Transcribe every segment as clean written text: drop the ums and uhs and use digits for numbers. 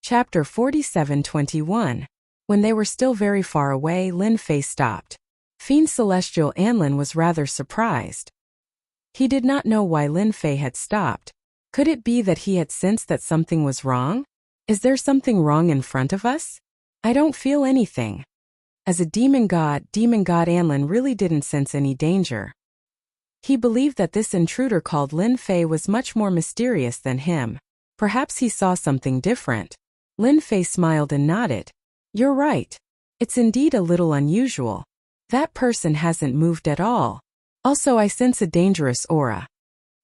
Chapter 47:21. When they were still very far away, Lin Fei stopped. Fiend Celestial Anlin was rather surprised. He did not know why Lin Fei had stopped. Could it be that he had sensed that something was wrong? Is there something wrong in front of us? I don't feel anything. As a demon god Anlin really didn't sense any danger. He believed that this intruder called Lin Fei was much more mysterious than him. Perhaps he saw something different. Lin Fei smiled and nodded. You're right. It's indeed a little unusual. That person hasn't moved at all. Also, I sense a dangerous aura.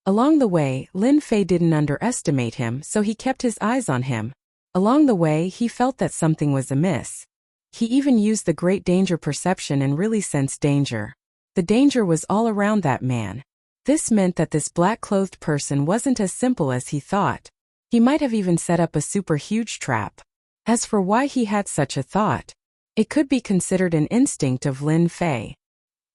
Along the way, Lin Fei didn't underestimate him, so he kept his eyes on him. Along the way, he felt that something was amiss. He even used the great danger perception and really sensed danger. The danger was all around that man. This meant that this black-clothed person wasn't as simple as he thought. He might have even set up a super huge trap. As for why he had such a thought, it could be considered an instinct of Lin Fei.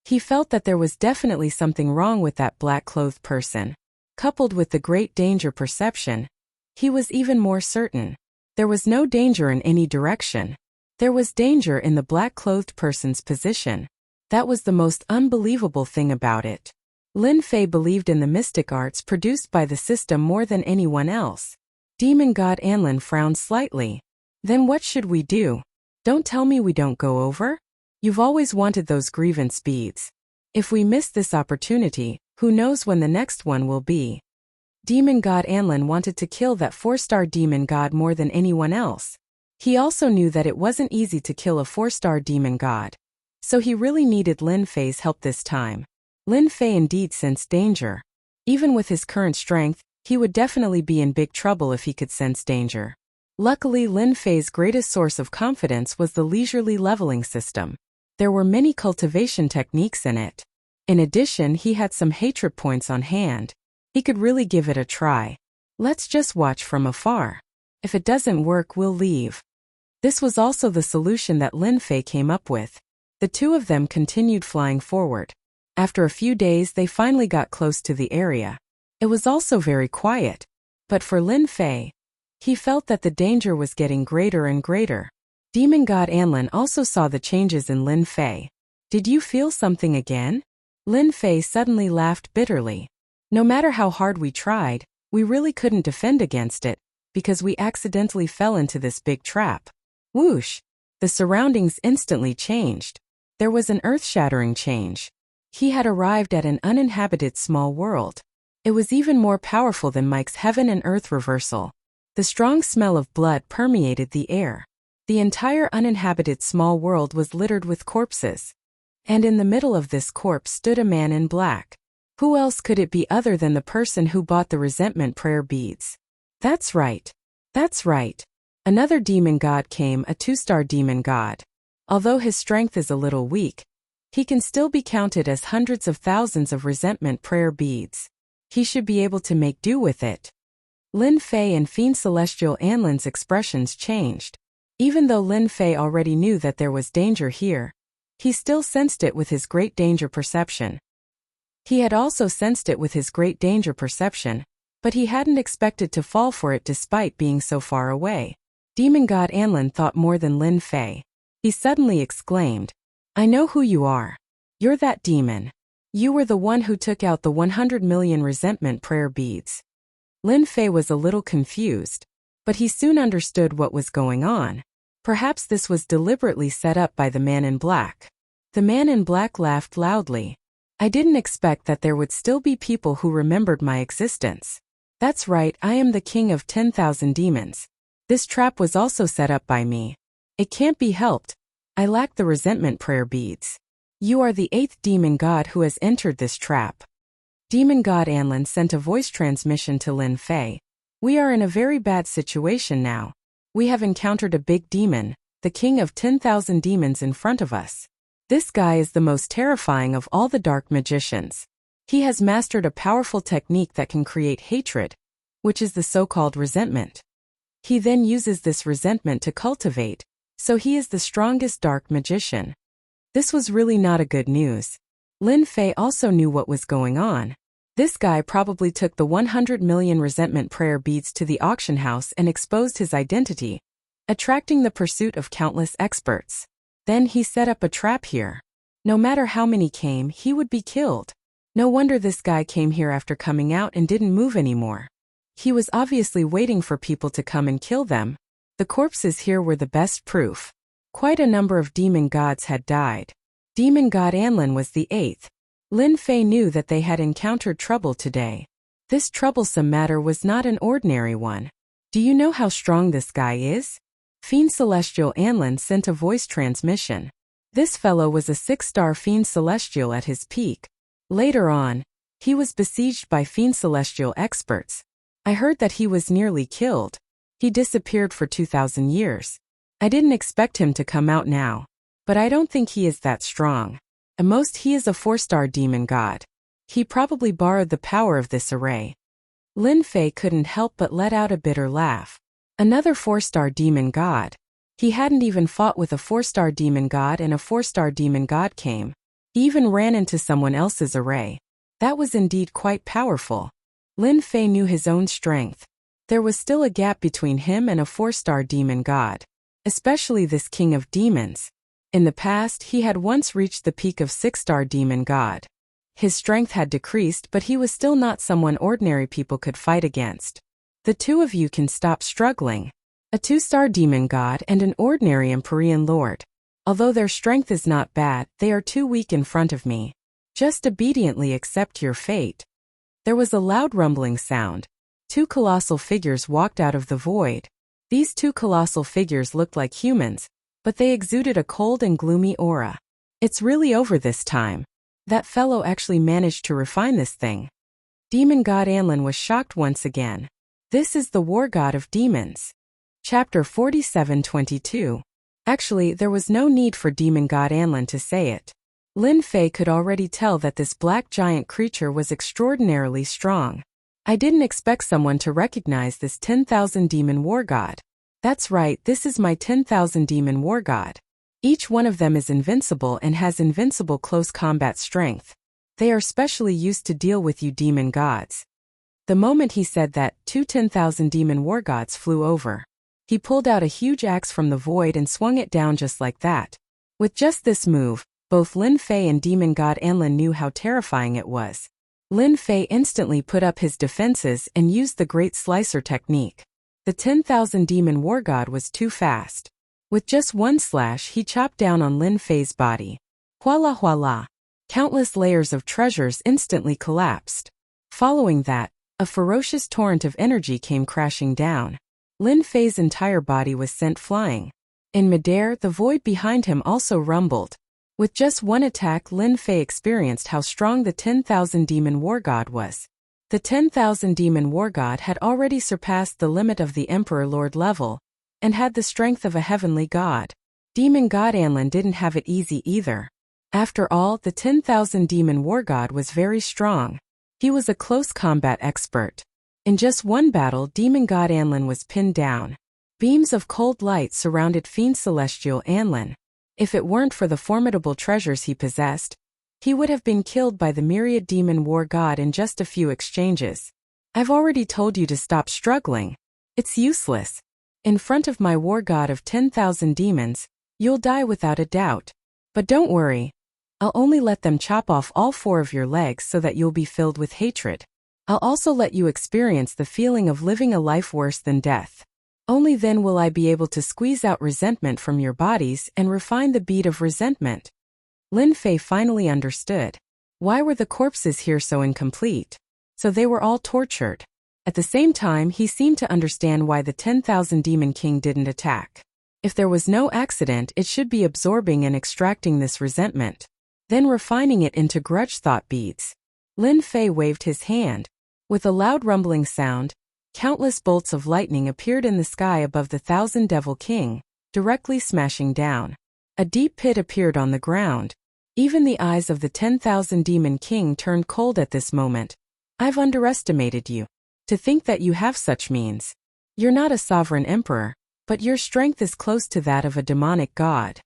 He felt that there was definitely something wrong with that black-clothed person. Coupled with the great danger perception, he was even more certain. There was no danger in any direction. There was danger in the black-clothed person's position. That was the most unbelievable thing about it. Lin Fei believed in the mystic arts produced by the system more than anyone else. Demon God Anlin frowned slightly. Then what should we do? Don't tell me we don't go over? You've always wanted those grievance beads. If we miss this opportunity, who knows when the next one will be? Demon God Anlin wanted to kill that 4-star demon god more than anyone else. He also knew that it wasn't easy to kill a 4-star demon god. So he really needed Lin Fei's help this time. Lin Fei indeed sensed danger. Even with his current strength, he would definitely be in big trouble if he could sense danger. Luckily, Lin Fei's greatest source of confidence was the leisurely leveling system. There were many cultivation techniques in it. In addition, he had some hatred points on hand. He could really give it a try. Let's just watch from afar. If it doesn't work, we'll leave. This was also the solution that Lin Fei came up with. The two of them continued flying forward. After a few days, they finally got close to the area. It was also very quiet. But for Lin Fei, he felt that the danger was getting greater and greater. Demon God Anlin also saw the changes in Lin Fei. Did you feel something again? Lin Fei suddenly laughed bitterly. No matter how hard we tried, we really couldn't defend against it, because we accidentally fell into this big trap. Whoosh! The surroundings instantly changed. There was an earth-shattering change. He had arrived at an uninhabited small world. It was even more powerful than Mike's heaven and earth reversal. The strong smell of blood permeated the air. The entire uninhabited small world was littered with corpses. And in the middle of this corpse stood a man in black. Who else could it be other than the person who bought the resentment prayer beads? That's right. That's right. Another demon god came, a 2-star demon god. Although his strength is a little weak, he can still be counted as hundreds of thousands of resentment prayer beads. He should be able to make do with it. Lin Fei and Fiend Celestial Anlin's expressions changed. Even though Lin Fei already knew that there was danger here, he still sensed it with his great danger perception. He had also sensed it with his great danger perception, but he hadn't expected to fall for it despite being so far away. Demon God Anlin thought more than Lin Fei. He suddenly exclaimed, I know who you are. You're that demon. You were the one who took out the 100 million resentment prayer beads. Lin Fei was a little confused, but he soon understood what was going on. Perhaps this was deliberately set up by the man in black. The man in black laughed loudly. I didn't expect that there would still be people who remembered my existence. That's right, I am the king of 10,000 demons. This trap was also set up by me. It can't be helped. I lack the resentment prayer beads. You are the 8th demon god who has entered this trap. Demon God Anlin sent a voice transmission to Lin Fei. We are in a very bad situation now. We have encountered a big demon, the king of 10,000 demons in front of us. This guy is the most terrifying of all the dark magicians. He has mastered a powerful technique that can create hatred, which is the so-called resentment. He then uses this resentment to cultivate, so he is the strongest dark magician. This was really not a good news. Lin Fei also knew what was going on. This guy probably took the 100 million resentment prayer beads to the auction house and exposed his identity, attracting the pursuit of countless experts. Then he set up a trap here. No matter how many came, he would be killed. No wonder this guy came here after coming out and didn't move anymore. He was obviously waiting for people to come and kill them. The corpses here were the best proof. Quite a number of demon gods had died. Demon god Anlin was the 8th. Lin Fei knew that they had encountered trouble today. This troublesome matter was not an ordinary one. Do you know how strong this guy is? Fiend Celestial Anlin sent a voice transmission. This fellow was a 6-star Fiend Celestial at his peak. Later on, he was besieged by Fiend Celestial experts. I heard that he was nearly killed. He disappeared for 2,000 years. I didn't expect him to come out now. But I don't think he is that strong. At most he is a 4-star demon god. He probably borrowed the power of this array. Lin Fei couldn't help but let out a bitter laugh. Another 4-star demon god. He hadn't even fought with a 4-star demon god and a 4-star demon god came. He even ran into someone else's array. That was indeed quite powerful. Lin Fei knew his own strength. There was still a gap between him and a 4-star demon god. Especially this king of demons. In the past, he had once reached the peak of 6-star demon god. His strength had decreased, but he was still not someone ordinary people could fight against. The two of you can stop struggling. A 2-star demon god and an ordinary Empyrean lord. Although their strength is not bad, they are too weak in front of me. Just obediently accept your fate. There was a loud rumbling sound. 2 colossal figures walked out of the void. These 2 colossal figures looked like humans, but they exuded a cold and gloomy aura. It's really over this time. That fellow actually managed to refine this thing. Demon god Anlin was shocked once again. This is the war god of demons. Chapter 47:22. Actually, there was no need for demon god Anlin to say it. Lin Fei could already tell that this black giant creature was extraordinarily strong. I didn't expect someone to recognize this 10,000 demon war god. That's right, this is my 10,000 demon war god. Each one of them is invincible and has invincible close combat strength. They are specially used to deal with you demon gods. The moment he said that, 10,000 demon war gods flew over. He pulled out a huge axe from the void and swung it down just like that. With just this move, both Lin Fei and demon god Anlin knew how terrifying it was. Lin Fei instantly put up his defenses and used the Great Slicer technique. The 10,000 demon war god was too fast. With just one slash he chopped down on Lin Fei's body. Voila voila! Countless layers of treasures instantly collapsed. Following that, a ferocious torrent of energy came crashing down. Lin Fei's entire body was sent flying. In midair, the void behind him also rumbled. With just one attack, Lin Fei experienced how strong the 10,000 demon war god was. The 10,000 demon war god had already surpassed the limit of the Emperor Lord level, and had the strength of a heavenly god. Demon god Anlin didn't have it easy either. After all, the 10,000 demon war god was very strong. He was a close combat expert. In just one battle, demon god Anlin was pinned down. Beams of cold light surrounded Fiend Celestial Anlin. If it weren't for the formidable treasures he possessed, he would have been killed by the myriad demon war god in just a few exchanges. I've already told you to stop struggling. It's useless. In front of my war god of 10,000 demons, you'll die without a doubt. But don't worry. I'll only let them chop off all 4 of your legs so that you'll be filled with hatred. I'll also let you experience the feeling of living a life worse than death. Only then will I be able to squeeze out resentment from your bodies and refine the bead of resentment. Lin Fei finally understood. Why were the corpses here so incomplete? So they were all tortured. At the same time, he seemed to understand why the 10,000 Demon King didn't attack. If there was no accident, it should be absorbing and extracting this resentment, then refining it into grudge thought beads. Lin Fei waved his hand. With a loud rumbling sound, countless bolts of lightning appeared in the sky above the 1,000 Devil King, directly smashing down. A deep pit appeared on the ground. Even the eyes of the 10,000 Demon King turned cold at this moment. I've underestimated you. To think that you have such means. You're not a sovereign emperor, but your strength is close to that of a demonic god.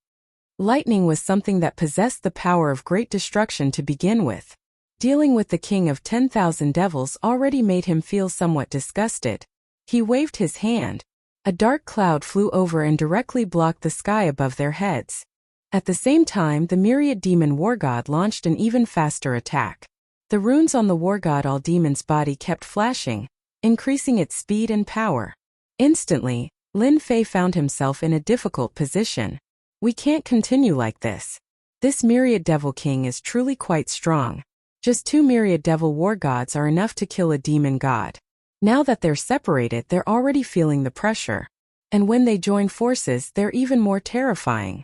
Lightning was something that possessed the power of great destruction to begin with. Dealing with the king of 10,000 devils already made him feel somewhat disgusted. He waved his hand. A dark cloud flew over and directly blocked the sky above their heads. At the same time, the myriad demon war god launched an even faster attack. The runes on the war god all demon's body kept flashing, increasing its speed and power. Instantly, Lin Fei found himself in a difficult position. We can't continue like this. This myriad devil king is truly quite strong. Just 2 myriad devil war gods are enough to kill a demon god. Now that they're separated, they're already feeling the pressure. And when they join forces, they're even more terrifying.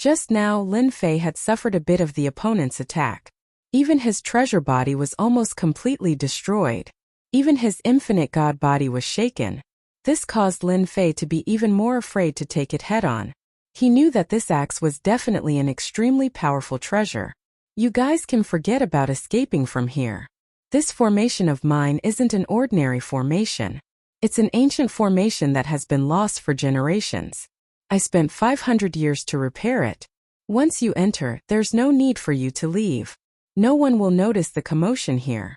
Just now, Lin Fei had suffered a bit of the opponent's attack. Even his treasure body was almost completely destroyed. Even his infinite god body was shaken. This caused Lin Fei to be even more afraid to take it head-on. He knew that this axe was definitely an extremely powerful treasure. You guys can forget about escaping from here. This formation of mine isn't an ordinary formation. It's an ancient formation that has been lost for generations. I spent 500 years to repair it. Once you enter, there's no need for you to leave. No one will notice the commotion here.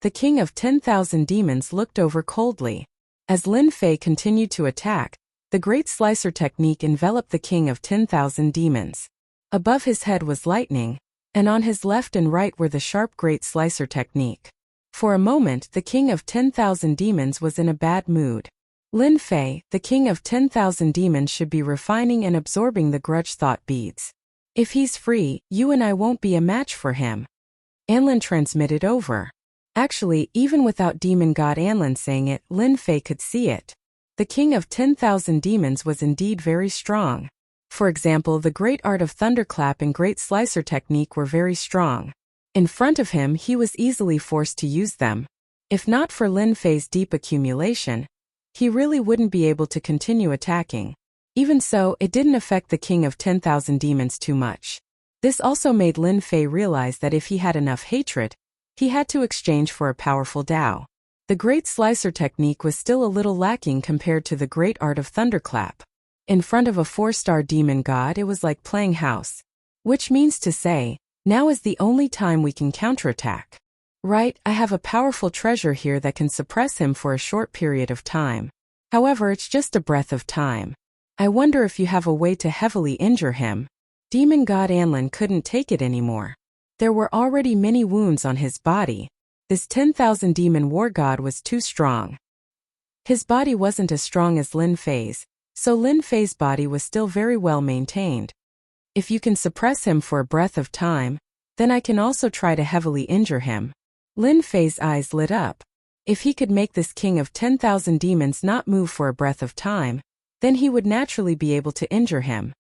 The king of 10,000 demons looked over coldly. As Lin Fei continued to attack, the great slicer technique enveloped the king of 10,000 demons. Above his head was lightning, and on his left and right were the sharp great slicer technique. For a moment, the king of 10,000 demons was in a bad mood. Lin Fei, the king of 10,000 demons, should be refining and absorbing the grudge thought beads. If he's free, you and I won't be a match for him. Anlin transmitted over. Actually, even without demon god Anlin saying it, Lin Fei could see it. The king of 10,000 demons was indeed very strong. For example, the great art of thunderclap and great slicer technique were very strong. In front of him, he was easily forced to use them. If not for Lin Fei's deep accumulation, he really wouldn't be able to continue attacking. Even so, it didn't affect the king of 10,000 demons too much. This also made Lin Fei realize that if he had enough hatred, he had to exchange for a powerful Tao. The great slicer technique was still a little lacking compared to the great art of thunderclap. In front of a 4-star demon god, it was like playing house. Which means to say, now is the only time we can counterattack. Right, I have a powerful treasure here that can suppress him for a short period of time. However, it's just a breath of time. I wonder if you have a way to heavily injure him. Demon god Anlin couldn't take it anymore. There were already many wounds on his body. This 10,000 demon war god was too strong. His body wasn't as strong as Lin Fei's, so Lin Fei's body was still very well maintained. If you can suppress him for a breath of time, then I can also try to heavily injure him. Lin Fei's eyes lit up. If he could make this king of 10,000 demons not move for a breath of time, then he would naturally be able to injure him.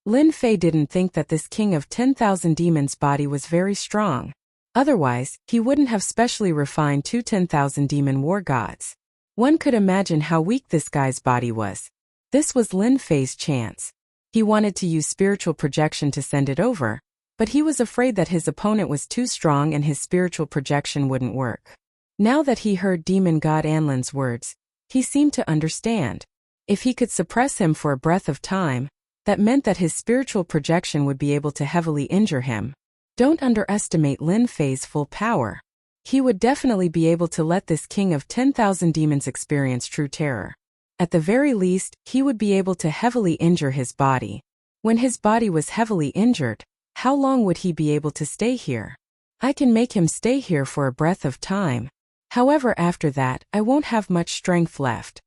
Lin Fei didn't think that this king of 10,000 demons' body was very strong. Otherwise, he wouldn't have specially refined 2 10,000 demon war gods. One could imagine how weak this guy's body was. This was Lin Fei's chance. He wanted to use spiritual projection to send it over, but he was afraid that his opponent was too strong and his spiritual projection wouldn't work. Now that he heard demon god Anlin's words, he seemed to understand. If he could suppress him for a breath of time, that meant that his spiritual projection would be able to heavily injure him. Don't underestimate Lin Fei's full power. He would definitely be able to let this king of 10,000 demons experience true terror. At the very least, he would be able to heavily injure his body. When his body was heavily injured, how long would he be able to stay here? I can make him stay here for a breath of time. However, after that, I won't have much strength left.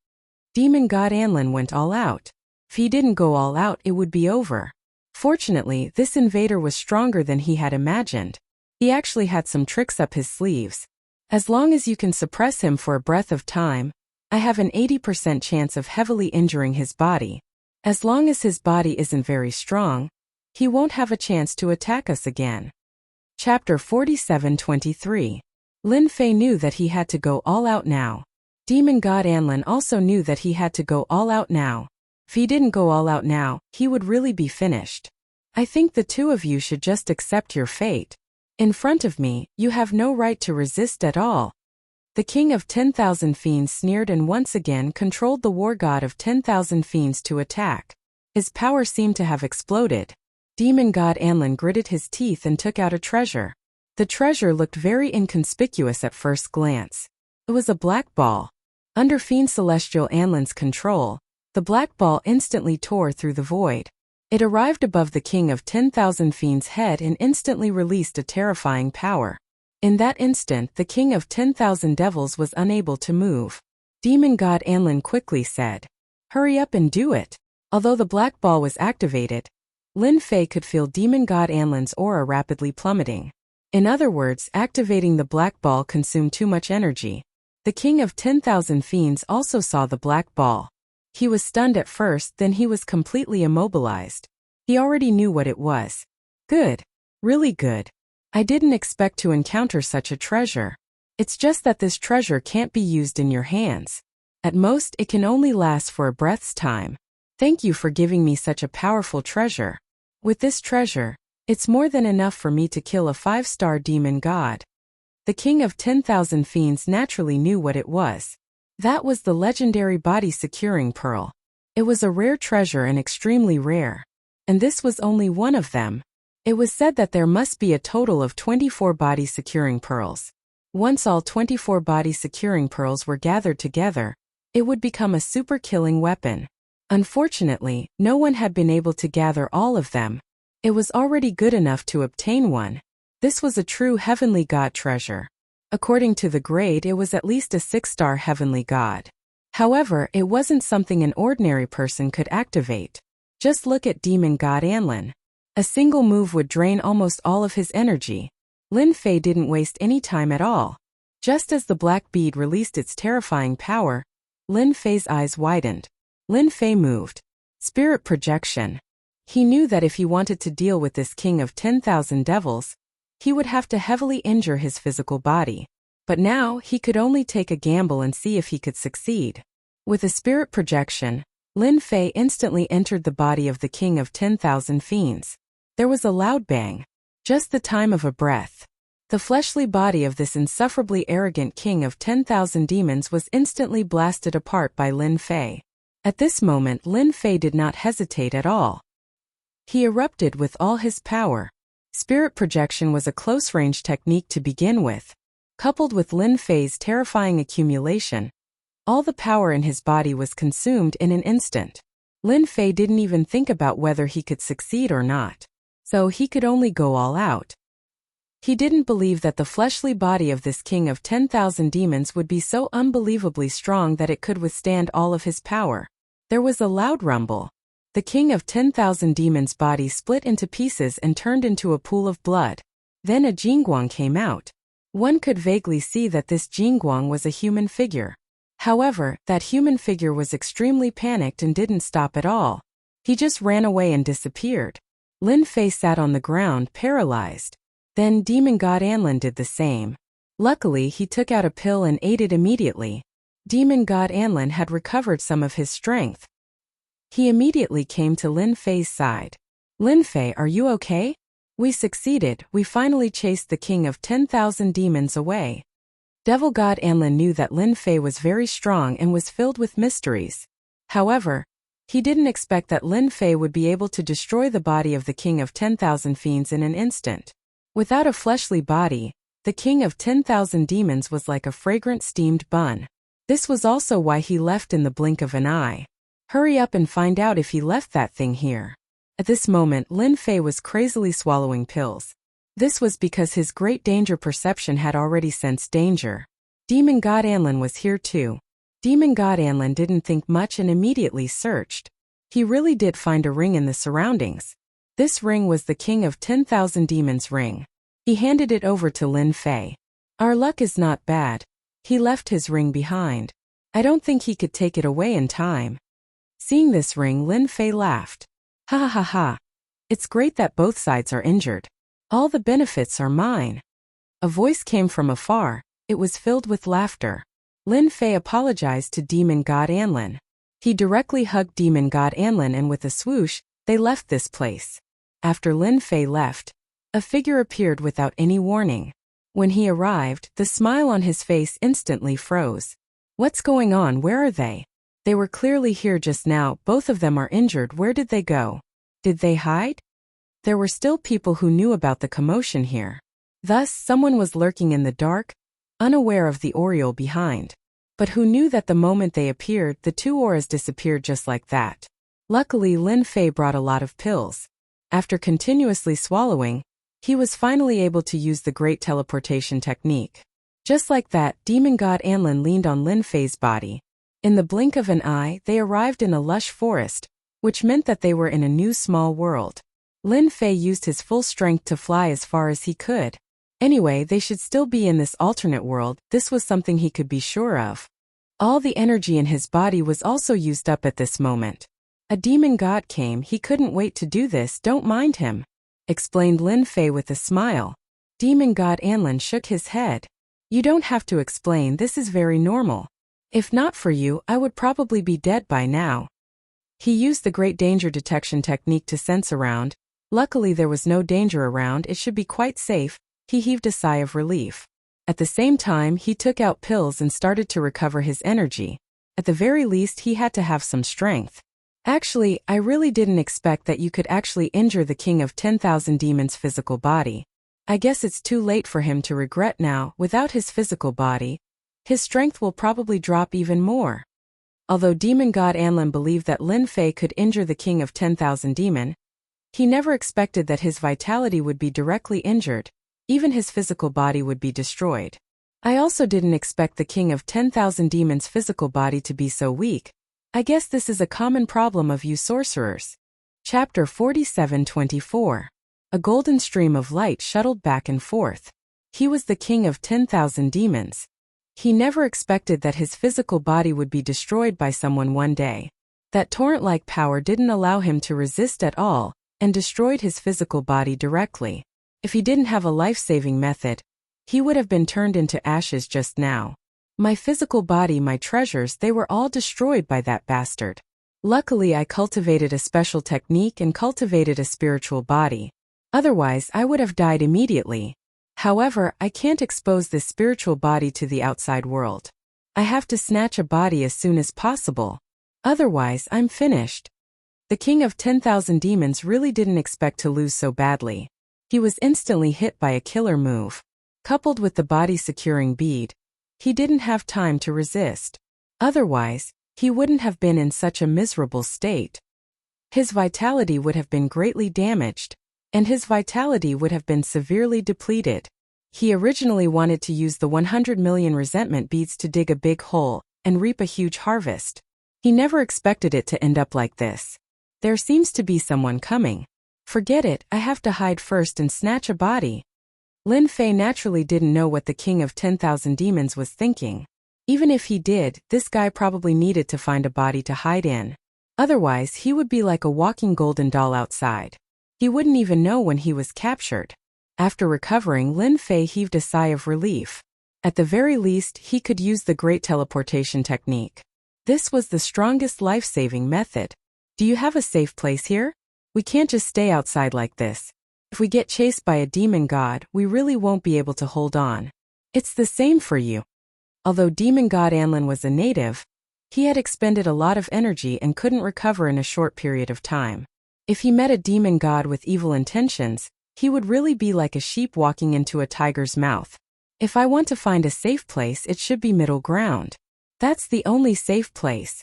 Demon god Anlin went all out. If he didn't go all out, it would be over. Fortunately, this invader was stronger than he had imagined. He actually had some tricks up his sleeves. As long as you can suppress him for a breath of time, I have an 80% chance of heavily injuring his body. As long as his body isn't very strong, he won't have a chance to attack us again. Chapter 47:23. Lin Fei knew that he had to go all out now. Demon god Anlin also knew that he had to go all out now. If he didn't go all out now, he would really be finished. I think the two of you should just accept your fate. In front of me, you have no right to resist at all. The king of 10,000 fiends sneered and once again controlled the war god of 10,000 fiends to attack. His power seemed to have exploded. Demon god Anlin gritted his teeth and took out a treasure. The treasure looked very inconspicuous at first glance. It was a black ball. Under Fiend Celestial Anlin's control, The black ball instantly tore through the void. It arrived above the King of 10,000 Fiends' head and instantly released a terrifying power. In that instant, the King of 10,000 Devils was unable to move. Demon God Anlin quickly said, "Hurry up and do it." Although the black ball was activated, Lin Fei could feel Demon God Anlin's aura rapidly plummeting. In other words, activating the black ball consumed too much energy. The King of 10,000 Fiends also saw the black ball. He was stunned at first, then he was completely immobilized. He already knew what it was. Good. Really good. I didn't expect to encounter such a treasure. It's just that this treasure can't be used in your hands. At most, it can only last for a breath's time. Thank you for giving me such a powerful treasure. With this treasure, it's more than enough for me to kill a 5-star demon god. The King of 10,000 Fiends naturally knew what it was. That was the legendary body-securing pearl. It was a rare treasure and extremely rare. And this was only one of them. It was said that there must be a total of 24 body-securing pearls. Once all 24 body-securing pearls were gathered together, it would become a super-killing weapon. Unfortunately, no one had been able to gather all of them. It was already good enough to obtain one. This was a true heavenly god treasure. According to the grade, it was at least a 6-star heavenly god. However, it wasn't something an ordinary person could activate. Just look at Demon God Anlin. A single move would drain almost all of his energy. Lin Fei didn't waste any time at all. Just as the black bead released its terrifying power, Lin Fei's eyes widened. Lin Fei moved. Spirit projection. He knew that if he wanted to deal with this King of 10,000 Devils, he would have to heavily injure his physical body. But now, he could only take a gamble and see if he could succeed. With a spirit projection, Lin Fei instantly entered the body of the King of 10,000 Fiends. There was a loud bang. Just the time of a breath. The fleshly body of this insufferably arrogant King of 10,000 Demons was instantly blasted apart by Lin Fei. At this moment, Lin Fei did not hesitate at all. He erupted with all his power. Spirit projection was a close-range technique to begin with. Coupled with Lin Fei's terrifying accumulation, all the power in his body was consumed in an instant. Lin Fei didn't even think about whether he could succeed or not. So he could only go all out. He didn't believe that the fleshly body of this King of 10,000 Demons would be so unbelievably strong that it could withstand all of his power. There was a loud rumble. The King of 10,000 Demons' body split into pieces and turned into a pool of blood. Then a Jingguang came out. One could vaguely see that this Jingguang was a human figure. However, that human figure was extremely panicked and didn't stop at all. He just ran away and disappeared. Lin Fei sat on the ground, paralyzed. Then Demon God Anlin did the same. Luckily, he took out a pill and ate it immediately. Demon God Anlin had recovered some of his strength. He immediately came to Lin Fei's side. "Lin Fei, are you okay? We succeeded, we finally chased the King of 10,000 Demons away." Devil God Anlin knew that Lin Fei was very strong and was filled with mysteries. However, he didn't expect that Lin Fei would be able to destroy the body of the King of 10,000 Fiends in an instant. Without a fleshly body, the King of 10,000 Demons was like a fragrant steamed bun. This was also why he left in the blink of an eye. Hurry up and find out if he left that thing here. At this moment, Lin Fei was crazily swallowing pills. This was because his great danger perception had already sensed danger. Demon God Anlin was here too. Demon God Anlin didn't think much and immediately searched. He really did find a ring in the surroundings. This ring was the King of 10,000 Demons' ring. He handed it over to Lin Fei. "Our luck is not bad. He left his ring behind. I don't think he could take it away in time." Seeing this ring, Lin Fei laughed. "Ha ha ha ha. It's great that both sides are injured. All the benefits are mine." A voice came from afar. It was filled with laughter. Lin Fei apologized to Demon God Anlin. He directly hugged Demon God Anlin and with a swoosh, they left this place. After Lin Fei left, a figure appeared without any warning. When he arrived, the smile on his face instantly froze. "What's going on? Where are they? They were clearly here just now. Both of them are injured. Where did they go? Did they hide?" There were still people who knew about the commotion here. Thus, someone was lurking in the dark, unaware of the Oriole behind. But who knew that the moment they appeared, the two auras disappeared just like that? Luckily, Lin Fei brought a lot of pills. After continuously swallowing, he was finally able to use the great teleportation technique. Just like that, demon god Anlin leaned on Lin Fei's body. In the blink of an eye, they arrived in a lush forest, which meant that they were in a new small world. Lin Fei used his full strength to fly as far as he could. Anyway, they should still be in this alternate world, this was something he could be sure of. All the energy in his body was also used up at this moment. A demon god came, he couldn't wait to do this, don't mind him, explained Lin Fei with a smile. Demon god Anlin shook his head. You don't have to explain, this is very normal. If not for you, I would probably be dead by now. He used the great danger detection technique to sense around. Luckily there was no danger around, it should be quite safe. He heaved a sigh of relief. At the same time, he took out pills and started to recover his energy. At the very least, he had to have some strength. Actually, I really didn't expect that you could actually injure the king of 10,000 demons' physical body. I guess it's too late for him to regret now. Without his physical body, his strength will probably drop even more. Although demon god Anlin believed that Lin Fei could injure the king of 10,000 demon, he never expected that his vitality would be directly injured. Even his physical body would be destroyed. I also didn't expect the king of 10,000 demons' physical body to be so weak. I guess this is a common problem of you sorcerers. Chapter 47:24. A golden stream of light shuttled back and forth. He was the king of 10,000 demons. He never expected that his physical body would be destroyed by someone one day. That torrent-like power didn't allow him to resist at all, and destroyed his physical body directly. If he didn't have a life-saving method, he would have been turned into ashes just now. My physical body, my treasures, they were all destroyed by that bastard. Luckily I cultivated a special technique and cultivated a spiritual body. Otherwise I would have died immediately. However, I can't expose this spiritual body to the outside world. I have to snatch a body as soon as possible. Otherwise I'm finished. The king of 10,000 demons really didn't expect to lose so badly. He was instantly hit by a killer move. Coupled with the body-securing bead, he didn't have time to resist. Otherwise, he wouldn't have been in such a miserable state. His vitality would have been greatly damaged, and his vitality would have been severely depleted. He originally wanted to use the 100 million resentment beads to dig a big hole and reap a huge harvest. He never expected it to end up like this. There seems to be someone coming. Forget it, I have to hide first and snatch a body. Lin Fei naturally didn't know what the king of 10,000 demons was thinking. Even if he did, this guy probably needed to find a body to hide in. Otherwise, he would be like a walking golden doll outside. He wouldn't even know when he was captured. After recovering, Lin Fei heaved a sigh of relief. At the very least, he could use the great teleportation technique. This was the strongest life-saving method. Do you have a safe place here? We can't just stay outside like this. If we get chased by a demon god, we really won't be able to hold on. It's the same for you. Although demon god Anlin was a native, he had expended a lot of energy and couldn't recover in a short period of time. If he met a demon god with evil intentions, he would really be like a sheep walking into a tiger's mouth. If I want to find a safe place, it should be middle ground. That's the only safe place.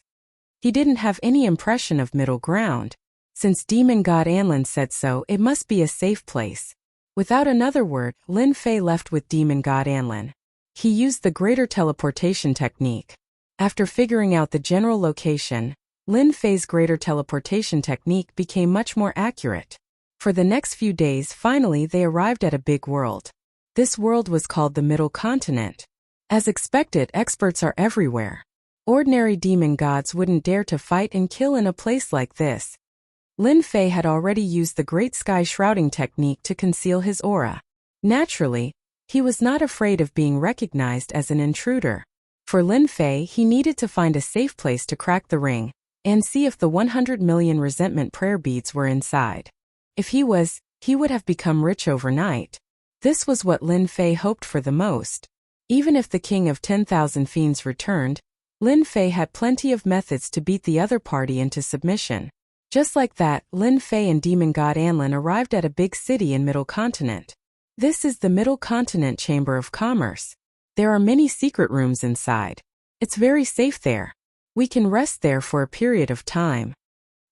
He didn't have any impression of middle ground. Since demon god Anlin said so, it must be a safe place. Without another word, Lin Fei left with demon god Anlin. He used the greater teleportation technique. After figuring out the general location, Lin Fei's greater teleportation technique became much more accurate. For the next few days, finally they arrived at a big world. This world was called the Middle Continent. As expected, experts are everywhere. Ordinary demon gods wouldn't dare to fight and kill in a place like this. Lin Fei had already used the Great Sky Shrouding technique to conceal his aura. Naturally, he was not afraid of being recognized as an intruder. For Lin Fei, he needed to find a safe place to crack the ring and see if the 100 million resentment prayer beads were inside. If he would have become rich overnight. This was what Lin Fei hoped for the most. Even if the king of 10,000 fiends returned, Lin Fei had plenty of methods to beat the other party into submission. Just like that, Lin Fei and demon god Anlin arrived at a big city in Middle Continent. This is the Middle Continent Chamber of Commerce. There are many secret rooms inside. It's very safe there. We can rest there for a period of time.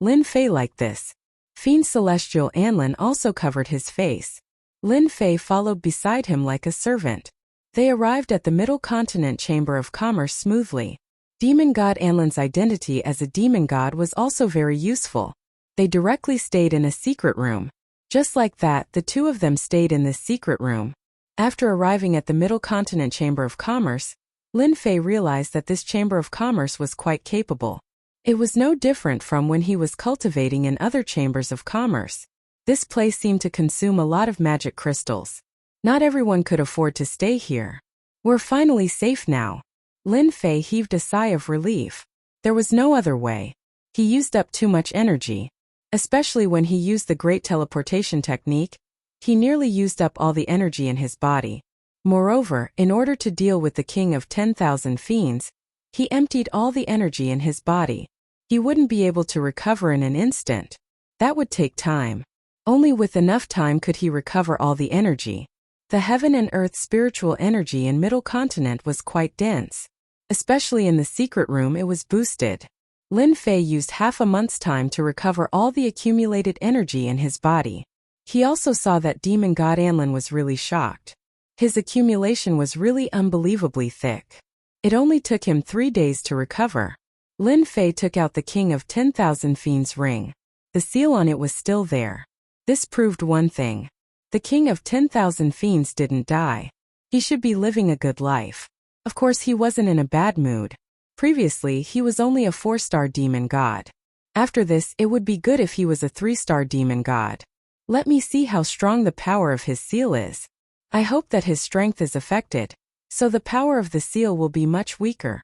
Lin Fei liked this. Fiend Celestial Anlin also covered his face. Lin Fei followed beside him like a servant. They arrived at the Middle Continent Chamber of Commerce smoothly. Demon God Anlin's identity as a demon god was also very useful. They directly stayed in a secret room. Just like that, the two of them stayed in this secret room. After arriving at the Middle Continent Chamber of Commerce, Lin Fei realized that this Chamber of Commerce was quite capable. It was no different from when he was cultivating in other chambers of commerce. This place seemed to consume a lot of magic crystals. Not everyone could afford to stay here. We're finally safe now. Lin Fei heaved a sigh of relief. There was no other way. He used up too much energy. Especially when he used the great teleportation technique, he nearly used up all the energy in his body. Moreover, in order to deal with the king of 10,000 fiends, he emptied all the energy in his body. He wouldn't be able to recover in an instant. That would take time. Only with enough time could he recover all the energy. The heaven and earth spiritual energy in Middle Continent was quite dense. Especially in the secret room, it was boosted. Lin Fei used half a month's time to recover all the accumulated energy in his body. He also saw that Demon God Anlin was really shocked. His accumulation was really unbelievably thick. It only took him 3 days to recover. Lin Fei took out the King of 10,000 Fiends ring. The seal on it was still there. This proved one thing. The King of 10,000 Fiends didn't die. He should be living a good life. Of course, he wasn't in a bad mood. Previously, he was only a 4-star demon god. After this, it would be good if he was a 3-star demon god. Let me see how strong the power of his seal is. I hope that his strength is affected, so the power of the seal will be much weaker.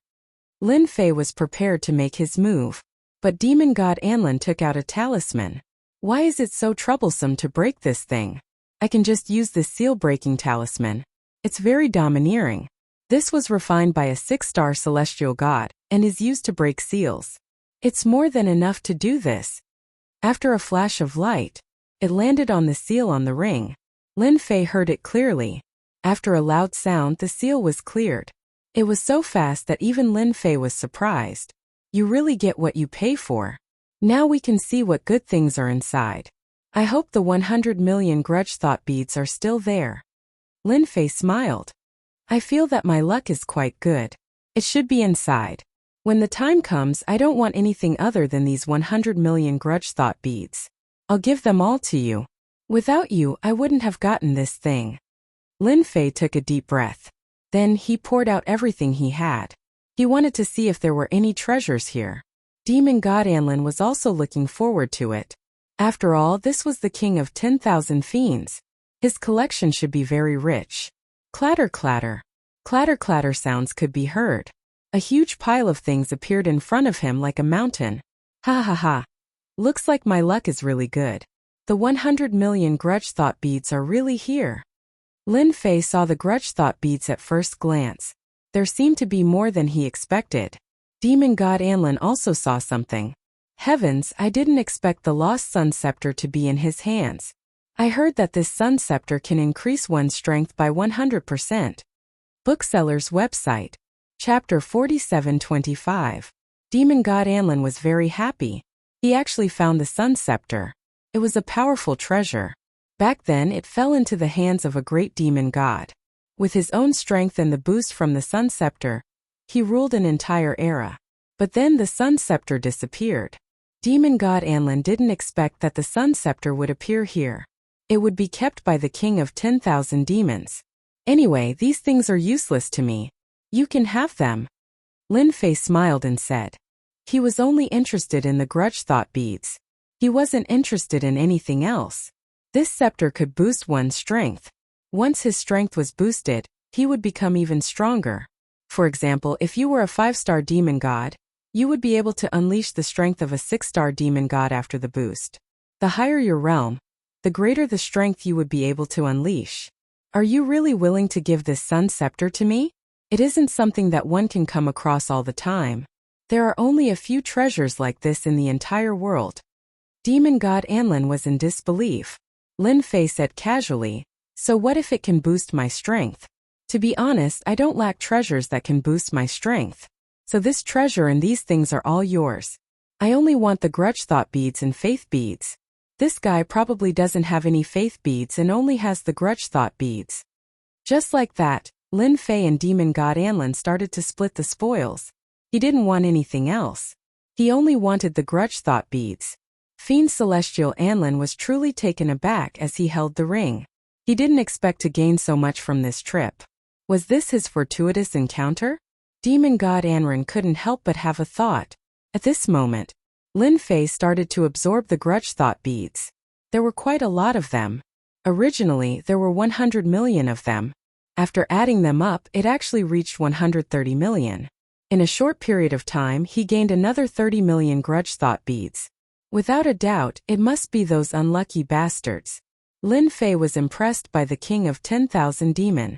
Lin Fei was prepared to make his move, but Demon God Anlin took out a talisman. Why is it so troublesome to break this thing? I can just use this seal-breaking talisman. It's very domineering. This was refined by a 6-star celestial god, and is used to break seals. It's more than enough to do this. After a flash of light, it landed on the seal on the ring. Lin Fei heard it clearly. After a loud sound, the seal was cleared. It was so fast that even Lin Fei was surprised. You really get what you pay for. Now we can see what good things are inside. I hope the 100 million grudge thought beads are still there. Lin Fei smiled. I feel that my luck is quite good. It should be inside. When the time comes, I don't want anything other than these 100 million grudge thought beads. I'll give them all to you. Without you, I wouldn't have gotten this thing. Lin Fei took a deep breath. Then he poured out everything he had. He wanted to see if there were any treasures here. Demon God Anlin was also looking forward to it. After all, this was the king of 10,000 fiends. His collection should be very rich. Clatter clatter. Clatter clatter sounds could be heard. A huge pile of things appeared in front of him like a mountain. Ha ha ha. Looks like my luck is really good. The 100 million grudge thought beads are really here. Lin Fei saw the grudge thought beads at first glance. There seemed to be more than he expected. Demon God Anlin also saw something. Heavens, I didn't expect the lost sun scepter to be in his hands. I heard that this sun scepter can increase one's strength by 100%. Bookseller's website. Chapter 4725. Demon God Anlin was very happy. He actually found the sun scepter. It was a powerful treasure. Back then, it fell into the hands of a great demon god. With his own strength and the boost from the sun scepter, he ruled an entire era. But then the sun scepter disappeared. Demon God Anlin didn't expect that the sun scepter would appear here. It would be kept by the king of 10,000 demons. Anyway, these things are useless to me. You can have them. Lin Fei smiled and said. He was only interested in the grudge thought beads. He wasn't interested in anything else. This scepter could boost one's strength. Once his strength was boosted, he would become even stronger. For example, if you were a 5-star demon god, you would be able to unleash the strength of a 6-star demon god after the boost. The higher your realm, the greater the strength you would be able to unleash. Are you really willing to give this sun scepter to me? It isn't something that one can come across all the time. There are only a few treasures like this in the entire world. Demon God Anlin was in disbelief. Lin Fei said casually, so what if it can boost my strength? To be honest, I don't lack treasures that can boost my strength. So this treasure and these things are all yours. I only want the grudge thought beads and faith beads. This guy probably doesn't have any faith beads and only has the grudge thought beads. Just like that, Lin Fei and demon god Anlin started to split the spoils. He didn't want anything else. He only wanted the grudge thought beads. Fiend Celestial Anlin was truly taken aback as he held the ring. He didn't expect to gain so much from this trip. Was this his fortuitous encounter? Demon god Anlin couldn't help but have a thought. At this moment, Lin Fei started to absorb the grudge thought beads. There were quite a lot of them. Originally, there were 100 million of them. After adding them up, it actually reached 130 million. In a short period of time, he gained another 30 million grudge thought beads. Without a doubt, it must be those unlucky bastards. Lin Fei was impressed by the king of 10,000 demon.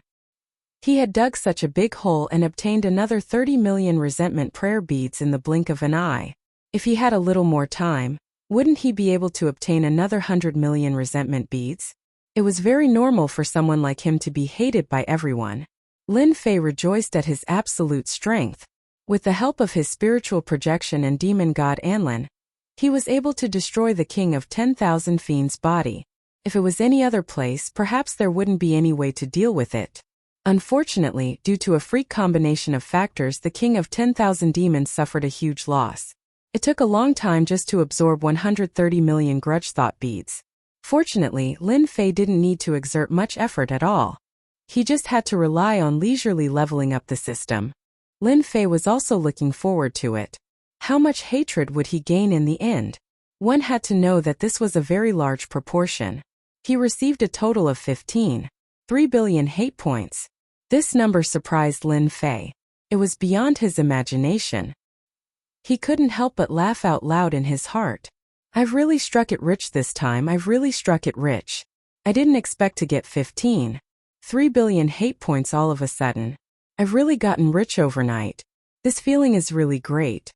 He had dug such a big hole and obtained another 30 million resentment prayer beads in the blink of an eye. If he had a little more time, wouldn't he be able to obtain another 100 million resentment beads? It was very normal for someone like him to be hated by everyone. Lin Fei rejoiced at his absolute strength. With the help of his spiritual projection and demon god Anlin, he was able to destroy the king of 10,000 fiends' body. If it was any other place, perhaps there wouldn't be any way to deal with it. Unfortunately, due to a freak combination of factors, the king of 10,000 demons suffered a huge loss. It took a long time just to absorb 130 million grudge thought beads. Fortunately, Lin Fei didn't need to exert much effort at all. He just had to rely on leisurely leveling up the system. Lin Fei was also looking forward to it. How much hatred would he gain in the end? One had to know that this was a very large proportion. He received a total of 15.3 billion hate points. This number surprised Lin Fei. It was beyond his imagination. He couldn't help but laugh out loud in his heart. I've really struck it rich this time. I've really struck it rich. I didn't expect to get 15.3 billion hate points all of a sudden. I've really gotten rich overnight. This feeling is really great.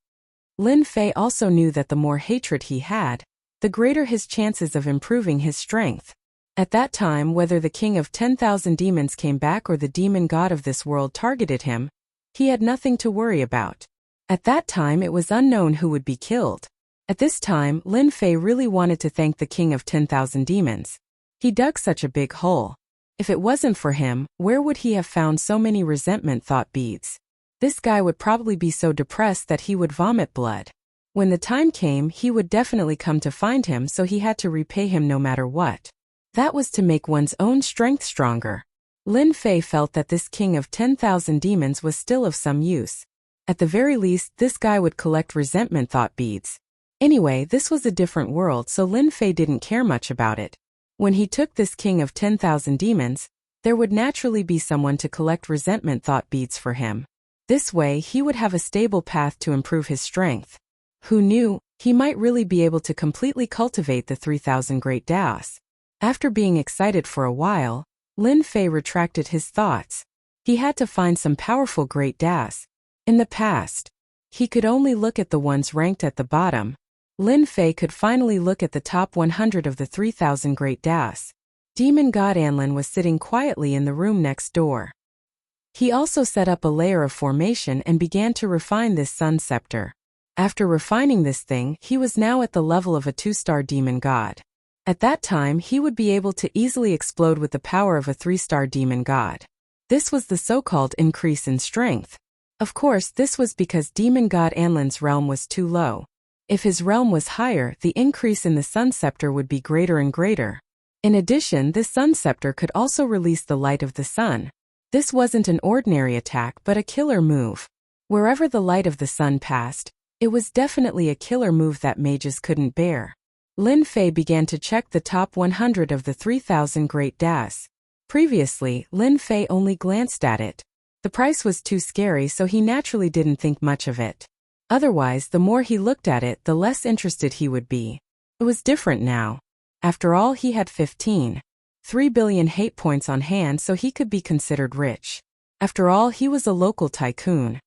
Lin Fei also knew that the more hatred he had, the greater his chances of improving his strength. At that time, whether the king of 10,000 demons came back or the demon god of this world targeted him, he had nothing to worry about. At that time, it was unknown who would be killed. At this time, Lin Fei really wanted to thank the king of 10,000 demons. He dug such a big hole. If it wasn't for him, where would he have found so many resentment thought beads? This guy would probably be so depressed that he would vomit blood. When the time came, he would definitely come to find him, so he had to repay him no matter what. That was to make one's own strength stronger. Lin Fei felt that this king of 10,000 demons was still of some use. At the very least, this guy would collect resentment thought beads. Anyway, this was a different world, so Lin Fei didn't care much about it. When he took this king of 10,000 demons, there would naturally be someone to collect resentment thought beads for him. This way, he would have a stable path to improve his strength. Who knew, he might really be able to completely cultivate the 3,000 great Daos. After being excited for a while, Lin Fei retracted his thoughts. He had to find some powerful great Daos. In the past, he could only look at the ones ranked at the bottom. Lin Fei could finally look at the top 100 of the 3,000 great Daos. Demon god Anlin was sitting quietly in the room next door. He also set up a layer of formation and began to refine this sun scepter. After refining this thing, he was now at the level of a 2-star demon god. At that time, he would be able to easily explode with the power of a 3-star demon god. This was the so-called increase in strength. Of course, this was because demon god Anlin's realm was too low. If his realm was higher, the increase in the sun scepter would be greater and greater. In addition, this sun scepter could also release the light of the sun. This wasn't an ordinary attack but a killer move. Wherever the light of the sun passed, it was definitely a killer move that mages couldn't bear. Lin Fei began to check the top 100 of the 3,000 great Daos. Previously, Lin Fei only glanced at it. The price was too scary, so he naturally didn't think much of it. Otherwise, the more he looked at it, the less interested he would be. It was different now. After all, he had 15.3 billion hate points on hand, so he could be considered rich. After all, he was a local tycoon.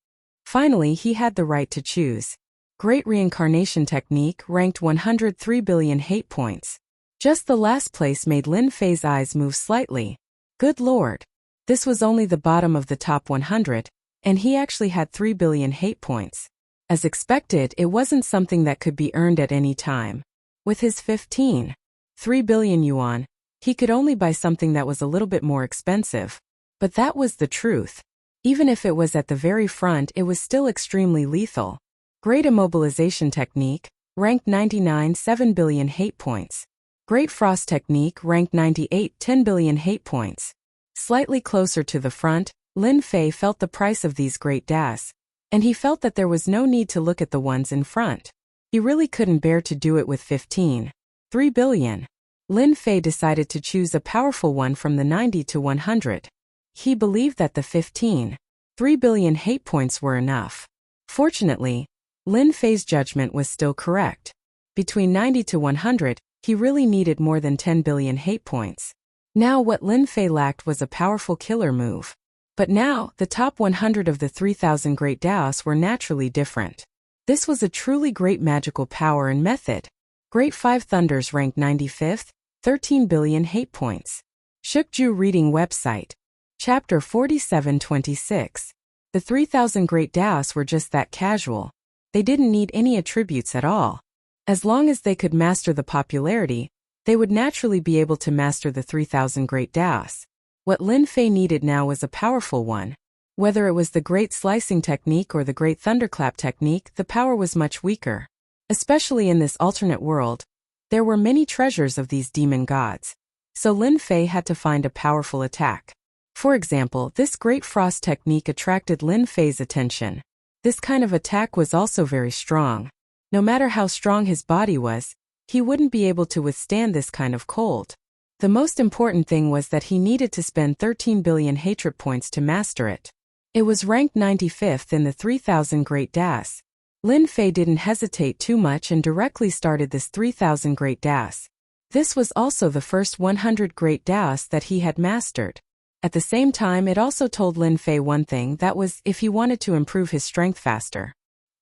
Finally, he had the right to choose. Great Reincarnation Technique ranked 103 billion hate points. Just the last place made Lin Fei's eyes move slightly. Good lord. This was only the bottom of the top 100. And he actually had 3 billion hate points. As expected, it wasn't something that could be earned at any time. With his 3 billion yuan, he could only buy something that was a little bit more expensive. But that was the truth. Even if it was at the very front, it was still extremely lethal. Great Immobilization Technique, ranked 99, 7 billion hate points. Great Frost Technique, ranked 98, 10 billion hate points. Slightly closer to the front, Lin Fei felt the price of these great das, and he felt that there was no need to look at the ones in front. He really couldn't bear to do it with 3 billion. Lin Fei decided to choose a powerful one from the 90 to 100. He believed that the 3 billion hate points were enough. Fortunately, Lin Fei's judgment was still correct. Between 90 to 100, he really needed more than 10 billion hate points. Now what Lin Fei lacked was a powerful killer move. But now, the top 100 of the 3,000 great Daos were naturally different. This was a truly great magical power and method. Great 5 Thunders ranked 95th, 13 billion hate points. Shukju Reading Website. Chapter 4726. The 3,000 great Daos were just that casual. They didn't need any attributes at all. As long as they could master the popularity, they would naturally be able to master the 3,000 great Daos. What Lin Fei needed now was a powerful one. Whether it was the Great Slicing Technique or the Great Thunderclap Technique, the power was much weaker. Especially in this alternate world, there were many treasures of these demon gods. So Lin Fei had to find a powerful attack. For example, this Great Frost Technique attracted Lin Fei's attention. This kind of attack was also very strong. No matter how strong his body was, he wouldn't be able to withstand this kind of cold. The most important thing was that he needed to spend 13 billion hatred points to master it. It was ranked 95th in the 3,000 Great Das. Lin Fei didn't hesitate too much and directly started this 3,000 Great Das. This was also the first 100 Great Das that he had mastered. At the same time, it also told Lin Fei one thing, that was, if he wanted to improve his strength faster,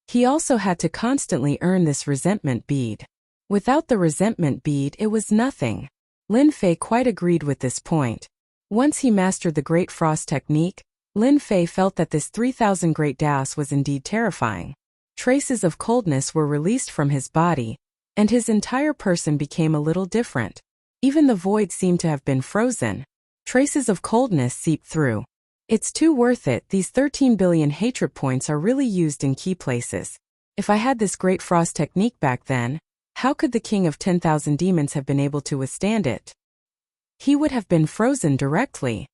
he also had to constantly earn this resentment bead. Without the resentment bead, it was nothing. Lin Fei quite agreed with this point. Once he mastered the Great Frost Technique, Lin Fei felt that this 3,000 Great Das was indeed terrifying. Traces of coldness were released from his body, and his entire person became a little different. Even the void seemed to have been frozen. Traces of coldness seeped through. It's too worth it, these 13 billion hatred points are really used in key places. If I had this Great Frost Technique back then, how could the king of 10,000 demons have been able to withstand it? He would have been frozen directly.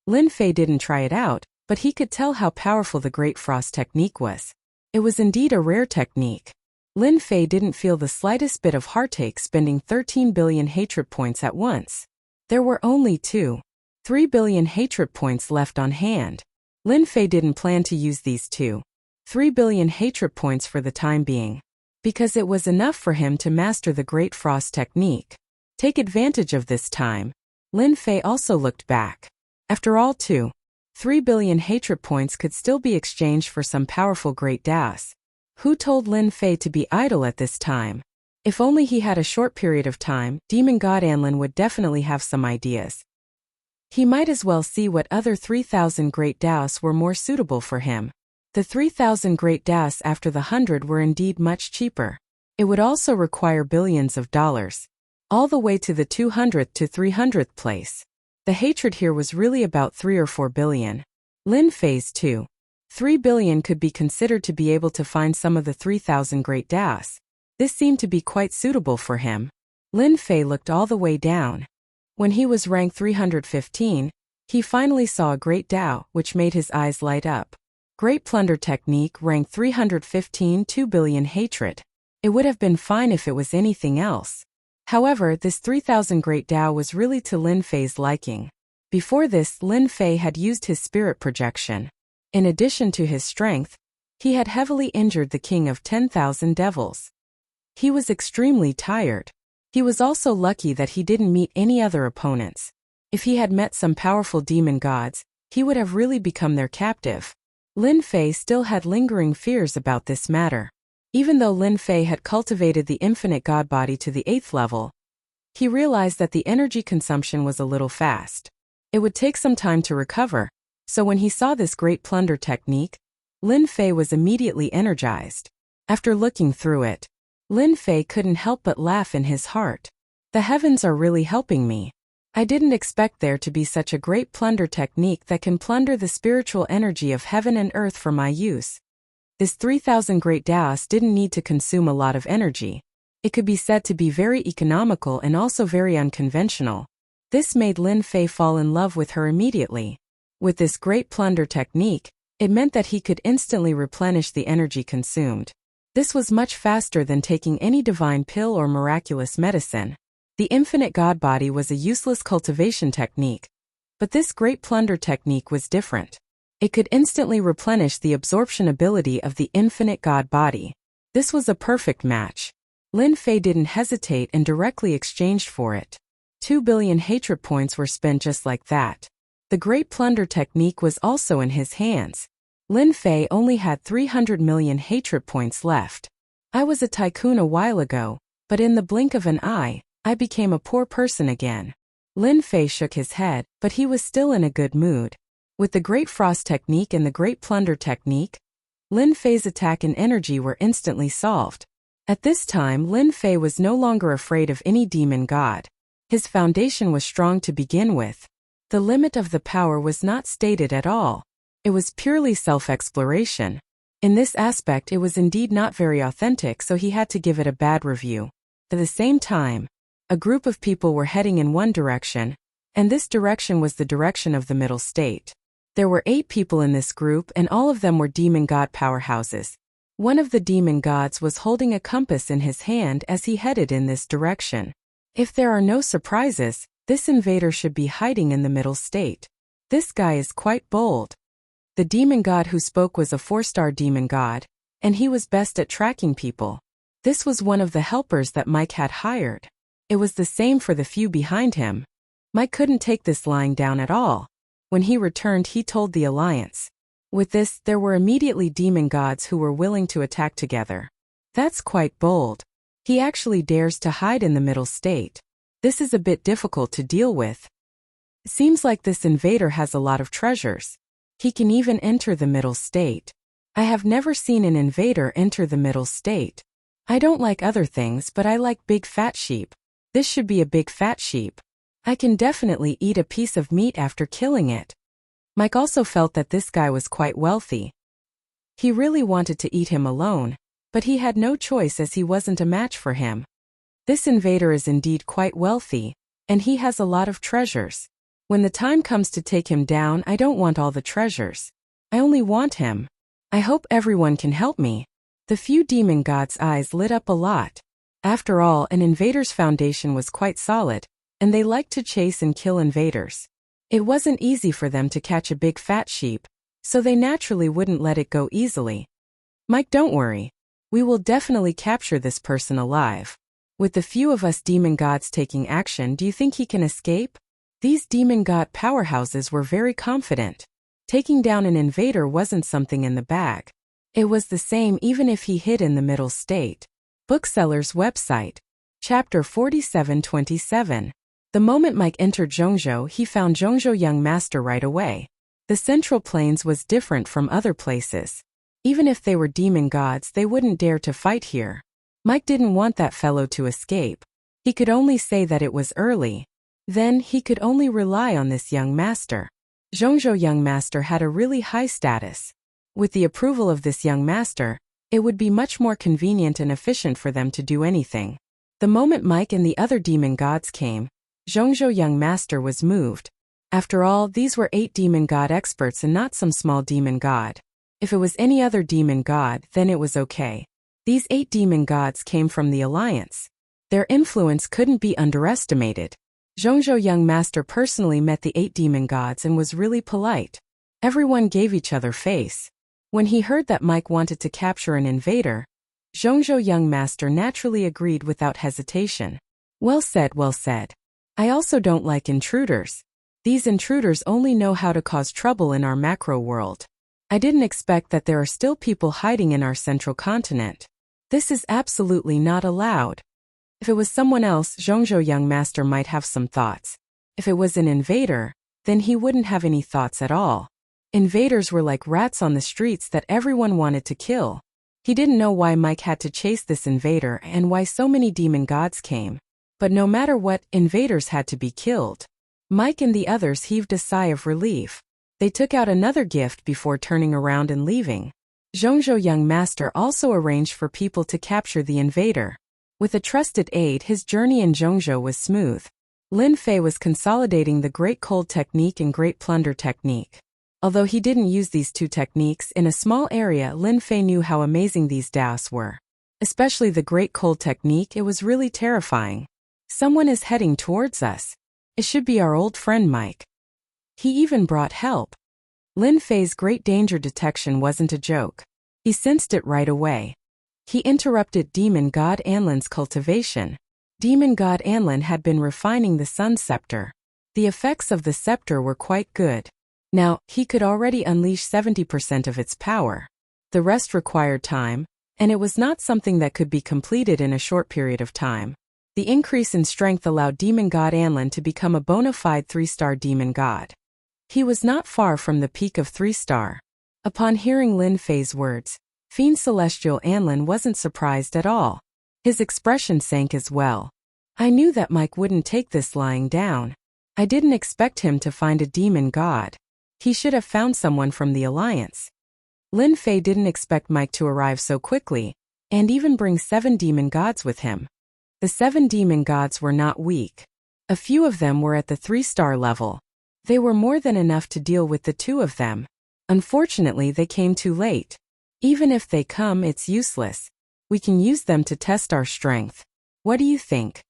Lin Fei didn't try it out, but he could tell how powerful the Great Frost Technique was. It was indeed a rare technique. Lin Fei didn't feel the slightest bit of heartache spending 13 billion hatred points at once. There were only 3 billion hatred points left on hand. Lin Fei didn't plan to use these 3 billion hatred points for the time being, because it was enough for him to master the Great Frost Technique. Take advantage of this time. Lin Fei also looked back. After all, 3 billion hatred points could still be exchanged for some powerful Great Das. Who told Lin Fei to be idle at this time? If only he had a short period of time, Demon God Anlin would definitely have some ideas. He might as well see what other 3,000 Great Das were more suitable for him. The 3,000 Great Das after the 100 were indeed much cheaper. It would also require billions of dollars. All the way to the 200th to 300th place. The hatred here was really about 3 or 4 billion. Lin Fei's 3 billion could be considered to be able to find some of the 3,000 Great Das. This seemed to be quite suitable for him. Lin Fei looked all the way down. When he was ranked 315, he finally saw a Great Dao, which made his eyes light up. Great Plunder Technique ranked 315, 2 billion hatred. It would have been fine if it was anything else. However, this 3,000 Great Dao was really to Lin Fei's liking. Before this, Lin Fei had used his spirit projection. In addition to his strength, he had heavily injured the king of 10,000 devils. He was extremely tired. He was also lucky that he didn't meet any other opponents. If he had met some powerful demon gods, he would have really become their captive. Lin Fei still had lingering fears about this matter. Even though Lin Fei had cultivated the infinite god body to the 8th level, he realized that the energy consumption was a little fast. It would take some time to recover, So when he saw this great plunder technique, Lin Fei was immediately energized. After looking through it, Lin Fei couldn't help but laugh in his heart. The heavens are really helping me. I didn't expect there to be such a great plunder technique that can plunder the spiritual energy of heaven and earth for my use. This 3,000 great Taoist didn't need to consume a lot of energy. It could be said to be very economical and also very unconventional. This made Lin Fei fall in love with her immediately. With this great plunder technique, it meant that he could instantly replenish the energy consumed. This was much faster than taking any divine pill or miraculous medicine. The infinite God body was a useless cultivation technique. But this great plunder technique was different. It could instantly replenish the absorption ability of the infinite God body. This was a perfect match. Lin Fei didn't hesitate and directly exchanged for it. 2 billion hatred points were spent just like that. The great plunder technique was also in his hands. Lin Fei only had 300 million hatred points left. I was a tycoon a while ago, but in the blink of an eye, I became a poor person again. Lin Fei shook his head, but he was still in a good mood. With the Great Frost technique and the Great Plunder technique, Lin Fei's attack and energy were instantly solved. At this time, Lin Fei was no longer afraid of any demon god. His foundation was strong to begin with. The limit of the power was not stated at all. It was purely self-exploration. In this aspect it was indeed not very authentic, so he had to give it a bad review. At the same time, a group of people were heading in one direction, and this direction was the direction of the middle state. There were 8 people in this group and all of them were demon god powerhouses. One of the demon gods was holding a compass in his hand as he headed in this direction. If there are no surprises, this invader should be hiding in the middle state. This guy is quite bold. The demon god who spoke was a 4-star demon god, and he was best at tracking people. This was one of the helpers that Mike had hired. It was the same for the few behind him. Mike couldn't take this lying down at all. When he returned, he told the Alliance. With this, there were immediately demon gods who were willing to attack together. That's quite bold. He actually dares to hide in the middle state. This is a bit difficult to deal with. It seems like this invader has a lot of treasures. He can even enter the middle state. I have never seen an invader enter the middle state. I don't like other things, but I like big fat sheep. This should be a big fat sheep. I can definitely eat a piece of meat after killing it. Mike also felt that this guy was quite wealthy. He really wanted to eat him alone, but he had no choice as he wasn't a match for him. This invader is indeed quite wealthy, and he has a lot of treasures. When the time comes to take him down, I don't want all the treasures. I only want him. I hope everyone can help me. The few demon gods' eyes lit up a lot. After all, an invader's foundation was quite solid, and they liked to chase and kill invaders. It wasn't easy for them to catch a big fat sheep, so they naturally wouldn't let it go easily. Mike, don't worry. We will definitely capture this person alive. With the few of us demon gods taking action, do you think he can escape? These demon god powerhouses were very confident. Taking down an invader wasn't something in the bag. It was the same even if he hid in the middle state. Bookseller's website. Chapter 4727. The moment Mike entered Zhongzhou, he found Zhongzhou Young Master right away. The Central Plains was different from other places. Even if they were demon gods, they wouldn't dare to fight here. Mike didn't want that fellow to escape. He could only say that it was early. Then, he could only rely on this young master. Zhongzhou Young Master had a really high status. With the approval of this young master, it would be much more convenient and efficient for them to do anything. The moment Mike and the other demon gods came, Zhongzhou Young Master was moved. After all, these were 8 demon god experts and not some small demon god. If it was any other demon god, then it was okay. These 8 demon gods came from the Alliance. Their influence couldn't be underestimated. Zhongzhou Young Master personally met the 8 demon gods and was really polite. Everyone gave each other face. When he heard that Mike wanted to capture an invader, Zhongzhou Young Master naturally agreed without hesitation. Well said, well said. I also don't like intruders. These intruders only know how to cause trouble in our macro world. I didn't expect that there are still people hiding in our central continent. This is absolutely not allowed. If it was someone else, Zhongzhou Young Master might have some thoughts. If it was an invader, then he wouldn't have any thoughts at all. Invaders were like rats on the streets that everyone wanted to kill. He didn't know why Mike had to chase this invader and why so many demon gods came. But no matter what, invaders had to be killed. Mike and the others heaved a sigh of relief. They took out another gift before turning around and leaving. Zhongzhou young master also arranged for people to capture the invader. With a trusted aide, his journey in Zhongzhou was smooth. Lin Fei was consolidating the Great Cold Technique and Great Plunder Technique. Although he didn't use these two techniques in a small area, Lin Fei knew how amazing these daos were. Especially the Great Cold Technique, it was really terrifying. Someone is heading towards us. It should be our old friend Mike. He even brought help. Lin Fei's great danger detection wasn't a joke. He sensed it right away. He interrupted Demon God Anlin's cultivation. Demon God Anlin had been refining the Sun Scepter. The effects of the scepter were quite good. Now, he could already unleash 70% of its power. The rest required time, and it was not something that could be completed in a short period of time. The increase in strength allowed Demon God Anlin to become a bona fide 3-star demon god. He was not far from the peak of 3-star. Upon hearing Lin Fei's words, Fiend Celestial Anlin wasn't surprised at all. His expression sank as well. I knew that Mike wouldn't take this lying down. I didn't expect him to find a demon god. He should have found someone from the Alliance. Lin Fei didn't expect Mike to arrive so quickly, and even bring 7 demon gods with him. The 7 demon gods were not weak. A few of them were at the 3-star level. They were more than enough to deal with the 2 of them. Unfortunately, they came too late. Even if they come, it's useless. We can use them to test our strength. What do you think?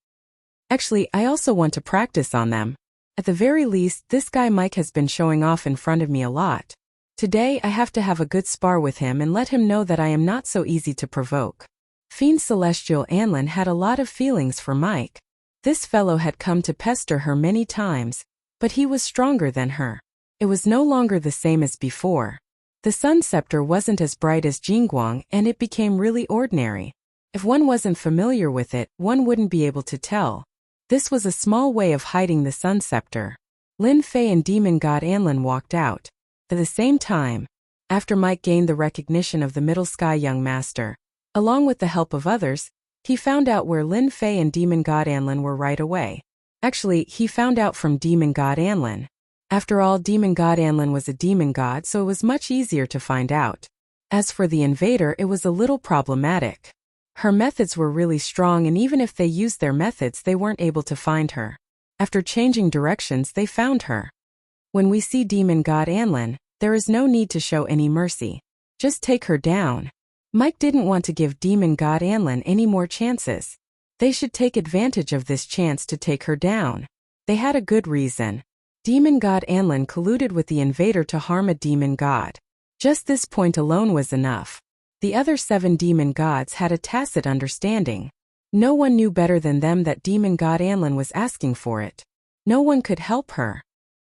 Actually, I also want to practice on them. At the very least, this guy Mike has been showing off in front of me a lot. Today, I have to have a good spar with him and let him know that I am not so easy to provoke. Fiend Celestial Anlin had a lot of feelings for Mike. This fellow had come to pester her many times, but he was stronger than her. It was no longer the same as before. The Sun Scepter wasn't as bright as Jingguang, and it became really ordinary. If one wasn't familiar with it, one wouldn't be able to tell. This was a small way of hiding the Sun Scepter. Lin Fei and Demon God Anlin walked out. At the same time, after Mike gained the recognition of the Middle Sky Young Master, along with the help of others, he found out where Lin Fei and Demon God Anlin were right away. Actually, he found out from Demon God Anlin. After all, Demon God Anlin was a demon god, so it was much easier to find out. As for the invader, it was a little problematic. Her methods were really strong, and even if they used their methods, they weren't able to find her. After changing directions, they found her. When we see Demon God Anlin, there is no need to show any mercy. Just take her down. Mike didn't want to give Demon God Anlin any more chances. They should take advantage of this chance to take her down. They had a good reason. Demon God Anlin colluded with the invader to harm a demon god. Just this point alone was enough. The other 7 demon gods had a tacit understanding. No one knew better than them that Demon God Anlin was asking for it. No one could help her.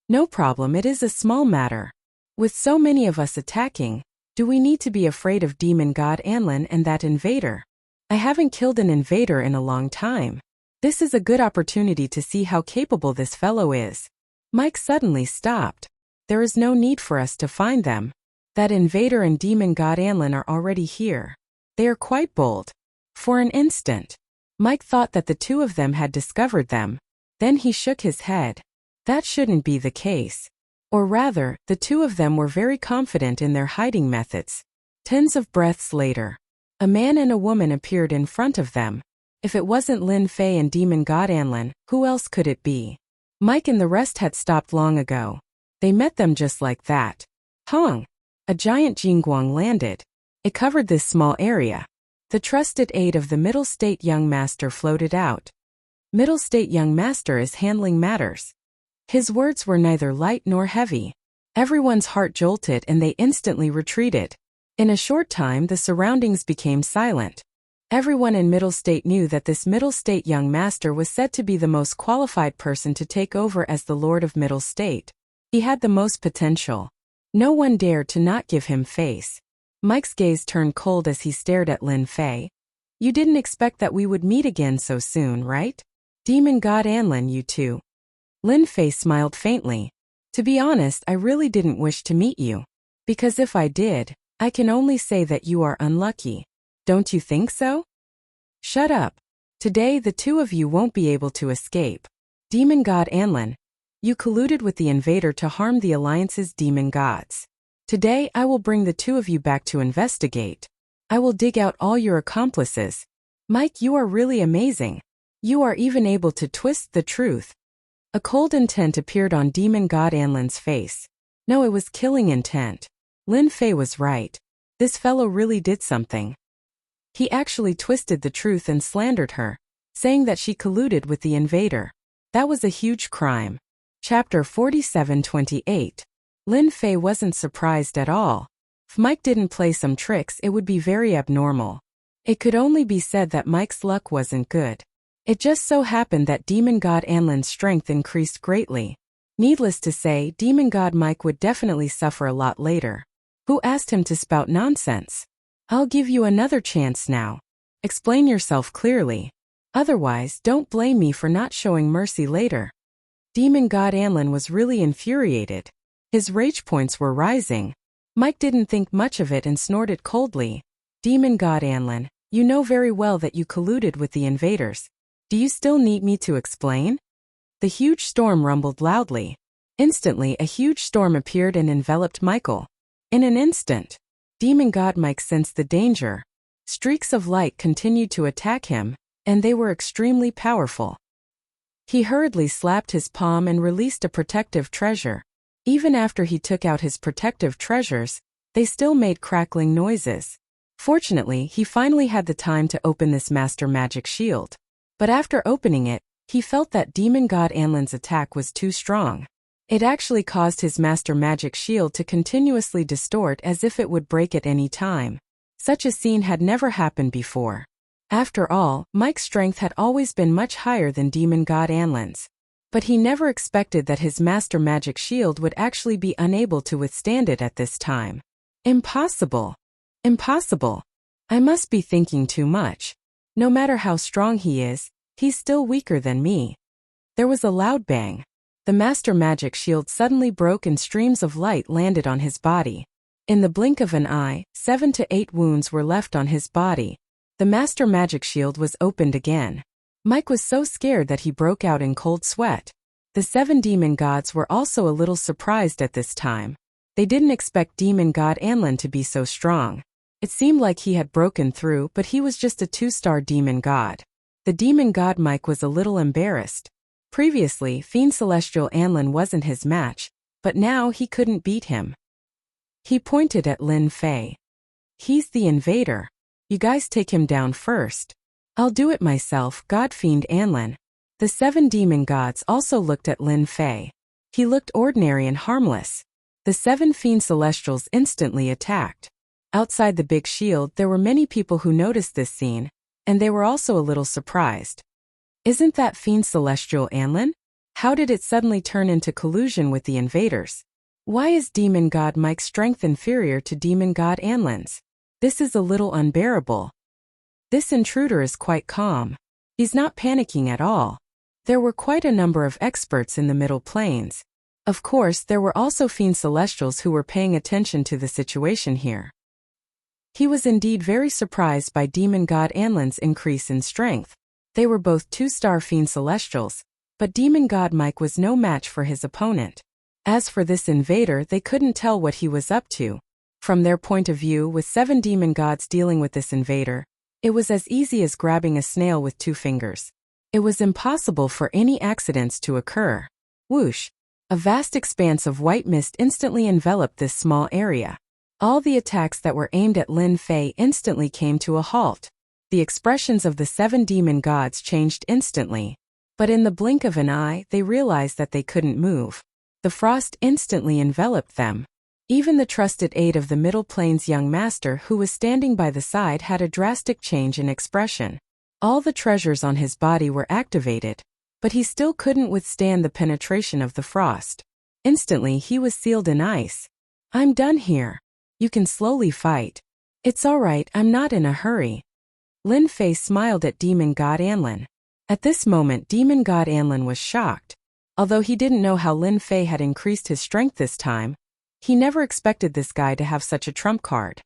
No problem, it is a small matter. With so many of us attacking, do we need to be afraid of Demon God Anlin and that invader? I haven't killed an invader in a long time. This is a good opportunity to see how capable this fellow is. Mike suddenly stopped. There is no need for us to find them. That invader and Demon God Anlin are already here. They are quite bold. For an instant, Mike thought that the 2 of them had discovered them. Then he shook his head. That shouldn't be the case. Or rather, the 2 of them were very confident in their hiding methods. Tens of breaths later, a man and a woman appeared in front of them. If it wasn't Lin Fei and Demon God Anlin, who else could it be? Mike and the rest had stopped long ago. They met them just like that. Hong! A giant Jingguang landed. It covered this small area. The trusted aide of the Middle State Young Master floated out. Middle State Young Master is handling matters. His words were neither light nor heavy. Everyone's heart jolted and they instantly retreated. In a short time, the surroundings became silent. Everyone in Middle State knew that this Middle State Young Master was said to be the most qualified person to take over as the Lord of Middle State. He had the most potential. No one dared to not give him face. Mike's gaze turned cold as he stared at Lin Fei. You didn't expect that we would meet again so soon, right? Demon God Anlin, you too. Lin Fei smiled faintly. To be honest, I really didn't wish to meet you. Because if I did, I can only say that you are unlucky. Don't you think so? Shut up. Today the two of you won't be able to escape. Demon God Anlin, you colluded with the invader to harm the Alliance's demon gods. Today I will bring the two of you back to investigate. I will dig out all your accomplices. Mike, you are really amazing. You are even able to twist the truth. A cold intent appeared on Demon God Anlin's face. No, it was killing intent. Lin Fei was right. This fellow really did something. He actually twisted the truth and slandered her, saying that she colluded with the invader. That was a huge crime. Chapter 47:28. Lin Fei wasn't surprised at all. If Mike didn't play some tricks, it would be very abnormal. It could only be said that Mike's luck wasn't good. It just so happened that Demon God Anlin's strength increased greatly. Needless to say, Demon God Mike would definitely suffer a lot later. Who asked him to spout nonsense? I'll give you another chance now. Explain yourself clearly. Otherwise, don't blame me for not showing mercy later. Demon God Anlin was really infuriated. His rage points were rising. Mike didn't think much of it and snorted coldly. Demon God Anlin, you know very well that you colluded with the invaders. Do you still need me to explain? The huge storm rumbled loudly. Instantly, a huge storm appeared and enveloped Michael. In an instant, Demon God Mike sensed the danger. Streaks of light continued to attack him, and they were extremely powerful. He hurriedly slapped his palm and released a protective treasure. Even after he took out his protective treasures, they still made crackling noises. Fortunately, he finally had the time to open this master magic shield. But after opening it, he felt that Demon God Anlin's attack was too strong. It actually caused his master magic shield to continuously distort as if it would break at any time. Such a scene had never happened before. After all, Mike's strength had always been much higher than Demon God Anlin's. But he never expected that his master magic shield would actually be unable to withstand it at this time. Impossible. Impossible. I must be thinking too much. No matter how strong he is, he's still weaker than me. There was a loud bang. The master magic shield suddenly broke and streams of light landed on his body. In the blink of an eye, 7 to 8 wounds were left on his body. The master magic shield was opened again. Mike was so scared that he broke out in cold sweat. The 7 demon gods were also a little surprised at this time. They didn't expect Demon God Anlin to be so strong. It seemed like he had broken through, but he was just a 2-star demon god. The demon god Mike was a little embarrassed. Previously, Fiend Celestial Anlin wasn't his match, but now he couldn't beat him. He pointed at Lin Fei. He's the invader. You guys take him down first. I'll do it myself, God Fiend Anlin. The 7 demon gods also looked at Lin Fei. He looked ordinary and harmless. The 7 Fiend Celestials instantly attacked. Outside the big shield, there were many people who noticed this scene, and they were also a little surprised. Isn't that Fiend Celestial Anlin? How did it suddenly turn into collusion with the invaders? Why is Demon God Mike's strength inferior to Demon God Anlin's? This is a little unbearable. This intruder is quite calm. He's not panicking at all. There were quite a number of experts in the Middle Plains. Of course, there were also Fiend Celestials who were paying attention to the situation here. He was indeed very surprised by Demon God Anlin's increase in strength. They were both 2-star Fiend Celestials, but Demon God Mike was no match for his opponent. As for this invader, they couldn't tell what he was up to. From their point of view, with 7 demon gods dealing with this invader, it was as easy as grabbing a snail with 2 fingers. It was impossible for any accidents to occur. Whoosh! A vast expanse of white mist instantly enveloped this small area. All the attacks that were aimed at Lin Fei instantly came to a halt. The expressions of the 7 demon gods changed instantly. But in the blink of an eye, they realized that they couldn't move. The frost instantly enveloped them. Even the trusted aide of the Middle Plains young master who was standing by the side had a drastic change in expression. All the treasures on his body were activated, but he still couldn't withstand the penetration of the frost. Instantly he was sealed in ice. I'm done here. You can slowly fight. It's alright, I'm not in a hurry. Lin Fei smiled at Demon God Anlin. At this moment Demon God Anlin was shocked. Although he didn't know how Lin Fei had increased his strength this time, he never expected this guy to have such a trump card.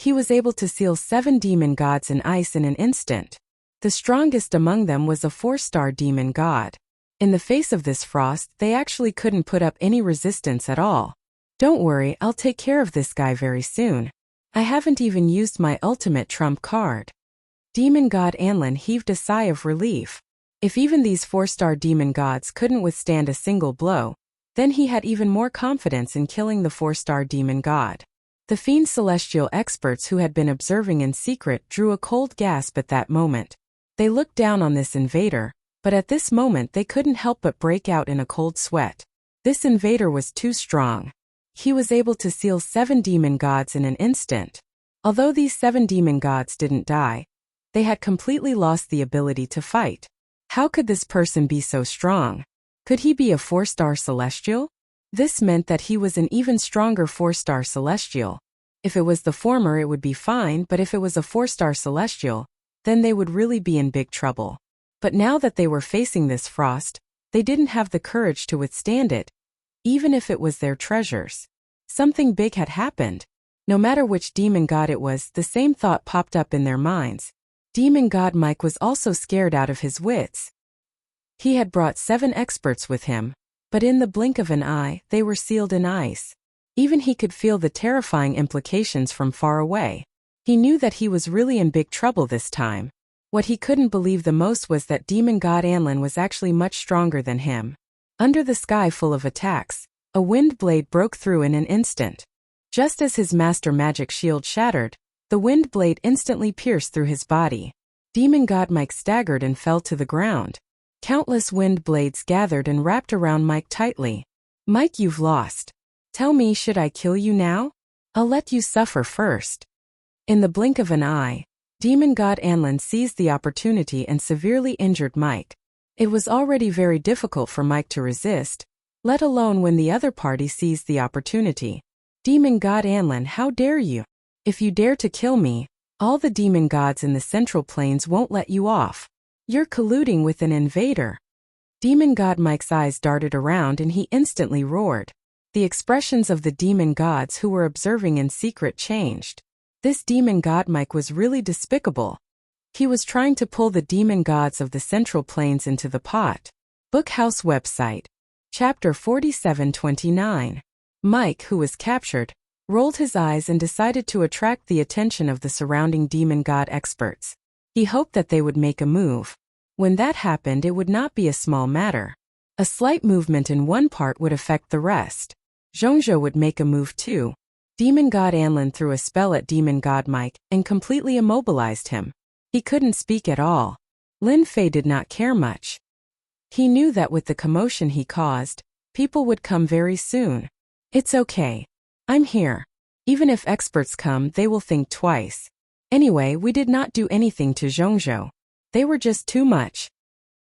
He was able to seal 7 demon gods in ice in an instant. The strongest among them was a 4-star demon god. In the face of this frost, they actually couldn't put up any resistance at all. Don't worry, I'll take care of this guy very soon. I haven't even used my ultimate trump card. Demon god Anlin heaved a sigh of relief. If even these 4-star demon gods couldn't withstand a single blow, then he had even more confidence in killing the 4-star demon god. The Fiend Celestial experts who had been observing in secret drew a cold gasp at that moment. They looked down on this invader, but at this moment they couldn't help but break out in a cold sweat. This invader was too strong. He was able to seal 7 demon gods in an instant. Although these 7 demon gods didn't die, they had completely lost the ability to fight. How could this person be so strong? Could he be a 4-star celestial? This meant that he was an even stronger 4-star celestial. If it was the former, it would be fine, but if it was a 4-star celestial, then they would really be in big trouble. But now that they were facing this frost, they didn't have the courage to withstand it, even if it was their treasures. Something big had happened. No matter which demon god it was, the same thought popped up in their minds. Demon god Mike was also scared out of his wits. He had brought 7 experts with him, but in the blink of an eye, they were sealed in ice. Even he could feel the terrifying implications from far away. He knew that he was really in big trouble this time. What he couldn't believe the most was that demon god Anlin was actually much stronger than him. Under the sky full of attacks, a wind blade broke through in an instant. Just as his master magic shield shattered, the wind blade instantly pierced through his body. Demon god Mike staggered and fell to the ground. Countless wind blades gathered and wrapped around Mike tightly. Mike, you've lost. Tell me, should I kill you now? I'll let you suffer first. In the blink of an eye, demon god Anlin seized the opportunity and severely injured Mike. It was already very difficult for Mike to resist, let alone when the other party seized the opportunity. Demon god Anlin, how dare you? If you dare to kill me, all the demon gods in the Central Plains won't let you off. You're colluding with an invader. Demon god Mike's eyes darted around and he instantly roared. The expressions of the demon gods who were observing in secret changed. This demon god Mike was really despicable. He was trying to pull the demon gods of the Central Plains into the pot. Bookhouse website. Chapter 4729. Mike, who was captured, rolled his eyes and decided to attract the attention of the surrounding demon god experts. He hoped that they would make a move. When that happened, it would not be a small matter. A slight movement in one part would affect the rest. Zhongzhou would make a move too. Demon god Anlin threw a spell at demon god Mike and completely immobilized him. He couldn't speak at all. Lin Fei did not care much. He knew that with the commotion he caused, people would come very soon. It's okay. I'm here. Even if experts come, they will think twice. Anyway, we did not do anything to Zhongzhou. They were just too much.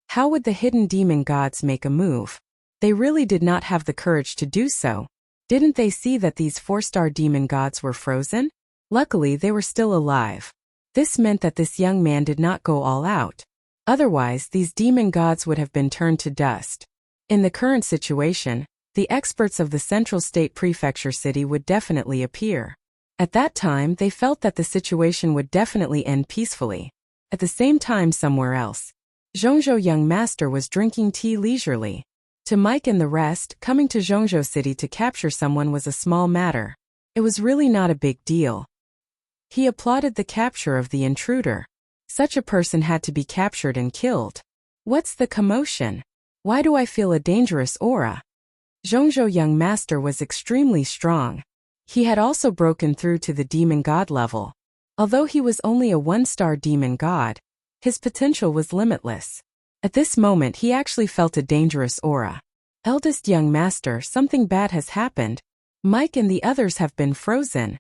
How would the hidden demon gods make a move? They really did not have the courage to do so. Didn't they see that these 4-star demon gods were frozen? Luckily, they were still alive. This meant that this young man did not go all out. Otherwise, these demon gods would have been turned to dust. In the current situation, the experts of the Central State Prefecture City would definitely appear. At that time, they felt that the situation would definitely end peacefully. At the same time, somewhere else, Zhongzhou young master was drinking tea leisurely. To Mike and the rest, coming to Zhongzhou City to capture someone was a small matter. It was really not a big deal. He applauded the capture of the intruder. Such a person had to be captured and killed. What's the commotion? Why do I feel a dangerous aura? Zhongzhou young master was extremely strong. He had also broken through to the demon god level. Although he was only a 1-star demon god, his potential was limitless. At this moment he actually felt a dangerous aura. Eldest young master, something bad has happened. Mike and the others have been frozen.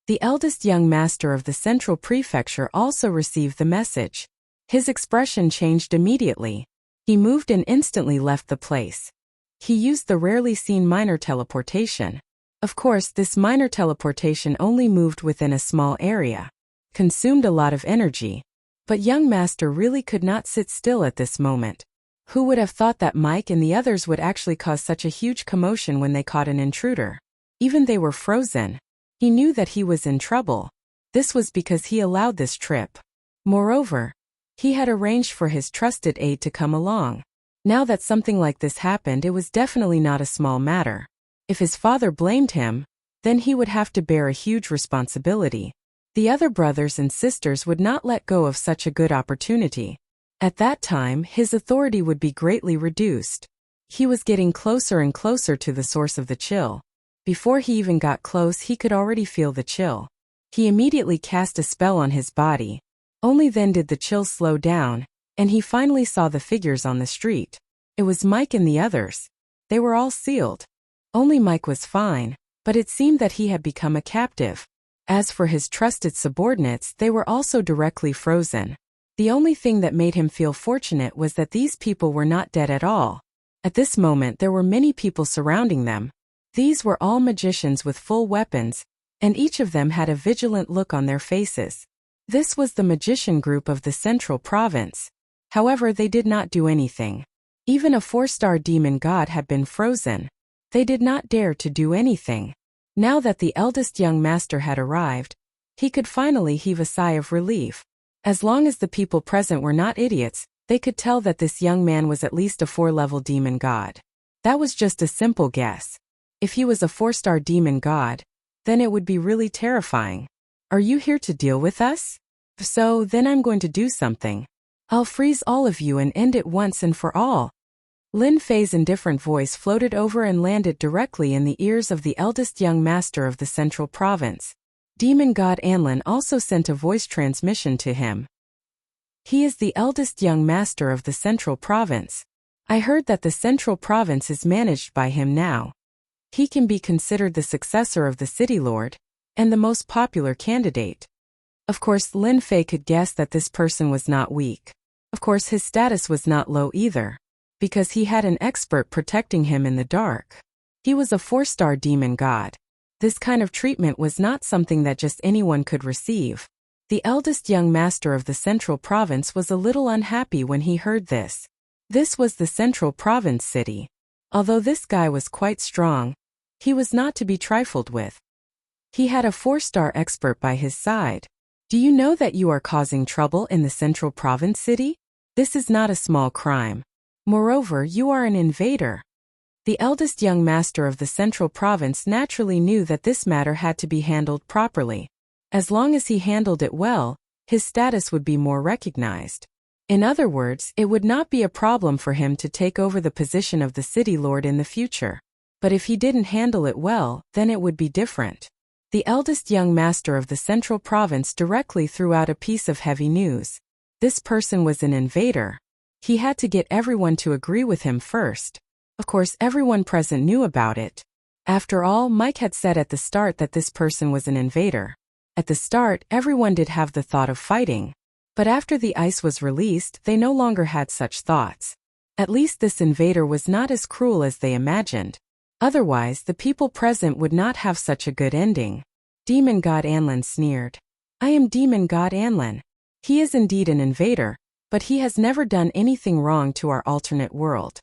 The eldest young master of the Central Prefecture also received the message. His expression changed immediately. He moved and instantly left the place. He used the rarely seen minor teleportation. Of course, this minor teleportation only moved within a small area, consumed a lot of energy. But young master really could not sit still at this moment. Who would have thought that Mike and the others would actually cause such a huge commotion when they caught an intruder? Even they were frozen. He knew that he was in trouble. This was because he allowed this trip. Moreover, he had arranged for his trusted aide to come along. Now that something like this happened, it was definitely not a small matter. If his father blamed him, then he would have to bear a huge responsibility. The other brothers and sisters would not let go of such a good opportunity. At that time, his authority would be greatly reduced. He was getting closer and closer to the source of the chill. Before he even got close, he could already feel the chill. He immediately cast a spell on his body. Only then did the chill slow down, and he finally saw the figures on the street. It was Mike and the others. They were all sealed. Only Mike was fine, but it seemed that he had become a captive. As for his trusted subordinates, they were also directly frozen. The only thing that made him feel fortunate was that these people were not dead at all. At this moment there were many people surrounding them. These were all magicians with full weapons, and each of them had a vigilant look on their faces. This was the magician group of the Central Province. However, they did not do anything. Even a 4-star demon god had been frozen. They did not dare to do anything. Now that the eldest young master had arrived, he could finally heave a sigh of relief. As long as the people present were not idiots, they could tell that this young man was at least a 4-level demon god. That was just a simple guess. If he was a 4-star demon god, then it would be really terrifying. Are you here to deal with us? If so, then I'm going to do something. I'll freeze all of you and end it once and for all. Lin Fei's indifferent voice floated over and landed directly in the ears of the eldest young master of the Central Province. Demon god Anlin also sent a voice transmission to him. He is the eldest young master of the Central Province. I heard that the Central Province is managed by him now. He can be considered the successor of the City Lord, and the most popular candidate. Of course, Lin Fei could guess that this person was not weak. Of course, his status was not low either, because he had an expert protecting him in the dark. He was a 4-star demon god. This kind of treatment was not something that just anyone could receive. The eldest young master of the Central Province was a little unhappy when he heard this. This was the Central Province city. Although this guy was quite strong, he was not to be trifled with. He had a 4-star expert by his side. Do you know that you are causing trouble in the Central Province city? This is not a small crime. Moreover, you are an invader. The eldest young master of the Central Province naturally knew that this matter had to be handled properly. As long as he handled it well, his status would be more recognized. In other words, it would not be a problem for him to take over the position of the city lord in the future. But if he didn't handle it well, then it would be different. The eldest young master of the Central Province directly threw out a piece of heavy news. This person was an invader. He had to get everyone to agree with him first. Of course, everyone present knew about it. After all, Mike had said at the start that this person was an invader. At the start, everyone did have the thought of fighting. But after the ice was released, they no longer had such thoughts. At least this invader was not as cruel as they imagined. Otherwise, the people present would not have such a good ending. Demon God Anlin sneered. I am Demon God Anlin. He is indeed an invader, but he has never done anything wrong to our alternate world.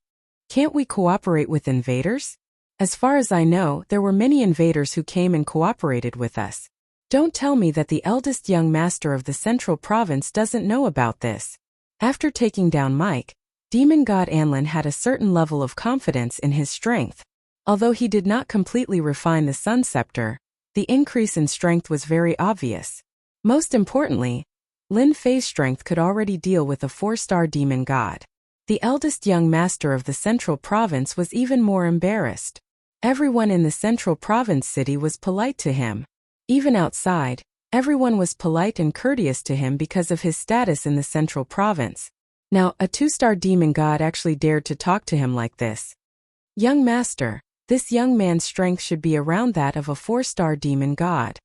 Can't we cooperate with invaders? As far as I know, there were many invaders who came and cooperated with us. Don't tell me that the eldest young master of the Central Province doesn't know about this. After taking down Mike, Demon God Anlin had a certain level of confidence in his strength. Although he did not completely refine the Sun Scepter, the increase in strength was very obvious. Most importantly, Lin Fei's strength could already deal with a 4-star demon god. The eldest young master of the Central Province was even more embarrassed. Everyone in the Central Province city was polite to him. Even outside, everyone was polite and courteous to him because of his status in the Central Province. Now, a 2-star demon god actually dared to talk to him like this. Young master, this young man's strength should be around that of a 4-star demon god.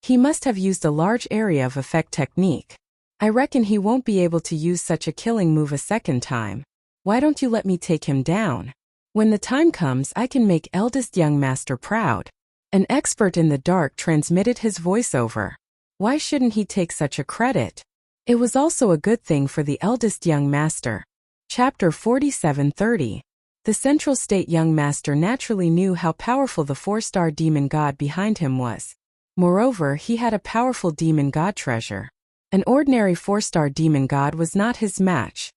He must have used a large area of effect technique. I reckon he won't be able to use such a killing move a second time. Why don't you let me take him down? When the time comes, I can make eldest young master proud. An expert in the dark transmitted his voiceover. Why shouldn't he take such a credit? It was also a good thing for the eldest young master. Chapter 47:30. The Central State young master naturally knew how powerful the four-star demon god behind him was. Moreover, he had a powerful demon god treasure. An ordinary four-star demon god was not his match.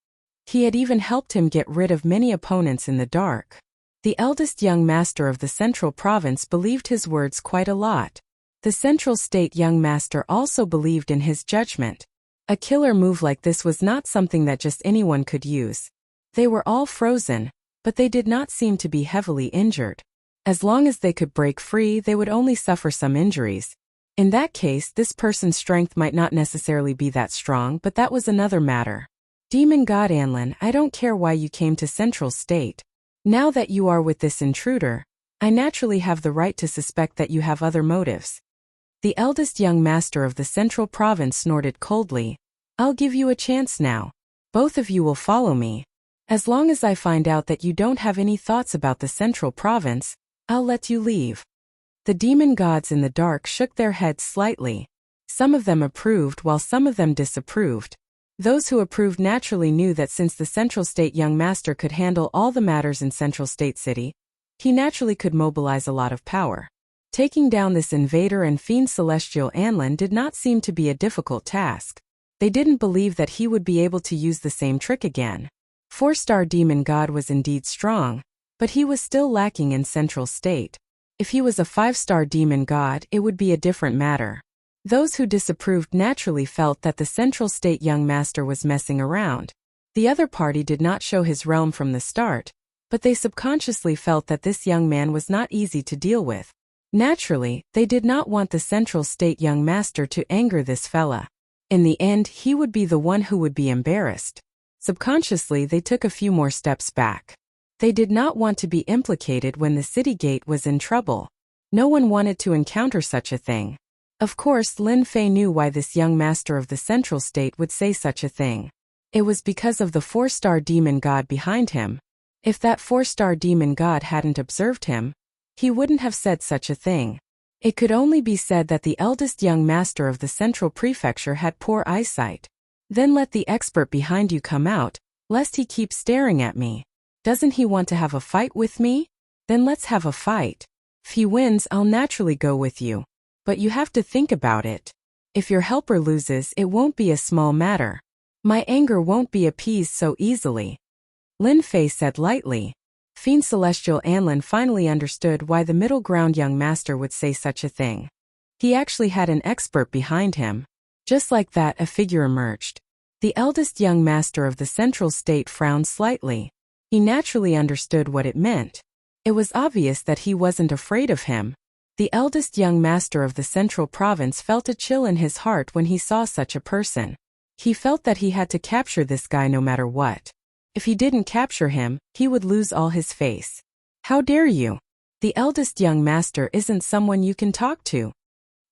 He had even helped him get rid of many opponents in the dark. The eldest young master of the Central Province believed his words quite a lot. The Central State young master also believed in his judgment. A killer move like this was not something that just anyone could use. They were all frozen, but they did not seem to be heavily injured. As long as they could break free, they would only suffer some injuries. In that case, this person's strength might not necessarily be that strong, but that was another matter. Demon God Anlin, I don't care why you came to Central State. Now that you are with this intruder, I naturally have the right to suspect that you have other motives. The eldest young master of the Central Province snorted coldly. I'll give you a chance now. Both of you will follow me. As long as I find out that you don't have any thoughts about the Central Province, I'll let you leave. The demon gods in the dark shook their heads slightly. Some of them approved while some of them disapproved. Those who approved naturally knew that since the Central State young master could handle all the matters in Central State City, he naturally could mobilize a lot of power. Taking down this invader and fiend Celestial Anlin did not seem to be a difficult task. They didn't believe that he would be able to use the same trick again. Four-star demon god was indeed strong, but he was still lacking in Central State. If he was a five-star demon god, it would be a different matter. Those who disapproved naturally felt that the Central State young master was messing around. The other party did not show his realm from the start, but they subconsciously felt that this young man was not easy to deal with. Naturally, they did not want the Central State young master to anger this fella. In the end, he would be the one who would be embarrassed. Subconsciously, they took a few more steps back. They did not want to be implicated when the city gate was in trouble. No one wanted to encounter such a thing. Of course, Lin Fei knew why this young master of the Central State would say such a thing. It was because of the four-star demon god behind him. If that four-star demon god hadn't observed him, he wouldn't have said such a thing. It could only be said that the eldest young master of the Central Prefecture had poor eyesight. Then let the expert behind you come out, lest he keep staring at me. Doesn't he want to have a fight with me? Then let's have a fight. If he wins, I'll naturally go with you. But you have to think about it. If your helper loses, it won't be a small matter. My anger won't be appeased so easily. Lin Fei said lightly. Fiend Celestial Anlin finally understood why the middle ground young master would say such a thing. He actually had an expert behind him. Just like that, a figure emerged. The eldest young master of the Central State frowned slightly. He naturally understood what it meant. It was obvious that he wasn't afraid of him. The eldest young master of the Central Province felt a chill in his heart when he saw such a person. He felt that he had to capture this guy no matter what. If he didn't capture him, he would lose all his face. How dare you? The eldest young master isn't someone you can talk to.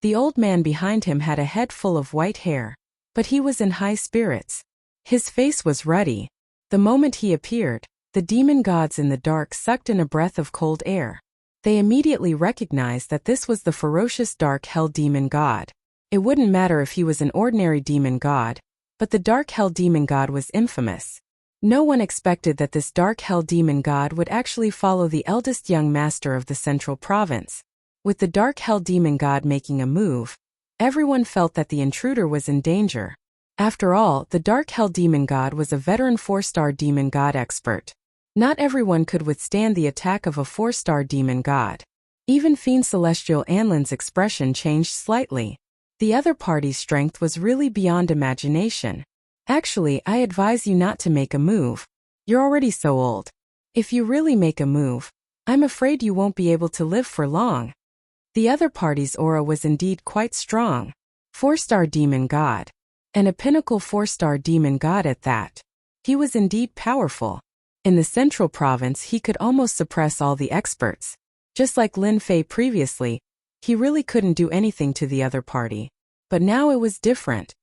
The old man behind him had a head full of white hair, but he was in high spirits. His face was ruddy. The moment he appeared, the demon gods in the dark sucked in a breath of cold air. They immediately recognized that this was the ferocious dark hell demon god. It wouldn't matter if he was an ordinary demon god, but the dark hell demon god was infamous. No one expected that this dark hell demon god would actually follow the eldest young master of the Central Province. With the dark hell demon god making a move, everyone felt that the intruder was in danger. After all, the dark hell demon god was a veteran four-star demon god expert. Not everyone could withstand the attack of a four-star demon god. Even Fiend Celestial Anlin's expression changed slightly. The other party's strength was really beyond imagination. Actually, I advise you not to make a move. You're already so old. If you really make a move, I'm afraid you won't be able to live for long. The other party's aura was indeed quite strong. Four-star demon god. And a pinnacle four-star demon god at that. He was indeed powerful. In the Central Province, he could almost suppress all the experts. Just like Lin Fei previously, he really couldn't do anything to the other party. But now it was different.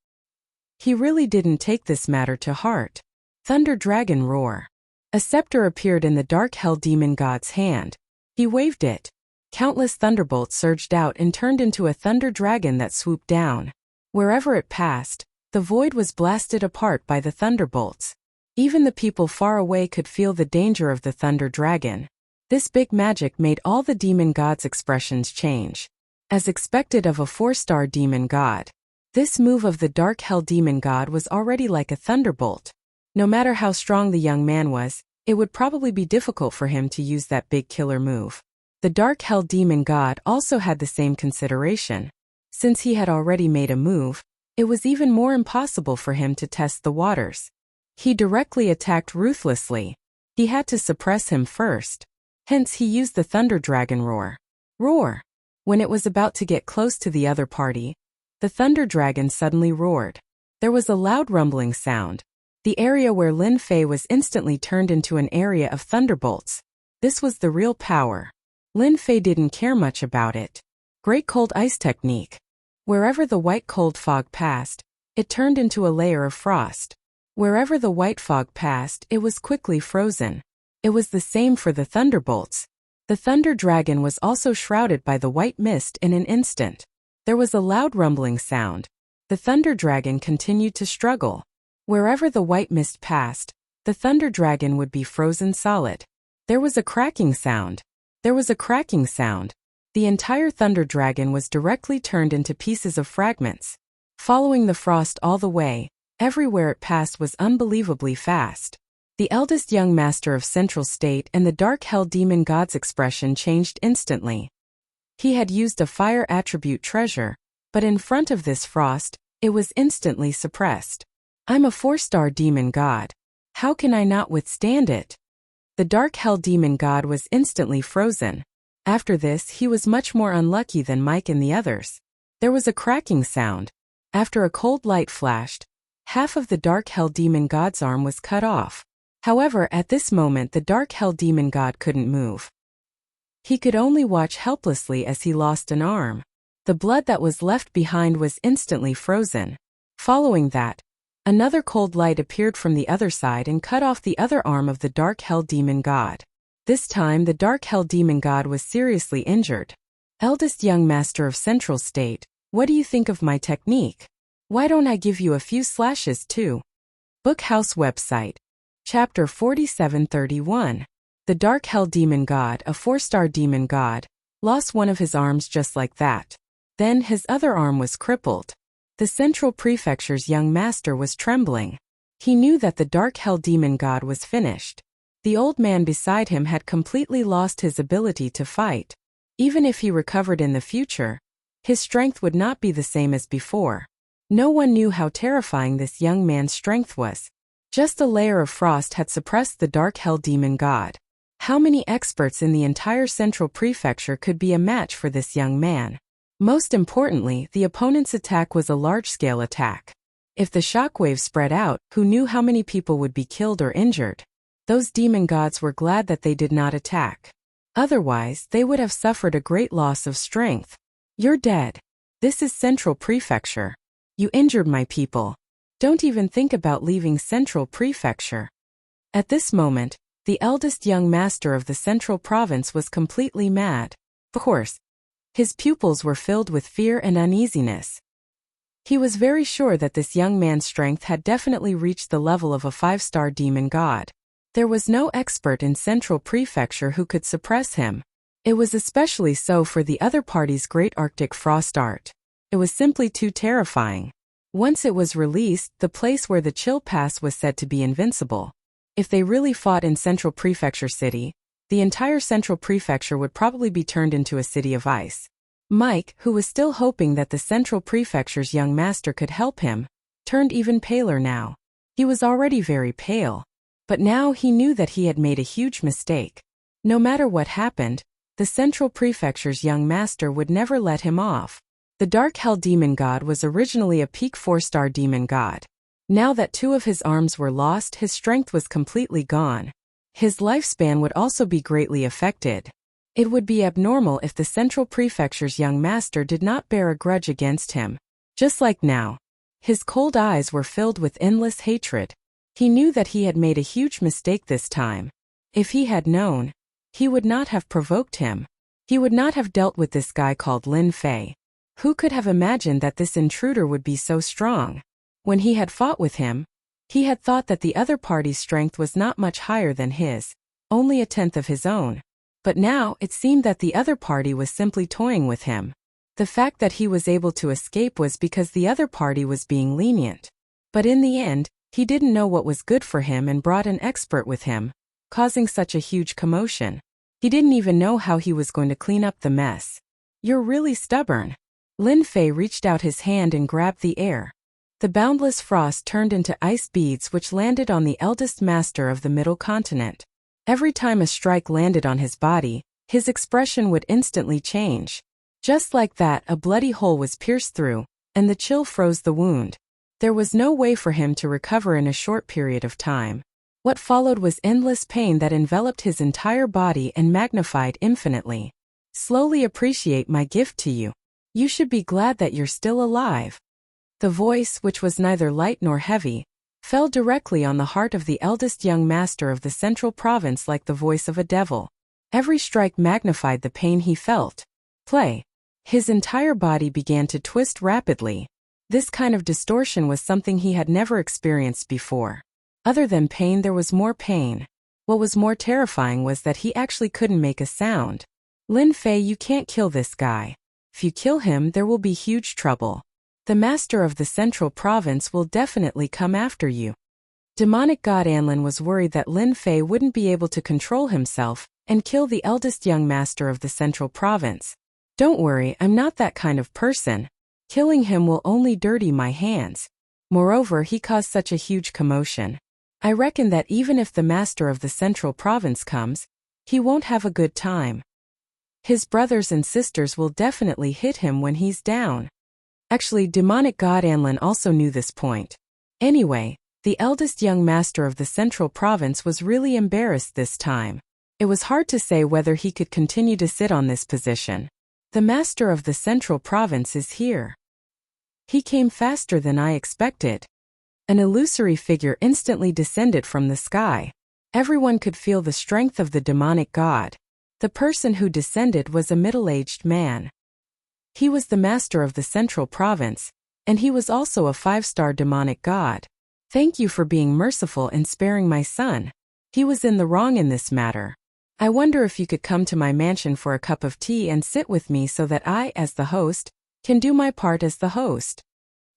He really didn't take this matter to heart. Thunder Dragon Roar. A scepter appeared in the dark hell demon god's hand. He waved it. Countless thunderbolts surged out and turned into a thunder dragon that swooped down. Wherever it passed, the void was blasted apart by the thunderbolts. Even the people far away could feel the danger of the thunder dragon. This big magic made all the demon gods' expressions change. As expected of a 4-star demon god, this move of the dark hell demon god was already like a thunderbolt. No matter how strong the young man was, it would probably be difficult for him to use that big killer move. The dark hell demon god also had the same consideration. Since he had already made a move, it was even more impossible for him to test the waters. He directly attacked ruthlessly. He had to suppress him first. Hence he used the thunder dragon roar. Roar! When it was about to get close to the other party, the thunder dragon suddenly roared. There was a loud rumbling sound. The area where Lin Fei was instantly turned into an area of thunderbolts. This was the real power. Lin Fei didn't care much about it. Great cold ice technique. Wherever the white cold fog passed, it turned into a layer of frost. Wherever the white fog passed, it was quickly frozen. It was the same for the thunderbolts. The thunder dragon was also shrouded by the white mist in an instant. There was a loud rumbling sound. The thunder dragon continued to struggle. Wherever the white mist passed, the thunder dragon would be frozen solid. There was a cracking sound. There was a cracking sound. The entire thunder dragon was directly turned into pieces of fragments. Following the frost all the way, everywhere it passed was unbelievably fast. The eldest young master of Central State and the dark hell demon god's expression changed instantly. He had used a fire attribute treasure, but in front of this frost, it was instantly suppressed. I'm a 4-star demon god. How can I not withstand it? The dark hell demon god was instantly frozen. After this, he was much more unlucky than Mike and the others. There was a cracking sound. After a cold light flashed, half of the dark hell demon god's arm was cut off. However, at this moment the dark hell demon god couldn't move. He could only watch helplessly as he lost an arm. The blood that was left behind was instantly frozen. Following that, another cold light appeared from the other side and cut off the other arm of the dark hell demon god. This time the dark hell demon god was seriously injured. Eldest young master of Central State, what do you think of my technique? Why don't I give you a few slashes too? Bookhouse website. Chapter 4731. The dark hell demon god, a 4-star demon god, lost one of his arms just like that. Then his other arm was crippled. The Central Prefecture's young master was trembling. He knew that the dark hell demon god was finished. The old man beside him had completely lost his ability to fight. Even if he recovered in the future, his strength would not be the same as before. No one knew how terrifying this young man's strength was. Just a layer of frost had suppressed the dark hell demon god. How many experts in the entire Central Prefecture could be a match for this young man? Most importantly, the opponent's attack was a large-scale attack. If the shockwave spread out, who knew how many people would be killed or injured? Those demon gods were glad that they did not attack. Otherwise, they would have suffered a great loss of strength. You're dead. This is Central Prefecture. You injured my people. Don't even think about leaving Central Prefecture. At this moment, the eldest young master of the Central Province was completely mad. Of course, his pupils were filled with fear and uneasiness. He was very sure that this young man's strength had definitely reached the level of a 5-star demon god. There was no expert in Central Prefecture who could suppress him. It was especially so for the other party's great Arctic frost art. It was simply too terrifying. Once it was released, the place where the chill pass was said to be invincible. If they really fought in Central Prefecture City, the entire Central Prefecture would probably be turned into a city of ice. Mike, who was still hoping that the Central Prefecture's young master could help him, turned even paler now. He was already very pale. But now he knew that he had made a huge mistake. No matter what happened, the Central Prefecture's young master would never let him off. The dark hell demon god was originally a peak 4-star demon god. Now that 2 of his arms were lost, his strength was completely gone. His lifespan would also be greatly affected. It would be abnormal if the Central Prefecture's young master did not bear a grudge against him. Just like now, his cold eyes were filled with endless hatred. He knew that he had made a huge mistake this time. If he had known, he would not have provoked him. He would not have dealt with this guy called Lin Fei. Who could have imagined that this intruder would be so strong? When he had fought with him, He had thought that the other party's strength was not much higher than his, only a tenth of his own. But now it seemed that the other party was simply toying with him. The fact that he was able to escape was because the other party was being lenient. But in the end, he didn't know what was good for him and brought an expert with him, causing such a huge commotion. He didn't even know how he was going to clean up the mess. "You're really stubborn." Lin Fei reached out his hand and grabbed the air. The boundless frost turned into ice beads which landed on the eldest master of the middle continent. Every time a strike landed on his body, his expression would instantly change. Just like that, a bloody hole was pierced through, and the chill froze the wound. There was no way for him to recover in a short period of time. What followed was endless pain that enveloped his entire body and magnified infinitely. "Slowly appreciate my gift to you. You should be glad that you're still alive." The voice, which was neither light nor heavy, fell directly on the heart of the eldest young master of the central province like the voice of a devil. Every strike magnified the pain he felt. Play. His entire body began to twist rapidly. This kind of distortion was something he had never experienced before. Other than pain, there was more pain. What was more terrifying was that he actually couldn't make a sound. "Lin Fei, you can't kill this guy. If you kill him, there will be huge trouble. The master of the central province will definitely come after you." Demonic god Anlin was worried that Lin Fei wouldn't be able to control himself and kill the eldest young master of the central province. "Don't worry, I'm not that kind of person. Killing him will only dirty my hands. Moreover, he caused such a huge commotion. I reckon that even if the master of the central province comes, he won't have a good time. His brothers and sisters will definitely hit him when he's down." Actually, demonic god Anlin also knew this point. Anyway, the eldest young master of the central province was really embarrassed this time. It was hard to say whether he could continue to sit on this position. "The master of the central province is here. He came faster than I expected." An illusory figure instantly descended from the sky. Everyone could feel the strength of the demonic god. The person who descended was a middle-aged man. He was the master of the central province, and he was also a 5-star demonic god. "Thank you for being merciful and sparing my son. He was in the wrong in this matter. I wonder if you could come to my mansion for a cup of tea and sit with me so that I, as the host, can do my part as the host."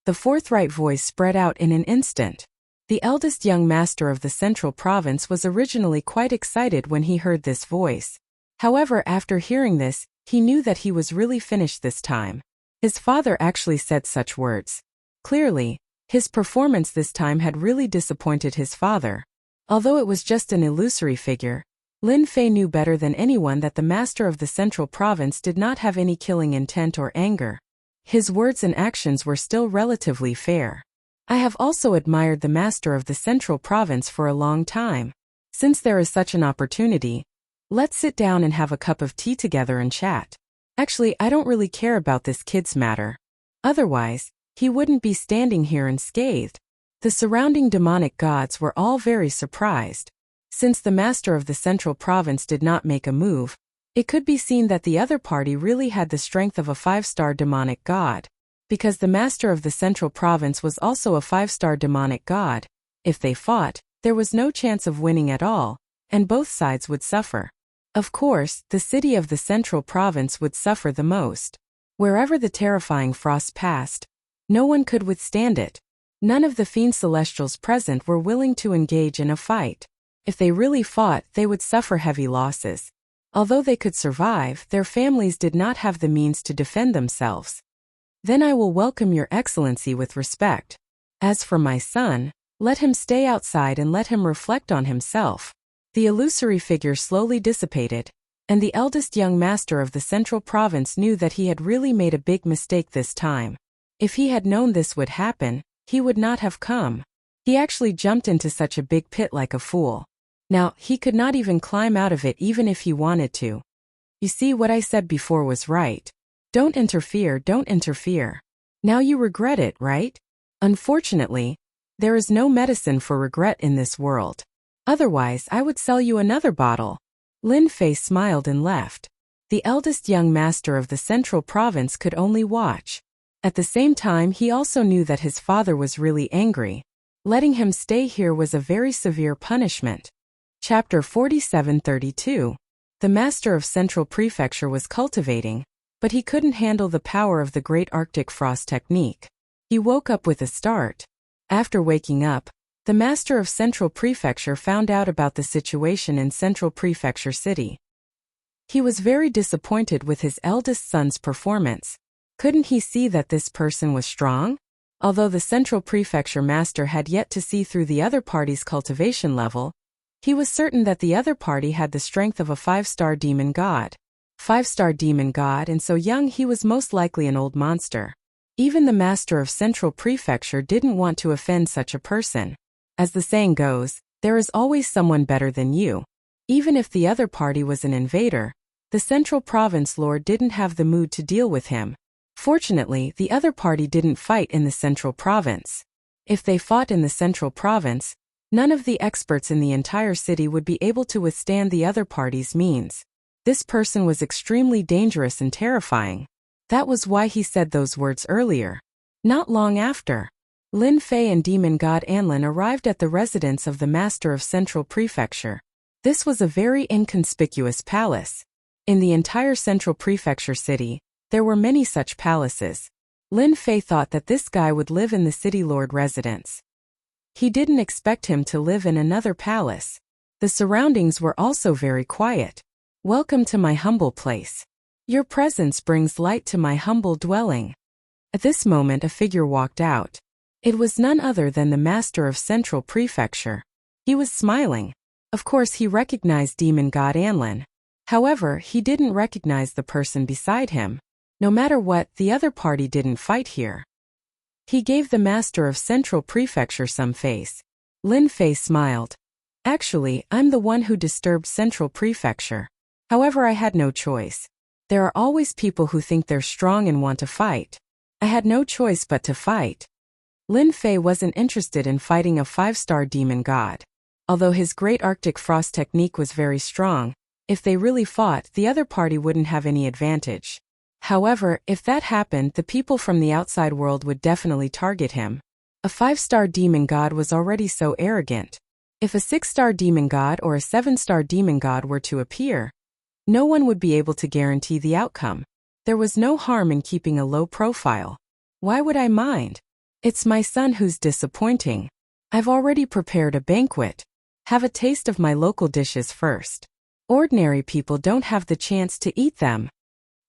The forthright voice spread out in an instant. The eldest young master of the central province was originally quite excited when he heard this voice. However, after hearing this, he knew that he was really finished this time. His father actually said such words. Clearly, his performance this time had really disappointed his father. Although it was just an illusory figure, Lin Fei knew better than anyone that the master of the central province did not have any killing intent or anger. His words and actions were still relatively fair. "I have also admired the master of the central province for a long time. Since there is such an opportunity, let's sit down and have a cup of tea together and chat. Actually, I don't really care about this kid's matter. Otherwise, he wouldn't be standing here unscathed." The surrounding demonic gods were all very surprised. Since the master of the central province did not make a move, it could be seen that the other party really had the strength of a 5-star demonic god. Because the master of the central province was also a 5-star demonic god, if they fought, there was no chance of winning at all, and both sides would suffer. Of course, the city of the central province would suffer the most. Wherever the terrifying frost passed, no one could withstand it. None of the fiend celestials present were willing to engage in a fight. If they really fought, they would suffer heavy losses. Although they could survive, their families did not have the means to defend themselves. "Then I will welcome your excellency with respect. As for my son, let him stay outside and let him reflect on himself." The illusory figure slowly dissipated, and the eldest young master of the central province knew that he had really made a big mistake this time. If he had known this would happen, he would not have come. He actually jumped into such a big pit like a fool. Now, he could not even climb out of it even if he wanted to. "You see, what I said before was right. Don't interfere, don't interfere. Now you regret it, right? Unfortunately, there is no medicine for regret in this world. Otherwise, I would sell you another bottle." Lin Fei smiled and left. The eldest young master of the central province could only watch. At the same time, he also knew that his father was really angry. Letting him stay here was a very severe punishment. Chapter 4732. The master of Central Prefecture was cultivating, but he couldn't handle the power of the great Arctic frost technique. He woke up with a start. After waking up, the master of Central Prefecture found out about the situation in Central Prefecture City. He was very disappointed with his eldest son's performance. Couldn't he see that this person was strong? Although the Central Prefecture master had yet to see through the other party's cultivation level, he was certain that the other party had the strength of a 5-star demon god. 5-star demon god, and so young he was most likely an old monster. Even the master of Central Prefecture didn't want to offend such a person. As the saying goes, there is always someone better than you. Even if the other party was an invader, the Central Province Lord didn't have the mood to deal with him. Fortunately, the other party didn't fight in the Central Province. If they fought in the Central Province, none of the experts in the entire city would be able to withstand the other party's means. This person was extremely dangerous and terrifying. That was why he said those words earlier. Not long after, Lin Fei and demon god Anlin arrived at the residence of the master of Central Prefecture. This was a very inconspicuous palace. In the entire Central Prefecture city, there were many such palaces. Lin Fei thought that this guy would live in the city lord residence. He didn't expect him to live in another palace. The surroundings were also very quiet. Welcome to my humble place. Your presence brings light to my humble dwelling. At this moment a figure walked out. It was none other than the master of Central Prefecture. He was smiling. Of course he recognized demon god Anlin. However, he didn't recognize the person beside him. No matter what, the other party didn't fight here. He gave the master of Central Prefecture some face. Lin Fei smiled. Actually, I'm the one who disturbed Central Prefecture. However, I had no choice. There are always people who think they're strong and want to fight. I had no choice but to fight. Lin Fei wasn't interested in fighting a 5-star demon god. Although his great Arctic frost technique was very strong, if they really fought, the other party wouldn't have any advantage. However, if that happened, the people from the outside world would definitely target him. A 5-star demon god was already so arrogant. If a 6-star demon god or a 7-star demon god were to appear, no one would be able to guarantee the outcome. There was no harm in keeping a low profile. Why would I mind? It's my son who's disappointing. I've already prepared a banquet. Have a taste of my local dishes first. Ordinary people don't have the chance to eat them.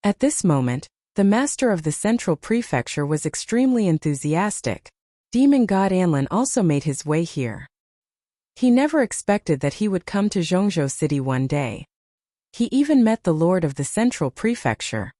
At this moment, the master of the Central Prefecture was extremely enthusiastic. Demon god Anlin also made his way here. He never expected that he would come to Zhongzhou City one day. He even met the lord of the Central Prefecture.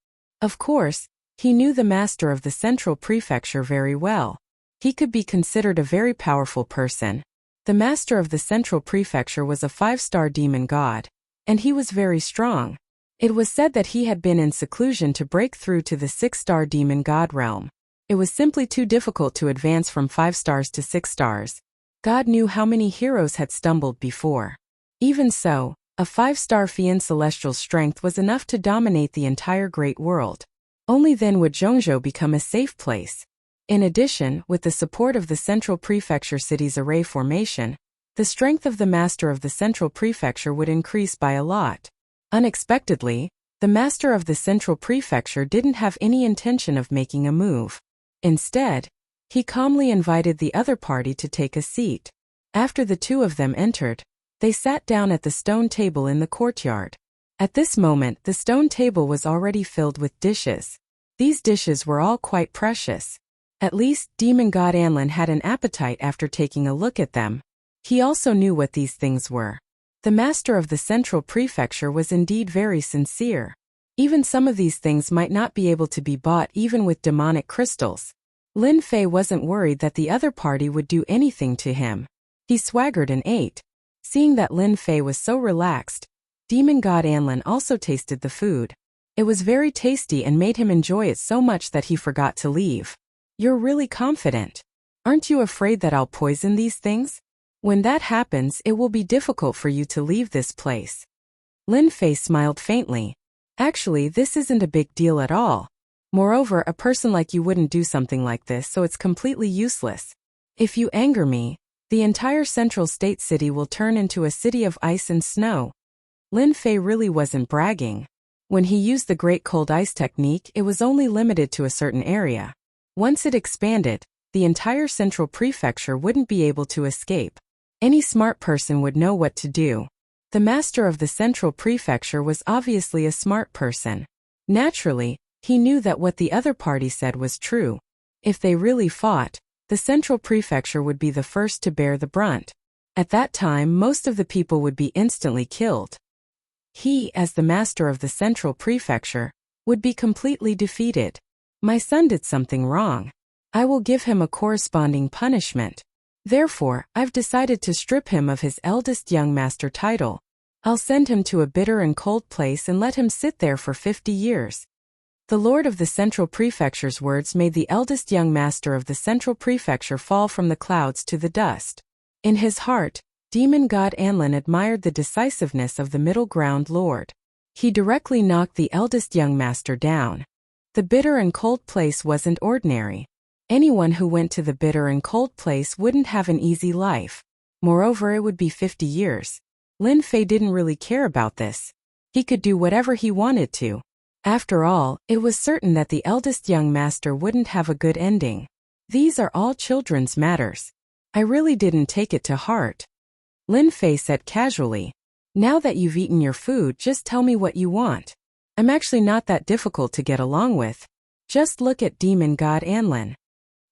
Of course, he knew the master of the Central Prefecture very well. He could be considered a very powerful person. The master of the Central Prefecture was a 5-star demon god, and he was very strong. It was said that he had been in seclusion to break through to the 6-star demon god realm. It was simply too difficult to advance from 5 stars to 6 stars. God knew how many heroes had stumbled before. Even so, a 5-star Fian celestial strength was enough to dominate the entire great world. Only then would Zhongzhou become a safe place. In addition, with the support of the Central Prefecture City's array formation, the strength of the master of the Central Prefecture would increase by a lot. Unexpectedly, the master of the Central Prefecture didn't have any intention of making a move. Instead, he calmly invited the other party to take a seat. After the two of them entered, they sat down at the stone table in the courtyard. At this moment, the stone table was already filled with dishes. These dishes were all quite precious. At least, demon god Anlin had an appetite after taking a look at them. He also knew what these things were. The master of the Central Prefecture was indeed very sincere. Even some of these things might not be able to be bought even with demonic crystals. Lin Fei wasn't worried that the other party would do anything to him. He swaggered and ate. Seeing that Lin Fei was so relaxed, demon god Anlin also tasted the food. It was very tasty and made him enjoy it so much that he forgot to leave. You're really confident. Aren't you afraid that I'll poison these things? When that happens, it will be difficult for you to leave this place. Lin Fei smiled faintly. Actually, this isn't a big deal at all. Moreover, a person like you wouldn't do something like this, so it's completely useless. If you anger me, The entire Central State City will turn into a city of ice and snow. Lin Fei really wasn't bragging. When he used the Great Cold Ice technique, it was only limited to a certain area. Once it expanded, the entire Central Prefecture wouldn't be able to escape. Any smart person would know what to do. The master of the Central Prefecture was obviously a smart person. Naturally, he knew that what the other party said was true. If they really fought, the Central Prefecture would be the first to bear the brunt. At that time, most of the people would be instantly killed. He, as the master of the Central Prefecture, would be completely defeated. My son did something wrong. I will give him a corresponding punishment. Therefore, I've decided to strip him of his eldest young master title. I'll send him to a bitter and cold place and let him sit there for 50 years. The Lord of the Central Prefecture's words made the eldest young master of the Central Prefecture fall from the clouds to the dust. In his heart, demon god Anlin admired the decisiveness of the middle ground lord. He directly knocked the eldest young master down. The bitter and cold place wasn't ordinary. Anyone who went to the bitter and cold place wouldn't have an easy life. Moreover, it would be 50 years. Lin Fei didn't really care about this. He could do whatever he wanted to. After all, it was certain that the eldest young master wouldn't have a good ending. These are all children's matters. I really didn't take it to heart. Lin Fei said casually, "Now that you've eaten your food, just tell me what you want. I'm actually not that difficult to get along with. Just look at demon god Anlin."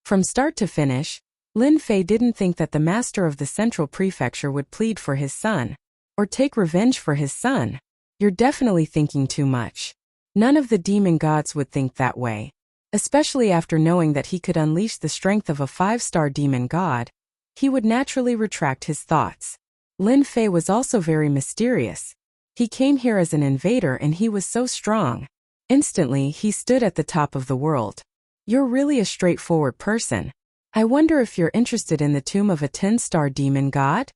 From start to finish, Lin Fei didn't think that the master of the Central Prefecture would plead for his son, or take revenge for his son. You're definitely thinking too much. None of the demon gods would think that way, especially after knowing that he could unleash the strength of a 5-star demon god. He would naturally retract his thoughts. Lin Fei was also very mysterious. He came here as an invader and he was so strong. Instantly, he stood at the top of the world. You're really a straightforward person. I wonder if you're interested in the tomb of a 10-star demon god?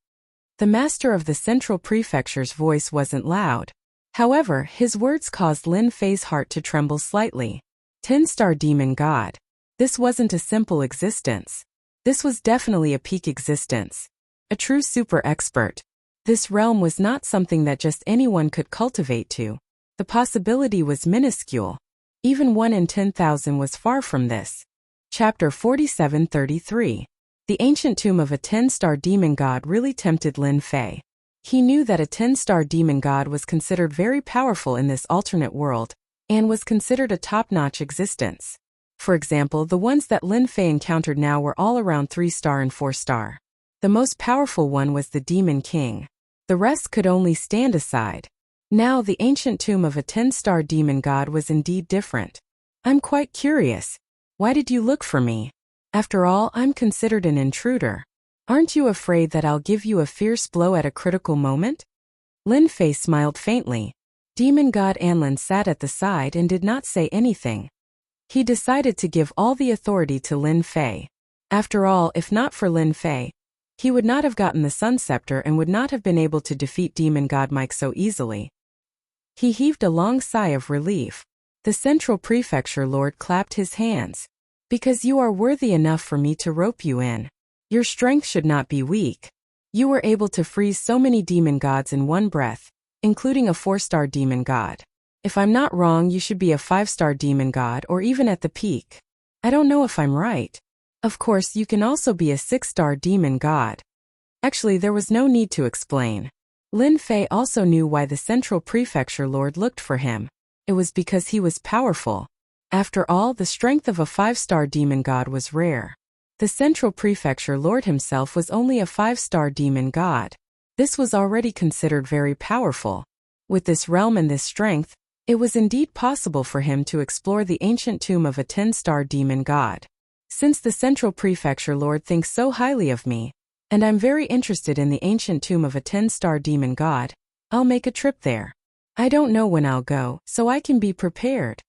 The master of the Central Prefecture's voice wasn't loud. However, his words caused Lin Fei's heart to tremble slightly. 10-star demon god. This wasn't a simple existence. This was definitely a peak existence. A true super expert. This realm was not something that just anyone could cultivate to. The possibility was minuscule. Even 1 in 10,000 was far from this. Chapter 47:33. The ancient tomb of a 10-star demon god really tempted Lin Fei. He knew that a 10-star demon god was considered very powerful in this alternate world, and was considered a top-notch existence. For example, the ones that Lin Fei encountered now were all around 3-star and 4-star. The most powerful one was the Demon King. The rest could only stand aside. Now the ancient tomb of a 10-star demon god was indeed different. I'm quite curious. Why did you look for me? After all, I'm considered an intruder. Aren't you afraid that I'll give you a fierce blow at a critical moment? Lin Fei smiled faintly. Demon god Anlin sat at the side and did not say anything. He decided to give all the authority to Lin Fei. After all, if not for Lin Fei, he would not have gotten the Sun Scepter and would not have been able to defeat demon god Mike so easily. He heaved a long sigh of relief. The Central Prefecture Lord clapped his hands. Because you are worthy enough for me to rope you in. Your strength should not be weak. You were able to freeze so many demon gods in one breath, including a 4-star demon god. If I'm not wrong, you should be a 5-star demon god or even at the peak. I don't know if I'm right. Of course, you can also be a 6-star demon god. Actually, there was no need to explain. Lin Fei also knew why the Central Prefecture Lord looked for him. It was because he was powerful. After all, the strength of a 5-star demon god was rare. The Central Prefecture Lord himself was only a 5-star demon god. This was already considered very powerful. With this realm and this strength, it was indeed possible for him to explore the ancient tomb of a 10-star demon god. Since the Central Prefecture Lord thinks so highly of me, and I'm very interested in the ancient tomb of a 10-star demon god, I'll make a trip there. I don't know when I'll go, so I can be prepared.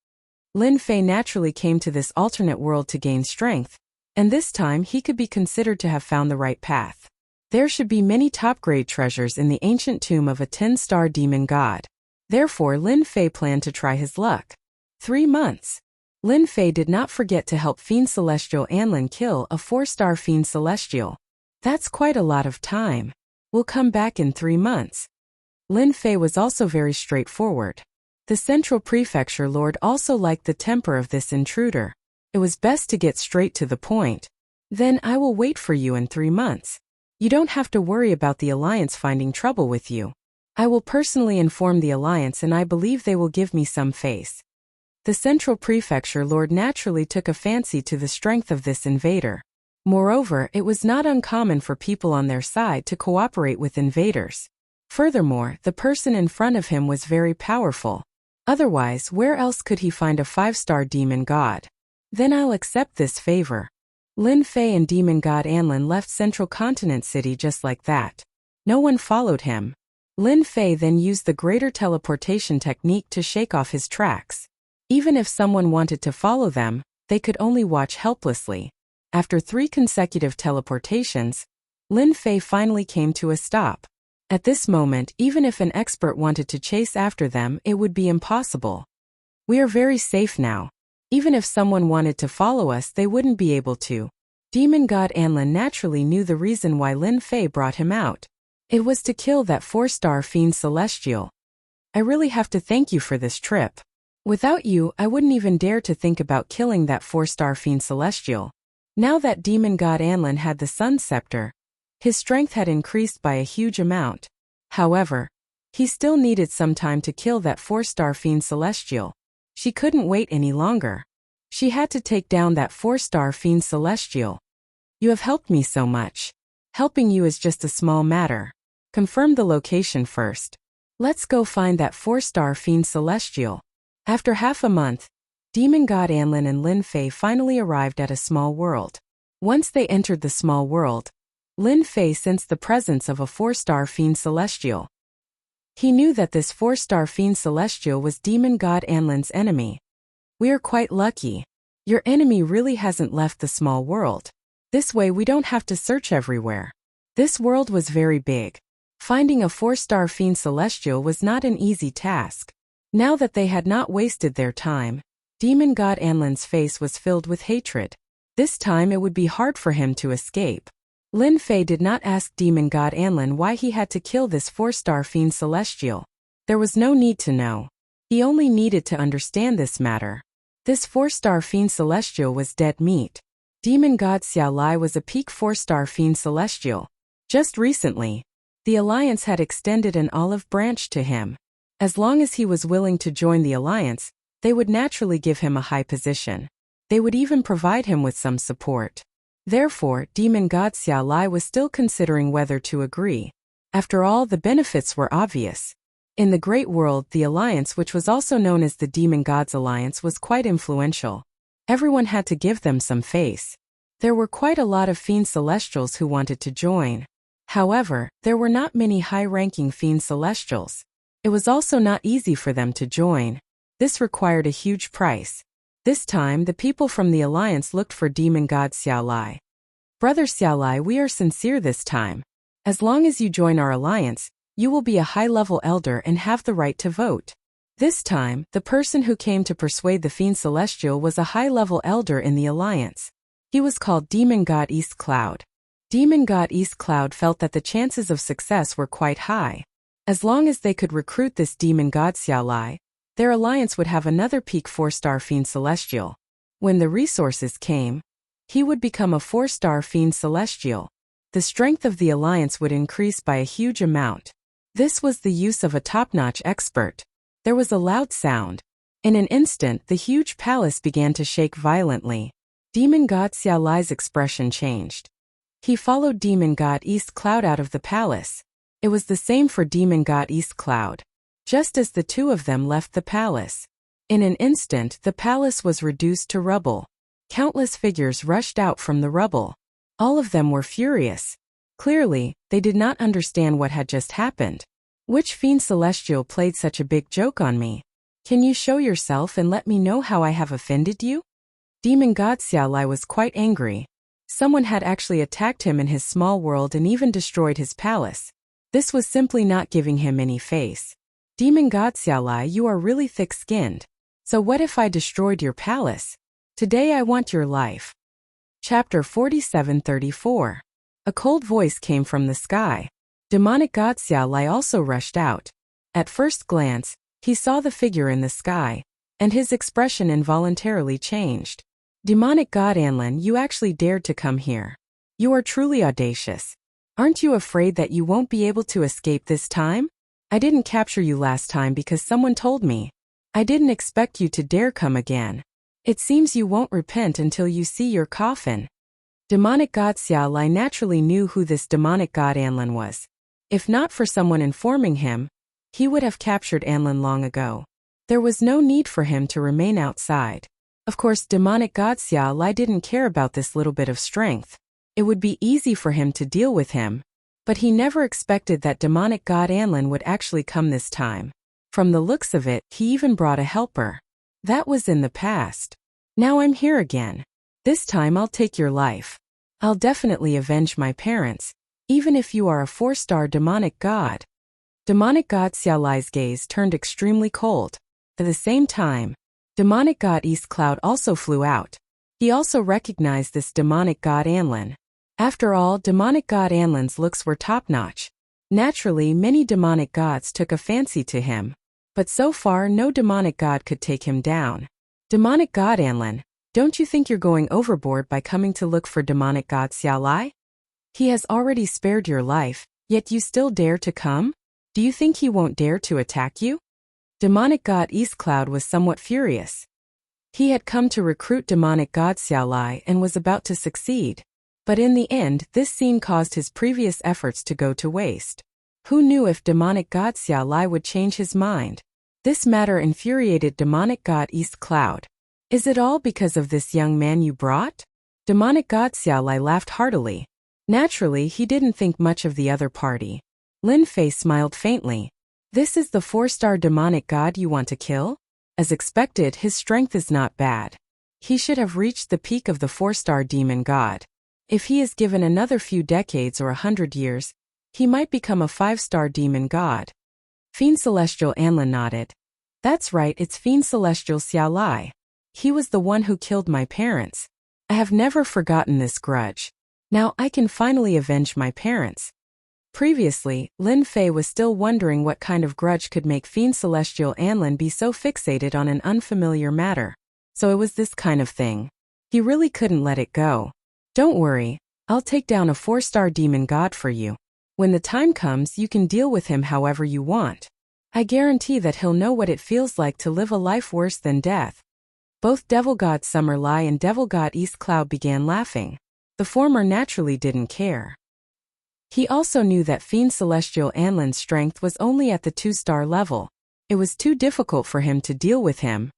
Lin Fei naturally came to this alternate world to gain strength, and this time he could be considered to have found the right path. There should be many top-grade treasures in the ancient tomb of a 10-star demon god. Therefore, Lin Fei planned to try his luck. 3 months. Lin Fei did not forget to help Fiend Celestial Anlin kill a 4-star Fiend Celestial. That's quite a lot of time. We'll come back in 3 months. Lin Fei was also very straightforward. The central prefecture lord also liked the temper of this intruder. It was best to get straight to the point. Then I will wait for you in 3 months. You don't have to worry about the alliance finding trouble with you. I will personally inform the alliance and I believe they will give me some face. The central prefecture lord naturally took a fancy to the strength of this invader. Moreover, it was not uncommon for people on their side to cooperate with invaders. Furthermore, the person in front of him was very powerful. Otherwise, where else could he find a 5-star demon god? Then I'll accept this favor. Lin Fei and demon god Anlin left Central Continent City just like that. No one followed him. Lin Fei then used the greater teleportation technique to shake off his tracks. Even if someone wanted to follow them, they could only watch helplessly. After 3 consecutive teleportations, Lin Fei finally came to a stop. At this moment, even if an expert wanted to chase after them, it would be impossible. We are very safe now. Even if someone wanted to follow us, they wouldn't be able to. Demon god Anlin naturally knew the reason why Lin Fei brought him out. It was to kill that 4-star fiend celestial. I really have to thank you for this trip. Without you, I wouldn't even dare to think about killing that 4-star fiend celestial. Now that demon god Anlin had the sun scepter, his strength had increased by a huge amount. However, he still needed some time to kill that 4-star fiend celestial. She couldn't wait any longer. She had to take down that 4-star fiend celestial. You have helped me so much. Helping you is just a small matter. Confirm the location first. Let's go find that 4-star fiend celestial. After half a month, demon god Anlin and Lin Fei finally arrived at a small world. Once they entered the small world, Lin Fei sensed the presence of a 4-star fiend celestial. He knew that this 4-star fiend celestial was demon god Anlin's enemy. We are quite lucky. Your enemy really hasn't left the small world. This way we don't have to search everywhere. This world was very big. Finding a 4-star fiend celestial was not an easy task. Now that they had not wasted their time, demon god Anlin's face was filled with hatred. This time it would be hard for him to escape. Lin Fei did not ask demon god Anlin why he had to kill this 4-star fiend celestial. There was no need to know. He only needed to understand this matter. This 4-star fiend celestial was dead meat. Demon god Xiao Lai was a peak 4-star fiend celestial. Just recently, the alliance had extended an olive branch to him. As long as he was willing to join the alliance, they would naturally give him a high position. They would even provide him with some support. Therefore, demon god Xiao Lai was still considering whether to agree. After all, the benefits were obvious. In the Great World, the alliance, which was also known as the Demon Gods Alliance, was quite influential. Everyone had to give them some face. There were quite a lot of fiend celestials who wanted to join. However, there were not many high-ranking fiend celestials. It was also not easy for them to join. This required a huge price. This time, the people from the alliance looked for demon god Xiao Lai. Brother Xiao Lai, we are sincere this time. As long as you join our alliance, you will be a high-level elder and have the right to vote. This time, the person who came to persuade the fiend celestial was a high-level elder in the alliance. He was called Demon God East Cloud. Demon God East Cloud felt that the chances of success were quite high. As long as they could recruit this demon god Xiao Lai, their alliance would have another peak 4-star fiend celestial. When the resources came, he would become a 4-star fiend celestial. The strength of the alliance would increase by a huge amount. This was the use of a top-notch expert. There was a loud sound. In an instant, the huge palace began to shake violently. Demon god Xiao Lai's expression changed. He followed Demon God East Cloud out of the palace. It was the same for Demon God East Cloud. Just as the two of them left the palace, in an instant the palace was reduced to rubble. Countless figures rushed out from the rubble. All of them were furious. Clearly, they did not understand what had just happened. Which fiend celestial played such a big joke on me? Can you show yourself and let me know how I have offended you? Demon god Xiao Lai was quite angry. Someone had actually attacked him in his small world and even destroyed his palace. This was simply not giving him any face. Demon god Xiao Lai, you are really thick-skinned. So what if I destroyed your palace? Today I want your life. Chapter 47-34. A cold voice came from the sky. Demonic god Xiao Lai also rushed out. At first glance, he saw the figure in the sky, and his expression involuntarily changed. Demonic god Anlin, you actually dared to come here. You are truly audacious. Aren't you afraid that you won't be able to escape this time? I didn't capture you last time because someone told me. I didn't expect you to dare come again. It seems you won't repent until you see your coffin. Demonic god Xiao Lai naturally knew who this demonic god Anlin was. If not for someone informing him, he would have captured Anlin long ago. There was no need for him to remain outside. Of course, demonic god Xiao Lai didn't care about this little bit of strength. It would be easy for him to deal with him, but he never expected that demonic god Anlin would actually come this time. From the looks of it, he even brought a helper. That was in the past. Now I'm here again. This time I'll take your life. I'll definitely avenge my parents, even if you are a 4-star demonic god. Demonic god Xiao Lai's gaze turned extremely cold. At the same time, demonic god East Cloud also flew out. He also recognized this demonic god Anlin. After all, demonic god Anlin's looks were top-notch. Naturally, many demonic gods took a fancy to him. But so far, no demonic god could take him down. Demonic god Anlin, don't you think you're going overboard by coming to look for demonic god Xiao Lai? He has already spared your life, yet you still dare to come? Do you think he won't dare to attack you? Demonic god East Cloud was somewhat furious. He had come to recruit demonic god Xiao Lai and was about to succeed. But in the end, this scene caused his previous efforts to go to waste. Who knew if demonic god Xiao Lai would change his mind? This matter infuriated demonic god East Cloud. Is it all because of this young man you brought? Demonic god Xiao Lai laughed heartily. Naturally, he didn't think much of the other party. Lin Fei smiled faintly. This is the 4-star demonic god you want to kill? As expected, his strength is not bad. He should have reached the peak of the 4-star demon god. If he is given another few decades or 100 years, he might become a 5-star demon god. Fiend Celestial Anlin nodded. That's right, it's Fiend Celestial Xiao Lai. He was the one who killed my parents. I have never forgotten this grudge. Now I can finally avenge my parents. Previously, Lin Fei was still wondering what kind of grudge could make Fiend Celestial Anlin be so fixated on an unfamiliar matter. So it was this kind of thing. He really couldn't let it go. Don't worry, I'll take down a 4-star demon god for you. When the time comes, you can deal with him however you want. I guarantee that he'll know what it feels like to live a life worse than death. Both Devil God Summer Lai and Devil God East Cloud began laughing. The former naturally didn't care. He also knew that Fiend Celestial Anlin's strength was only at the 2-star level. It was too difficult for him to deal with him.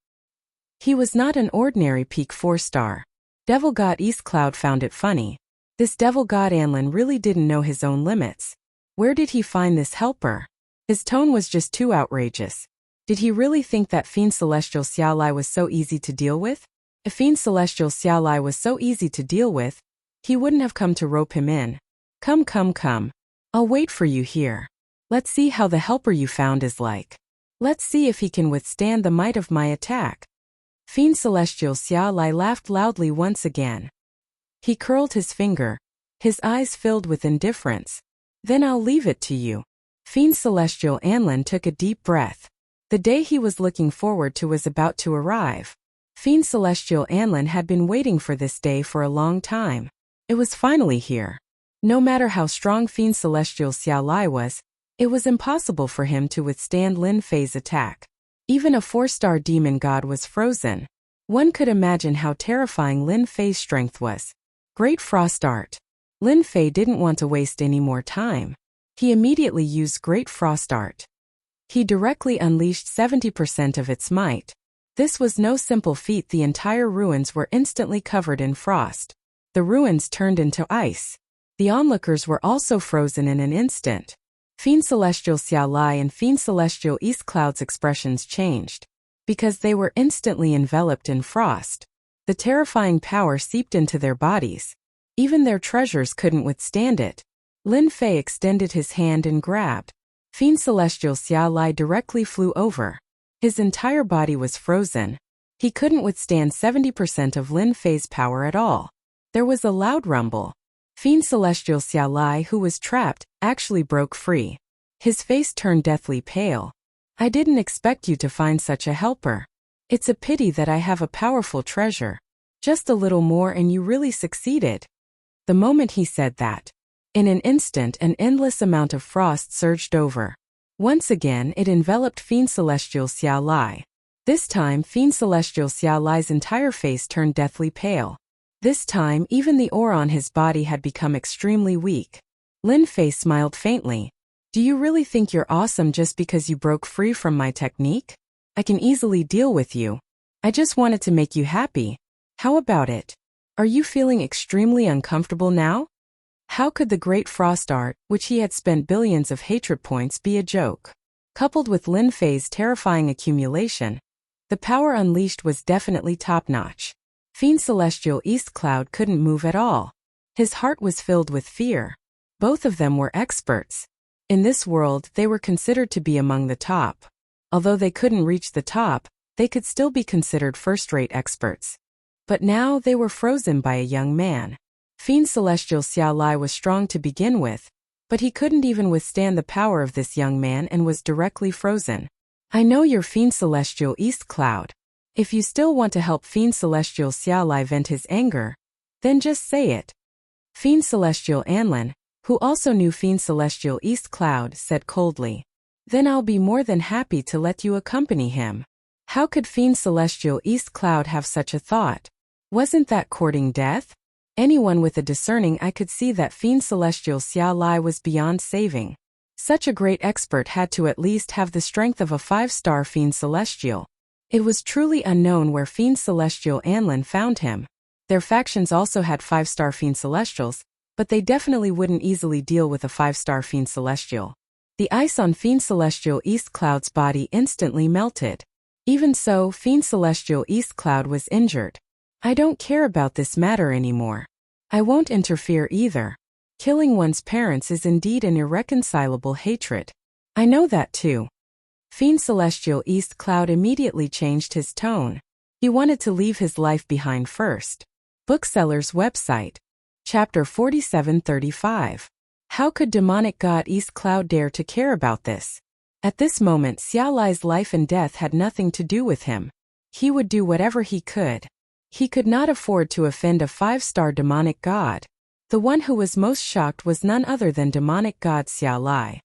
He was not an ordinary peak 4-star. Devil God East Cloud found it funny. This Devil God Anlin really didn't know his own limits. Where did he find this helper? His tone was just too outrageous. Did he really think that Fiend Celestial Xiao Lai was so easy to deal with? If Fiend Celestial Xiao Lai was so easy to deal with, he wouldn't have come to rope him in. Come. I'll wait for you here. Let's see how the helper you found is like. Let's see if he can withstand the might of my attack. Fiend Celestial Xiao Lai laughed loudly once again. He curled his finger, his eyes filled with indifference. Then I'll leave it to you. Fiend Celestial Anlin took a deep breath. The day he was looking forward to was about to arrive. Fiend Celestial Anlin had been waiting for this day for a long time. It was finally here. No matter how strong Fiend Celestial Xiao Lai was, it was impossible for him to withstand Lin Fei's attack. Even a 4-star demon god was frozen. One could imagine how terrifying Lin Fei's strength was. Great Frost Art. Lin Fei didn't want to waste any more time. He immediately used Great Frost Art. He directly unleashed 70% of its might. This was no simple feat. The entire ruins were instantly covered in frost. The ruins turned into ice. The onlookers were also frozen in an instant. Fiend Celestial Xiao Lai and Fiend Celestial East Cloud's expressions changed. Because they were instantly enveloped in frost. The terrifying power seeped into their bodies. Even their treasures couldn't withstand it. Lin Fei extended his hand and grabbed. Fiend Celestial Xiao Lai directly flew over. His entire body was frozen. He couldn't withstand 70% of Lin Fei's power at all. There was a loud rumble. Fiend Celestial Xiao Lai, who was trapped, actually broke free. His face turned deathly pale. I didn't expect you to find such a helper. It's a pity that I have a powerful treasure. Just a little more and you really succeeded. The moment he said that, in an instant an endless amount of frost surged over. Once again it enveloped Fiend Celestial Xiao Lai. This time Fiend Celestial Xiao Lai's entire face turned deathly pale. This time even the aura on his body had become extremely weak. Lin Fei smiled faintly. Do you really think you're awesome just because you broke free from my technique? I can easily deal with you. I just wanted to make you happy. How about it? Are you feeling extremely uncomfortable now? How could the great frost art, which he had spent billions of hatred points, be a joke? Coupled with Lin Fei's terrifying accumulation, the power unleashed was definitely top-notch. Fiend Celestial East Cloud couldn't move at all. His heart was filled with fear. Both of them were experts. In this world, they were considered to be among the top. Although they couldn't reach the top, they could still be considered first-rate experts. But now they were frozen by a young man. Fiend Celestial Xiao Lai was strong to begin with, but he couldn't even withstand the power of this young man and was directly frozen. I know you're Fiend Celestial East Cloud. If you still want to help Fiend Celestial Xiao Lai vent his anger, then just say it. Fiend Celestial Anlin, who also knew Fiend Celestial East Cloud, said coldly. Then I'll be more than happy to let you accompany him. How could Fiend Celestial East Cloud have such a thought? Wasn't that courting death? Anyone with a discerning eye could see that Fiend Celestial Xiao Lai was beyond saving. Such a great expert had to at least have the strength of a 5-star Fiend Celestial. It was truly unknown where Fiend Celestial Anlin found him. Their factions also had 5-star Fiend Celestials, but they definitely wouldn't easily deal with a 5-star Fiend Celestial. The ice on Fiend Celestial East Cloud's body instantly melted. Even so, Fiend Celestial East Cloud was injured. I don't care about this matter anymore. I won't interfere either. Killing one's parents is indeed an irreconcilable hatred. I know that too. Fiend Celestial East Cloud immediately changed his tone. He wanted to leave his life behind first. Bookseller's website. Chapter 4735. How could demonic god East Cloud dare to care about this? At this moment Xiao Lai's life and death had nothing to do with him. He would do whatever he could. He could not afford to offend a 5-star demonic god. The one who was most shocked was none other than demonic god Xiao Lai.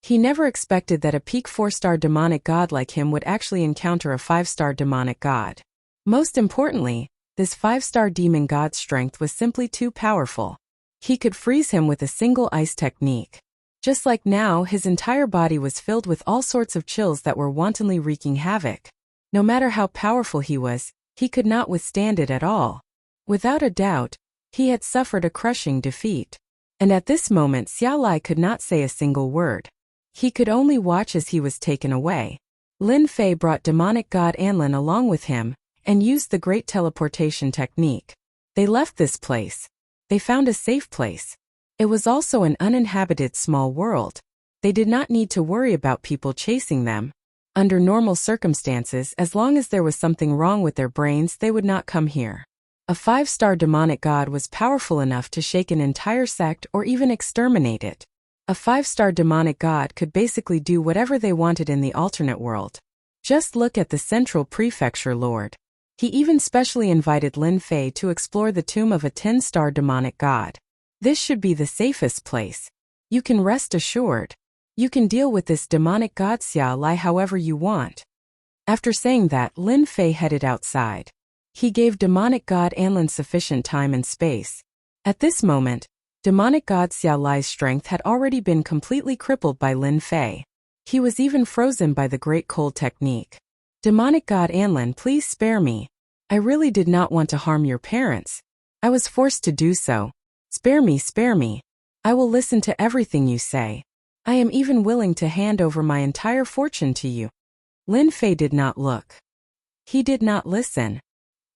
He never expected that a peak 4-star demonic god like him would actually encounter a 5-star demonic god. Most importantly, this 5-star demon god's strength was simply too powerful. He could freeze him with a single ice technique. Just like now, his entire body was filled with all sorts of chills that were wantonly wreaking havoc. No matter how powerful he was, he could not withstand it at all. Without a doubt, he had suffered a crushing defeat. And at this moment Xiao Lai could not say a single word. He could only watch as he was taken away. Lin Fei brought demonic god Anlin along with him, and used the great teleportation technique. They left this place. They found a safe place. It was also an uninhabited small world. They did not need to worry about people chasing them. Under normal circumstances, as long as there was something wrong with their brains, they would not come here. A 5-star demonic god was powerful enough to shake an entire sect or even exterminate it. A 5-star demonic god could basically do whatever they wanted in the alternate world. Just look at the Central Prefecture Lord. He even specially invited Lin Fei to explore the tomb of a 10-star demonic god. This should be the safest place. You can rest assured. You can deal with this demonic god Xiao Lai however you want. After saying that, Lin Fei headed outside. He gave demonic god Anlin sufficient time and space. At this moment, demonic god Xiao Lai's strength had already been completely crippled by Lin Fei. He was even frozen by the great cold technique. Demonic god Anlin, please spare me. I really did not want to harm your parents. I was forced to do so. Spare me, spare me. I will listen to everything you say. I am even willing to hand over my entire fortune to you. Lin Fei did not look. He did not listen.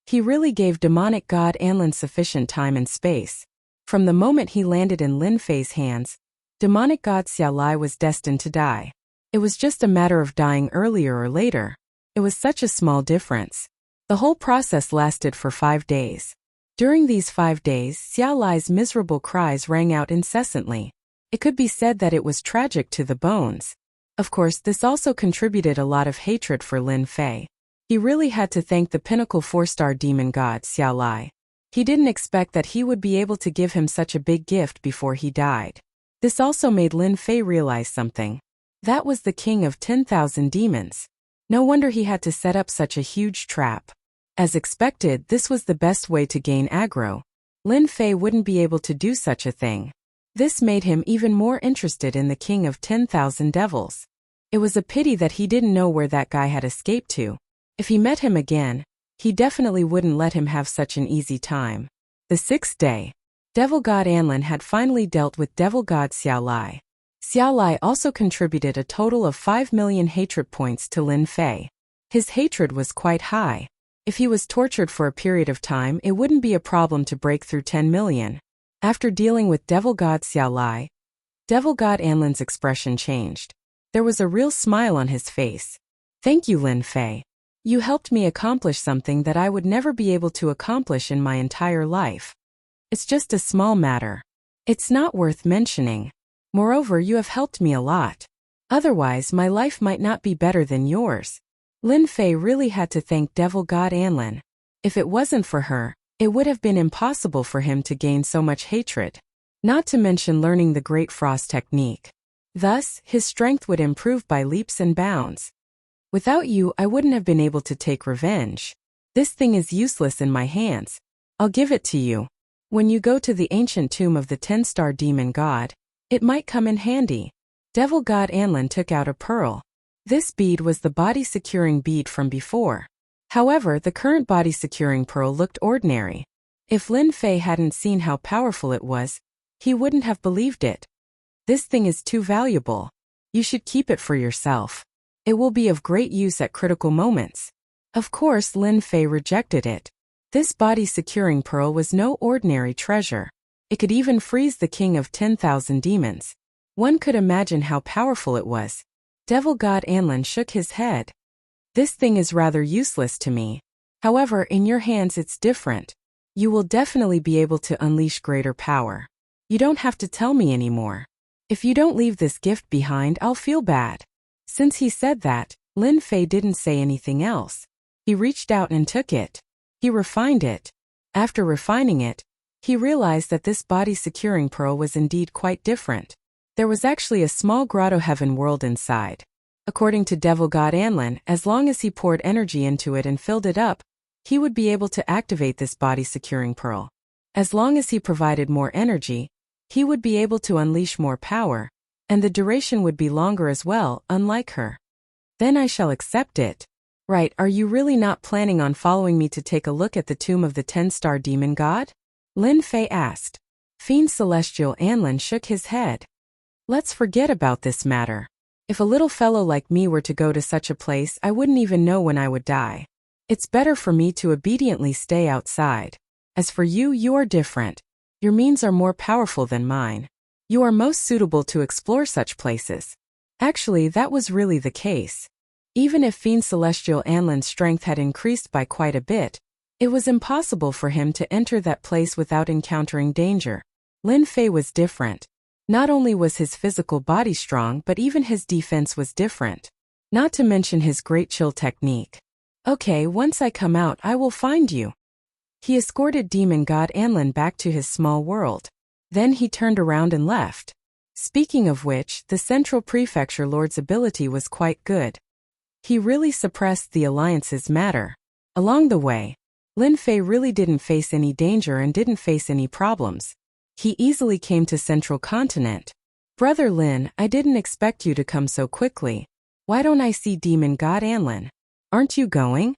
He really gave demonic god Anlin sufficient time and space. From the moment he landed in Lin Fei's hands, demonic god Xiao Lai was destined to die. It was just a matter of dying earlier or later. It was such a small difference. The whole process lasted for 5 days. During these 5 days, Xiao Lai's miserable cries rang out incessantly. It could be said that it was tragic to the bones. Of course, this also contributed a lot of hatred for Lin Fei. He really had to thank the pinnacle 4-star demon god Xiao Lai. He didn't expect that he would be able to give him such a big gift before he died. This also made Lin Fei realize something. That was the king of 10,000 demons. No wonder he had to set up such a huge trap. As expected, this was the best way to gain aggro. Lin Fei wouldn't be able to do such a thing. This made him even more interested in the king of 10,000 devils. It was a pity that he didn't know where that guy had escaped to. If he met him again, he definitely wouldn't let him have such an easy time. The 6th day, Devil God Anlin had finally dealt with Devil God Xiao Lai. Xiao Lai also contributed a total of 5 million hatred points to Lin Fei. His hatred was quite high. If he was tortured for a period of time, it wouldn't be a problem to break through 10 million. After dealing with Devil God Xiao Lai, Devil God Anlin's expression changed. There was a real smile on his face. "Thank you, Lin Fei. You helped me accomplish something that I would never be able to accomplish in my entire life. It's just a small matter. It's not worth mentioning. Moreover, you have helped me a lot. Otherwise, my life might not be better than yours." Lin Fei really had to thank Devil God Anlin. If it wasn't for her, it would have been impossible for him to gain so much hatred. Not to mention learning the Great Frost technique. Thus, his strength would improve by leaps and bounds. "Without you, I wouldn't have been able to take revenge. This thing is useless in my hands. I'll give it to you. When you go to the ancient tomb of the 10-star demon god, it might come in handy." Devil God Anlin took out a pearl. This bead was the body-securing bead from before. However, the current body-securing pearl looked ordinary. If Lin Fei hadn't seen how powerful it was, he wouldn't have believed it. "This thing is too valuable. You should keep it for yourself. It will be of great use at critical moments." Of course, Lin Fei rejected it. This body-securing pearl was no ordinary treasure. It could even freeze the king of 10,000 demons. One could imagine how powerful it was. Devil God Anlin shook his head. "This thing is rather useless to me. However, in your hands it's different. You will definitely be able to unleash greater power. You don't have to tell me anymore. If you don't leave this gift behind, I'll feel bad." Since he said that, Lin Fei didn't say anything else. He reached out and took it. He refined it. After refining it, he realized that this body-securing pearl was indeed quite different. There was actually a small grotto heaven world inside. According to Devil God Anlin, as long as he poured energy into it and filled it up, he would be able to activate this body-securing pearl. As long as he provided more energy, he would be able to unleash more power, and the duration would be longer as well, unlike her. "Then I shall accept it." "Right, are you really not planning on following me to take a look at the tomb of the 10-star demon god?" Lin Fei asked. Fiend Celestial Anlin shook his head. "Let's forget about this matter. If a little fellow like me were to go to such a place, I wouldn't even know when I would die. It's better for me to obediently stay outside. As for you, you are different. Your means are more powerful than mine. You are most suitable to explore such places." Actually, that was really the case. Even if Fiend Celestial Anlin's strength had increased by quite a bit, it was impossible for him to enter that place without encountering danger. Lin Fei was different. Not only was his physical body strong, but even his defense was different. Not to mention his great chill technique. "Okay, once I come out, I will find you." He escorted Demon God Anlin back to his small world. Then he turned around and left. Speaking of which, the Central Prefecture Lord's ability was quite good. He really suppressed the Alliance's matter. Along the way, Lin Fei really didn't face any danger and didn't face any problems. He easily came to Central Continent. "Brother Lin, I didn't expect you to come so quickly. Why don't I see Demon God Anlin? Aren't you going?"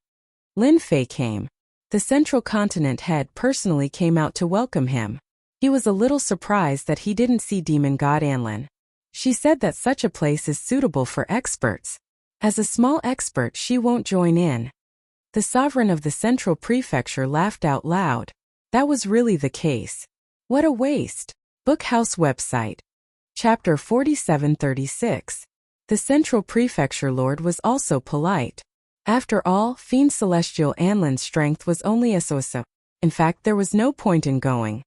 Lin Fei came. The Central Continent head personally came out to welcome him. He was a little surprised that he didn't see Demon God Anlin. She said that such a place is suitable for experts. As a small expert, she won't join in. The sovereign of the Central Prefecture laughed out loud. That was really the case. What a waste. Bookhouse website. Chapter 4736. The Central Prefecture Lord was also polite. After all, Fiend Celestial Anlin's strength was only a so-so. In fact, there was no point in going.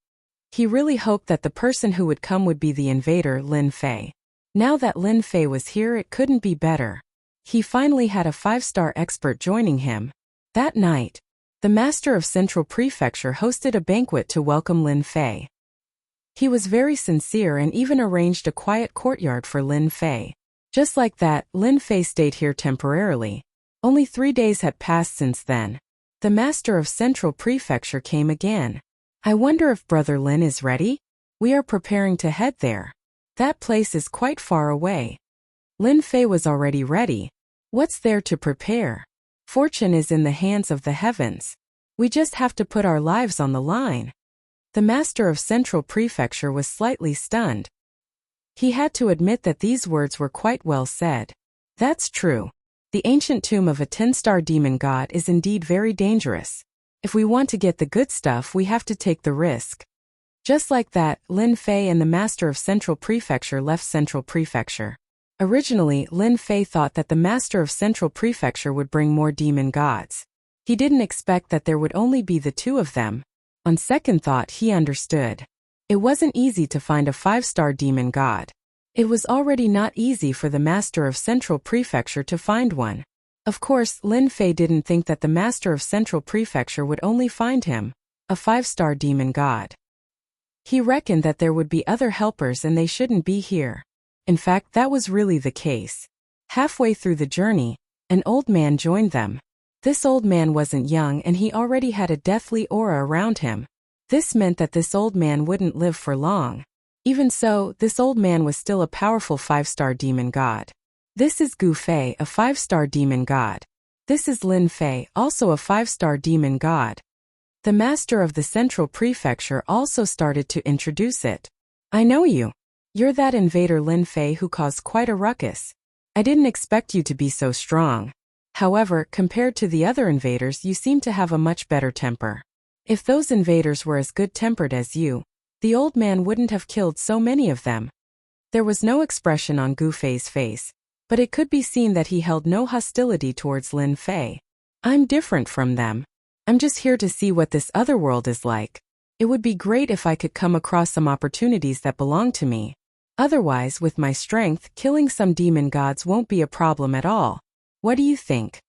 He really hoped that the person who would come would be the invader, Lin Fei. Now that Lin Fei was here, it couldn't be better. He finally had a 5-star expert joining him. That night, the master of Central Prefecture hosted a banquet to welcome Lin Fei. He was very sincere and even arranged a quiet courtyard for Lin Fei. Just like that, Lin Fei stayed here temporarily. Only 3 days had passed since then. The master of Central Prefecture came again. I wonder if Brother Lin is ready? We are preparing to head there. That place is quite far away. Lin Fei was already ready. What's there to prepare? Fortune is in the hands of the heavens. We just have to put our lives on the line. The master of Central Prefecture was slightly stunned. He had to admit that these words were quite well said. That's true. The ancient tomb of a 10-star demon god is indeed very dangerous. If we want to get the good stuff, we have to take the risk. Just like that, Lin Fei and the master of Central Prefecture left Central Prefecture. Originally, Lin Fei thought that the master of Central Prefecture would bring more demon gods. He didn't expect that there would only be the 2 of them. On second thought, he understood. It wasn't easy to find a 5-star demon god. It was already not easy for the master of Central Prefecture to find one. Of course, Lin Fei didn't think that the master of Central Prefecture would only find him, a 5-star demon god. He reckoned that there would be other helpers and they shouldn't be here. In fact, that was really the case. Halfway through the journey, an old man joined them. This old man wasn't young and he already had a deathly aura around him. This meant that this old man wouldn't live for long. Even so, this old man was still a powerful 5-star demon god. This is Gu Fei, a 5-star demon god. This is Lin Fei, also a 5-star demon god. The master of the Central Prefecture also started to introduce it. I know you. You're that invader Lin Fei who caused quite a ruckus. I didn't expect you to be so strong. However, compared to the other invaders, you seem to have a much better temper. If those invaders were as good-tempered as you, the old man wouldn't have killed so many of them. There was no expression on Gu Fei's face, but it could be seen that he held no hostility towards Lin Fei. I'm different from them. I'm just here to see what this other world is like. It would be great if I could come across some opportunities that belong to me. Otherwise, with my strength, killing some demon gods won't be a problem at all. What do you think?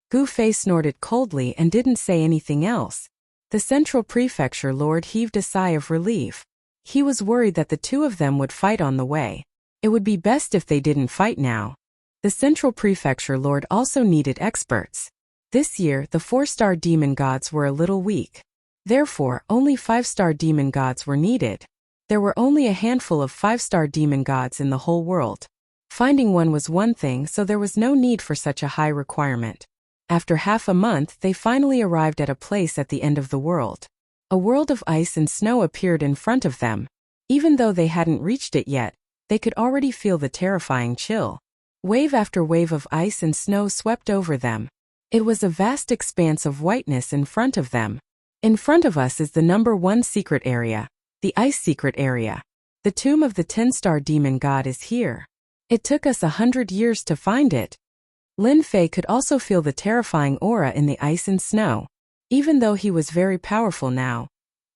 Gu Fei snorted coldly and didn't say anything else. The Central Prefecture Lord heaved a sigh of relief. He was worried that the 2 of them would fight on the way. It would be best if they didn't fight now. The Central Prefecture Lord also needed experts. This year, the 4-star demon gods were a little weak. Therefore, only 5-star demon gods were needed. There were only a handful of 5-star demon gods in the whole world. Finding one was one thing, so there was no need for such a high requirement. After half a month, they finally arrived at a place at the end of the world. A world of ice and snow appeared in front of them. Even though they hadn't reached it yet, they could already feel the terrifying chill. Wave after wave of ice and snow swept over them. It was a vast expanse of whiteness in front of them. In front of us is the number 1 secret area, the ice secret area. The tomb of the 10-star demon god is here. It took us 100 years to find it. Lin Fei could also feel the terrifying aura in the ice and snow. Even though he was very powerful now,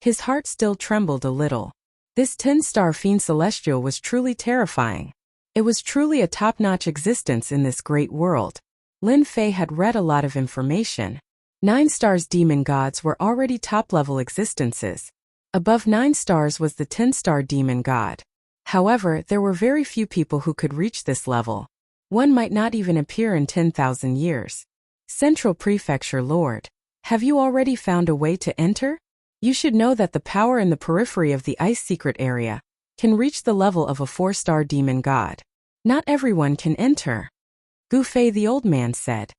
his heart still trembled a little. This 10-star fiend celestial was truly terrifying. It was truly a top-notch existence in this great world. Lin Fei had read a lot of information. 9 stars demon gods were already top-level existences. Above 9 stars was the 10-star demon god. However, there were very few people who could reach this level. One might not even appear in 10,000 years. Central Prefecture Lord, have you already found a way to enter? You should know that the power in the periphery of the ice secret area can reach the level of a 4-star demon god. Not everyone can enter. Gu Fei the old man said.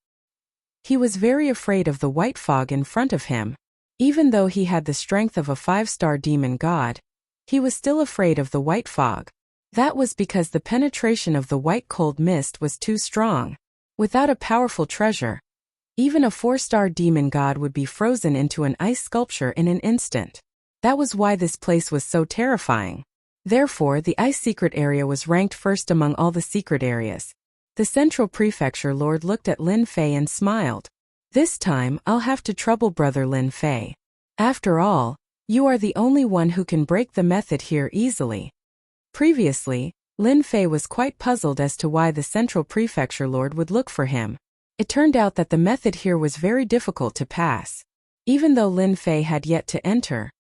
He was very afraid of the white fog in front of him. Even though he had the strength of a 5-star demon god, he was still afraid of the white fog. That was because the penetration of the white cold mist was too strong. Without a powerful treasure, even a 4-star demon god would be frozen into an ice sculpture in an instant. That was why this place was so terrifying. Therefore, the ice secret area was ranked first among all the secret areas. The Central Prefecture Lord looked at Lin Fei and smiled. This time, I'll have to trouble Brother Lin Fei. After all, you are the only one who can break the method here easily. Previously, Lin Fei was quite puzzled as to why the Central Prefecture Lord would look for him. It turned out that the method here was very difficult to pass. Even though Lin Fei had yet to enter,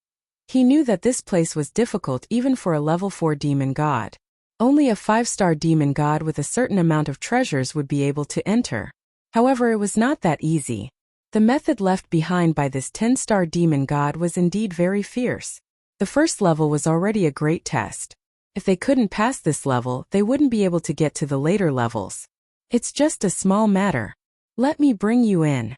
he knew that this place was difficult even for a level 4 demon god. Only a 5-star demon god with a certain amount of treasures would be able to enter. However, it was not that easy. The method left behind by this 10-star demon god was indeed very fierce. The first level was already a great test. If they couldn't pass this level, they wouldn't be able to get to the later levels. It's just a small matter. Let me bring you in.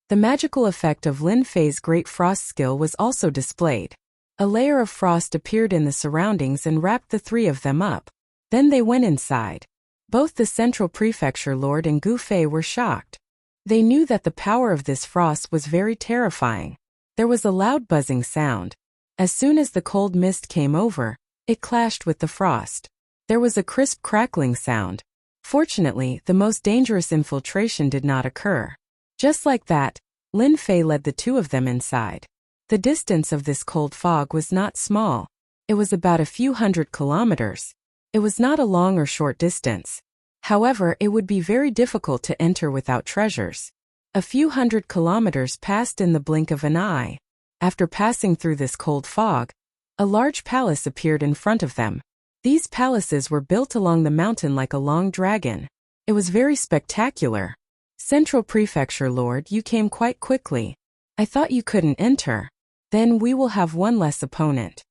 The magical effect of Lin Fei's great frost skill was also displayed. A layer of frost appeared in the surroundings and wrapped the three of them up. Then they went inside. Both the Central Prefecture Lord and Gu Fei were shocked. They knew that the power of this frost was very terrifying. There was a loud buzzing sound. As soon as the cold mist came over, it clashed with the frost. There was a crisp crackling sound. Fortunately, the most dangerous infiltration did not occur. Just like that, Lin Fei led the two of them inside. The distance of this cold fog was not small. It was about a few hundred kilometers. It was not a long or short distance. However, it would be very difficult to enter without treasures. A few hundred kilometers passed in the blink of an eye. After passing through this cold fog, a large palace appeared in front of them. These palaces were built along the mountain like a long dragon. It was very spectacular. Central Prefecture Lord, you came quite quickly. I thought you couldn't enter. Then we will have one less opponent.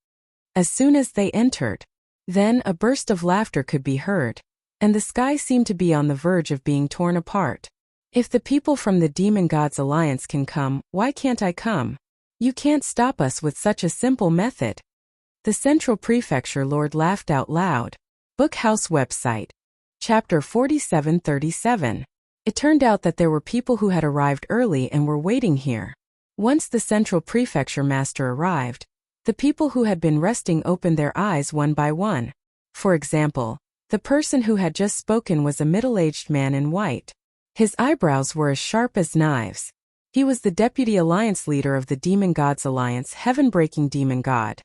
As soon as they entered, then a burst of laughter could be heard, and the sky seemed to be on the verge of being torn apart. If the people from the Demon Gods Alliance can come, why can't I come? You can't stop us with such a simple method. The Central Prefecture Lord laughed out loud. Book House website. Chapter 4737. It turned out that there were people who had arrived early and were waiting here. Once the Central Prefecture Master arrived, the people who had been resting opened their eyes one by one. For example, the person who had just spoken was a middle-aged man in white. His eyebrows were as sharp as knives. He was the Deputy Alliance Leader of the Demon Gods Alliance, Heaven-Breaking Demon God.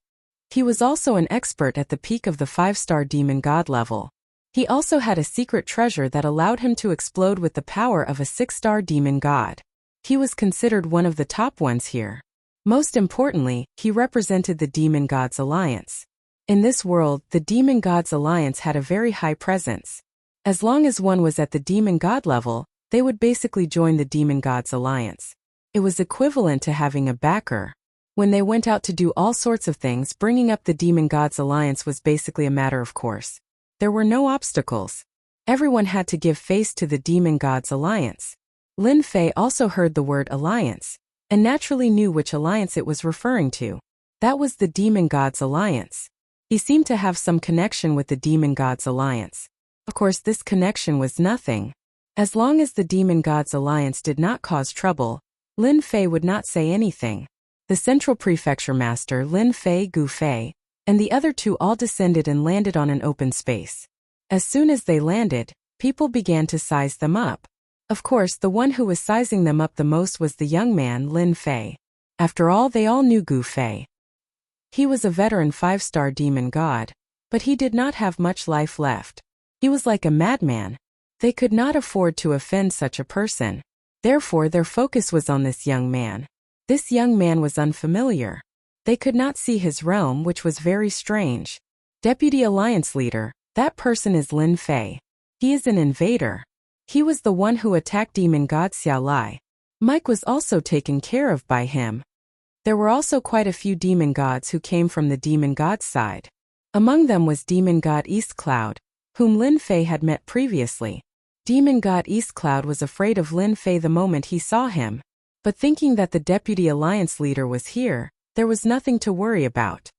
He was also an expert at the peak of the 5-star Demon God level. He also had a secret treasure that allowed him to explode with the power of a 6-star Demon God. He was considered one of the top ones here. Most importantly, he represented the Demon Gods Alliance. In this world, the Demon Gods Alliance had a very high presence. As long as one was at the Demon God level, they would basically join the Demon Gods Alliance. It was equivalent to having a backer. When they went out to do all sorts of things, bringing up the Demon Gods Alliance was basically a matter of course. There were no obstacles. Everyone had to give face to the Demon Gods Alliance. Lin Fei also heard the word alliance, and naturally knew which alliance it was referring to. That was the Demon Gods Alliance. He seemed to have some connection with the Demon Gods Alliance. Of course, this connection was nothing. As long as the Demon Gods Alliance did not cause trouble, Lin Fei would not say anything. The Central Prefecture Master, Lin Fei, Gu Fei, and the other two all descended and landed on an open space. As soon as they landed, people began to size them up. Of course, the one who was sizing them up the most was the young man, Lin Fei. After all, they all knew Gu Fei. He was a veteran 5-star demon god, but he did not have much life left. He was like a madman. They could not afford to offend such a person. Therefore, their focus was on this young man. This young man was unfamiliar. They could not see his realm, which was very strange. Deputy Alliance Leader, that person is Lin Fei. He is an invader. He was the one who attacked Demon God Xiao Lai. Mike was also taken care of by him. There were also quite a few demon gods who came from the demon god's side. Among them was Demon God East Cloud, whom Lin Fei had met previously. Demon God East Cloud was afraid of Lin Fei the moment he saw him, but thinking that the Deputy Alliance Leader was here, there was nothing to worry about.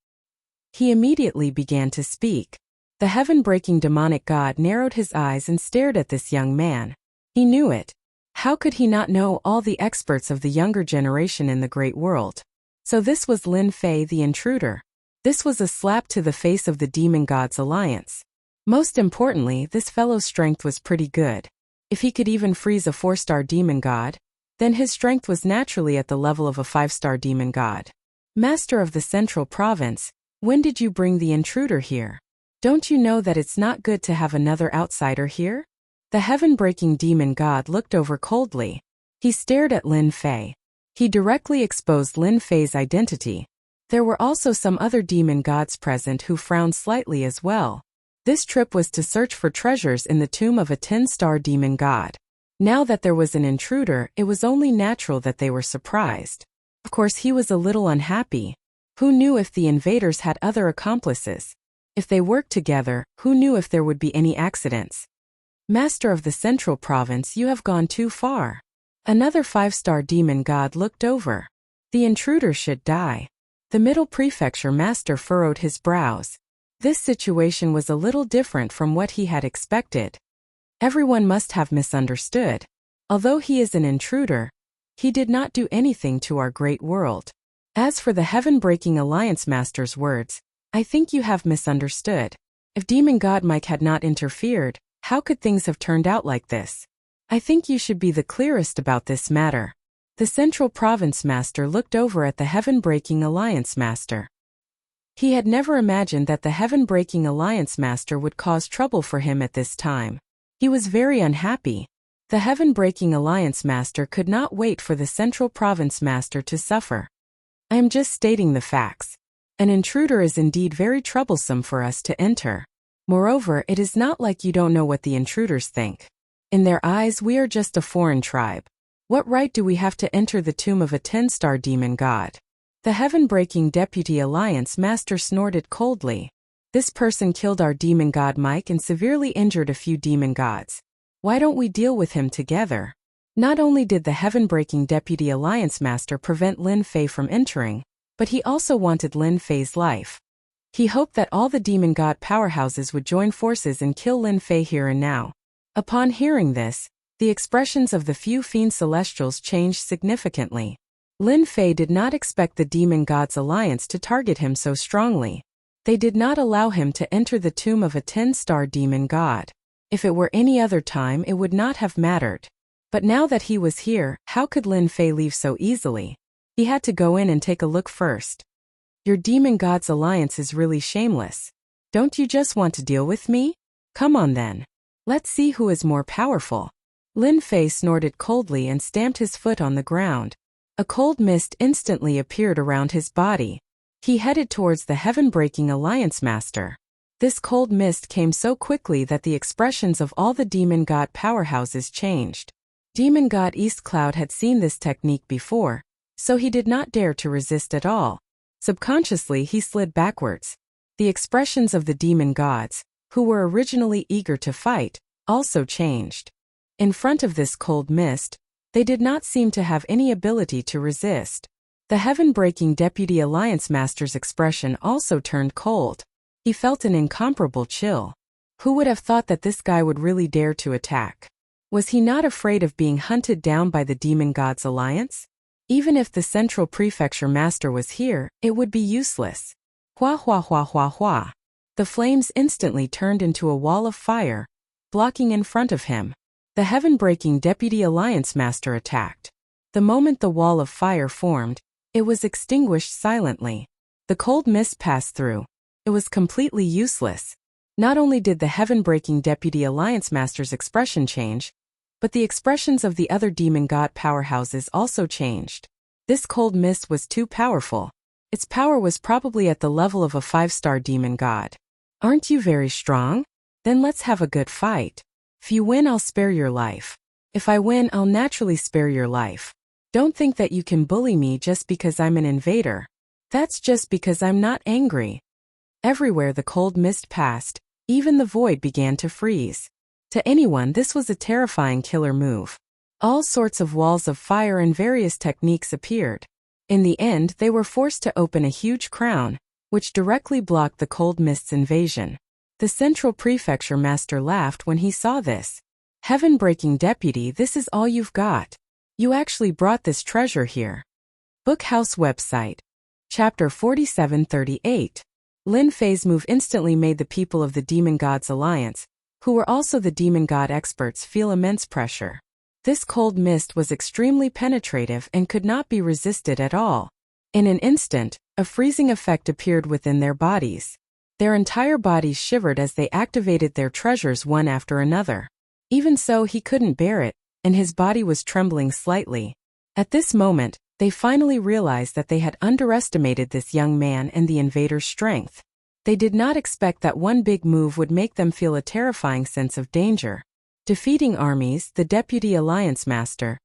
He immediately began to speak. The heaven-breaking demonic god narrowed his eyes and stared at this young man. He knew it. How could he not know all the experts of the younger generation in the great world? So this was Lin Fei the intruder. This was a slap to the face of the Demon Gods Alliance. Most importantly, this fellow's strength was pretty good. If he could even freeze a 4-star demon god, then his strength was naturally at the level of a 5-star demon god. Master of the Central Province, when did you bring the intruder here? Don't you know that it's not good to have another outsider here? The heaven-breaking demon god looked over coldly. He stared at Lin Fei. He directly exposed Lin Fei's identity. There were also some other demon gods present who frowned slightly as well. This trip was to search for treasures in the tomb of a 10-star demon god. Now that there was an intruder, it was only natural that they were surprised. Of course, he was a little unhappy. Who knew if the invaders had other accomplices? If they worked together, who knew if there would be any accidents? Master of the Central Province, you have gone too far. Another 5-star demon god looked over. The intruder should die. The Middle Prefecture master furrowed his brows. This situation was a little different from what he had expected. Everyone must have misunderstood. Although he is an intruder, he did not do anything to our great world. As for the heaven-breaking Alliance Master's words, I think you have misunderstood. If Demon God Mike had not interfered, how could things have turned out like this? I think you should be the clearest about this matter. The Central Province Master looked over at the heaven-breaking Alliance Master. He had never imagined that the heaven-breaking Alliance Master would cause trouble for him at this time. He was very unhappy. The heaven-breaking Alliance Master could not wait for the Central Province Master to suffer. I am just stating the facts. An intruder is indeed very troublesome for us to enter. Moreover, it is not like you don't know what the intruders think. In their eyes, we are just a foreign tribe. What right do we have to enter the tomb of a 10-star demon god? The heaven-breaking Deputy Alliance Master snorted coldly. This person killed our demon god Mike and severely injured a few demon gods. Why don't we deal with him together? Not only did the heaven-breaking Deputy Alliance Master prevent Lin Fei from entering, but he also wanted Lin Fei's life. He hoped that all the demon god powerhouses would join forces and kill Lin Fei here and now. Upon hearing this, the expressions of the few fiend celestials changed significantly. Lin Fei did not expect the demon god's alliance to target him so strongly. They did not allow him to enter the tomb of a 10-star demon god. If it were any other time, it would not have mattered. But now that he was here, how could Lin Fei leave so easily? He had to go in and take a look first. Your demon god's alliance is really shameless. Don't you just want to deal with me? Come on then. Let's see who is more powerful. Lin Fei snorted coldly and stamped his foot on the ground. A cold mist instantly appeared around his body. He headed towards the heaven-breaking Alliance Master. This cold mist came so quickly that the expressions of all the demon god powerhouses changed. Demon god East Cloud had seen this technique before, so he did not dare to resist at all. Subconsciously, he slid backwards. The expressions of the demon gods, who were originally eager to fight, also changed. In front of this cold mist, they did not seem to have any ability to resist. The heaven-breaking Deputy Alliance Master's expression also turned cold. He felt an incomparable chill. Who would have thought that this guy would really dare to attack? Was he not afraid of being hunted down by the Demon God's alliance? Even if the Central Prefecture Master was here, it would be useless. Hua hua hua hua hua. The flames instantly turned into a wall of fire, blocking in front of him. The heaven-breaking Deputy Alliance Master attacked. The moment the wall of fire formed, it was extinguished silently. The cold mist passed through. It was completely useless. Not only did the heaven-breaking Deputy Alliance Master's expression change, but the expressions of the other demon god powerhouses also changed. This cold mist was too powerful. Its power was probably at the level of a 5-star demon god. Aren't you very strong? Then let's have a good fight. If you win, I'll spare your life. If I win, I'll naturally spare your life. Don't think that you can bully me just because I'm an invader. That's just because I'm not angry. Everywhere the cold mist passed, even the void began to freeze. To anyone, this was a terrifying killer move. All sorts of walls of fire and various techniques appeared. In the end, they were forced to open a huge crown, which directly blocked the cold mist's invasion. The Central Prefecture Master laughed when he saw this. Heaven-breaking Deputy, this is all you've got. You actually brought this treasure here. Bookhouse website. Chapter 4738. Lin Fei's move instantly made the people of the Demon Gods Alliance, who were also the Demon God experts, feel immense pressure. This cold mist was extremely penetrative and could not be resisted at all. In an instant, a freezing effect appeared within their bodies. Their entire bodies shivered as they activated their treasures one after another. Even so, he couldn't bear it, and his body was trembling slightly. At this moment, they finally realized that they had underestimated this young man and the invader's strength. They did not expect that one big move would make them feel a terrifying sense of danger. Defeating armies, the Deputy Alliance Master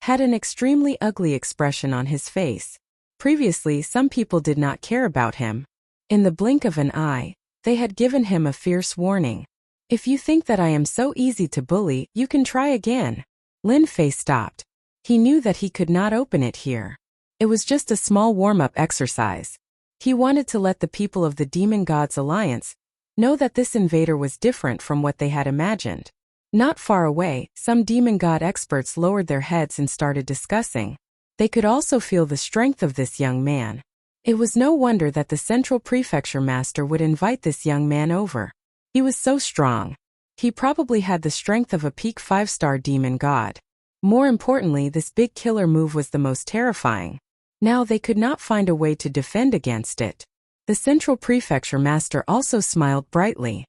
had an extremely ugly expression on his face. Previously, some people did not care about him. In the blink of an eye, they had given him a fierce warning. If you think that I am so easy to bully, you can try again. Lin Fei stopped. He knew that he could not open it here. It was just a small warm-up exercise. He wanted to let the people of the Demon Gods Alliance know that this invader was different from what they had imagined. Not far away, some demon god experts lowered their heads and started discussing. They could also feel the strength of this young man. It was no wonder that the Central Prefecture Master would invite this young man over. He was so strong. He probably had the strength of a peak 5-star demon god. More importantly, this big killer move was the most terrifying. Now they could not find a way to defend against it. The Central Prefecture Master also smiled brightly.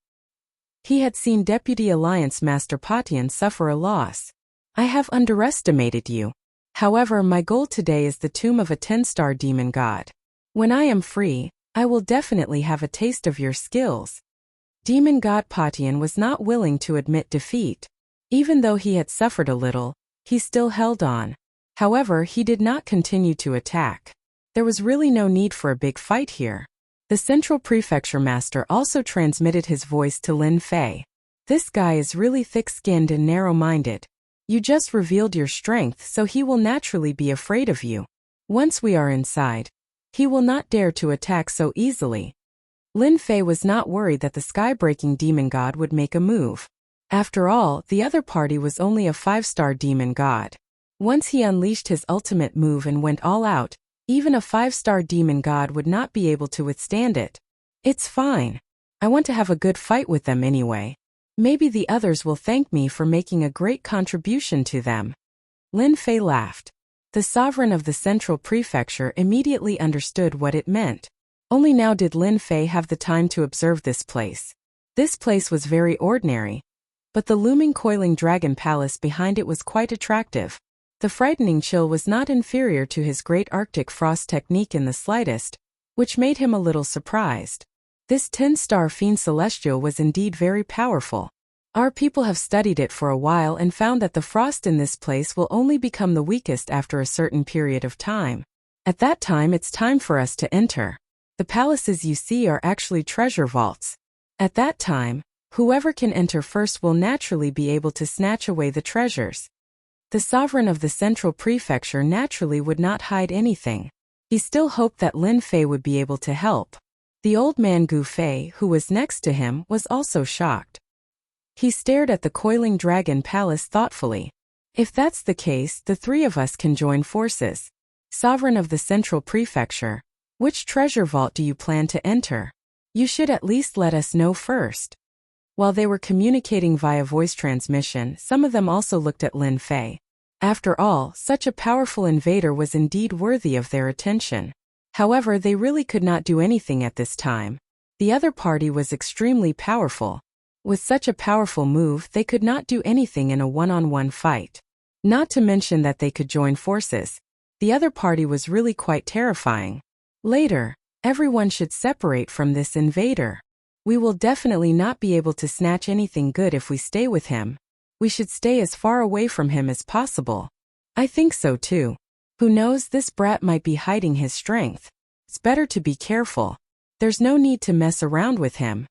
He had seen Deputy Alliance Master Patian suffer a loss. I have underestimated you. However, my goal today is the tomb of a 10-star demon god. When I am free, I will definitely have a taste of your skills. Demon god Patian was not willing to admit defeat. Even though he had suffered a little, he still held on. However, he did not continue to attack. There was really no need for a big fight here. The Central Prefecture Master also transmitted his voice to Lin Fei. This guy is really thick-skinned and narrow-minded. You just revealed your strength, so he will naturally be afraid of you. Once we are inside, he will not dare to attack so easily. Lin Fei was not worried that the sky-breaking demon god would make a move. After all, the other party was only a 5-star demon god. Once he unleashed his ultimate move and went all out, even a 5-star demon god would not be able to withstand it. It's fine. I want to have a good fight with them anyway. Maybe the others will thank me for making a great contribution to them. Lin Fei laughed. The sovereign of the Central Prefecture immediately understood what it meant. Only now did Lin Fei have the time to observe this place. This place was very ordinary, but the looming coiling dragon palace behind it was quite attractive. The frightening chill was not inferior to his great Arctic frost technique in the slightest, which made him a little surprised. This 10-star fiend celestial was indeed very powerful. Our people have studied it for a while and found that the frost in this place will only become the weakest after a certain period of time. At that time, it's time for us to enter. The palaces you see are actually treasure vaults. At that time, whoever can enter first will naturally be able to snatch away the treasures. The sovereign of the Central Prefecture naturally would not hide anything. He still hoped that Lin Fei would be able to help. The old man Gu Fei, who was next to him, was also shocked. He stared at the coiling dragon palace thoughtfully. If that's the case, the three of us can join forces. Sovereign of the Central Prefecture, which treasure vault do you plan to enter? You should at least let us know first. While they were communicating via voice transmission, some of them also looked at Lin Fei. After all, such a powerful invader was indeed worthy of their attention. However, they really could not do anything at this time. The other party was extremely powerful. With such a powerful move, they could not do anything in a one-on-one fight. Not to mention that they could join forces. The other party was really quite terrifying. Later, everyone should separate from this invader. We will definitely not be able to snatch anything good if we stay with him. We should stay as far away from him as possible. I think so too. Who knows, this brat might be hiding his strength. It's better to be careful. There's no need to mess around with him.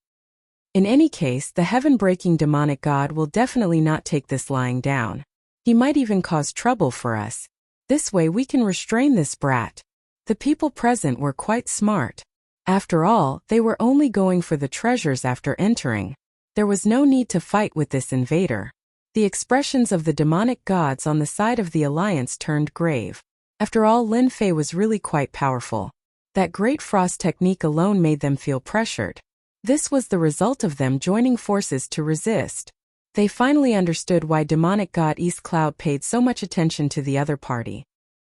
In any case, the heaven-breaking demonic god will definitely not take this lying down. He might even cause trouble for us. This way we can restrain this brat. The people present were quite smart. After all, they were only going for the treasures after entering. There was no need to fight with this invader. The expressions of the demonic gods on the side of the alliance turned grave. After all, Lin Fei was really quite powerful. That great frost technique alone made them feel pressured. This was the result of them joining forces to resist. They finally understood why demonic god East Cloud paid so much attention to the other party.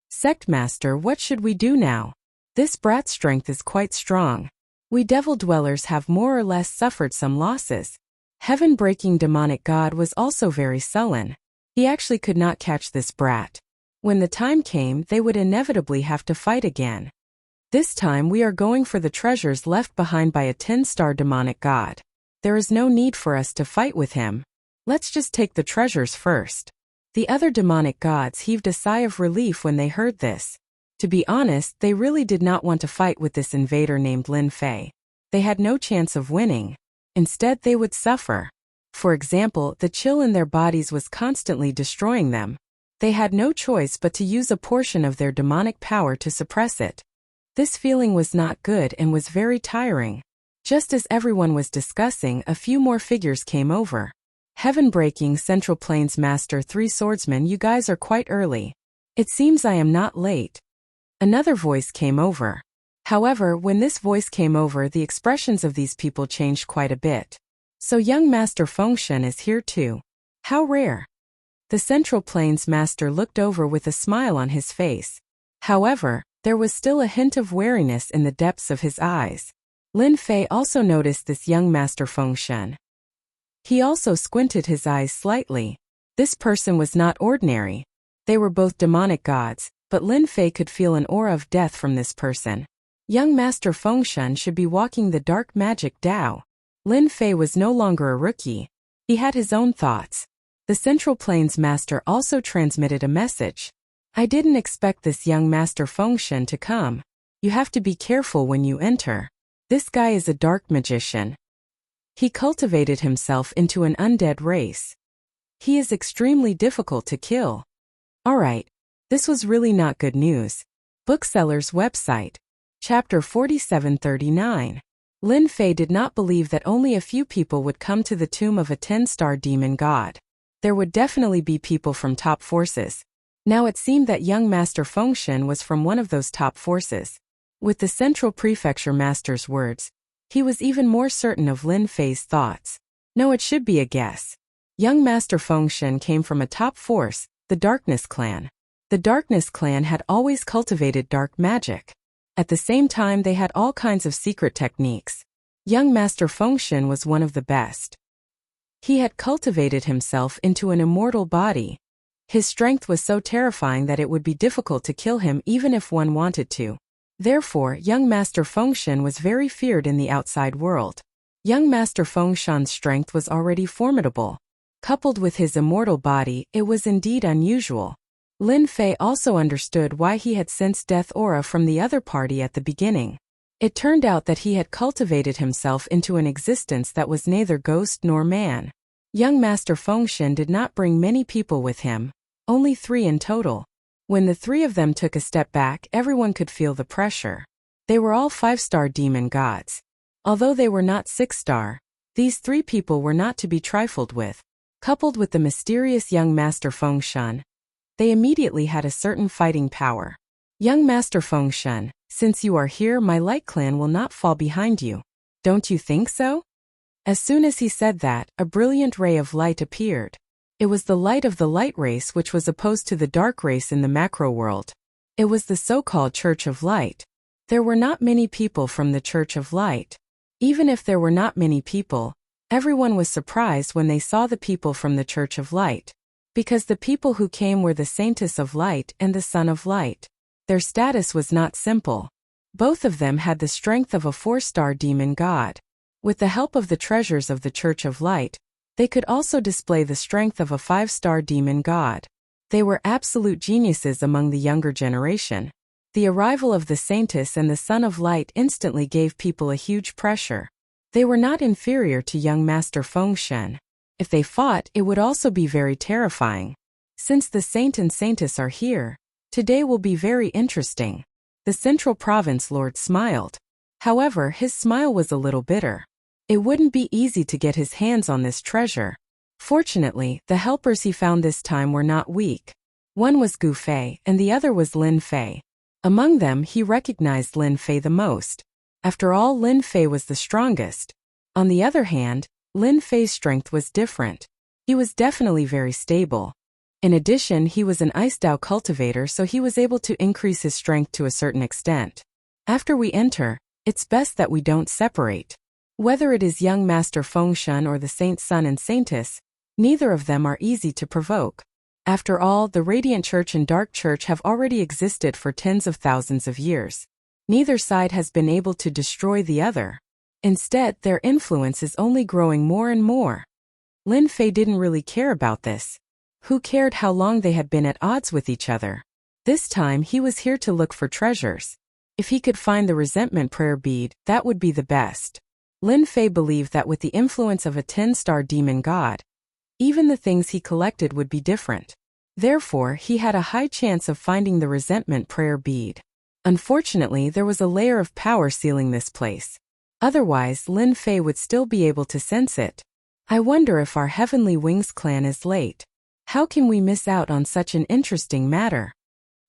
Sect Master, what should we do now? This brat's strength is quite strong. We devil dwellers have more or less suffered some losses. Heaven-breaking demonic god was also very sullen. He actually could not catch this brat. When the time came, they would inevitably have to fight again. This time we are going for the treasures left behind by a 10-star demonic god. There is no need for us to fight with him. Let's just take the treasures first. The other demonic gods heaved a sigh of relief when they heard this. To be honest, they really did not want to fight with this invader named Lin Fei. They had no chance of winning. Instead, they would suffer. For example, the chill in their bodies was constantly destroying them. They had no choice but to use a portion of their demonic power to suppress it. This feeling was not good and was very tiring. Just as everyone was discussing, a few more figures came over. Heaven-breaking Central Plains Master 3 Swordsmen, you guys are quite early. It seems I am not late. Another voice came over. However, when this voice came over, the expressions of these people changed quite a bit. So young Master Fengshen is here too. How rare. The Central Plains Master looked over with a smile on his face. However, there was still a hint of wariness in the depths of his eyes. Lin Fei also noticed this young Master Fengshen. He also squinted his eyes slightly. This person was not ordinary. They were both demonic gods, but Lin Fei could feel an aura of death from this person. Young Master Fengshen should be walking the dark magic Dao. Lin Fei was no longer a rookie. He had his own thoughts. The Central Plains Master also transmitted a message. I didn't expect this young Master Fengshen to come. You have to be careful when you enter. This guy is a dark magician. He cultivated himself into an undead race. He is extremely difficult to kill. Alright, this was really not good news. Bookseller's website. Chapter 4739. Lin Fei did not believe that only a few people would come to the tomb of a 10-star demon god. There would definitely be people from top forces. Now it seemed that young Master Fengshen was from one of those top forces. With the Central Prefecture Master's words, he was even more certain of Lin Fei's thoughts. No, it should be a guess. Young Master Fengshen came from a top force, the Darkness Clan. The Darkness Clan had always cultivated dark magic. At the same time, they had all kinds of secret techniques. Young Master Fengshen was one of the best. He had cultivated himself into an immortal body. His strength was so terrifying that it would be difficult to kill him even if one wanted to. Therefore, young Master Fengshen was very feared in the outside world. Young Master Fengshen's strength was already formidable. Coupled with his immortal body, it was indeed unusual. Lin Fei also understood why he had sensed death aura from the other party at the beginning. It turned out that he had cultivated himself into an existence that was neither ghost nor man. Young Master Fengshen did not bring many people with him, only 3 in total. When the 3 of them took a step back, everyone could feel the pressure. They were all 5-star demon gods. Although they were not 6-star, these 3 people were not to be trifled with. Coupled with the mysterious young Master Fengshen, they immediately had a certain fighting power. Young Master Fengshen, since you are here, my Light Clan will not fall behind you. Don't you think so? As soon as he said that, a brilliant ray of light appeared. It was the light of the light race, which was opposed to the dark race in the macro world. It was the so-called Church of Light. There were not many people from the Church of Light. Even if there were not many people, everyone was surprised when they saw the people from the Church of Light. Because the people who came were the Saintess of Light and the Son of Light. Their status was not simple. Both of them had the strength of a 4-star demon god. With the help of the treasures of the Church of Light, they could also display the strength of a 5-star demon god. They were absolute geniuses among the younger generation. The arrival of the Saintess and the Son of Light instantly gave people a huge pressure. They were not inferior to young Master Fengshen. If they fought, it would also be very terrifying. Since the Saint and Saintess are here, today will be very interesting. The Central Province Lord smiled. However, his smile was a little bitter. It wouldn't be easy to get his hands on this treasure. Fortunately, the helpers he found this time were not weak. One was Gu Fei, and the other was Lin Fei. Among them, he recognized Lin Fei the most. After all, Lin Fei was the strongest. On the other hand, Lin Fei's strength was different. He was definitely very stable. In addition, he was an Ice Dao cultivator, so he was able to increase his strength to a certain extent. After we enter, it's best that we don't separate. Whether it is young Master Fengshen or the Saint Sun and Saintess, neither of them are easy to provoke. After all, the Radiant Church and Dark Church have already existed for tens of thousands of years. Neither side has been able to destroy the other. Instead, their influence is only growing more and more. Lin Fei didn't really care about this. Who cared how long they had been at odds with each other? This time he was here to look for treasures. If he could find the resentment prayer bead, that would be the best. Lin Fei believed that with the influence of a 10-star demon god, even the things he collected would be different. Therefore, he had a high chance of finding the resentment prayer bead. Unfortunately, there was a layer of power sealing this place. Otherwise, Lin Fei would still be able to sense it. I wonder if our Heavenly Wings clan is late. How can we miss out on such an interesting matter?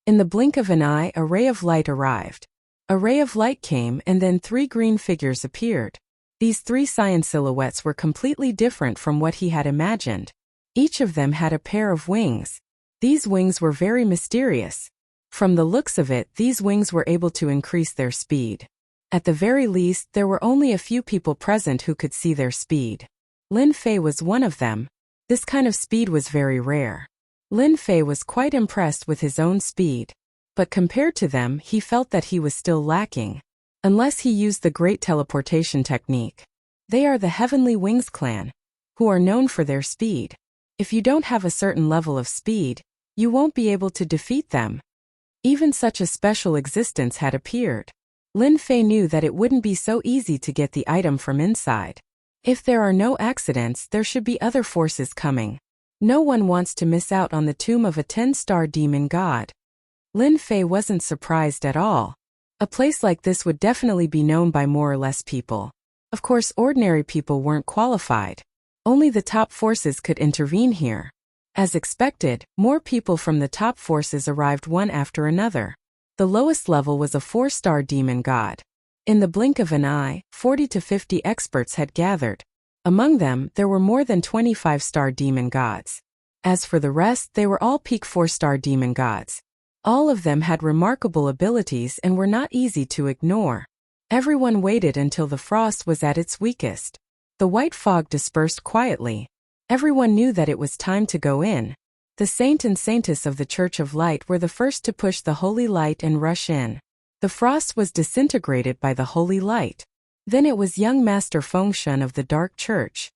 In the blink of an eye, a ray of light arrived. A ray of light came and then 3 green figures appeared. These 3 cyan silhouettes were completely different from what he had imagined. Each of them had a pair of wings. These wings were very mysterious. From the looks of it, these wings were able to increase their speed. At the very least, there were only a few people present who could see their speed. Lin Fei was one of them. This kind of speed was very rare. Lin Fei was quite impressed with his own speed. But compared to them, he felt that he was still lacking. Unless he used the great teleportation technique. They are the Heavenly Wings clan, who are known for their speed. If you don't have a certain level of speed, you won't be able to defeat them. Even such a special existence had appeared. Lin Fei knew that it wouldn't be so easy to get the item from inside. If there are no accidents, there should be other forces coming. No one wants to miss out on the tomb of a 10-star demon god. Lin Fei wasn't surprised at all. A place like this would definitely be known by more or less people. Of course, ordinary people weren't qualified. Only the top forces could intervene here. As expected, more people from the top forces arrived one after another. The lowest level was a 4-star demon god. In the blink of an eye, 40 to 50 experts had gathered. Among them, there were more than 25-star demon gods. As for the rest, they were all peak 4-star demon gods. All of them had remarkable abilities and were not easy to ignore. Everyone waited until the frost was at its weakest. The white fog dispersed quietly. Everyone knew that it was time to go in. The saint and saintess of the Church of Light were the first to push the holy light and rush in. The frost was disintegrated by the holy light. Then it was young Master Fengshen of the Dark Church.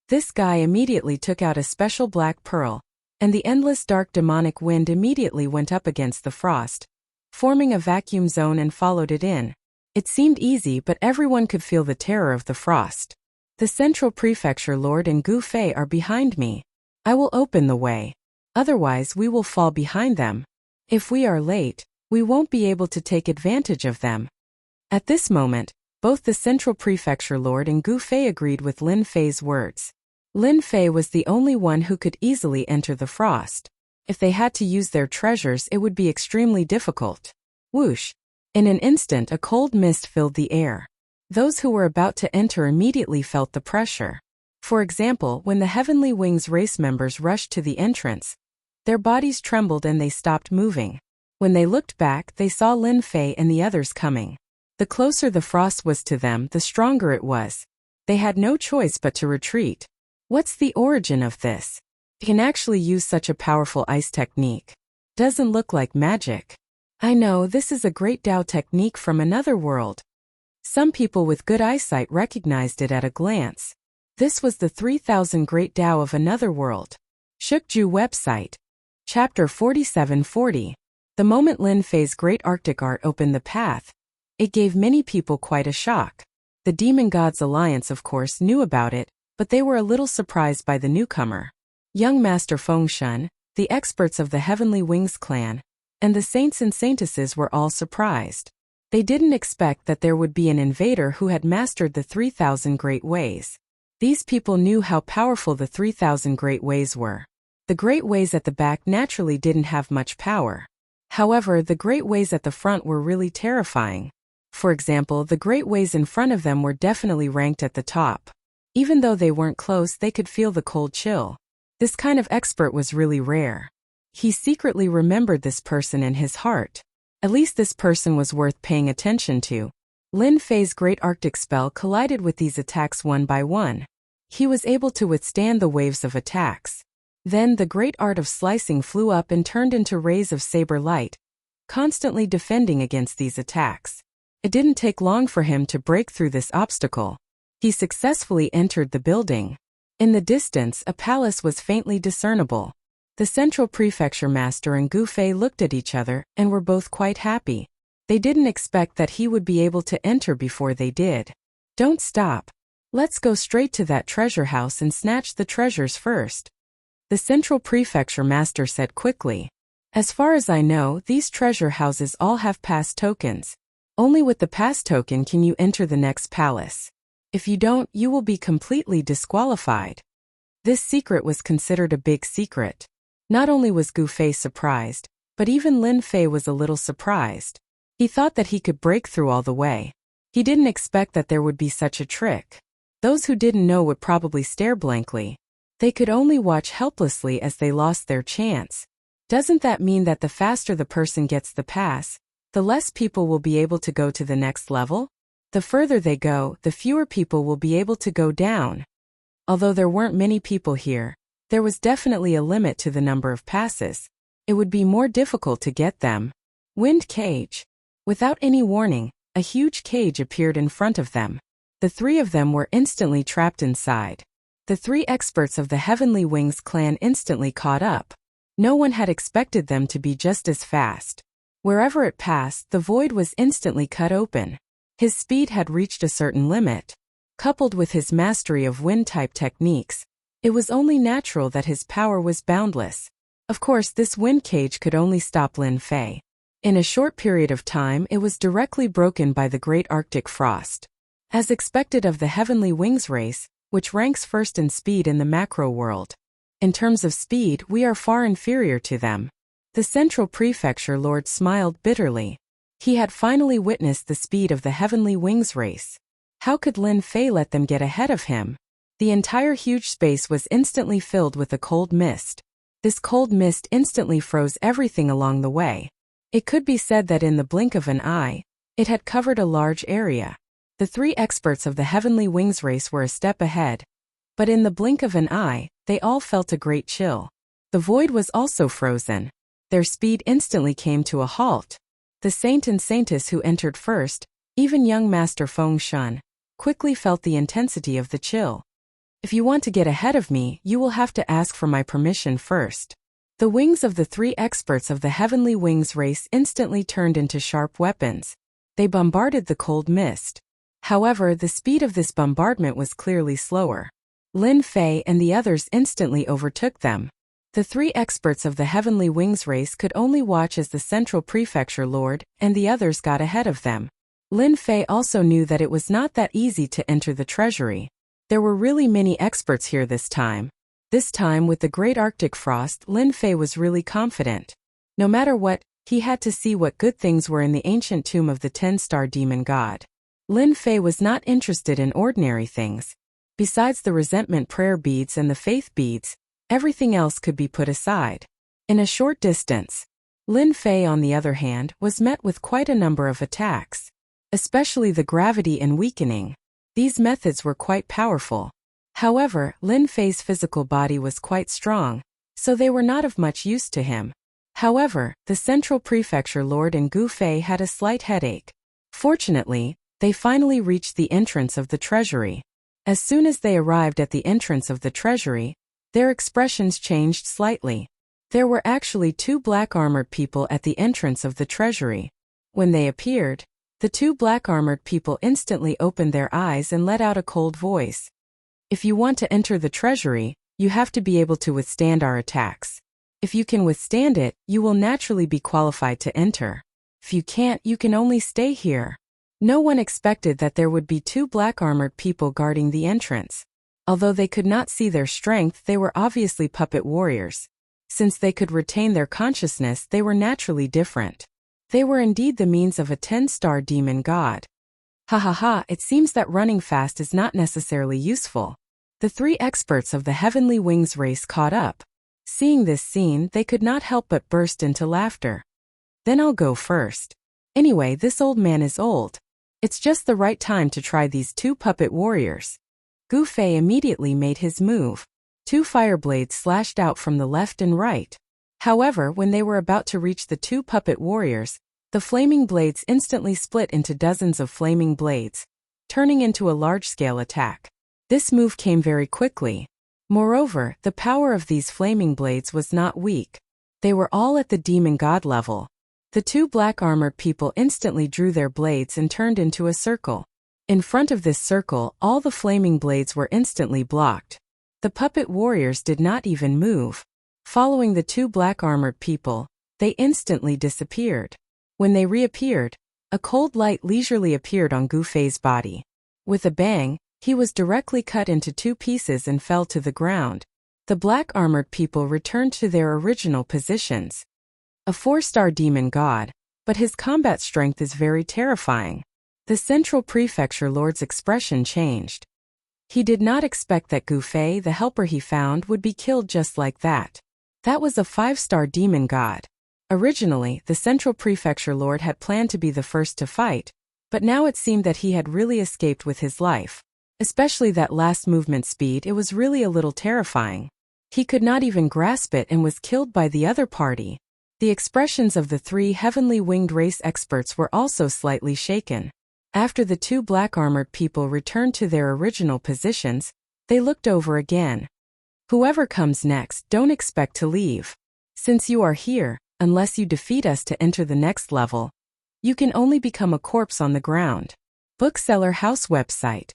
This guy immediately took out a special black pearl, and the endless dark demonic wind immediately went up against the frost, forming a vacuum zone and followed it in. It seemed easy, but everyone could feel the terror of the frost. The Central Prefecture Lord and Gu Fei are behind me. I will open the way. Otherwise, we will fall behind them. If we are late, we won't be able to take advantage of them. At this moment, both the Central Prefecture Lord and Gu Fei agreed with Lin Fei's words. Lin Fei was the only one who could easily enter the frost. If they had to use their treasures, it would be extremely difficult. Whoosh! In an instant, a cold mist filled the air. Those who were about to enter immediately felt the pressure. For example, when the Heavenly Wings race members rushed to the entrance, their bodies trembled and they stopped moving. When they looked back, they saw Lin Fei and the others coming. The closer the frost was to them, the stronger it was. They had no choice but to retreat. What's the origin of this? You can actually use such a powerful ice technique. Doesn't look like magic. I know, this is a great Dao technique from another world. Some people with good eyesight recognized it at a glance. This was the 3000 Great Dao of another world. Shukju website. Chapter 4740. The moment Lin Fei's great Arctic art opened the path, it gave many people quite a shock. The Demon Gods Alliance, of course, knew about it, but they were a little surprised by the newcomer. Young Master Fengshen, the experts of the Heavenly Wings clan, and the saints and saintesses were all surprised. They didn't expect that there would be an invader who had mastered the 3000 Great Ways. These people knew how powerful the 3000 Great Ways were. The Great Ways at the back naturally didn't have much power. However, the Great Ways at the front were really terrifying. For example, the Great Ways in front of them were definitely ranked at the top. Even though they weren't close, they could feel the cold chill. This kind of expert was really rare. He secretly remembered this person in his heart. At least this person was worth paying attention to. Lin Fei's great Arctic spell collided with these attacks one by one. He was able to withstand the waves of attacks. Then the great art of slicing flew up and turned into rays of saber light, constantly defending against these attacks. It didn't take long for him to break through this obstacle. He successfully entered the building. In the distance, a palace was faintly discernible. The central prefecture master and Gu Fei looked at each other and were both quite happy. They didn't expect that he would be able to enter before they did. Don't stop. Let's go straight to that treasure house and snatch the treasures first, the central prefecture master said quickly. As far as I know, these treasure houses all have pass tokens. Only with the pass token can you enter the next palace. If you don't, you will be completely disqualified. This secret was considered a big secret. Not only was Gu Fei surprised, but even Lin Fei was a little surprised. He thought that he could break through all the way. He didn't expect that there would be such a trick. Those who didn't know would probably stare blankly. They could only watch helplessly as they lost their chance. Doesn't that mean that the faster the person gets the pass, the less people will be able to go to the next level? The further they go, the fewer people will be able to go down. Although there weren't many people here, there was definitely a limit to the number of passes. It would be more difficult to get them. Wind cage. Without any warning, a huge cage appeared in front of them. The three of them were instantly trapped inside. The three experts of the Heavenly Wings clan instantly caught up. No one had expected them to be just as fast. Wherever it passed, the void was instantly cut open. His speed had reached a certain limit. Coupled with his mastery of wind-type techniques, it was only natural that his power was boundless. Of course, this wind cage could only stop Lin Fei. In a short period of time, it was directly broken by the great Arctic frost. As expected of the Heavenly Wings race, which ranks first in speed in the macro world. In terms of speed, we are far inferior to them. The central prefecture lord smiled bitterly. He had finally witnessed the speed of the Heavenly Wings race. How could Lin Fei let them get ahead of him? The entire huge space was instantly filled with a cold mist. This cold mist instantly froze everything along the way. It could be said that in the blink of an eye, it had covered a large area. The three experts of the Heavenly Wings race were a step ahead. But in the blink of an eye, they all felt a great chill. The void was also frozen. Their speed instantly came to a halt. The saint and saintess who entered first, even young Master Feng Shun, quickly felt the intensity of the chill. If you want to get ahead of me, you will have to ask for my permission first. The wings of the three experts of the Heavenly Wings race instantly turned into sharp weapons. They bombarded the cold mist. However, the speed of this bombardment was clearly slower. Lin Fei and the others instantly overtook them. The three experts of the Heavenly Wings race could only watch as the central prefecture lord and the others got ahead of them. Lin Fei also knew that it was not that easy to enter the treasury. There were really many experts here this time. This time with the great Arctic frost, Lin Fei was really confident. No matter what, he had to see what good things were in the ancient tomb of the 10-star demon god. Lin Fei was not interested in ordinary things. Besides the resentment prayer beads and the faith beads, everything else could be put aside. In a short distance, Lin Fei, on the other hand, was met with quite a number of attacks. Especially the gravity and weakening. These methods were quite powerful. However, Lin Fei's physical body was quite strong, so they were not of much use to him. However, the central prefecture lord and Gu Fei had a slight headache. Fortunately, they finally reached the entrance of the treasury. As soon as they arrived at the entrance of the treasury, their expressions changed slightly. There were actually two black-armored people at the entrance of the treasury. When they appeared, the two black-armored people instantly opened their eyes and let out a cold voice. If you want to enter the treasury, you have to be able to withstand our attacks. If you can withstand it, you will naturally be qualified to enter. If you can't, you can only stay here. No one expected that there would be two black-armored people guarding the entrance. Although they could not see their strength, they were obviously puppet warriors. Since they could retain their consciousness, they were naturally different. They were indeed the means of a 10-star demon god. Ha ha ha, it seems that running fast is not necessarily useful. The three experts of the Heavenly Wings race caught up. Seeing this scene, they could not help but burst into laughter. Then I'll go first. Anyway, this old man is old. It's just the right time to try these two puppet warriors. Gu Fei immediately made his move. Two fire blades slashed out from the left and right. However, when they were about to reach the two puppet warriors, the flaming blades instantly split into dozens of flaming blades, turning into a large-scale attack. This move came very quickly. Moreover, the power of these flaming blades was not weak. They were all at the demon god level. The two black-armored people instantly drew their blades and turned into a circle. In front of this circle, all the flaming blades were instantly blocked. The puppet warriors did not even move. Following the two black-armored people, they instantly disappeared. When they reappeared, a cold light leisurely appeared on Gu Fei's body. With a bang, he was directly cut into two pieces and fell to the ground. The black-armored people returned to their original positions. A 4-star demon god, but his combat strength is very terrifying. The Central Prefecture Lord's expression changed. He did not expect that Gu Fei, the helper he found, would be killed just like that. That was a 5-star demon god. Originally, the Central Prefecture Lord had planned to be the first to fight, but now it seemed that he had really escaped with his life. Especially that last movement speed, it was really a little terrifying. He could not even grasp it and was killed by the other party. The expressions of the 3 heavenly winged race experts were also slightly shaken. After the 2 black-armored people returned to their original positions, they looked over again. Whoever comes next, don't expect to leave. Since you are here, unless you defeat us to enter the next level, you can only become a corpse on the ground. Bookseller House website.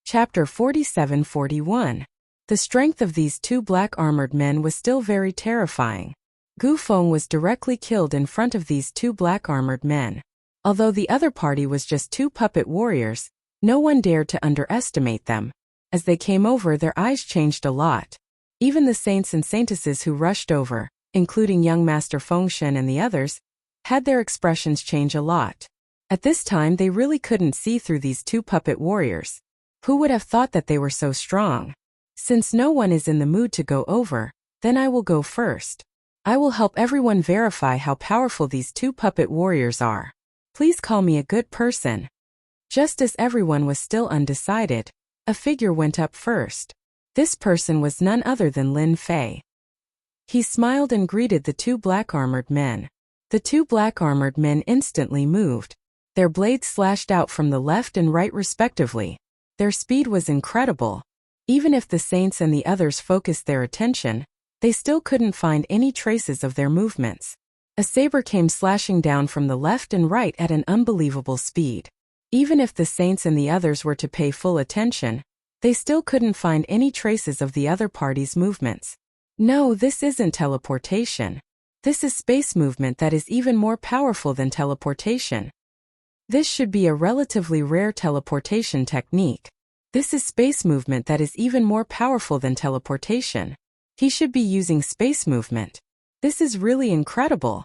Chapter 47-41. The strength of these 2 black-armored men was still very terrifying. Gu Feng was directly killed in front of these 2 black-armored men. Although the other party was just 2 puppet warriors, no one dared to underestimate them. As they came over, their eyes changed a lot. Even the saints and saintesses who rushed over, including young Master Fengshen and the others, had their expressions change a lot. At this time, they really couldn't see through these 2 puppet warriors. Who would have thought that they were so strong? Since no one is in the mood to go over, then I will go first. I will help everyone verify how powerful these 2 puppet warriors are. Please call me a good person. Just as everyone was still undecided, a figure went up first. This person was none other than Lin Fei. He smiled and greeted the 2 black-armored men. The 2 black-armored men instantly moved. Their blades slashed out from the left and right respectively. Their speed was incredible. Even if the saints and the others focused their attention, they still couldn't find any traces of their movements. A saber came slashing down from the left and right at an unbelievable speed. Even if the saints and the others were to pay full attention, they still couldn't find any traces of the other party's movements. No, this isn't teleportation. This is space movement that is even more powerful than teleportation. This should be a relatively rare teleportation technique. This is space movement that is even more powerful than teleportation. He should be using space movement. This is really incredible.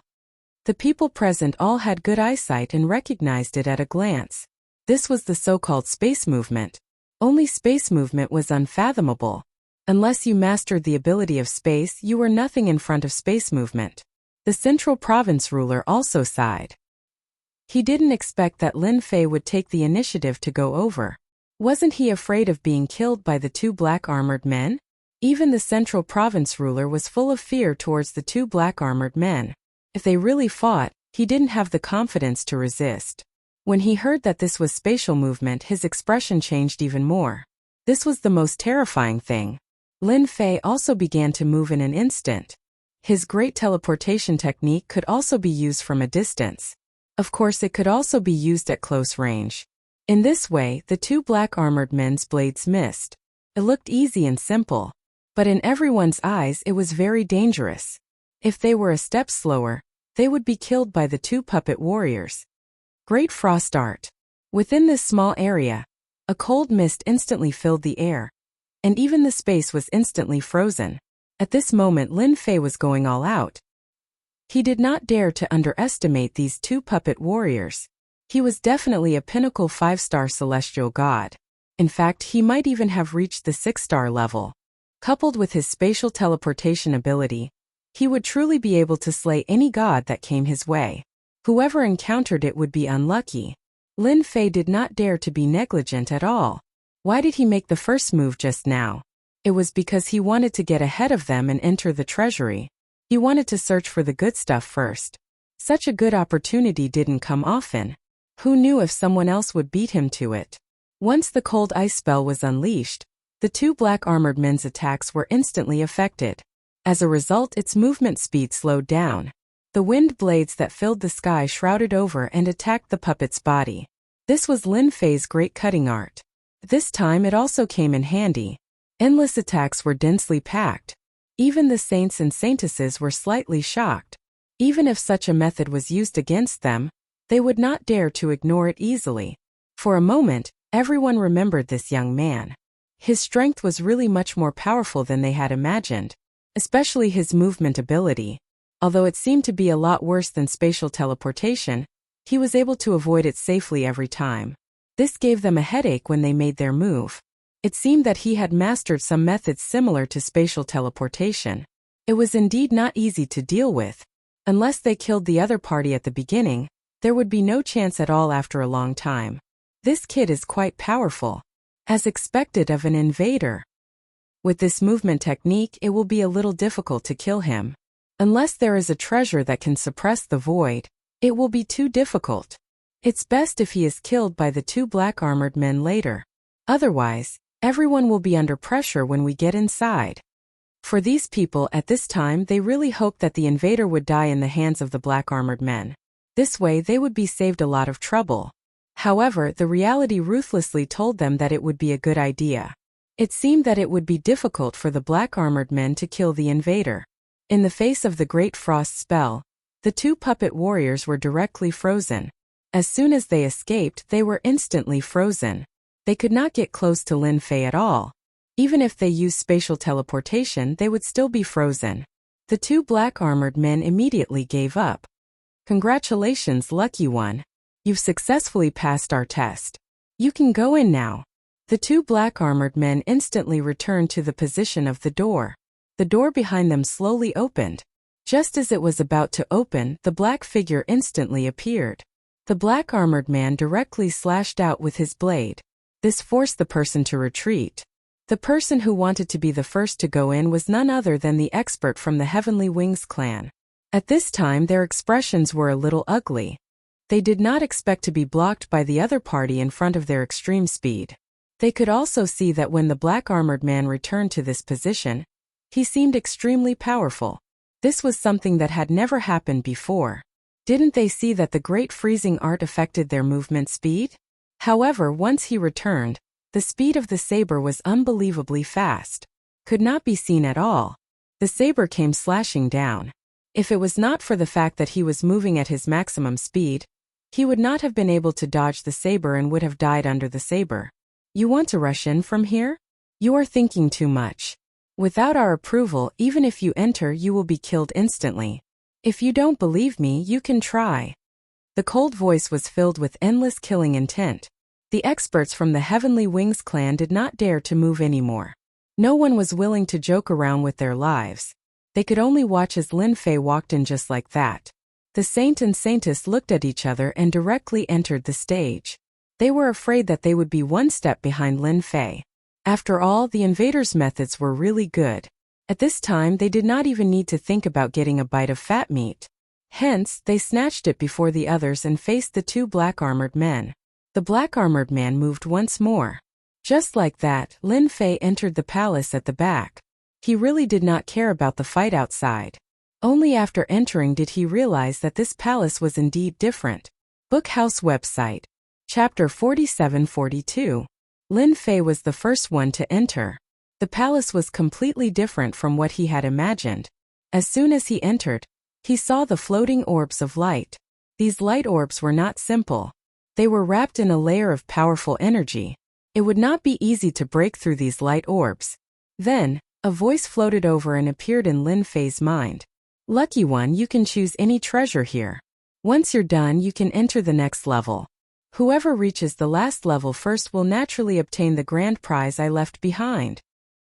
The people present all had good eyesight and recognized it at a glance. This was the so-called space movement. Only space movement was unfathomable. Unless you mastered the ability of space, you were nothing in front of space movement. The Central Province ruler also sighed. He didn't expect that Lin Fei would take the initiative to go over. Wasn't he afraid of being killed by the 2 black-armored men? Even the Central Province ruler was full of fear towards the 2 black-armored men. If they really fought, he didn't have the confidence to resist. When he heard that this was spatial movement, his expression changed even more. This was the most terrifying thing. Lin Fei also began to move in an instant. His great teleportation technique could also be used from a distance. Of course, it could also be used at close range. In this way, the 2 black-armored men's blades missed. It looked easy and simple. But in everyone's eyes, it was very dangerous. If they were a step slower, they would be killed by the 2 puppet warriors. Great frost art. Within this small area, a cold mist instantly filled the air, and even the space was instantly frozen. At this moment, Lin Fei was going all out. He did not dare to underestimate these 2 puppet warriors. He was definitely a pinnacle 5-star celestial god. In fact, he might even have reached the 6-star level. Coupled with his spatial teleportation ability, he would truly be able to slay any god that came his way. Whoever encountered it would be unlucky. Lin Fei did not dare to be negligent at all. Why did he make the first move just now? It was because he wanted to get ahead of them and enter the treasury. He wanted to search for the good stuff first. Such a good opportunity didn't come often. Who knew if someone else would beat him to it? Once the cold ice spell was unleashed, the two black armored men's attacks were instantly affected. As a result, its movement speed slowed down. The wind blades that filled the sky shrouded over and attacked the puppet's body. This was Lin Fei's great cutting art. This time it also came in handy. Endless attacks were densely packed. Even the saints and saintesses were slightly shocked. Even if such a method was used against them, they would not dare to ignore it easily. For a moment, everyone remembered this young man. His strength was really much more powerful than they had imagined, especially his movement ability. Although it seemed to be a lot worse than spatial teleportation, he was able to avoid it safely every time. This gave them a headache when they made their move. It seemed that he had mastered some methods similar to spatial teleportation. It was indeed not easy to deal with. Unless they killed the other party at the beginning, there would be no chance at all after a long time. This kid is quite powerful, as expected of an invader. With this movement technique, it will be a little difficult to kill him. Unless there is a treasure that can suppress the void, it will be too difficult. It's best if he is killed by the two black armored men later. Otherwise, everyone will be under pressure when we get inside. For these people at this time, they really hoped that the invader would die in the hands of the black armored men. This way they would be saved a lot of trouble. However, the reality ruthlessly told them that it would be a good idea. It seemed that it would be difficult for the black armored men to kill the invader. In the face of the Great Frost spell, the two puppet warriors were directly frozen. As soon as they escaped, they were instantly frozen. They could not get close to Lin Fei at all. Even if they used spatial teleportation, they would still be frozen. The two black armored men immediately gave up. Congratulations, lucky one. You've successfully passed our test. You can go in now. The two black armored men instantly returned to the position of the door. The door behind them slowly opened. Just as it was about to open, the black figure instantly appeared. The black armored man directly slashed out with his blade. This forced the person to retreat. The person who wanted to be the first to go in was none other than the expert from the Heavenly Wings clan. At this time, their expressions were a little ugly. They did not expect to be blocked by the other party in front of their extreme speed. They could also see that when the black armored man returned to this position, he seemed extremely powerful. This was something that had never happened before. Didn't they see that the great freezing art affected their movement speed? However, once he returned, the speed of the saber was unbelievably fast. Could not be seen at all. The saber came slashing down. If it was not for the fact that he was moving at his maximum speed, he would not have been able to dodge the saber and would have died under the saber. You want to rush in from here? You are thinking too much. Without our approval, even if you enter, you will be killed instantly. If you don't believe me, you can try. The cold voice was filled with endless killing intent. The experts from the Heavenly Wings clan did not dare to move anymore. No one was willing to joke around with their lives. They could only watch as Lin Fei walked in just like that. The saint and saintess looked at each other and directly entered the stage. They were afraid that they would be one step behind Lin Fei. After all, the invaders' methods were really good. At this time, they did not even need to think about getting a bite of fat meat. Hence, they snatched it before the others and faced the two black armored men. The black armored man moved once more. Just like that, Lin Fei entered the palace at the back. He really did not care about the fight outside. Only after entering did he realize that this palace was indeed different. Bookhouse website. Chapter 47-42. Lin Fei was the first one to enter. The palace was completely different from what he had imagined. As soon as he entered, he saw the floating orbs of light. These light orbs were not simple. They were wrapped in a layer of powerful energy. It would not be easy to break through these light orbs. Then, a voice floated over and appeared in Lin Fei's mind. Lucky one, you can choose any treasure here. Once you're done, you can enter the next level. Whoever reaches the last level first will naturally obtain the grand prize I left behind.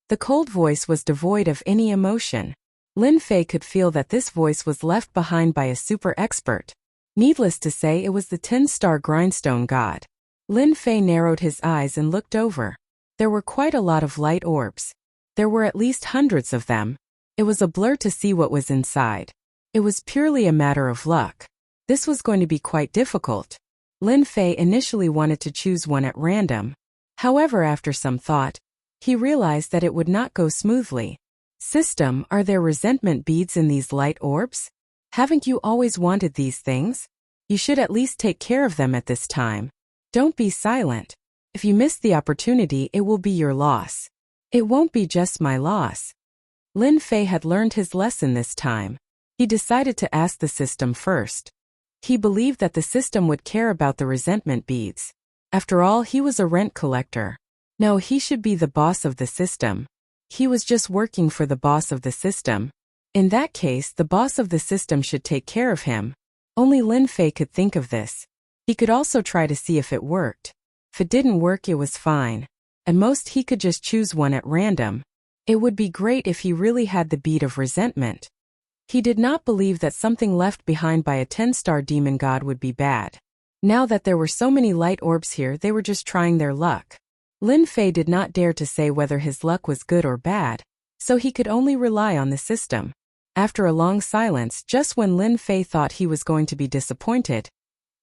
The cold voice was devoid of any emotion. Lin Fei could feel that this voice was left behind by a super expert. Needless to say, it was the 10-star grindstone god. Lin Fei narrowed his eyes and looked over. There were quite a lot of light orbs. There were at least hundreds of them. It was a blur to see what was inside. It was purely a matter of luck. This was going to be quite difficult. Lin Fei initially wanted to choose one at random. However, after some thought, he realized that it would not go smoothly. System, are there resentment beads in these light orbs? Haven't you always wanted these things? You should at least take care of them at this time. Don't be silent. If you miss the opportunity, it will be your loss. It won't be just my loss. Lin Fei had learned his lesson this time. He decided to ask the system first. He believed that the system would care about the resentment beads. After all, he was a rent collector. No, he should be the boss of the system. He was just working for the boss of the system. In that case, the boss of the system should take care of him. Only Lin Fei could think of this. He could also try to see if it worked. If it didn't work, it was fine. At most, he could just choose one at random. It would be great if he really had the bead of resentment. He did not believe that something left behind by a 10-star demon god would be bad. Now that there were so many light orbs here, they were just trying their luck. Lin Fei did not dare to say whether his luck was good or bad, so he could only rely on the system. After a long silence, just when Lin Fei thought he was going to be disappointed,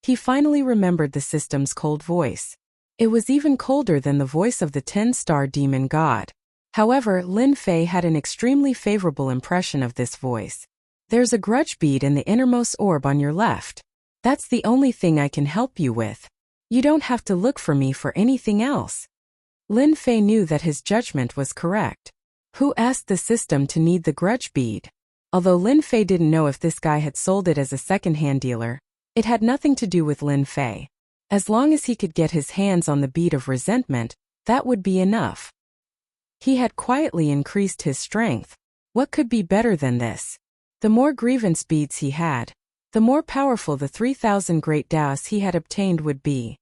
he finally remembered the system's cold voice. It was even colder than the voice of the 10-star demon god. However, Lin Fei had an extremely favorable impression of this voice. There's a grudge bead in the innermost orb on your left. That's the only thing I can help you with. You don't have to look for me for anything else. Lin Fei knew that his judgment was correct. Who asked the system to need the grudge bead? Although Lin Fei didn't know if this guy had sold it as a second-hand dealer, it had nothing to do with Lin Fei. As long as he could get his hands on the bead of resentment, that would be enough. He had quietly increased his strength. What could be better than this? The more grievance beads he had, the more powerful the 3,000 great Daos he had obtained would be.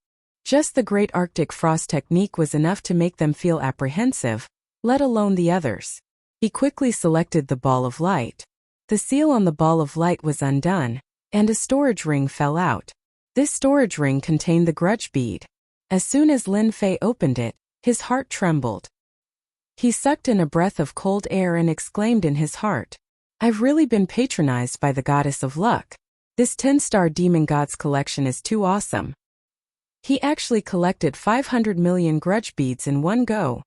Just the Great Arctic Frost technique was enough to make them feel apprehensive, let alone the others. He quickly selected the ball of light. The seal on the ball of light was undone, and a storage ring fell out. This storage ring contained the grudge bead. As soon as Lin Fei opened it, his heart trembled. He sucked in a breath of cold air and exclaimed in his heart, "I've really been patronized by the goddess of luck. This 10-star demon god's collection is too awesome." He actually collected 500 million grudge beads in one go.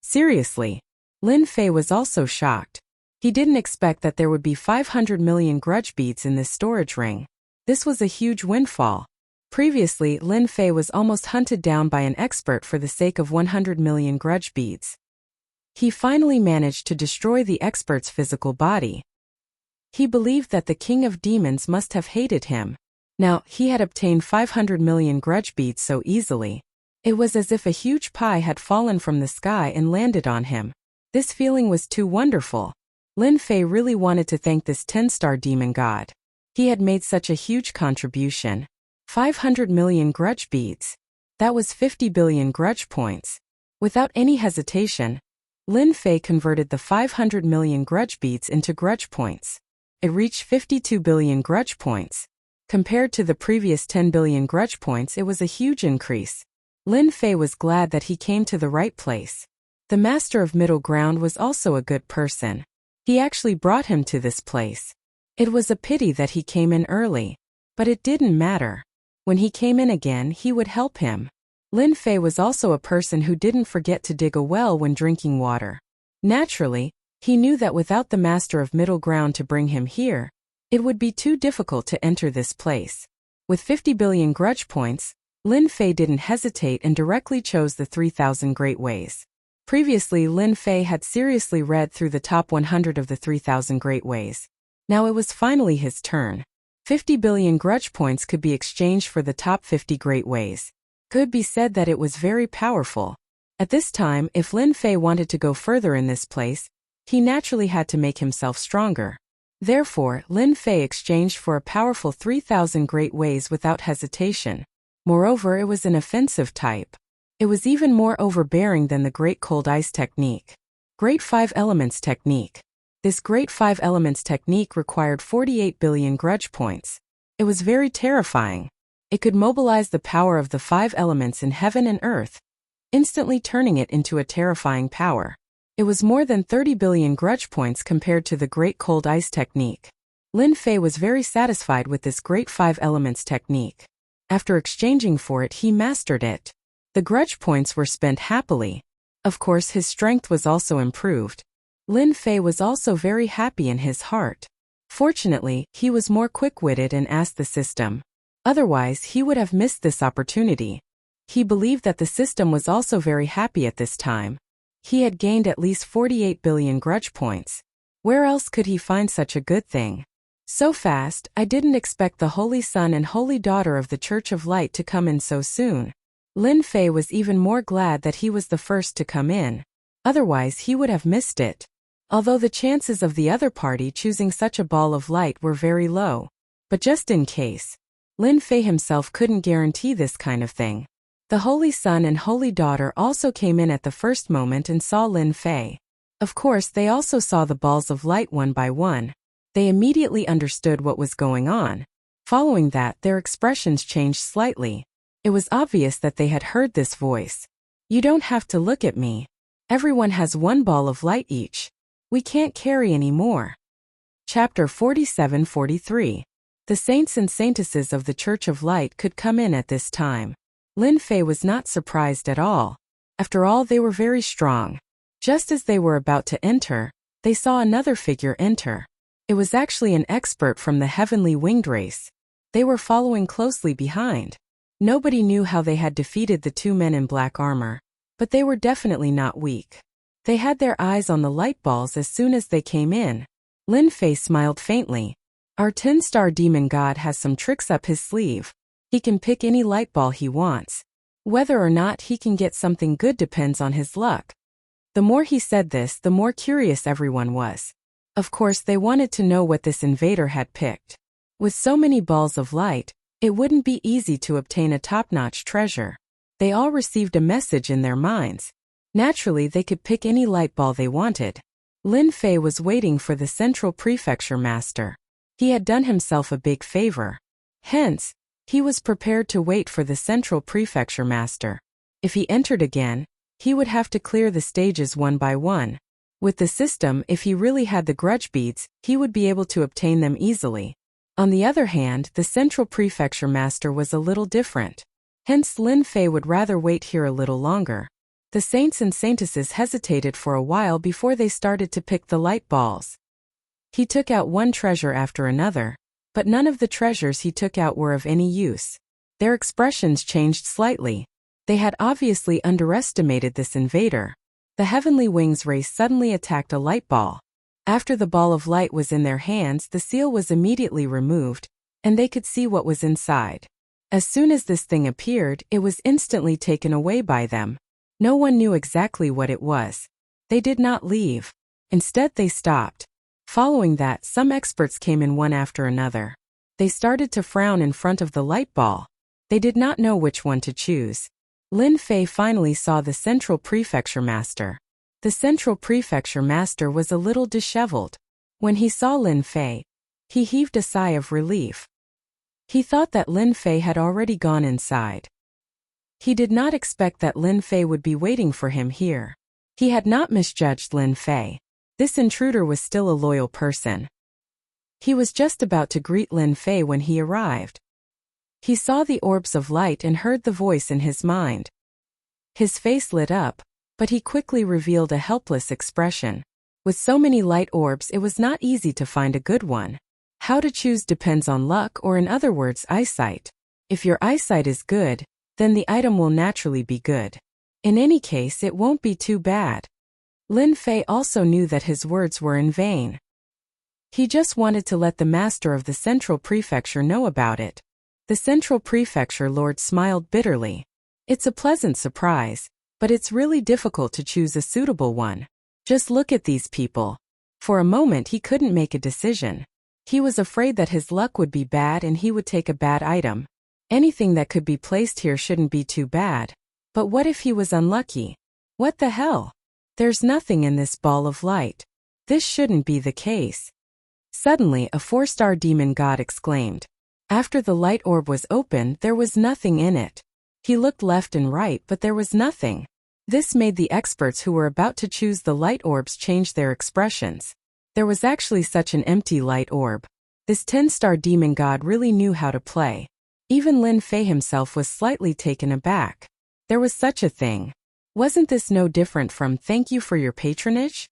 Seriously. Lin Fei was also shocked. He didn't expect that there would be 500 million grudge beads in this storage ring. This was a huge windfall. Previously, Lin Fei was almost hunted down by an expert for the sake of 100 million grudge beads. He finally managed to destroy the expert's physical body. He believed that the king of demons must have hated him. Now, he had obtained 500 million grudge beads so easily. It was as if a huge pie had fallen from the sky and landed on him. This feeling was too wonderful. Lin Fei really wanted to thank this 10-star demon god. He had made such a huge contribution. 500 million grudge beads. That was 50 billion grudge points. Without any hesitation, Lin Fei converted the 500 million grudge beads into grudge points. It reached 52 billion grudge points. Compared to the previous 10 billion grudge points, it was a huge increase. Lin Fei was glad that he came to the right place. The Master of Middle Ground was also a good person. He actually brought him to this place. It was a pity that he came in early. But it didn't matter. When he came in again, he would help him. Lin Fei was also a person who didn't forget to dig a well when drinking water. Naturally, he knew that without the Master of Middle Ground to bring him here, it would be too difficult to enter this place. With 50 billion grudge points, Lin Fei didn't hesitate and directly chose the 3,000 Great Ways. Previously, Lin Fei had seriously read through the top 100 of the 3,000 Great Ways. Now it was finally his turn. 50 billion grudge points could be exchanged for the top 50 Great Ways. Could be said that it was very powerful. At this time, if Lin Fei wanted to go further in this place, he naturally had to make himself stronger. Therefore, Lin Fei exchanged for a powerful 3,000 Great Ways without hesitation. Moreover, it was an offensive type. It was even more overbearing than the Great Cold Ice technique. Great 5 Elements technique. This Great 5 Elements technique required 48 billion grudge points. It was very terrifying. It could mobilize the power of the 5 elements in heaven and earth, instantly turning it into a terrifying power. It was more than 30 billion grudge points compared to the Great Cold Ice technique. Lin Fei was very satisfied with this Great 5 Elements technique. After exchanging for it, he mastered it. The grudge points were spent happily. Of course, his strength was also improved. Lin Fei was also very happy in his heart. Fortunately, he was more quick-witted and asked the system. Otherwise, he would have missed this opportunity. He believed that the system was also very happy at this time. He had gained at least 48 billion grudge points. Where else could he find such a good thing? So fast, I didn't expect the Holy Son and Holy Daughter of the Church of Light to come in so soon. Lin Fei was even more glad that he was the first to come in. Otherwise, he would have missed it. Although the chances of the other party choosing such a ball of light were very low. But just in case, Lin Fei himself couldn't guarantee this kind of thing. The Holy Son and Holy Daughter also came in at the first moment and saw Lin Fei. Of course, they also saw the balls of light one by one. They immediately understood what was going on. Following that, their expressions changed slightly. It was obvious that they had heard this voice. You don't have to look at me. Everyone has one ball of light each. We can't carry any more. Chapter 47-43. The saints and saintesses of the Church of Light could come in at this time. Lin Fei was not surprised at all. After all, they were very strong. Just as they were about to enter, they saw another figure enter. It was actually an expert from the heavenly winged race. They were following closely behind. Nobody knew how they had defeated the 2 men in black armor, but they were definitely not weak. They had their eyes on the light balls as soon as they came in. Lin Fei smiled faintly. Our 10-star demon god has some tricks up his sleeve. He can pick any light ball he wants. Whether or not he can get something good depends on his luck. The more he said this, the more curious everyone was. Of course, they wanted to know what this invader had picked. With so many balls of light, it wouldn't be easy to obtain a top-notch treasure. They all received a message in their minds. Naturally, they could pick any light ball they wanted. Lin Fei was waiting for the Central Prefecture Master. He had done himself a big favor. Hence, he was prepared to wait for the Central Prefecture Master. If he entered again, he would have to clear the stages one by one. With the system, if he really had the grudge beads, he would be able to obtain them easily. On the other hand, the Central Prefecture Master was a little different. Hence, Lin Fei would rather wait here a little longer. The saints and saintesses hesitated for a while before they started to pick the light balls. He took out one treasure after another, but none of the treasures he took out were of any use. Their expressions changed slightly. They had obviously underestimated this invader. The heavenly wings race suddenly attacked a light ball. After the ball of light was in their hands, the seal was immediately removed, and they could see what was inside. As soon as this thing appeared, it was instantly taken away by them. No one knew exactly what it was. They did not leave. Instead, they stopped. Following that, some experts came in one after another. They started to frown in front of the light ball. They did not know which one to choose. Lin Fei finally saw the Central Prefecture Master. The Central Prefecture Master was a little disheveled. When he saw Lin Fei, he heaved a sigh of relief. He thought that Lin Fei had already gone inside. He did not expect that Lin Fei would be waiting for him here. He had not misjudged Lin Fei. This intruder was still a loyal person. He was just about to greet Lin Fei when he arrived. He saw the orbs of light and heard the voice in his mind. His face lit up, but he quickly revealed a helpless expression. With so many light orbs, it was not easy to find a good one. How to choose depends on luck, or in other words, eyesight. If your eyesight is good, then the item will naturally be good. In any case, it won't be too bad. Lin Fei also knew that his words were in vain. He just wanted to let the master of the Central Prefecture know about it. The Central Prefecture Lord smiled bitterly. It's a pleasant surprise, but it's really difficult to choose a suitable one. Just look at these people. For a moment he couldn't make a decision. He was afraid that his luck would be bad and he would take a bad item. Anything that could be placed here shouldn't be too bad. But what if he was unlucky? What the hell? There's nothing in this ball of light. This shouldn't be the case. Suddenly, a 4-star demon god exclaimed. After the light orb was opened, there was nothing in it. He looked left and right, but there was nothing. This made the experts who were about to choose the light orbs change their expressions. There was actually such an empty light orb. This 10-star demon god really knew how to play. Even Lin Fei himself was slightly taken aback. There was such a thing. Wasn't this no different from "thank you for your patronage"?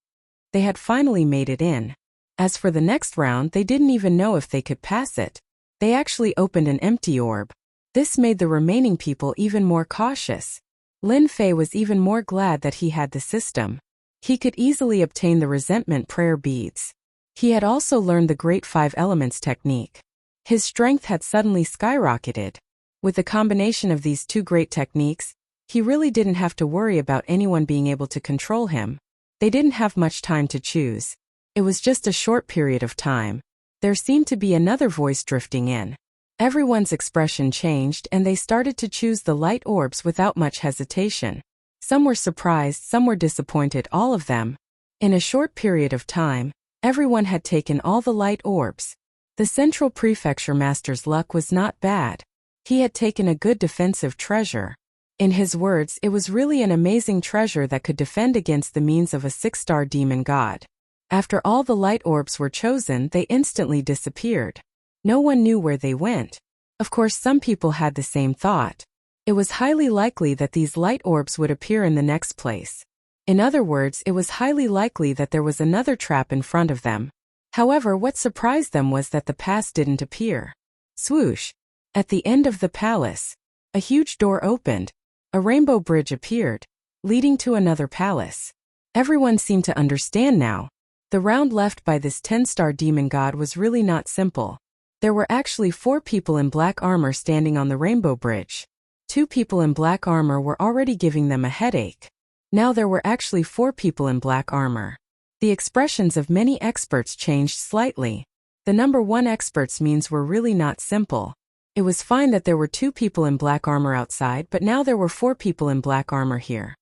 They had finally made it in. As for the next round, they didn't even know if they could pass it. They actually opened an empty orb. This made the remaining people even more cautious. Lin Fei was even more glad that he had the system. He could easily obtain the resentment prayer beads. He had also learned the Great 5 Elements technique. His strength had suddenly skyrocketed. With the combination of these two great techniques, he really didn't have to worry about anyone being able to control him. They didn't have much time to choose. It was just a short period of time. There seemed to be another voice drifting in. Everyone's expression changed and they started to choose the light orbs without much hesitation. Some were surprised, some were disappointed, all of them. In a short period of time, everyone had taken all the light orbs. The Central Prefecture Master's luck was not bad. He had taken a good defensive treasure. In his words, it was really an amazing treasure that could defend against the means of a 6-star demon god. After all the light orbs were chosen, they instantly disappeared. No one knew where they went. Of course, some people had the same thought. It was highly likely that these light orbs would appear in the next place. In other words, it was highly likely that there was another trap in front of them. However, what surprised them was that the pass didn't appear. Swoosh! At the end of the palace, a huge door opened. A rainbow bridge appeared, leading to another palace. Everyone seemed to understand now. The round left by this 10-star demon god was really not simple. There were actually 4 people in black armor standing on the rainbow bridge. 2 people in black armor were already giving them a headache. Now there were actually 4 people in black armor. The expressions of many experts changed slightly. The number 1 expert's means were really not simple. It was fine that there were 2 people in black armor outside, but now there were 4 people in black armor here.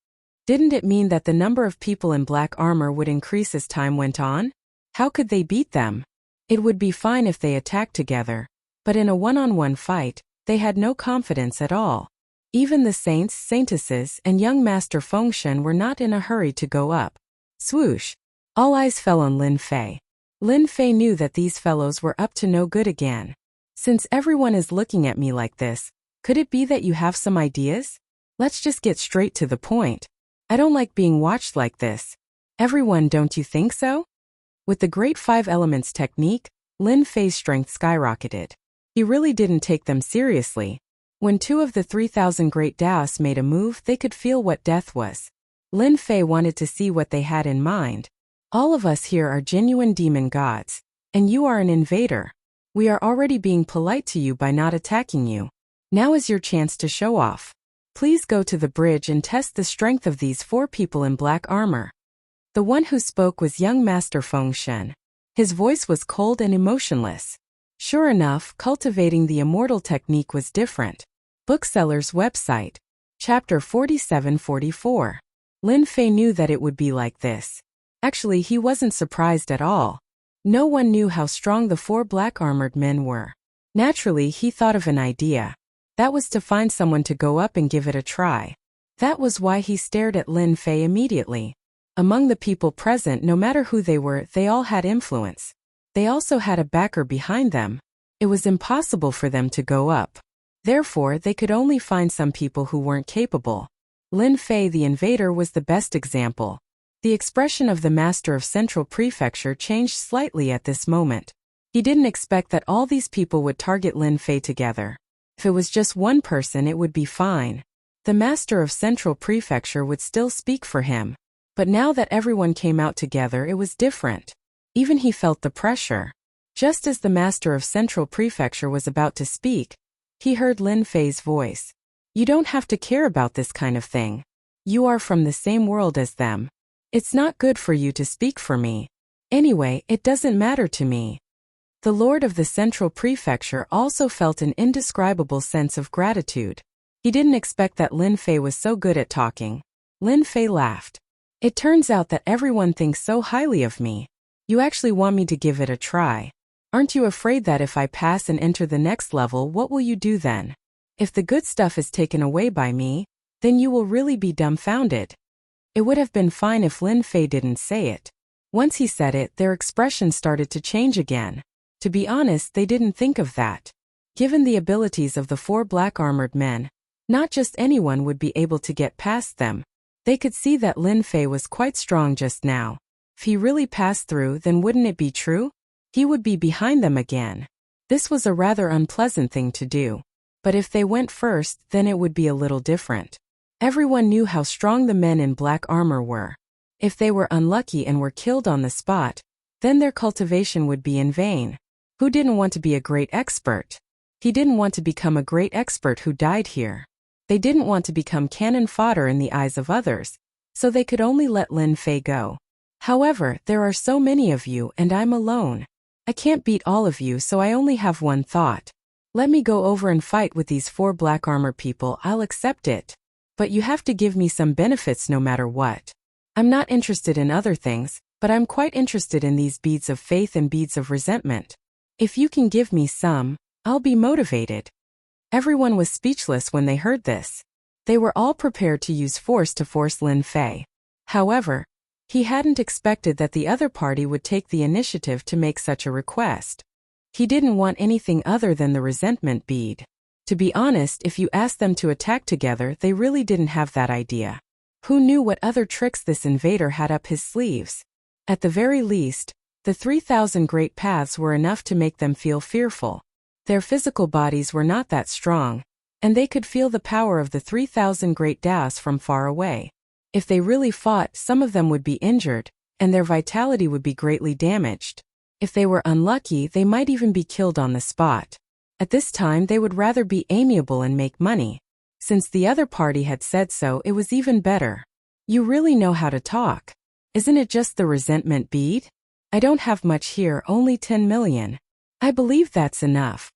Didn't it mean that the number of people in black armor would increase as time went on? How could they beat them? It would be fine if they attacked together, but in a one-on-one fight, they had no confidence at all. Even the saints, saintesses, and young Master Fengshen were not in a hurry to go up. Swoosh! All eyes fell on Lin Fei. Lin Fei knew that these fellows were up to no good again. Since everyone is looking at me like this, could it be that you have some ideas? Let's just get straight to the point. I don't like being watched like this. Everyone, don't you think so? With the Great 5 Elements technique, Lin Fei's strength skyrocketed. He really didn't take them seriously. When 2 of the 3,000 great Taoists made a move, they could feel what death was. Lin Fei wanted to see what they had in mind. All of us here are genuine demon gods, and you are an invader. We are already being polite to you by not attacking you. Now is your chance to show off. Please go to the bridge and test the strength of these 4 people in black armor. The one who spoke was young Master Fengshen. His voice was cold and emotionless. Sure enough, cultivating the immortal technique was different. Bookseller's website. Chapter 47-44. Lin Fei knew that it would be like this. Actually, he wasn't surprised at all. No one knew how strong the 4 black-armored men were. Naturally, he thought of an idea. That was to find someone to go up and give it a try. That was why he stared at Lin Fei immediately. Among the people present, no matter who they were, they all had influence. They also had a backer behind them. It was impossible for them to go up. Therefore, they could only find some people who weren't capable. Lin Fei the invader was the best example. The expression of the Master of Central Prefecture changed slightly at this moment. He didn't expect that all these people would target Lin Fei together. If it was just one person, it would be fine. The Master of Central Prefecture would still speak for him. But now that everyone came out together, it was different. Even he felt the pressure. Just as the Master of Central Prefecture was about to speak, he heard Lin Fei's voice. You don't have to care about this kind of thing. You are from the same world as them. It's not good for you to speak for me. Anyway, it doesn't matter to me. The Lord of the Central Prefecture also felt an indescribable sense of gratitude. He didn't expect that Lin Fei was so good at talking. Lin Fei laughed. It turns out that everyone thinks so highly of me. You actually want me to give it a try. Aren't you afraid that if I pass and enter the next level, what will you do then? If the good stuff is taken away by me, then you will really be dumbfounded. It would have been fine if Lin Fei didn't say it. Once he said it, their expression started to change again. To be honest, they didn't think of that. Given the abilities of the 4 black armored men, not just anyone would be able to get past them. They could see that Lin Fei was quite strong just now. If he really passed through, then wouldn't it be true? He would be behind them again. This was a rather unpleasant thing to do. But if they went first, then it would be a little different. Everyone knew how strong the men in black armor were. If they were unlucky and were killed on the spot, then their cultivation would be in vain. Who didn't want to be a great expert? He didn't want to become a great expert who died here. They didn't want to become cannon fodder in the eyes of others, so they could only let Lin Fei go. However, there are so many of you and I'm alone. I can't beat all of you, so I only have one thought. Let me go over and fight with these 4 black armor people. I'll accept it. But you have to give me some benefits no matter what. I'm not interested in other things, but I'm quite interested in these beads of faith and beads of resentment. If you can give me some, I'll be motivated. Everyone was speechless when they heard this. They were all prepared to use force to force Lin Fei. However, he hadn't expected that the other party would take the initiative to make such a request. He didn't want anything other than the resentment bead. To be honest, if you asked them to attack together, they really didn't have that idea. Who knew what other tricks this invader had up his sleeves? At the very least, the 3,000 great paths were enough to make them feel fearful. Their physical bodies were not that strong, and they could feel the power of the 3,000 great Daos from far away. If they really fought, some of them would be injured, and their vitality would be greatly damaged. If they were unlucky, they might even be killed on the spot. At this time, they would rather be amiable and make money. Since the other party had said so, it was even better. You really know how to talk. Isn't it just the resentment bead? I don't have much here, only 10 million. I believe that's enough.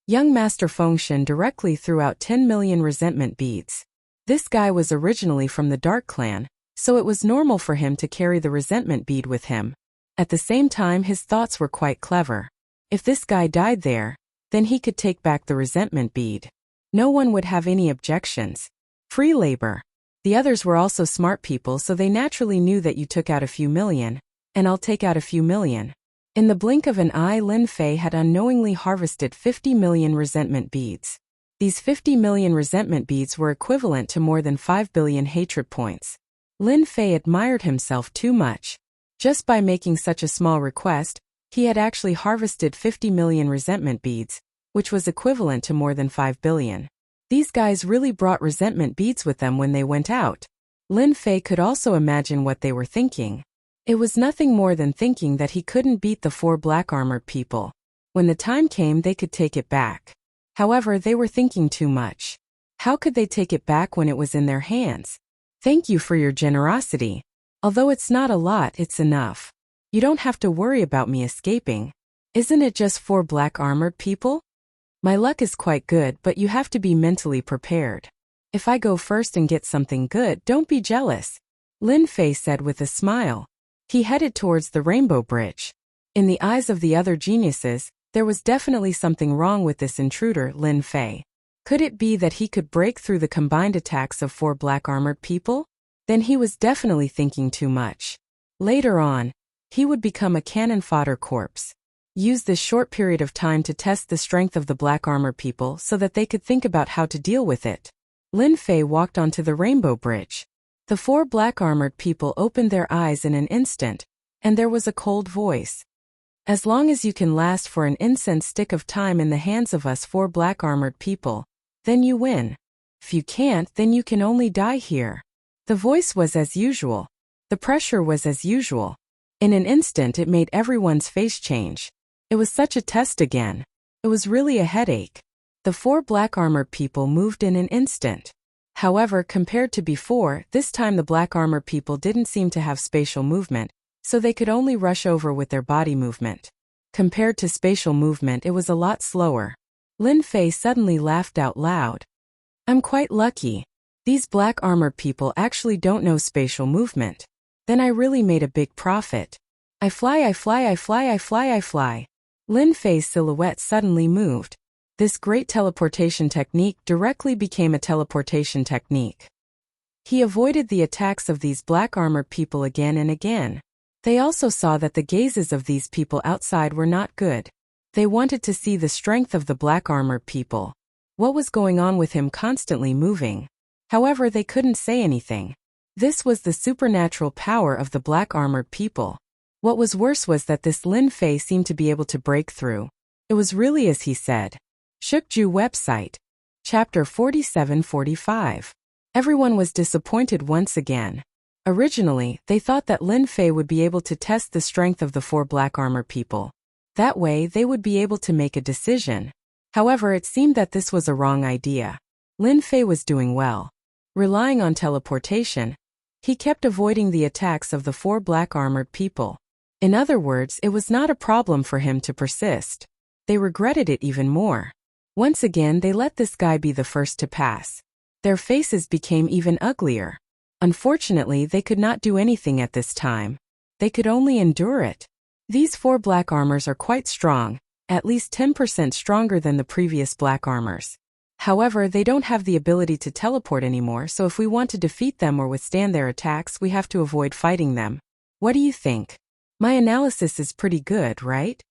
Young Master Fengshen directly threw out 10 million resentment beads. This guy was originally from the Dark Clan, so it was normal for him to carry the resentment bead with him. At the same time, his thoughts were quite clever. If this guy died there, then he could take back the resentment bead. No one would have any objections. Free labor. The others were also smart people, so they naturally knew that you took out a few million, and I'll take out a few million. In the blink of an eye, Lin Fei had unknowingly harvested 50 million resentment beads. These 50 million resentment beads were equivalent to more than 5 billion hatred points. Lin Fei admired himself too much. Just by making such a small request, he had actually harvested 50 million resentment beads, which was equivalent to more than 5 billion. These guys really brought resentment beads with them when they went out. Lin Fei could also imagine what they were thinking. It was nothing more than thinking that he couldn't beat the 4 black-armored people. When the time came, they could take it back. However, they were thinking too much. How could they take it back when it was in their hands? Thank you for your generosity. Although it's not a lot, it's enough. You don't have to worry about me escaping. Isn't it just 4 black-armored people? My luck is quite good, but you have to be mentally prepared. If I go first and get something good, don't be jealous, Lin Fei said with a smile. He headed towards the Rainbow Bridge. In the eyes of the other geniuses, there was definitely something wrong with this intruder, Lin Fei. Could it be that he could break through the combined attacks of 4 black-armored people? Then he was definitely thinking too much. Later on, he would become a cannon fodder corpse. Use this short period of time to test the strength of the black-armored people so that they could think about how to deal with it. Lin Fei walked onto the Rainbow Bridge. The 4 black-armored people opened their eyes in an instant, and there was a cold voice. As long as you can last for an incense stick of time in the hands of us 4 black-armored people, then you win. If you can't, then you can only die here. The voice was as usual. The pressure was as usual. In an instant it made everyone's face change. It was such a test again. It was really a headache. The 4 black-armored people moved in an instant. However, compared to before, this time the black-armored people didn't seem to have spatial movement, so they could only rush over with their body movement. Compared to spatial movement, it was a lot slower. Lin Fei suddenly laughed out loud. I'm quite lucky. These black-armored people actually don't know spatial movement. Then I really made a big profit. I fly, I fly, I fly, I fly, I fly. Lin Fei's silhouette suddenly moved. This great teleportation technique directly became a teleportation technique. He avoided the attacks of these black-armored people again and again. They also saw that the gazes of these people outside were not good. They wanted to see the strength of the black-armored people. What was going on with him constantly moving? However, they couldn't say anything. This was the supernatural power of the black-armored people. What was worse was that this Lin Fei seemed to be able to break through. It was really as he said. Shukju website. Chapter 47-45. Everyone was disappointed once again. Originally, they thought that Lin Fei would be able to test the strength of the 4 black-armored people. That way, they would be able to make a decision. However, it seemed that this was a wrong idea. Lin Fei was doing well. Relying on teleportation, he kept avoiding the attacks of the 4 black-armored people. In other words, it was not a problem for him to persist. They regretted it even more. Once again, they let this guy be the first to pass. Their faces became even uglier. Unfortunately, they could not do anything at this time. They could only endure it. These 4 black armors are quite strong, at least 10% stronger than the previous black armors. However, they don't have the ability to teleport anymore, so if we want to defeat them or withstand their attacks, we have to avoid fighting them. What do you think? My analysis is pretty good, right?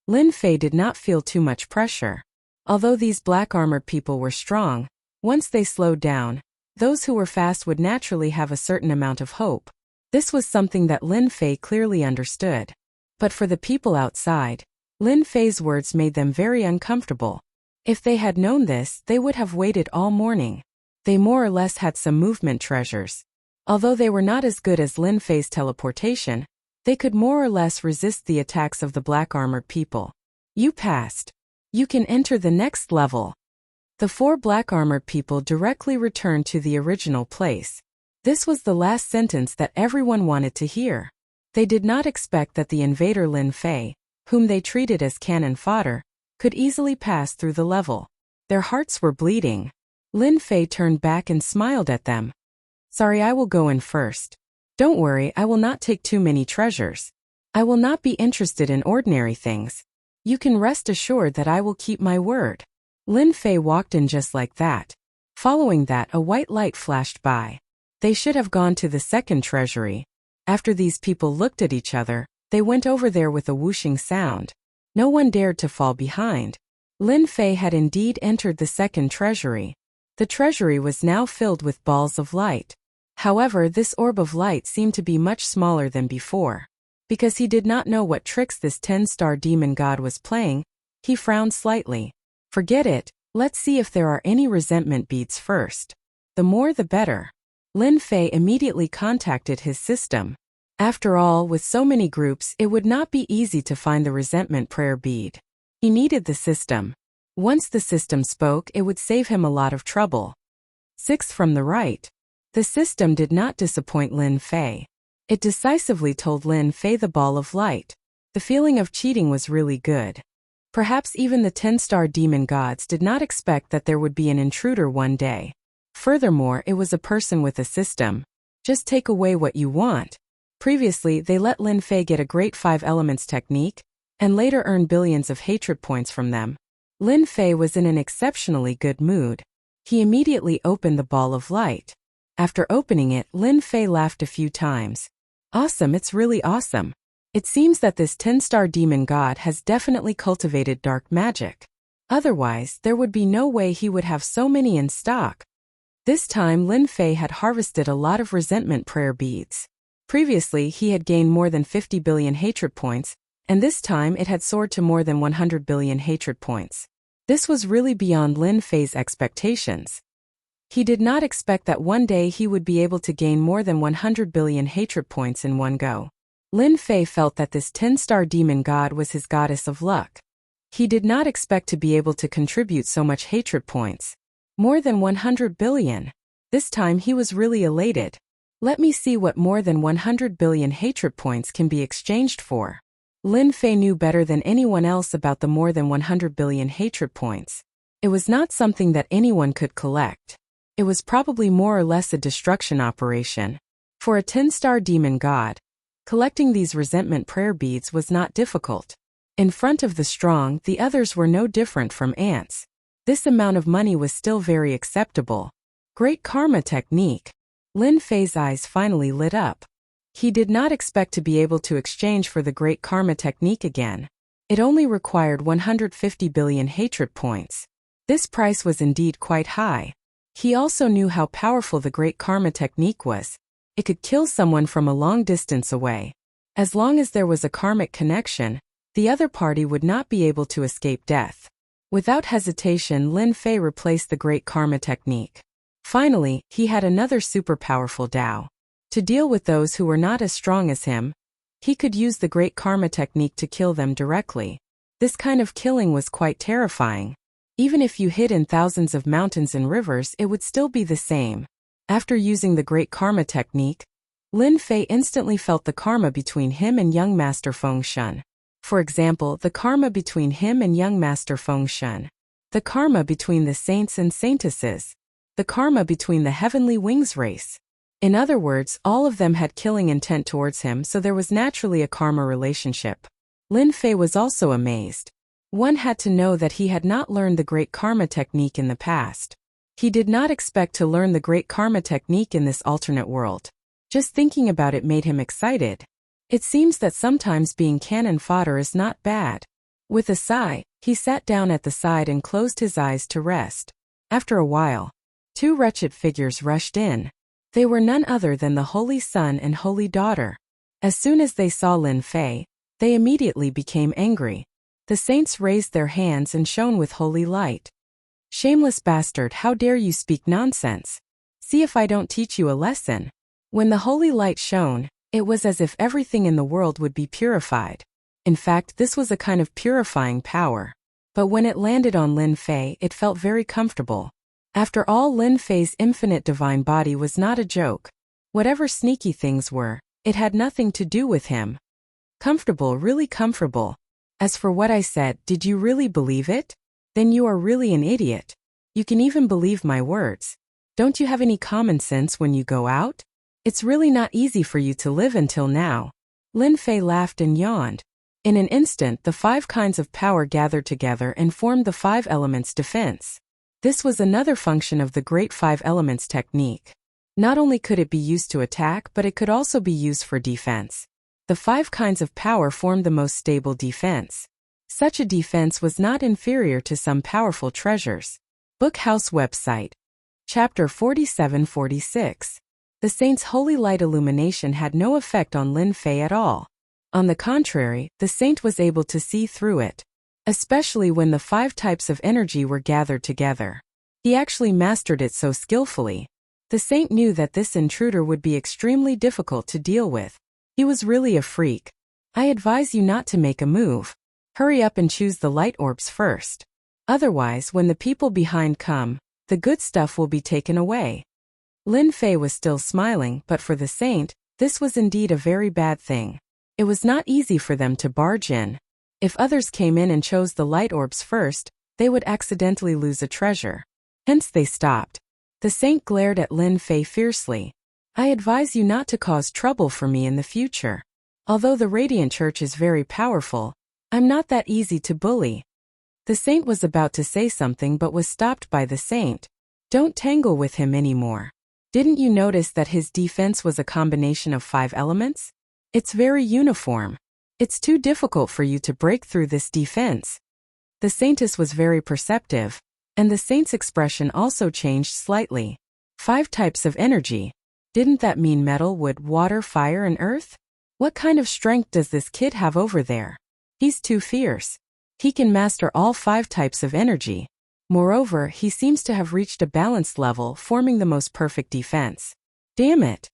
Lin Fei did not feel too much pressure. Although these black-armored people were strong, once they slowed down, those who were fast would naturally have a certain amount of hope. This was something that Lin Fei clearly understood. But for the people outside, Lin Fei's words made them very uncomfortable. If they had known this, they would have waited all morning. They more or less had some movement treasures. Although they were not as good as Lin Fei's teleportation, they could more or less resist the attacks of the black-armored people. You passed. You can enter the next level. The 4 black-armored people directly returned to the original place. This was the last sentence that everyone wanted to hear. They did not expect that the invader Lin Fei, whom they treated as cannon fodder, could easily pass through the level. Their hearts were bleeding. Lin Fei turned back and smiled at them. Sorry, I will go in first. Don't worry, I will not take too many treasures. I will not be interested in ordinary things. You can rest assured that I will keep my word. Lin Fei walked in just like that. Following that, a white light flashed by. They should have gone to the second treasury. After these people looked at each other, they went over there with a whooshing sound. No one dared to fall behind. Lin Fei had indeed entered the second treasury. The treasury was now filled with balls of light. However, this orb of light seemed to be much smaller than before. Because he did not know what tricks this 10-star demon god was playing, he frowned slightly. Forget it, let's see if there are any resentment beads first. The more the better. Lin Fei immediately contacted his system. After all, with so many groups, it would not be easy to find the resentment prayer bead. He needed the system. Once the system spoke, it would save him a lot of trouble. 6 from the right. The system did not disappoint Lin Fei. It decisively told Lin Fei the ball of light. The feeling of cheating was really good. Perhaps even the 10-star demon gods did not expect that there would be an intruder one day. Furthermore, it was a person with a system. Just take away what you want. Previously, they let Lin Fei get a great 5 elements technique, and later earn billions of hatred points from them. Lin Fei was in an exceptionally good mood. He immediately opened the ball of light. After opening it, Lin Fei laughed a few times. Awesome, it's really awesome. It seems that this 10-star demon god has definitely cultivated dark magic. Otherwise, there would be no way he would have so many in stock. This time, Lin Fei had harvested a lot of resentment prayer beads. Previously, he had gained more than 50 billion hatred points, and this time it had soared to more than 100 billion hatred points. This was really beyond Lin Fei's expectations. He did not expect that one day he would be able to gain more than 100 billion hatred points in one go. Lin Fei felt that this 10-star demon god was his goddess of luck. He did not expect to be able to contribute so much hatred points. More than 100 billion. This time he was really elated. Let me see what more than 100 billion hatred points can be exchanged for. Lin Fei knew better than anyone else about the more than 100 billion hatred points. It was not something that anyone could collect. It was probably more or less a destruction operation. For a 10-star demon god, collecting these resentment prayer beads was not difficult. In front of the strong, the others were no different from ants. This amount of money was still very acceptable. Great karma technique. Lin Fei's eyes finally lit up. He did not expect to be able to exchange for the great karma technique again. It only required 150 billion hatred points. This price was indeed quite high. He also knew how powerful the great karma technique was. It could kill someone from a long distance away. As long as there was a karmic connection, the other party would not be able to escape death. Without hesitation, Lin Fei replaced the great karma technique. Finally, he had another super powerful Tao. To deal with those who were not as strong as him, he could use the great karma technique to kill them directly. This kind of killing was quite terrifying. Even if you hid in thousands of mountains and rivers, it would still be the same. After using the great karma technique, Lin Fei instantly felt the karma between him and young Master Feng Shen. For example, the karma between him and young Master Feng Shen. The karma between the saints and saintesses. The karma between the heavenly wings race. In other words, all of them had killing intent towards him, so there was naturally a karma relationship. Lin Fei was also amazed. One had to know that he had not learned the great karma technique in the past. He did not expect to learn the great karma technique in this alternate world. Just thinking about it made him excited. It seems that sometimes being cannon fodder is not bad. With a sigh, he sat down at the side and closed his eyes to rest. After a while, two wretched figures rushed in. They were none other than the Holy Son and Holy Daughter. As soon as they saw Lin Fei, they immediately became angry. The saints raised their hands and shone with holy light. "Shameless bastard, how dare you speak nonsense? See if I don't teach you a lesson." When the holy light shone, it was as if everything in the world would be purified. In fact, this was a kind of purifying power. But when it landed on Lin Fei, it felt very comfortable. After all, Lin Fei's infinite divine body was not a joke. Whatever sneaky things were, it had nothing to do with him. Comfortable, really comfortable. As for what I said, did you really believe it? Then you are really an idiot. You can even believe my words. Don't you have any common sense when you go out? It's really not easy for you to live until now. Lin Fei laughed and yawned. In an instant, the 5 kinds of power gathered together and formed the 5 elements defense. This was another function of the Great 5 Elements technique. Not only could it be used to attack, but it could also be used for defense. The 5 kinds of power formed the most stable defense. Such a defense was not inferior to some powerful treasures. Bookhouse website. Chapter 47-46. The saint's holy light illumination had no effect on Lin Fei at all. On the contrary, the saint was able to see through it. Especially when the 5 types of energy were gathered together. He actually mastered it so skillfully. The saint knew that this intruder would be extremely difficult to deal with. He was really a freak. I advise you not to make a move. Hurry up and choose the light orbs first. Otherwise, when the people behind come, the good stuff will be taken away. Lin Fei was still smiling, but for the saint, this was indeed a very bad thing. It was not easy for them to barge in. If others came in and chose the light orbs first, they would accidentally lose a treasure. Hence they stopped. The saint glared at Lin Fei fiercely. I advise you not to cause trouble for me in the future. Although the Radiant Church is very powerful, I'm not that easy to bully. The saint was about to say something but was stopped by the saint. Don't tangle with him anymore. Didn't you notice that his defense was a combination of 5 elements? It's very uniform. It's too difficult for you to break through this defense. The saintess was very perceptive, and the saint's expression also changed slightly. 5 types of energy. Didn't that mean metal, wood, water, fire, and earth? What kind of strength does this kid have over there? He's too fierce. He can master all 5 types of energy. Moreover, he seems to have reached a balanced level, forming the most perfect defense. Damn it!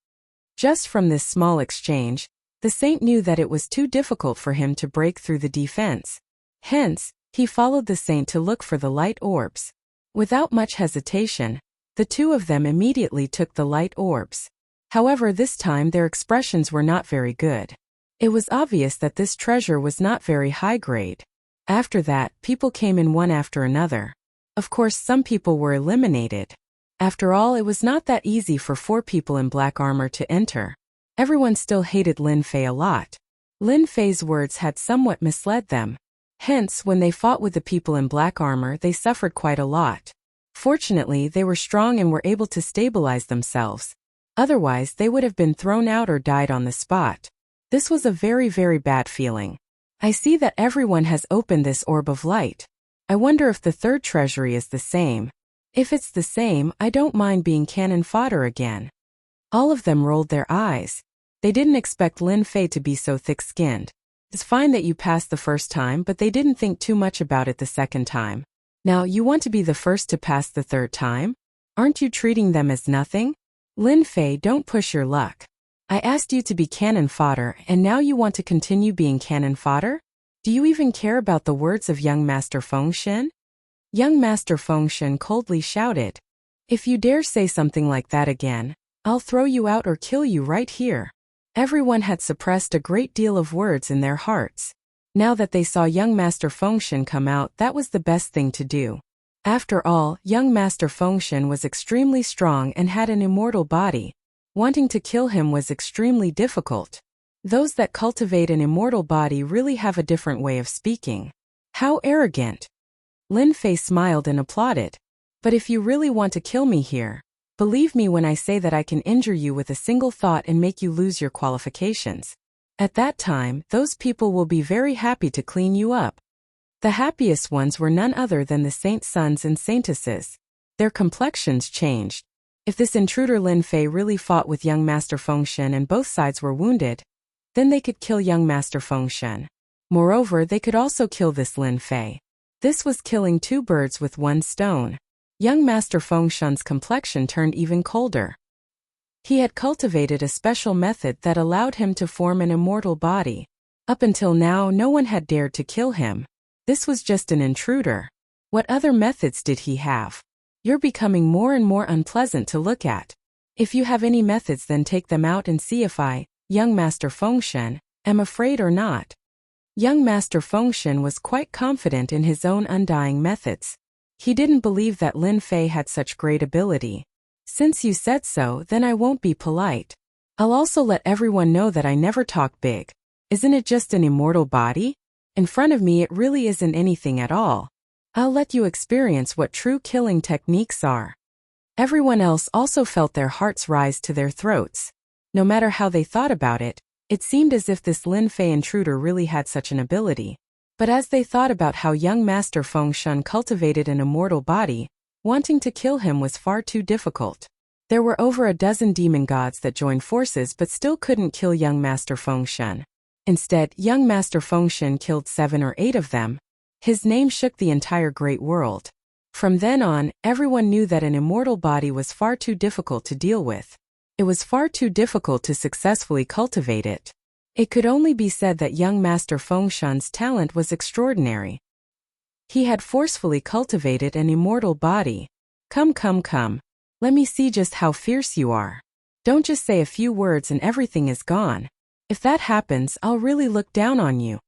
Just from this small exchange, the saint knew that it was too difficult for him to break through the defense. Hence, he followed the saint to look for the light orbs. Without much hesitation, the 2 of them immediately took the light orbs. However, this time their expressions were not very good. It was obvious that this treasure was not very high grade. After that, people came in one after another. Of course, some people were eliminated. After all, it was not that easy for 4 people in black armor to enter. Everyone still hated Lin Fei a lot. Lin Fei's words had somewhat misled them. Hence, when they fought with the people in black armor, they suffered quite a lot. Fortunately, they were strong and were able to stabilize themselves. Otherwise, they would have been thrown out or died on the spot. This was a very, very bad feeling. I see that everyone has opened this orb of light. I wonder if the third treasury is the same. If it's the same, I don't mind being cannon fodder again. All of them rolled their eyes. They didn't expect Lin Fei to be so thick-skinned. It's fine that you passed the first time, but they didn't think too much about it the second time. Now, you want to be the first to pass the third time? Aren't you treating them as nothing? Lin Fei, don't push your luck. I asked you to be cannon fodder, and now you want to continue being cannon fodder? Do you even care about the words of young Master Fengshen? Young Master Fengshen coldly shouted. If you dare say something like that again, I'll throw you out or kill you right here. Everyone had suppressed a great deal of words in their hearts. Now that they saw young Master Fengshen come out, that was the best thing to do. After all, young Master Fengshen was extremely strong and had an immortal body. Wanting to kill him was extremely difficult. Those that cultivate an immortal body really have a different way of speaking. How arrogant! Lin Fei smiled and applauded. But if you really want to kill me here, believe me when I say that I can injure you with a single thought and make you lose your qualifications. At that time, those people will be very happy to clean you up. The happiest ones were none other than the saints' sons and saintesses. Their complexions changed. If this intruder Lin Fei really fought with young Master Fengshen and both sides were wounded, then they could kill young Master Fengshen. Moreover, they could also kill this Lin Fei. This was killing two birds with one stone. Young Master Fengshen's complexion turned even colder. He had cultivated a special method that allowed him to form an immortal body. Up until now, no one had dared to kill him. This was just an intruder. What other methods did he have? You're becoming more and more unpleasant to look at. If you have any methods, then take them out and see if I, young Master Fengshen, am afraid or not. Young Master Fengshen was quite confident in his own undying methods. He didn't believe that Lin Fei had such great ability. Since you said so, then I won't be polite. I'll also let everyone know that I never talk big. Isn't it just an immortal body? In front of me it really isn't anything at all. I'll let you experience what true killing techniques are. Everyone else also felt their hearts rise to their throats. No matter how they thought about it, it seemed as if this Lin Fei intruder really had such an ability. But as they thought about how young Master Fengshen cultivated an immortal body, wanting to kill him was far too difficult. There were over a dozen demon gods that joined forces but still couldn't kill young Master Fengshen. Instead, young Master Fengshen killed 7 or 8 of them. His name shook the entire great world. From then on, everyone knew that an immortal body was far too difficult to deal with. It was far too difficult to successfully cultivate it. It could only be said that young Master Fengshen's talent was extraordinary. He had forcefully cultivated an immortal body. Come. Let me see just how fierce you are. Don't just say a few words and everything is gone. If that happens, I'll really look down on you.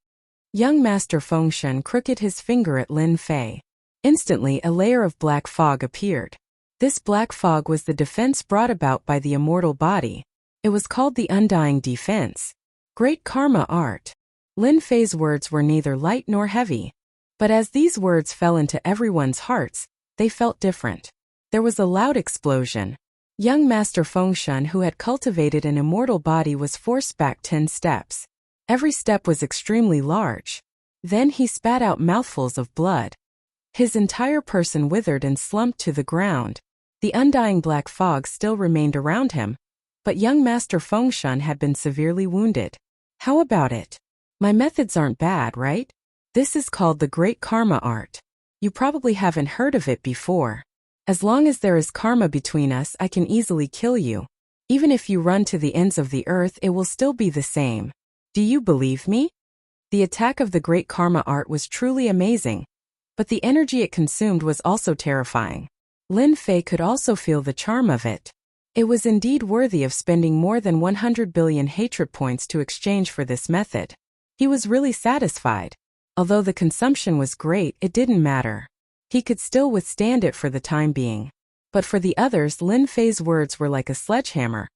Young Master Fengshen crooked his finger at Lin Fei. Instantly, a layer of black fog appeared. This black fog was the defense brought about by the immortal body. It was called the Undying Defense. Great karma art. Lin Fei's words were neither light nor heavy. But as these words fell into everyone's hearts, they felt different. There was a loud explosion. Young Master Fengshen, who had cultivated an immortal body, was forced back 10 steps. Every step was extremely large. Then he spat out mouthfuls of blood. His entire person withered and slumped to the ground. The undying black fog still remained around him, but young Master Fengshen had been severely wounded. How about it? My methods aren't bad, right? This is called the Great Karma Art. You probably haven't heard of it before. As long as there is karma between us, I can easily kill you. Even if you run to the ends of the earth, it will still be the same. Do you believe me? The attack of the Great Karma Art was truly amazing, but the energy it consumed was also terrifying. Lin Fei could also feel the charm of it. It was indeed worthy of spending more than 100 billion hatred points to exchange for this method. He was really satisfied. Although the consumption was great, it didn't matter. He could still withstand it for the time being. But for the others, Lin Fei's words were like a sledgehammer,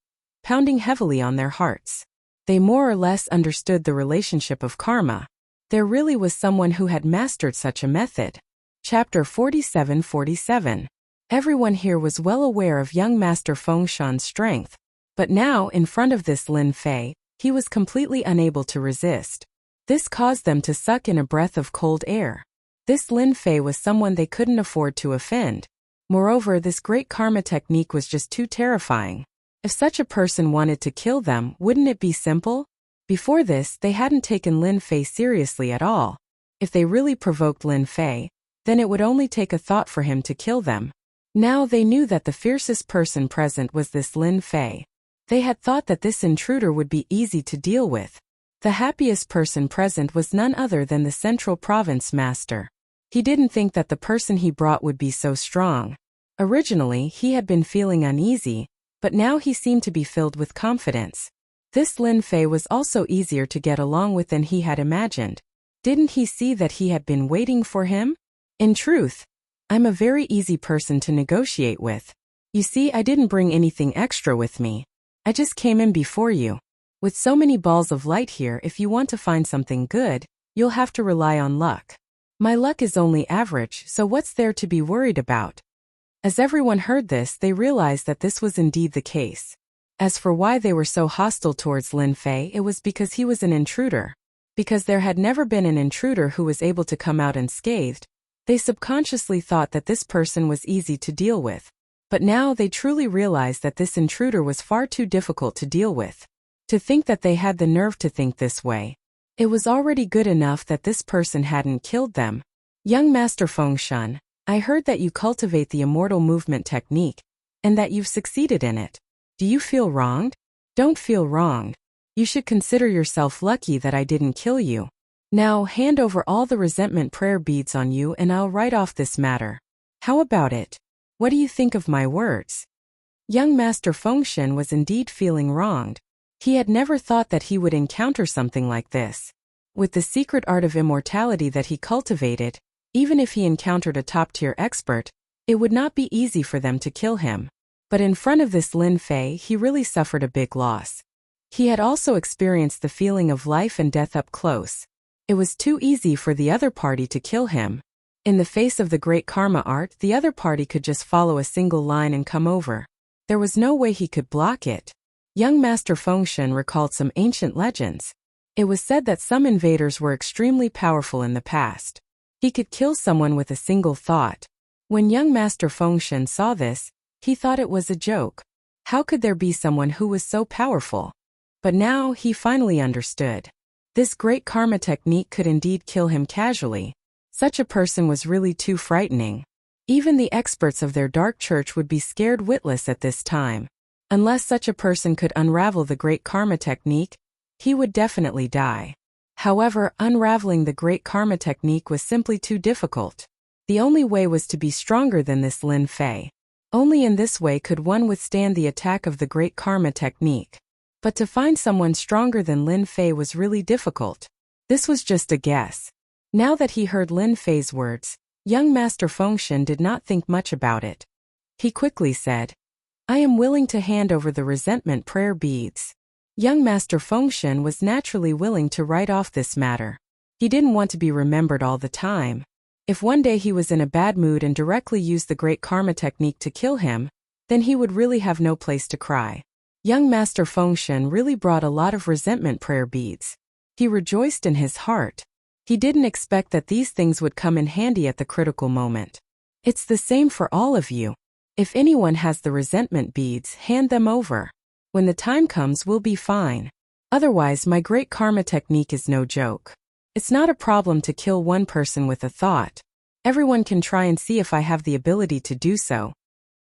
pounding heavily on their hearts. They more or less understood the relationship of karma. There really was someone who had mastered such a method. Chapter 47:47. Everyone here was well aware of young Master Fengshan's strength, but now, in front of this Lin Fei, he was completely unable to resist. This caused them to suck in a breath of cold air. This Lin Fei was someone they couldn't afford to offend. Moreover, this great karma technique was just too terrifying. If such a person wanted to kill them, wouldn't it be simple? Before this, they hadn't taken Lin Fei seriously at all. If they really provoked Lin Fei, then it would only take a thought for him to kill them. Now they knew that the fiercest person present was this Lin Fei. They had thought that this intruder would be easy to deal with. The happiest person present was none other than the Central Province Master. He didn't think that the person he brought would be so strong. Originally, he had been feeling uneasy, but now he seemed to be filled with confidence. This Lin Fei was also easier to get along with than he had imagined. Didn't he see that he had been waiting for him? In truth, I'm a very easy person to negotiate with. You see, I didn't bring anything extra with me. I just came in before you. With so many balls of light here, if you want to find something good, you'll have to rely on luck. My luck is only average, so what's there to be worried about? As everyone heard this, they realized that this was indeed the case. As for why they were so hostile towards Lin Fei, it was because he was an intruder. Because there had never been an intruder who was able to come out unscathed, they subconsciously thought that this person was easy to deal with. But now they truly realized that this intruder was far too difficult to deal with. To think that they had the nerve to think this way. It was already good enough that this person hadn't killed them. Young Master Fengshan, I heard that you cultivate the immortal movement technique, and that you've succeeded in it. Do you feel wronged? Don't feel wronged. You should consider yourself lucky that I didn't kill you. Now hand over all the resentment prayer beads on you and I'll write off this matter. How about it? What do you think of my words? Young Master Fengshan was indeed feeling wronged. He had never thought that he would encounter something like this. With the secret art of immortality that he cultivated, even if he encountered a top-tier expert, it would not be easy for them to kill him. But in front of this Lin Fei, he really suffered a big loss. He had also experienced the feeling of life and death up close. It was too easy for the other party to kill him. In the face of the great karma art, the other party could just follow a single line and come over. There was no way he could block it. Young Master Fengshan recalled some ancient legends. It was said that some invaders were extremely powerful in the past. He could kill someone with a single thought. When young Master Fengshan saw this, he thought it was a joke. How could there be someone who was so powerful? But now he finally understood. This great karma technique could indeed kill him casually. Such a person was really too frightening. Even the experts of their dark church would be scared witless at this time. Unless such a person could unravel the great karma technique, he would definitely die. However, unraveling the great karma technique was simply too difficult. The only way was to be stronger than this Lin Fei. Only in this way could one withstand the attack of the great karma technique. But to find someone stronger than Lin Fei was really difficult. This was just a guess. Now that he heard Lin Fei's words, young Master Fengshan did not think much about it. He quickly said, I am willing to hand over the resentment prayer beads. Young Master Fengshan was naturally willing to write off this matter. He didn't want to be remembered all the time. If one day he was in a bad mood and directly used the great karma technique to kill him, then he would really have no place to cry. Young Master Fengshan really brought a lot of resentment prayer beads. He rejoiced in his heart. He didn't expect that these things would come in handy at the critical moment. It's the same for all of you. If anyone has the resentment beads, hand them over. When the time comes, we'll be fine. Otherwise, my great karma technique is no joke. It's not a problem to kill one person with a thought. Everyone can try and see if I have the ability to do so.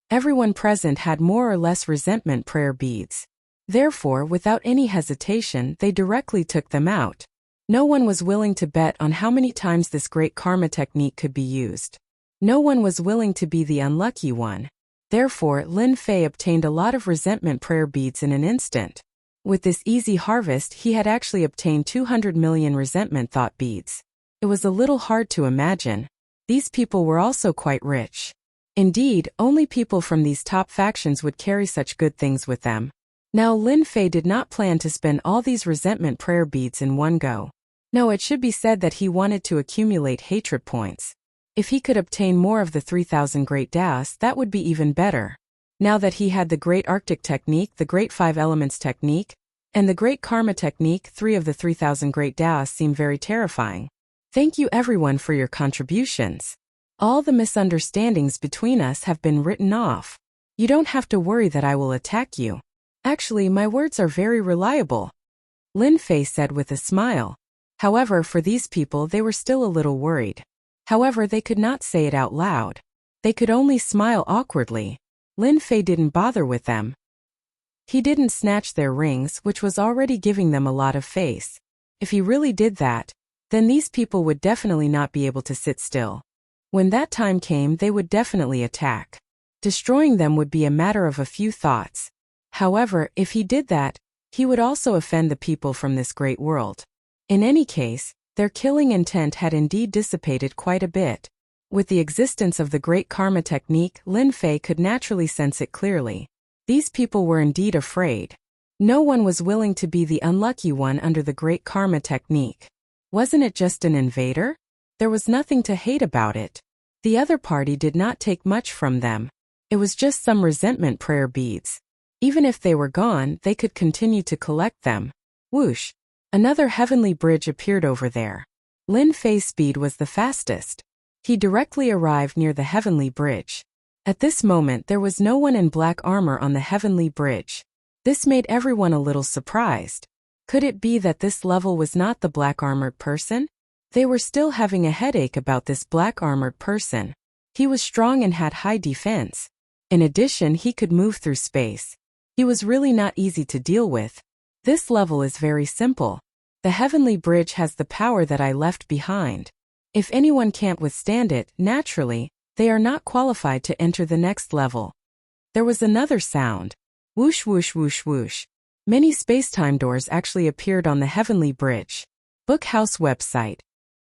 Everyone present had more or less resentment prayer beads. Therefore, without any hesitation, they directly took them out. No one was willing to bet on how many times this great karma technique could be used. No one was willing to be the unlucky one. Therefore, Lin Fei obtained a lot of resentment prayer beads in an instant. With this easy harvest, he had actually obtained 200 million resentment thought beads. It was a little hard to imagine. These people were also quite rich. Indeed, only people from these top factions would carry such good things with them. Now Lin Fei did not plan to spend all these resentment prayer beads in one go. No, it should be said that he wanted to accumulate hatred points. If he could obtain more of the 3,000 Great Daos, that would be even better. Now that he had the Great Arctic Technique, the Great Five Elements Technique, and the Great Karma Technique, 3 of the 3,000 Great Daos seem very terrifying. Thank you everyone for your contributions. All the misunderstandings between us have been written off. You don't have to worry that I will attack you. Actually, my words are very reliable, Lin Fei said with a smile. However, for these people they were still a little worried. However, they could not say it out loud. They could only smile awkwardly. Lin Fei didn't bother with them. He didn't snatch their rings, which was already giving them a lot of face. If he really did that, then these people would definitely not be able to sit still. When that time came, they would definitely attack. Destroying them would be a matter of a few thoughts. However, if he did that, he would also offend the people from this great world. In any case, their killing intent had indeed dissipated quite a bit. With the existence of the Great Karma Technique, Lin Fei could naturally sense it clearly. These people were indeed afraid. No one was willing to be the unlucky one under the Great Karma Technique. Wasn't it just an invader? There was nothing to hate about it. The other party did not take much from them. It was just some resentment prayer beads. Even if they were gone, they could continue to collect them. Whoosh! Another heavenly bridge appeared over there. Lin Fei's speed was the fastest. He directly arrived near the heavenly bridge. At this moment there was no one in black armor on the heavenly bridge. This made everyone a little surprised. Could it be that this level was not the black-armored person? They were still having a headache about this black-armored person. He was strong and had high defense. In addition, he could move through space. He was really not easy to deal with. This level is very simple. The heavenly bridge has the power that I left behind. If anyone can't withstand it, naturally, they are not qualified to enter the next level. There was another sound. Whoosh whoosh whoosh whoosh. Many space-time doors actually appeared on the heavenly bridge. Book House website.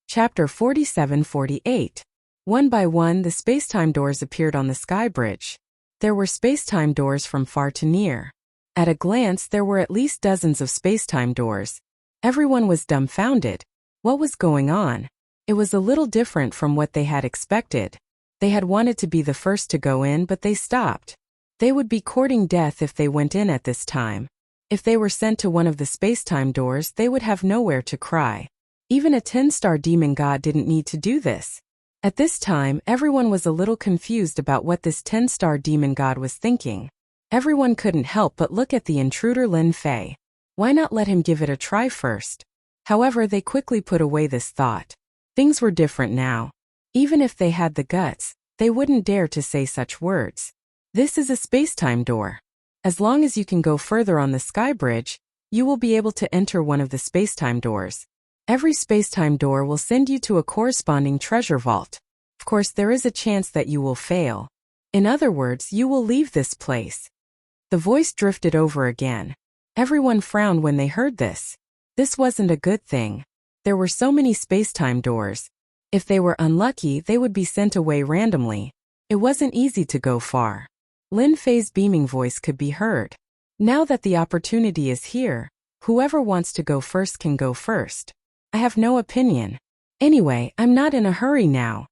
Chapter 47-48. One by one, the space-time doors appeared on the sky bridge. There were space-time doors from far to near. At a glance, there were at least dozens of space-time doors. Everyone was dumbfounded. What was going on? It was a little different from what they had expected. They had wanted to be the first to go in, but they stopped. They would be courting death if they went in at this time. If they were sent to one of the space-time doors, they would have nowhere to cry. Even a 10-star demon god didn't need to do this. At this time, everyone was a little confused about what this 10-star demon god was thinking. Everyone couldn't help but look at the intruder Lin Fei. Why not let him give it a try first? However, they quickly put away this thought. Things were different now. Even if they had the guts, they wouldn't dare to say such words. This is a space-time door. As long as you can go further on the sky bridge, you will be able to enter one of the space-time doors. Every space-time door will send you to a corresponding treasure vault. Of course, there is a chance that you will fail. In other words, you will leave this place. The voice drifted over again. Everyone frowned when they heard this. This wasn't a good thing. There were so many space-time doors. If they were unlucky, they would be sent away randomly. It wasn't easy to go far. Lin Fei's beaming voice could be heard. Now that the opportunity is here, whoever wants to go first can go first. I have no opinion. Anyway, I'm not in a hurry now.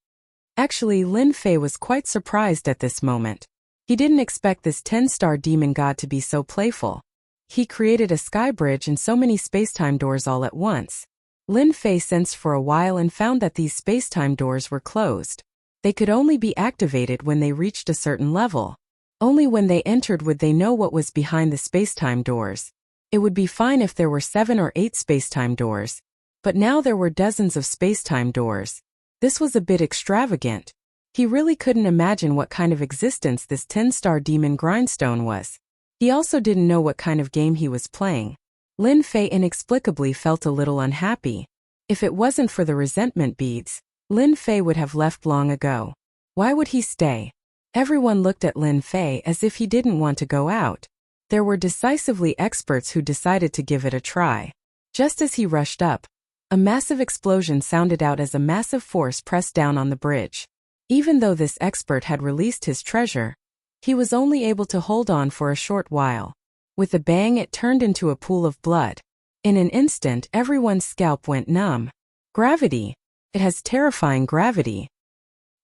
Actually, Lin Fei was quite surprised at this moment. He didn't expect this 10-star demon god to be so playful. He created a sky bridge and so many space-time doors all at once. Lin Fei sensed for a while and found that these space-time doors were closed. They could only be activated when they reached a certain level. Only when they entered would they know what was behind the space-time doors. It would be fine if there were 7 or 8 space-time doors. But now there were dozens of space-time doors. This was a bit extravagant. He really couldn't imagine what kind of existence this 10-star demon grindstone was. He also didn't know what kind of game he was playing. Lin Fei inexplicably felt a little unhappy. If it wasn't for the resentment beads, Lin Fei would have left long ago. Why would he stay? Everyone looked at Lin Fei as if he didn't want to go out. There were decisively experts who decided to give it a try. Just as he rushed up, a massive explosion sounded out as a massive force pressed down on the bridge. Even though this expert had released his treasure, he was only able to hold on for a short while. With a bang, it turned into a pool of blood. In an instant, everyone's scalp went numb. Gravity. It has terrifying gravity.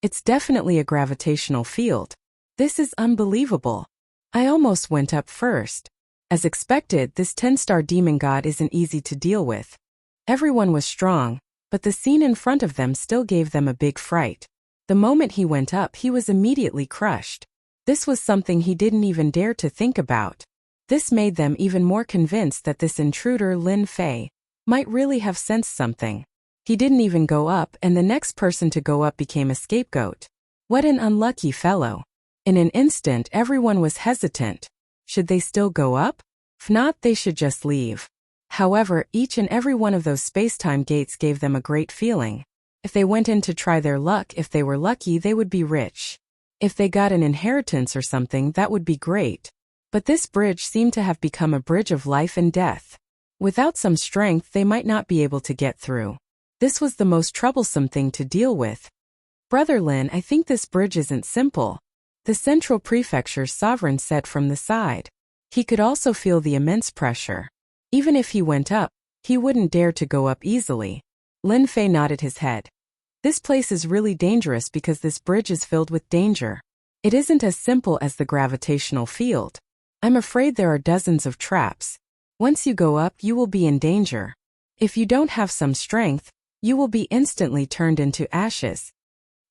It's definitely a gravitational field. This is unbelievable. I almost went up first. As expected, this 10-star demon god isn't easy to deal with. Everyone was strong, but the scene in front of them still gave them a big fright. The moment he went up, he was immediately crushed. This was something he didn't even dare to think about. This made them even more convinced that this intruder, Lin Fei, might really have sensed something. He didn't even go up, and the next person to go up became a scapegoat. What an unlucky fellow. In an instant, everyone was hesitant. Should they still go up? If not, they should just leave. However, each and every one of those space-time gates gave them a great feeling. If they went in to try their luck, if they were lucky, they would be rich. If they got an inheritance or something, that would be great. But this bridge seemed to have become a bridge of life and death. Without some strength, they might not be able to get through. This was the most troublesome thing to deal with. Brother Lin, I think this bridge isn't simple, the Central Prefecture's sovereign said from the side. He could also feel the immense pressure. Even if he went up, he wouldn't dare to go up easily. Lin Fei nodded his head. This place is really dangerous because this bridge is filled with danger. It isn't as simple as the gravitational field. I'm afraid there are dozens of traps. Once you go up, you will be in danger. If you don't have some strength, you will be instantly turned into ashes.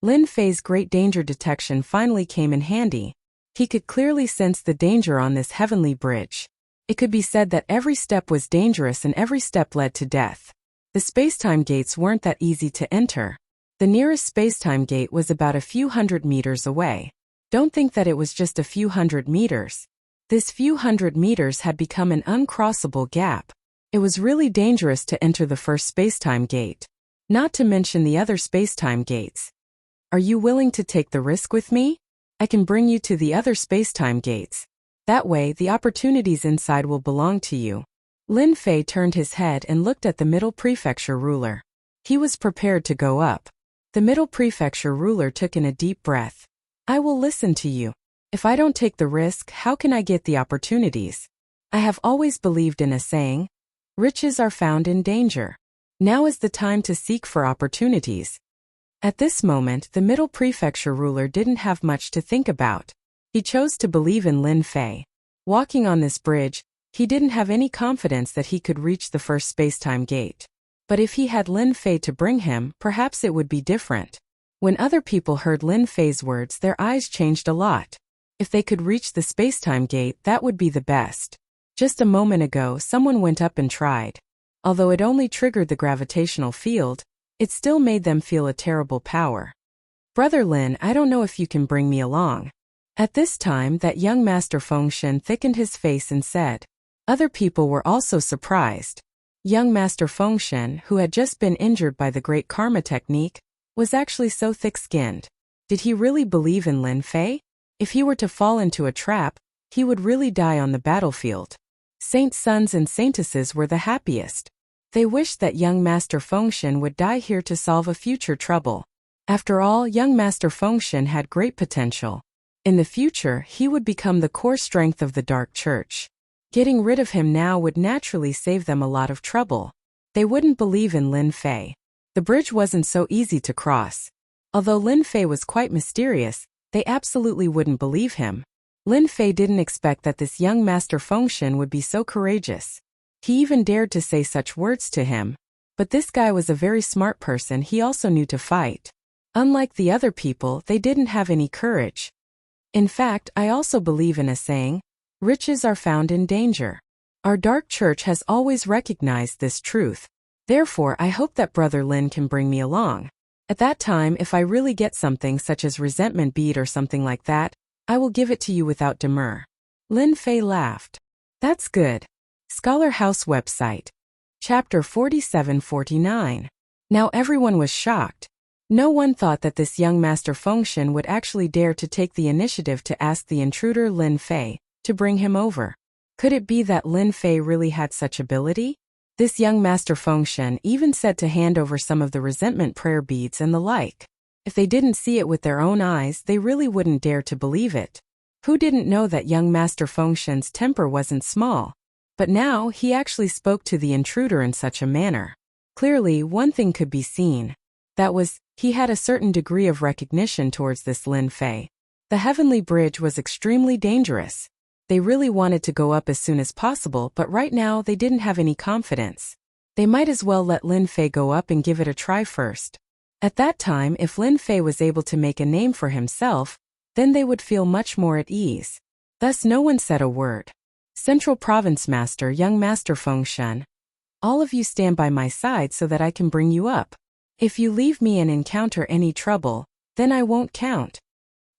Lin Fei's great danger detection finally came in handy. He could clearly sense the danger on this heavenly bridge. It could be said that every step was dangerous and every step led to death. The spacetime gates weren't that easy to enter. The nearest spacetime gate was about a few hundred meters away. Don't think that it was just a few hundred meters. This few hundred meters had become an uncrossable gap. It was really dangerous to enter the first spacetime gate. Not to mention the other spacetime gates. Are you willing to take the risk with me? I can bring you to the other spacetime gates. That way, the opportunities inside will belong to you. Lin Fei turned his head and looked at the Middle Prefecture ruler. He was prepared to go up. The Middle Prefecture ruler took in a deep breath. I will listen to you. If I don't take the risk, how can I get the opportunities? I have always believed in a saying, riches are found in danger. Now is the time to seek for opportunities. At this moment, the Middle Prefecture ruler didn't have much to think about. He chose to believe in Lin Fei. Walking on this bridge, he didn't have any confidence that he could reach the first spacetime gate. But if he had Lin Fei to bring him, perhaps it would be different. When other people heard Lin Fei's words, their eyes changed a lot. If they could reach the spacetime gate, that would be the best. Just a moment ago, someone went up and tried. Although it only triggered the gravitational field, it still made them feel a terrible power. Brother Lin, I don't know if you can bring me along. At this time, that young Master Fengshen thickened his face and said. Other people were also surprised. Young Master Fengshen, who had just been injured by the Great Karma Technique, was actually so thick-skinned. Did he really believe in Lin Fei? If he were to fall into a trap, he would really die on the battlefield. Saints' sons and saintesses were the happiest. They wished that young Master Fengshen would die here to solve a future trouble. After all, young Master Fengshen had great potential. In the future, he would become the core strength of the Dark Church. Getting rid of him now would naturally save them a lot of trouble. They wouldn't believe in Lin Fei. The bridge wasn't so easy to cross. Although Lin Fei was quite mysterious, they absolutely wouldn't believe him. Lin Fei didn't expect that this young Master Fengshen would be so courageous. He even dared to say such words to him. But this guy was a very smart person. He also knew to fight. Unlike the other people, they didn't have any courage. In fact, I also believe in a saying, riches are found in danger. Our Dark Church has always recognized this truth. Therefore, I hope that Brother Lin can bring me along. At that time, if I really get something such as resentment bead or something like that, I will give it to you without demur. Lin Fei laughed. That's good. Scholar House website. Chapter 47-49. Now everyone was shocked. No one thought that this young Master Fengshen would actually dare to take the initiative to ask the intruder Lin Fei to bring him over. Could it be that Lin Fei really had such ability? This young Master Fengshen even said to hand over some of the resentment prayer beads and the like. If they didn't see it with their own eyes, they really wouldn't dare to believe it. Who didn't know that young Master Fengshen's temper wasn't small? But now he actually spoke to the intruder in such a manner. Clearly, one thing could be seen. That was, he had a certain degree of recognition towards this Lin Fei. The heavenly bridge was extremely dangerous. They really wanted to go up as soon as possible, but right now they didn't have any confidence. They might as well let Lin Fei go up and give it a try first. At that time, if Lin Fei was able to make a name for himself, then they would feel much more at ease. Thus no one said a word. Central Province Master, Young Master Fengshen. All of you stand by my side so that I can bring you up. If you leave me and encounter any trouble, then I won't count.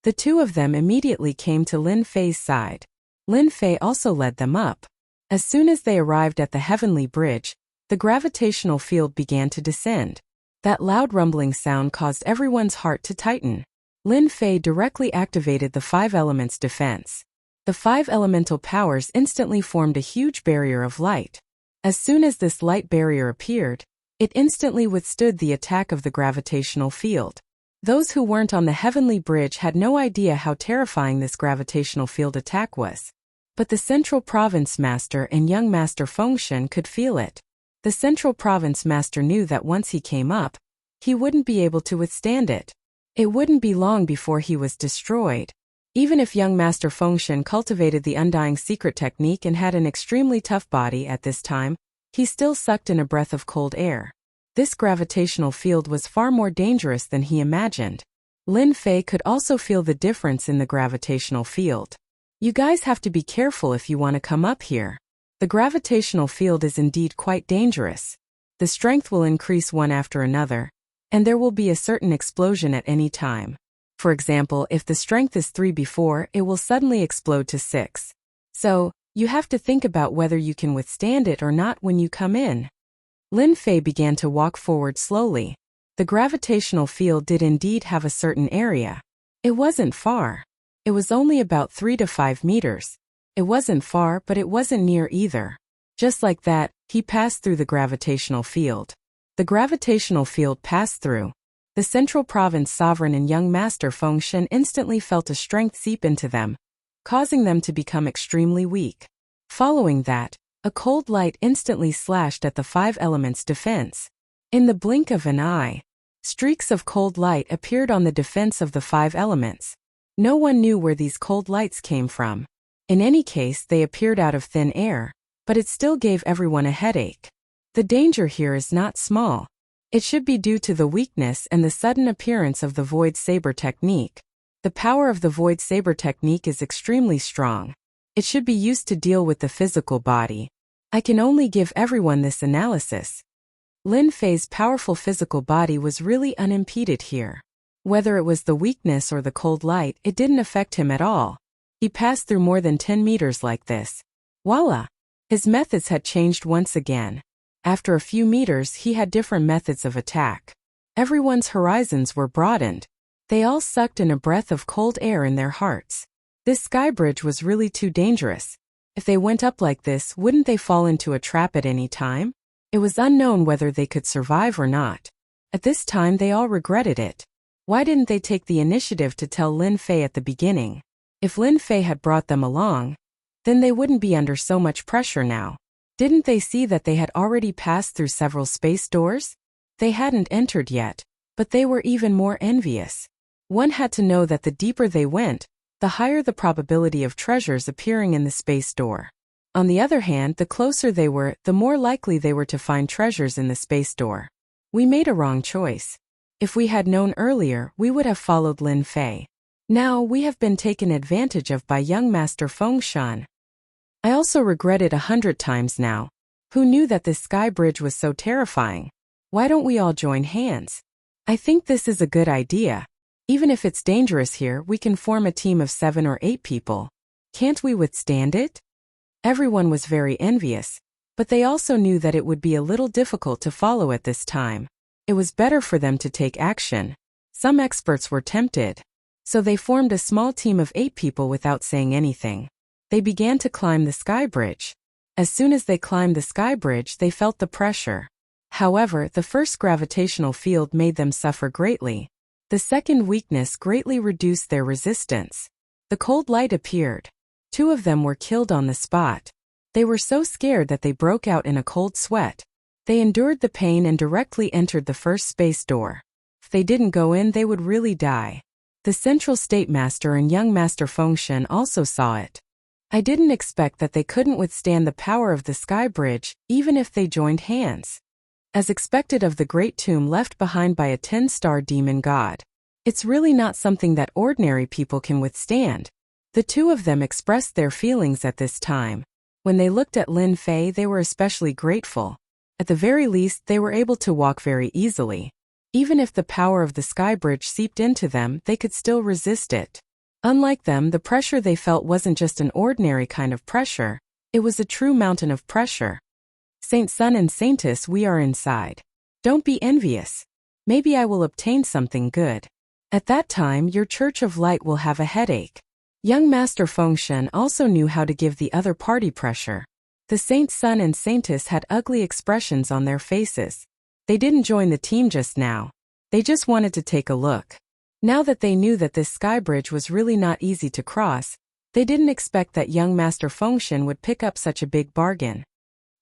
The two of them immediately came to Lin Fei's side. Lin Fei also led them up. As soon as they arrived at the heavenly bridge, the gravitational field began to descend. That loud rumbling sound caused everyone's heart to tighten. Lin Fei directly activated the 5 elements defense. The 5 elemental powers instantly formed a huge barrier of light. As soon as this light barrier appeared, it instantly withstood the attack of the gravitational field. Those who weren't on the heavenly bridge had no idea how terrifying this gravitational field attack was. But the Central Province Master and Young Master Fengshen could feel it. The Central Province Master knew that once he came up, he wouldn't be able to withstand it. It wouldn't be long before he was destroyed. Even if Young Master Fengshen cultivated the Undying Secret technique and had an extremely tough body at this time, he still sucked in a breath of cold air. This gravitational field was far more dangerous than he imagined. Lin Fei could also feel the difference in the gravitational field. You guys have to be careful if you want to come up here. The gravitational field is indeed quite dangerous. The strength will increase one after another, and there will be a certain explosion at any time. For example, if the strength is 3 before, it will suddenly explode to 6. So, you have to think about whether you can withstand it or not when you come in. Lin Fei began to walk forward slowly. The gravitational field did indeed have a certain area. It wasn't far. It was only about 3 to 5 meters. It wasn't far, but it wasn't near either. Just like that, he passed through the gravitational field. The gravitational field passed through. The Central Province Sovereign and Young Master Fengshen instantly felt a strength seep into them, causing them to become extremely weak. Following that, a cold light instantly slashed at the 5 elements defense. In the blink of an eye, streaks of cold light appeared on the defense of the 5 elements. No one knew where these cold lights came from. In any case, they appeared out of thin air, but it still gave everyone a headache. The danger here is not small. It should be due to the weakness and the sudden appearance of the Void Saber technique. The power of the Void Saber technique is extremely strong. It should be used to deal with the physical body. I can only give everyone this analysis. Lin Fei's powerful physical body was really unimpeded here. Whether it was the weakness or the cold light, it didn't affect him at all. He passed through more than 10 meters like this. Voila! His methods had changed once again. After a few meters, he had different methods of attack. Everyone's horizons were broadened. They all sucked in a breath of cold air in their hearts. This sky bridge was really too dangerous. If they went up like this, wouldn't they fall into a trap at any time? It was unknown whether they could survive or not. At this time, they all regretted it. Why didn't they take the initiative to tell Lin Fei at the beginning? If Lin Fei had brought them along, then they wouldn't be under so much pressure now. Didn't they see that they had already passed through several space doors? They hadn't entered yet, but they were even more envious. One had to know that the deeper they went, the higher the probability of treasures appearing in the space door. On the other hand, the closer they were, the more likely they were to find treasures in the space door. We made a wrong choice. If we had known earlier, we would have followed Lin Fei. Now we have been taken advantage of by Young Master Fengshen. I also regret it 100 times now. Who knew that this sky bridge was so terrifying? Why don't we all join hands? I think this is a good idea. Even if it's dangerous here, we can form a team of 7 or 8 people. Can't we withstand it? Everyone was very envious, but they also knew that it would be a little difficult to follow at this time. It was better for them to take action. Some experts were tempted. So they formed a small team of 8 people without saying anything. They began to climb the sky bridge. As soon as they climbed the sky bridge, they felt the pressure. However, the first gravitational field made them suffer greatly. The second weakness greatly reduced their resistance. The cold light appeared. 2 of them were killed on the spot. They were so scared that they broke out in a cold sweat. They endured the pain and directly entered the first space door. If they didn't go in, they would really die. The Central State Master and young Master Fengshen also saw it. I didn't expect that they couldn't withstand the power of the Sky Bridge, even if they joined hands. As expected of the great tomb left behind by a 10-star demon god. It's really not something that ordinary people can withstand. The two of them expressed their feelings at this time. When they looked at Lin Fei, they were especially grateful. At the very least, they were able to walk very easily. Even if the power of the Sky Bridge seeped into them, they could still resist it. Unlike them, the pressure they felt wasn't just an ordinary kind of pressure, it was a true mountain of pressure. Saint Sun and Saintess, we are inside. Don't be envious. Maybe I will obtain something good. At that time, your Church of Light will have a headache. Young Master Fengshen also knew how to give the other party pressure. The Saint Sun and Saintess had ugly expressions on their faces. They didn't join the team just now. They just wanted to take a look. Now that they knew that this sky bridge was really not easy to cross, they didn't expect that young Master Fengshen would pick up such a big bargain.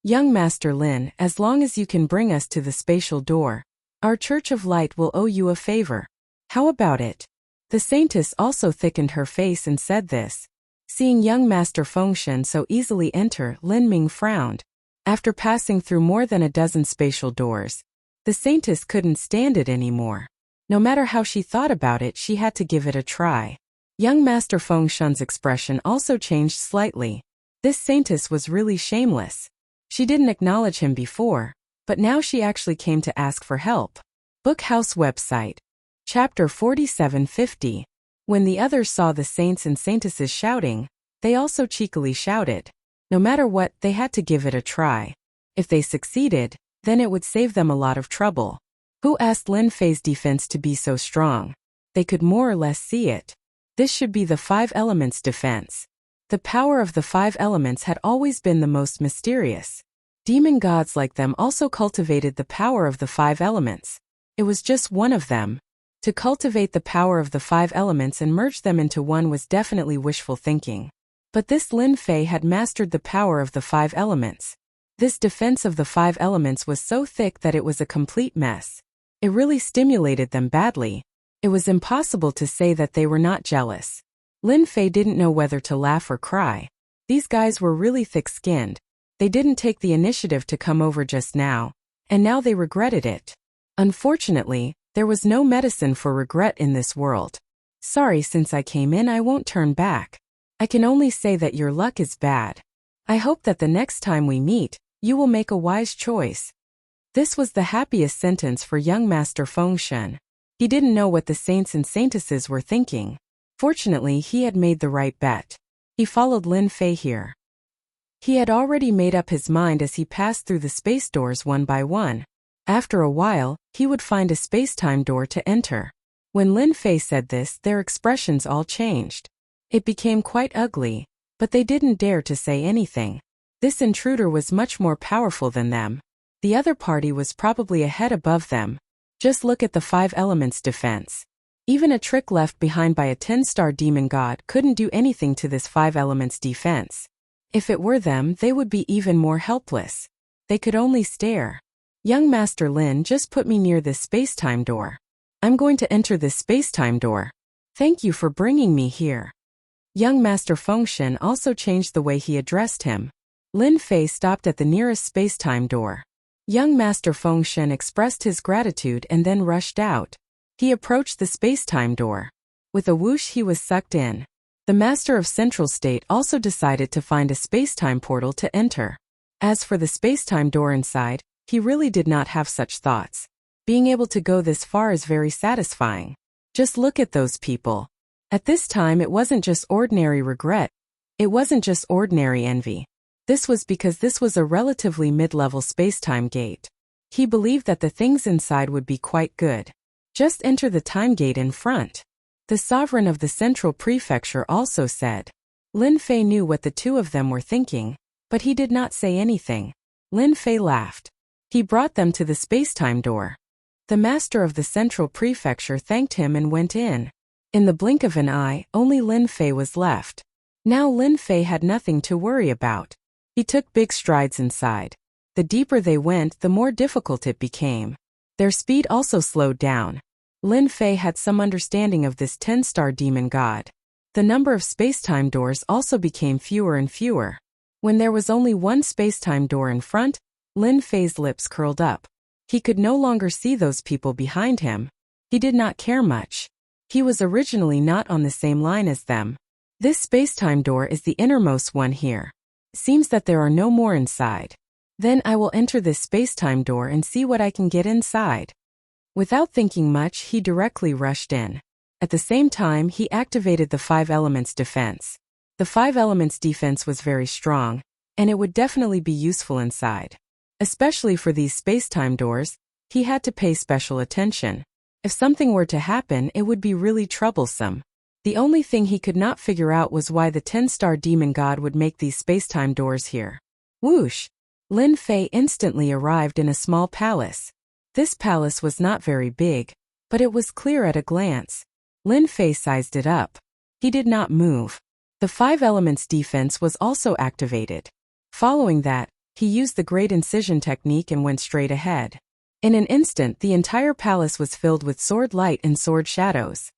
Young Master Lin, as long as you can bring us to the spatial door, our Church of Light will owe you a favor. How about it? The Saintess also thickened her face and said this. Seeing young Master Fengshen so easily enter, Lin Ming frowned. After passing through more than a dozen spatial doors, the Saintess couldn't stand it anymore. No matter how she thought about it, she had to give it a try. Young Master Fengshen's expression also changed slightly. This Saintess was really shameless. She didn't acknowledge him before, but now she actually came to ask for help. Bookhouse website. Chapter 4750. When the others saw the saints and saintesses shouting, they also cheekily shouted. No matter what, they had to give it a try. If they succeeded, then it would save them a lot of trouble. Who asked Lin Fei's defense to be so strong? They could more or less see it. This should be the 5 elements defense. The power of the 5 elements had always been the most mysterious. Demon gods like them also cultivated the power of the 5 elements. It was just one of them. To cultivate the power of the 5 elements and merge them into one was definitely wishful thinking. But this Lin Fei had mastered the power of the 5 elements. This defense of the 5 elements was so thick that it was a complete mess. It really stimulated them badly. It was impossible to say that they were not jealous. Lin Fei didn't know whether to laugh or cry. These guys were really thick-skinned. They didn't take the initiative to come over just now, and now they regretted it. Unfortunately, there was no medicine for regret in this world. Sorry, since I came in, I won't turn back. I can only say that your luck is bad. I hope that the next time we meet, you will make a wise choice. This was the happiest sentence for young Master Fengshen. He didn't know what the saints and saintesses were thinking. Fortunately, he had made the right bet. He followed Lin Fei here. He had already made up his mind as he passed through the space doors one by one. After a while, he would find a space-time door to enter. When Lin Fei said this, their expressions all changed. It became quite ugly, but they didn't dare to say anything. This intruder was much more powerful than them. The other party was probably a head above them. Just look at the 5 elements defense. Even a trick left behind by a 10-star demon god couldn't do anything to this 5 elements defense. If it were them, they would be even more helpless. They could only stare. Young Master Lin, just put me near this space-time door. I'm going to enter this space-time door. Thank you for bringing me here. Young Master Fengshen also changed the way he addressed him. Lin Fei stopped at the nearest space-time door. Young Master Fengshen expressed his gratitude and then rushed out. He approached the space-time door. With a whoosh, he was sucked in. The Master of Central State also decided to find a space-time portal to enter. As for the space-time door inside, he really did not have such thoughts. Being able to go this far is very satisfying. Just look at those people. At this time, it wasn't just ordinary regret. It wasn't just ordinary envy. This was because this was a relatively mid-level space-time gate. He believed that the things inside would be quite good. Just enter the time gate in front. The sovereign of the Central Prefecture also said. Lin Fei knew what the two of them were thinking, but he did not say anything. Lin Fei laughed. He brought them to the space-time door. The master of the Central Prefecture thanked him and went in. In the blink of an eye, only Lin Fei was left. Now Lin Fei had nothing to worry about. He took big strides inside. The deeper they went, the more difficult it became. Their speed also slowed down. Lin Fei had some understanding of this 10-star demon god. The number of space-time doors also became fewer and fewer. When there was only one space-time door in front, Lin Fei's lips curled up. He could no longer see those people behind him. He did not care much. He was originally not on the same line as them. This space-time door is the innermost one here. Seems that there are no more inside. Then I will enter this space-time door and see what I can get inside. Without thinking much, he directly rushed in. At the same time, he activated the 5 elements defense. The 5 elements defense was very strong, and it would definitely be useful inside. Especially for these space-time doors, he had to pay special attention. If something were to happen, it would be really troublesome. The only thing he could not figure out was why the 10-star demon god would make these space-time doors here. Whoosh! Lin Fei instantly arrived in a small palace. This palace was not very big, but it was clear at a glance. Lin Fei sized it up. He did not move. The 5 elements defense was also activated. Following that, he used the Great Incision technique and went straight ahead. In an instant, the entire palace was filled with sword light and sword shadows.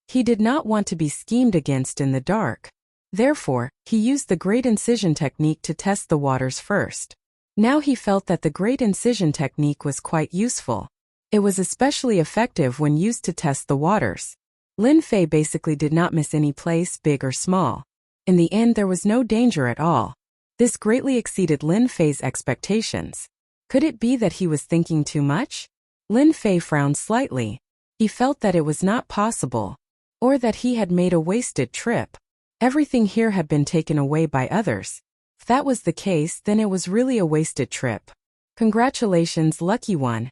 He did not want to be schemed against in the dark. Therefore, he used the Great Incision technique to test the waters first. Now he felt that the Great Incision technique was quite useful. It was especially effective when used to test the waters. Lin Fei basically did not miss any place, big or small. In the end, there was no danger at all. This greatly exceeded Lin Fei's expectations. Could it be that he was thinking too much? Lin Fei frowned slightly. He felt that it was not possible, or that he had made a wasted trip. Everything here had been taken away by others. If that was the case, then it was really a wasted trip. Congratulations, lucky one.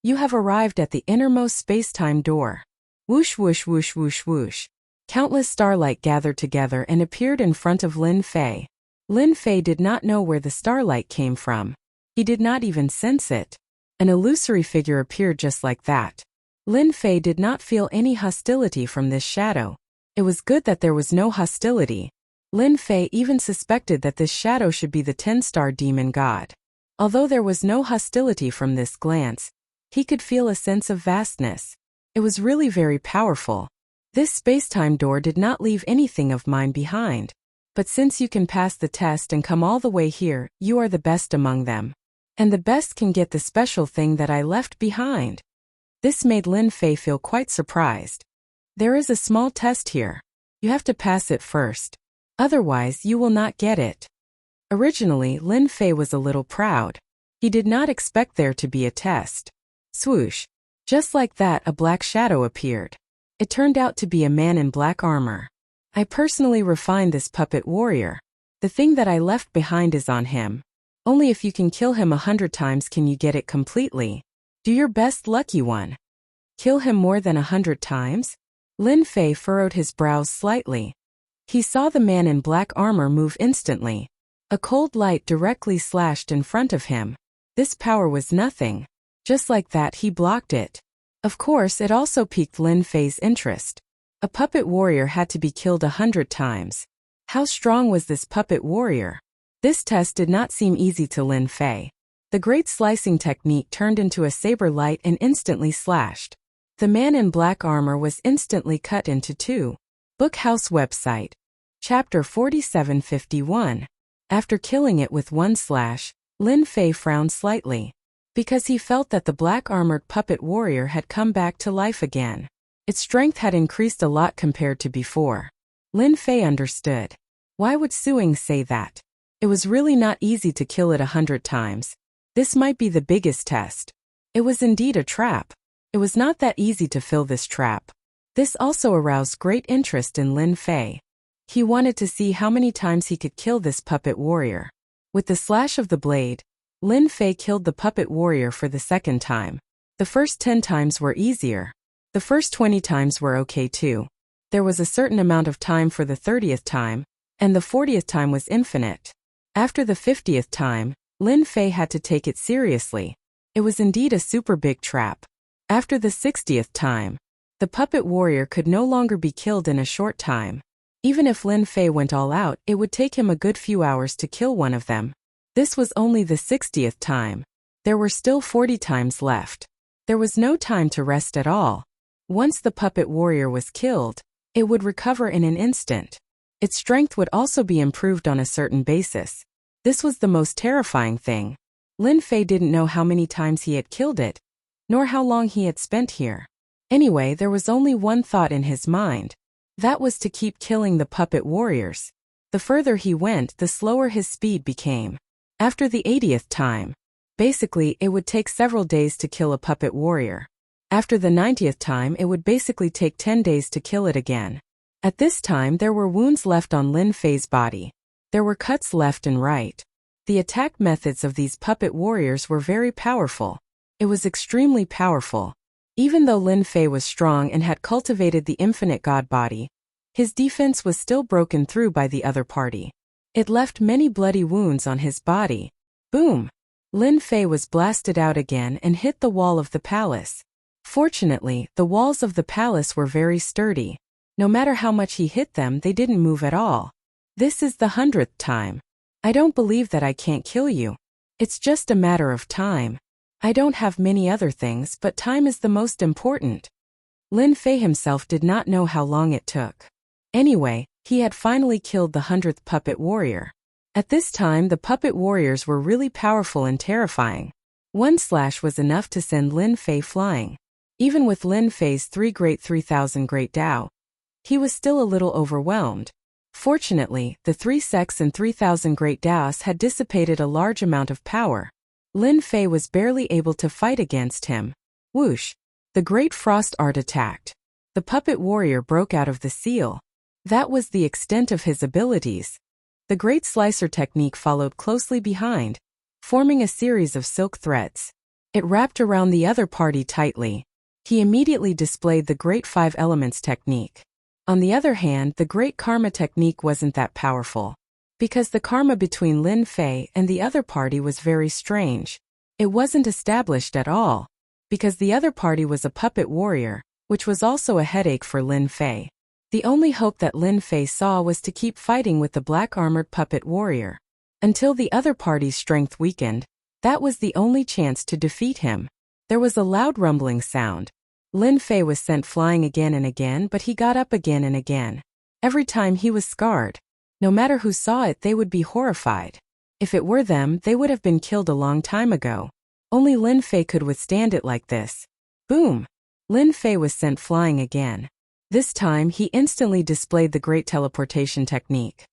You have arrived at the innermost space-time door. Whoosh whoosh whoosh whoosh whoosh. Countless starlight gathered together and appeared in front of Lin Fei. Lin Fei did not know where the starlight came from. He did not even sense it. An illusory figure appeared just like that. Lin Fei did not feel any hostility from this shadow. It was good that there was no hostility. Lin Fei even suspected that this shadow should be the 10-star demon god. Although there was no hostility from this glance, he could feel a sense of vastness. It was really very powerful. This space-time door did not leave anything of mine behind. But since you can pass the test and come all the way here, you are the best among them. And the best can get the special thing that I left behind. This made Lin Fei feel quite surprised. There is a small test here. You have to pass it first. Otherwise, you will not get it. Originally, Lin Fei was a little proud. He did not expect there to be a test. Swoosh. Just like that, a black shadow appeared. It turned out to be a man in black armor. I personally refined this puppet warrior. The thing that I left behind is on him. Only if you can kill him 100 times can you get it completely. Do your best, lucky one. Kill him more than 100 times? Lin Fei furrowed his brows slightly. He saw the man in black armor move instantly. A cold light directly slashed in front of him. This power was nothing. Just like that, he blocked it. Of course, it also piqued Lin Fei's interest. A puppet warrior had to be killed 100 times. How strong was this puppet warrior? This test did not seem easy to Lin Fei. The great slicing technique turned into a saber light and instantly slashed. The man in black armor was instantly cut into 2. Bookhouse website. Chapter 4751. After killing it with one slash, Lin Fei frowned slightly, because he felt that the black-armored puppet warrior had come back to life again. Its strength had increased a lot compared to before. Lin Fei understood. Why would Suing say that? It was really not easy to kill it 100 times. This might be the biggest test. It was indeed a trap. It was not that easy to fill this trap. This also aroused great interest in Lin Fei. He wanted to see how many times he could kill this puppet warrior. With the slash of the blade, Lin Fei killed the puppet warrior for the second time. The first 10 times were easier. The first 20 times were okay too. There was a certain amount of time for the 30th time, and the 40th time was infinite. After the 50th time, Lin Fei had to take it seriously. It was indeed a super big trap. After the 60th time, the puppet warrior could no longer be killed in a short time. Even if Lin Fei went all out, it would take him a good few hours to kill one of them. This was only the 60th time. There were still 40 times left. There was no time to rest at all. Once the puppet warrior was killed, it would recover in an instant. Its strength would also be improved on a certain basis. This was the most terrifying thing. Lin Fei didn't know how many times he had killed it, nor how long he had spent here. Anyway, there was only one thought in his mind. That was to keep killing the puppet warriors. The further he went, the slower his speed became. After the 80th time, basically it would take several days to kill a puppet warrior. After the 90th time, it would basically take 10 days to kill it again. At this time, there were wounds left on Lin Fei's body. There were cuts left and right. The attack methods of these puppet warriors were very powerful. It was extremely powerful. Even though Lin Fei was strong and had cultivated the infinite god body, his defense was still broken through by the other party. It left many bloody wounds on his body. Boom! Lin Fei was blasted out again and hit the wall of the palace. Fortunately, the walls of the palace were very sturdy. No matter how much he hit them, they didn't move at all. This is the 100th time. I don't believe that I can't kill you. It's just a matter of time. I don't have many other things, but time is the most important. Lin Fei himself did not know how long it took. Anyway, he had finally killed the 100th puppet warrior. At this time, the puppet warriors were really powerful and terrifying. One slash was enough to send Lin Fei flying. Even with Lin Fei's 3,000 Great Dao, he was still a little overwhelmed. Fortunately, the 3 Sects and 3,000 Great Daos had dissipated a large amount of power. Lin Fei was barely able to fight against him. Whoosh! The Great Frost Art attacked. The puppet warrior broke out of the seal. That was the extent of his abilities. The Great Slicer technique followed closely behind, forming a series of silk threads. It wrapped around the other party tightly. He immediately displayed the Great 5 Elements technique. On the other hand, the Great Karma technique wasn't that powerful, because the karma between Lin Fei and the other party was very strange. It wasn't established at all, because the other party was a puppet warrior, which was also a headache for Lin Fei. The only hope that Lin Fei saw was to keep fighting with the black-armored puppet warrior. Until the other party's strength weakened, that was the only chance to defeat him. There was a loud rumbling sound. Lin Fei was sent flying again and again, but he got up again and again. Every time he was scarred. No matter who saw it, they would be horrified. If it were them, they would have been killed a long time ago. Only Lin Fei could withstand it like this. Boom! Lin Fei was sent flying again. This time, he instantly displayed the Great Teleportation technique.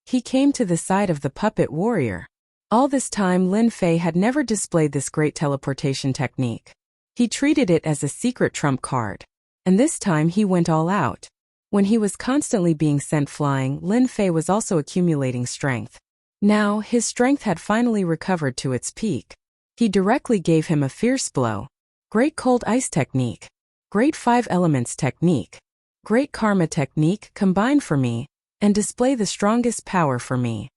He came to the side of the puppet warrior. All this time, Lin Fei had never displayed this Great Teleportation technique. He treated it as a secret trump card. And this time, he went all out. When he was constantly being sent flying, Lin Fei was also accumulating strength. Now, his strength had finally recovered to its peak. He directly gave him a fierce blow. Great Cold Ice technique. Great 5 Elements technique. Great Karma technique, combine for me, and display the strongest power for me.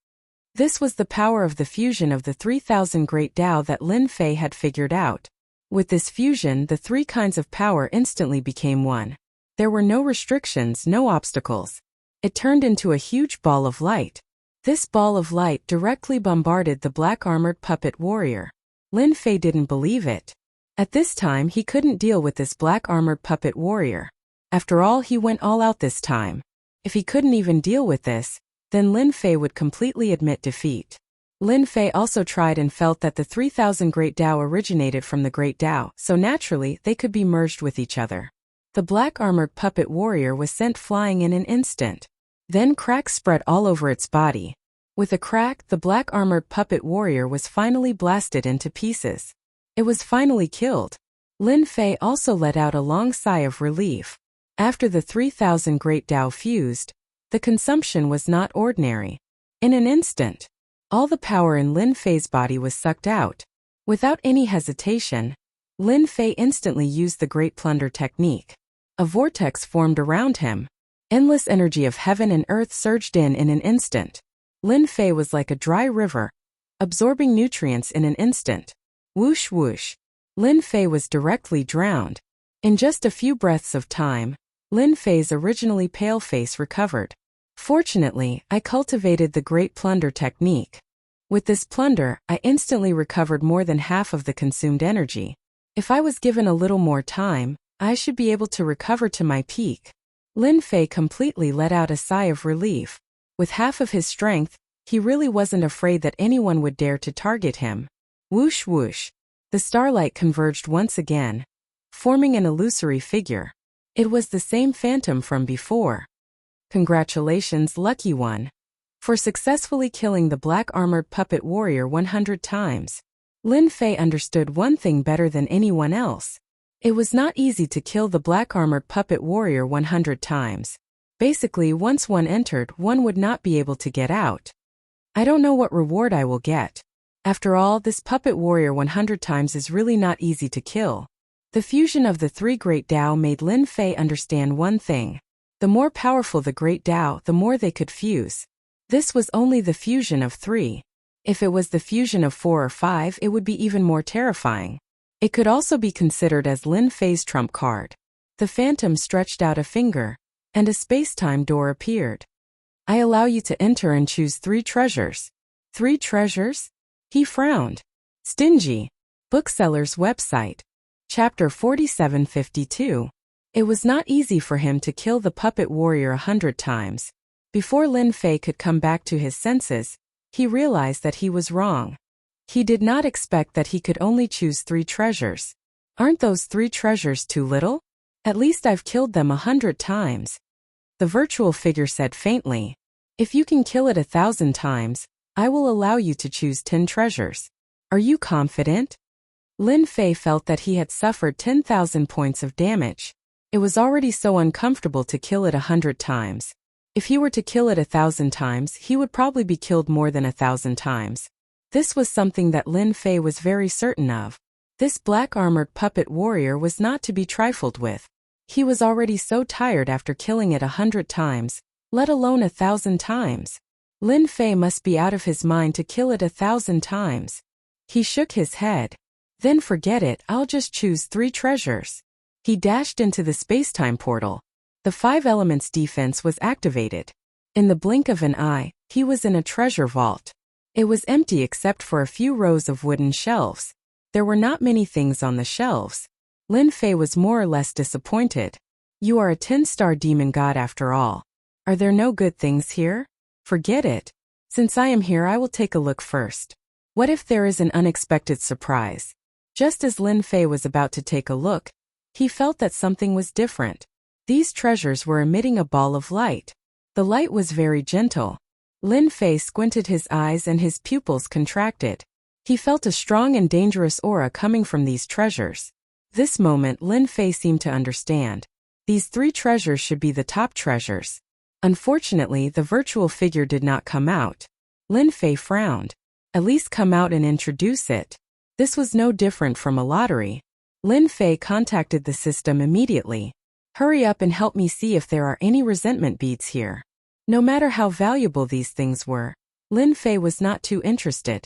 This was the power of the fusion of the 3,000 Great Dao that Lin Fei had figured out. With this fusion, the 3 kinds of power instantly became one. There were no restrictions, no obstacles. It turned into a huge ball of light. This ball of light directly bombarded the black-armored puppet warrior. Lin Fei didn't believe it. At this time, he couldn't deal with this black-armored puppet warrior. After all, he went all out this time. If he couldn't even deal with this, then Lin Fei would completely admit defeat. Lin Fei also tried and felt that the 3,000 Great Dao originated from the Great Dao, so naturally, they could be merged with each other. The black-armored puppet warrior was sent flying in an instant. Then cracks spread all over its body. With a crack, the black-armored puppet warrior was finally blasted into pieces. It was finally killed. Lin Fei also let out a long sigh of relief. After the 3,000 Great Dao fused, the consumption was not ordinary. In an instant, all the power in Lin Fei's body was sucked out. Without any hesitation, Lin Fei instantly used the Great Plunder technique. A vortex formed around him. Endless energy of heaven and earth surged in an instant. Lin Fei was like a dry river, absorbing nutrients in an instant. Whoosh whoosh. Lin Fei was directly drowned. In just a few breaths of time, Lin Fei's originally pale face recovered. Fortunately, I cultivated the Great Plunder technique. With this plunder, I instantly recovered more than half of the consumed energy. If I was given a little more time, I should be able to recover to my peak. Lin Fei completely let out a sigh of relief. With half of his strength, he really wasn't afraid that anyone would dare to target him. Whoosh whoosh. The starlight converged once again, forming an illusory figure. It was the same phantom from before. Congratulations, lucky one, for successfully killing the black-armored puppet warrior 100 times. Lin Fei understood one thing better than anyone else. It was not easy to kill the black-armored puppet warrior 100 times. Basically, once one entered, one would not be able to get out. I don't know what reward I will get. After all, this puppet warrior 100 times is really not easy to kill. The fusion of the three great Tao made Lin Fei understand one thing. The more powerful the great Tao, the more they could fuse. This was only the fusion of 3. If it was the fusion of 4 or 5, it would be even more terrifying. It could also be considered as Lin Fei's trump card. The phantom stretched out a finger, and a space-time door appeared. I allow you to enter and choose 3 treasures. 3 treasures? He frowned. Stingy. Bookseller's website. Chapter 4752. It was not easy for him to kill the puppet warrior 100 times. Before Lin Fei could come back to his senses, he realized that he was wrong. He did not expect that he could only choose 3 treasures. Aren't those 3 treasures too little? At least I've killed them 100 times. The virtual figure said faintly. If you can kill it 1,000 times, I will allow you to choose 10 treasures. Are you confident? Lin Fei felt that he had suffered 10,000 points of damage. It was already so uncomfortable to kill it 100 times. If he were to kill it 1,000 times, he would probably be killed more than 1,000 times. This was something that Lin Fei was very certain of. This black-armored puppet warrior was not to be trifled with. He was already so tired after killing it 100 times, let alone 1,000 times. Lin Fei must be out of his mind to kill it 1,000 times. He shook his head. Then forget it, I'll just choose 3 treasures. He dashed into the space-time portal. The 5 elements defense was activated. In the blink of an eye, he was in a treasure vault. It was empty except for a few rows of wooden shelves. There were not many things on the shelves. Lin Fei was more or less disappointed. You are a 10-star demon god after all. Are there no good things here? Forget it. Since I am here, I will take a look first. What if there is an unexpected surprise? Just as Lin Fei was about to take a look, he felt that something was different. These treasures were emitting a ball of light. The light was very gentle. Lin Fei squinted his eyes and his pupils contracted. He felt a strong and dangerous aura coming from these treasures. This moment Lin Fei seemed to understand. These 3 treasures should be the top treasures. Unfortunately, the virtual figure did not come out. Lin Fei frowned. At least come out and introduce it. This was no different from a lottery. Lin Fei contacted the system immediately. Hurry up and help me see if there are any resentment beads here. No matter how valuable these things were, Lin Fei was not too interested.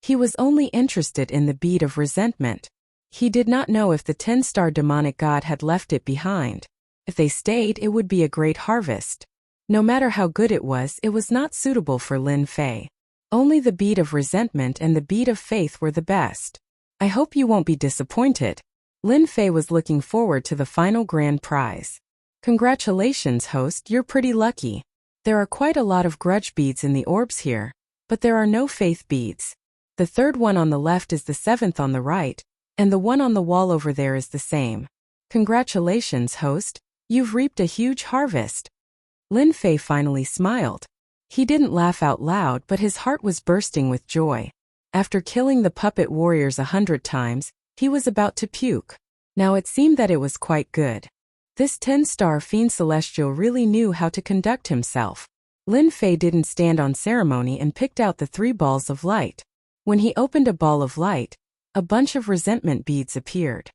He was only interested in the bead of resentment. He did not know if the 10-star demonic god had left it behind. If they stayed, it would be a great harvest. No matter how good it was not suitable for Lin Fei. Only the bead of resentment and the bead of faith were the best. I hope you won't be disappointed. Lin Fei was looking forward to the final grand prize. Congratulations, host, you're pretty lucky. There are quite a lot of grudge beads in the orbs here, but there are no faith beads. The 3rd one on the left is the 7th on the right, and the one on the wall over there is the same. Congratulations, host, you've reaped a huge harvest. Lin Fei finally smiled. He didn't laugh out loud, but his heart was bursting with joy. After killing the puppet warriors 100 times, he was about to puke. Now it seemed that it was quite good. This 10-star fiend celestial really knew how to conduct himself. Lin Fei didn't stand on ceremony and picked out the 3 balls of light. When he opened a ball of light, a bunch of resentment beads appeared.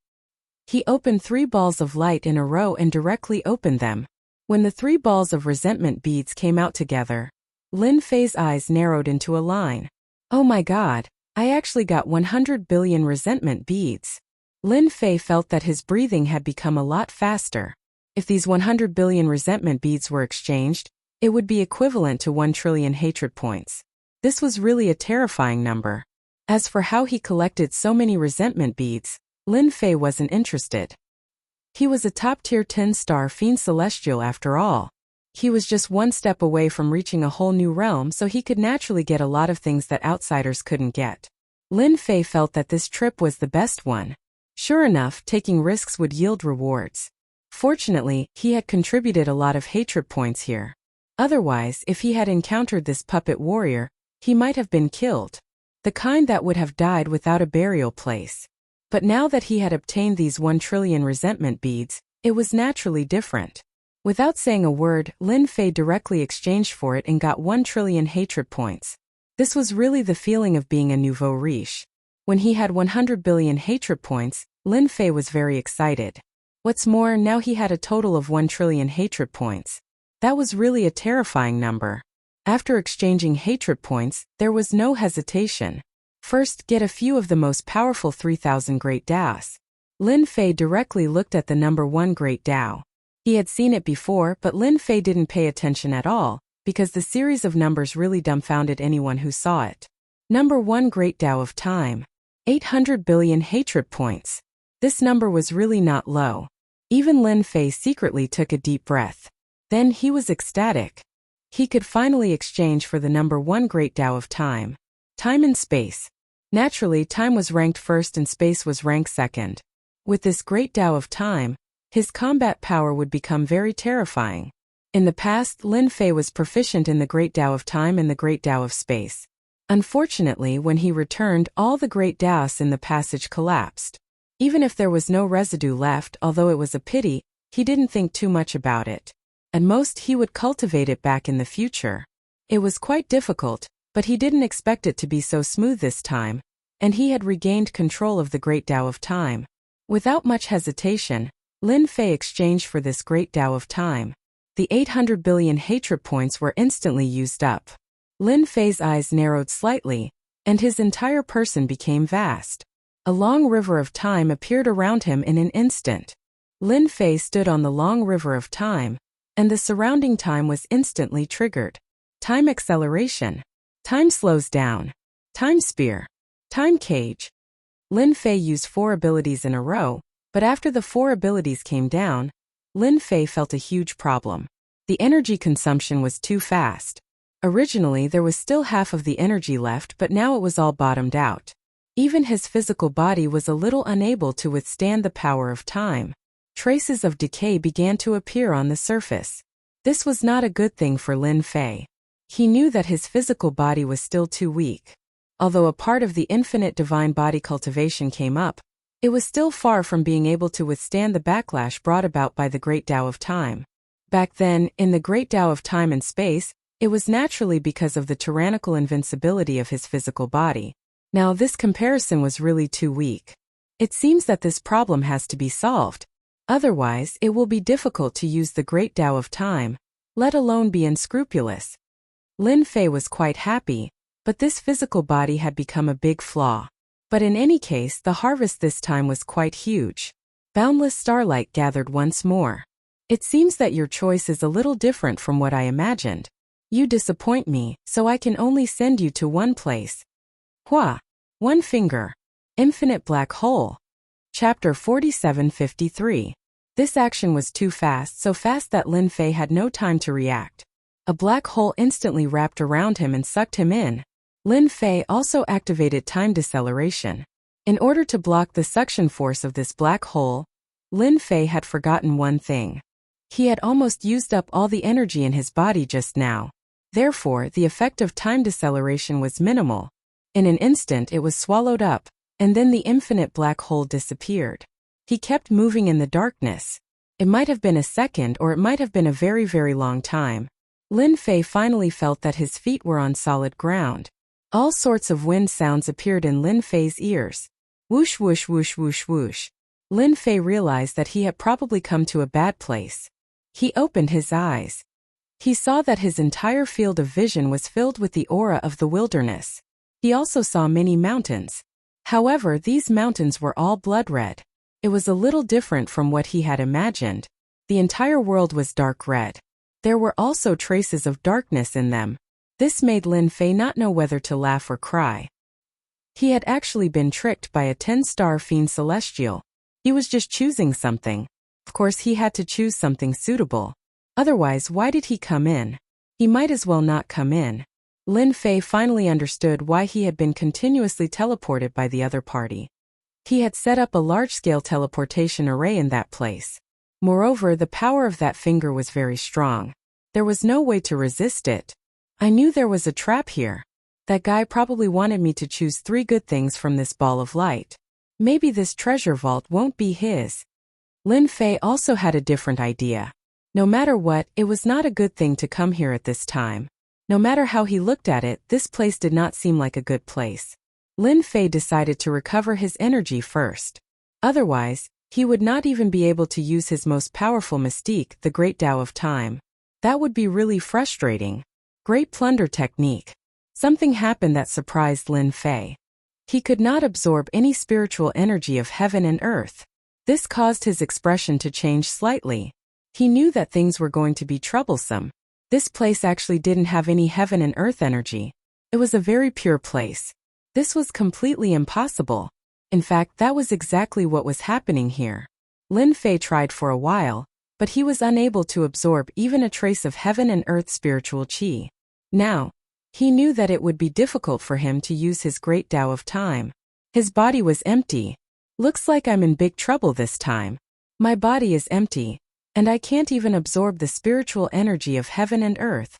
He opened 3 balls of light in a row and directly opened them. When the 3 balls of resentment beads came out together, Lin Fei's eyes narrowed into a line. Oh my god, I actually got 100 billion resentment beads. Lin Fei felt that his breathing had become a lot faster. If these 100 billion resentment beads were exchanged, It would be equivalent to 1 trillion hatred points. This was really a terrifying number. As for how he collected so many resentment beads, Lin Fei wasn't interested. He was a top-tier 10-star fiend celestial after all. He was just one step away from reaching a whole new realm, so he could naturally get a lot of things that outsiders couldn't get. Lin Fei felt that this trip was the best one. Sure enough, taking risks would yield rewards. Fortunately, he had contributed a lot of hatred points here. Otherwise, if he had encountered this puppet warrior, he might have been killed. The kind that would have died without a burial place. But now that he had obtained these 1 trillion resentment beads, it was naturally different. Without saying a word, Lin Fei directly exchanged for it and got 1 trillion hatred points. This was really the feeling of being a nouveau riche. When he had 100 billion hatred points, Lin Fei was very excited. What's more, now he had a total of 1 trillion hatred points. That was really a terrifying number. After exchanging hatred points, there was no hesitation. First, get a few of the most powerful 3,000 Great Daos. Lin Fei directly looked at the number 1 Great Dao. He had seen it before, but Lin Fei didn't pay attention at all, because the series of numbers really dumbfounded anyone who saw it. Number 1 Great Dao of Time. 800 billion hatred points. This number was really not low. Even Lin Fei secretly took a deep breath. Then he was ecstatic. He could finally exchange for the number 1 Great Dao of Time. Time and space. Naturally, time was ranked first and space was ranked second. With this Great Dao of Time, his combat power would become very terrifying. In the past, Lin Fei was proficient in the Great Dao of Time and the Great Dao of Space. Unfortunately, when he returned, all the Great Daos in the passage collapsed. Even if there was no residue left, although it was a pity, he didn't think too much about it. At most, he would cultivate it back in the future. It was quite difficult, but he didn't expect it to be so smooth this time, and he had regained control of the Great Dao of Time. Without much hesitation, Lin Fei exchanged for this Great Dao of Time. The 800 billion hatred points were instantly used up. Lin Fei's eyes narrowed slightly, and his entire person became vast. A long river of time appeared around him in an instant. Lin Fei stood on the long river of time, and the surrounding time was instantly triggered. Time acceleration. Time slows down. Time spear. Time cage. Lin Fei used 4 abilities in a row, but after the 4 abilities came down, Lin Fei felt a huge problem. The energy consumption was too fast. Originally, there was still half of the energy left, but now it was all bottomed out. Even his physical body was a little unable to withstand the power of time. Traces of decay began to appear on the surface. This was not a good thing for Lin Fei. He knew that his physical body was still too weak. Although a part of the infinite divine body cultivation came up, it was still far from being able to withstand the backlash brought about by the Great Dao of Time. Back then, in the Great Dao of Time and Space, it was naturally because of the tyrannical invincibility of his physical body. Now this comparison was really too weak. It seems that this problem has to be solved. Otherwise, it will be difficult to use the Great Dao of Time, let alone be unscrupulous. Lin Fei was quite happy, but this physical body had become a big flaw. But in any case, the harvest this time was quite huge. Boundless starlight gathered once more. It seems that your choice is a little different from what I imagined. You disappoint me, so I can only send you to one place. Hua. One finger. Infinite black hole. Chapter 4753. This action was too fast, so fast that Lin Fei had no time to react. A black hole instantly wrapped around him and sucked him in. Lin Fei also activated time deceleration. In order to block the suction force of this black hole, Lin Fei had forgotten one thing. He had almost used up all the energy in his body just now. Therefore, the effect of time deceleration was minimal. In an instant it was swallowed up, and then the infinite black hole disappeared. He kept moving in the darkness. It might have been a second or it might have been a very, very long time. Lin Fei finally felt that his feet were on solid ground. All sorts of wind sounds appeared in Lin Fei's ears. Whoosh whoosh whoosh whoosh whoosh. Lin Fei realized that he had probably come to a bad place. He opened his eyes. He saw that his entire field of vision was filled with the aura of the wilderness. He also saw many mountains. However, these mountains were all blood red. It was a little different from what he had imagined. The entire world was dark red. There were also traces of darkness in them. This made Lin Fei not know whether to laugh or cry. He had actually been tricked by a 10-star fiend celestial. He was just choosing something. Of course he had to choose something suitable. Otherwise, why did he come in? He might as well not come in. Lin Fei finally understood why he had been continuously teleported by the other party. He had set up a large-scale teleportation array in that place. Moreover, the power of that finger was very strong. There was no way to resist it. I knew there was a trap here. That guy probably wanted me to choose 3 good things from this ball of light. Maybe this treasure vault won't be his. Lin Fei also had a different idea. No matter what, it was not a good thing to come here at this time. No matter how he looked at it, this place did not seem like a good place. Lin Fei decided to recover his energy first. Otherwise, he would not even be able to use his most powerful mystique, the Great Tao of Time. That would be really frustrating. Great plunder technique. Something happened that surprised Lin Fei. He could not absorb any spiritual energy of heaven and earth. This caused his expression to change slightly. He knew that things were going to be troublesome. This place actually didn't have any heaven and earth energy. It was a very pure place. This was completely impossible. In fact, that was exactly what was happening here. Lin Fei tried for a while, but he was unable to absorb even a trace of heaven and earth spiritual qi. Now, he knew that it would be difficult for him to use his Great Tao of Time. His body was empty. Looks like I'm in big trouble this time. My body is empty, and I can't even absorb the spiritual energy of heaven and earth.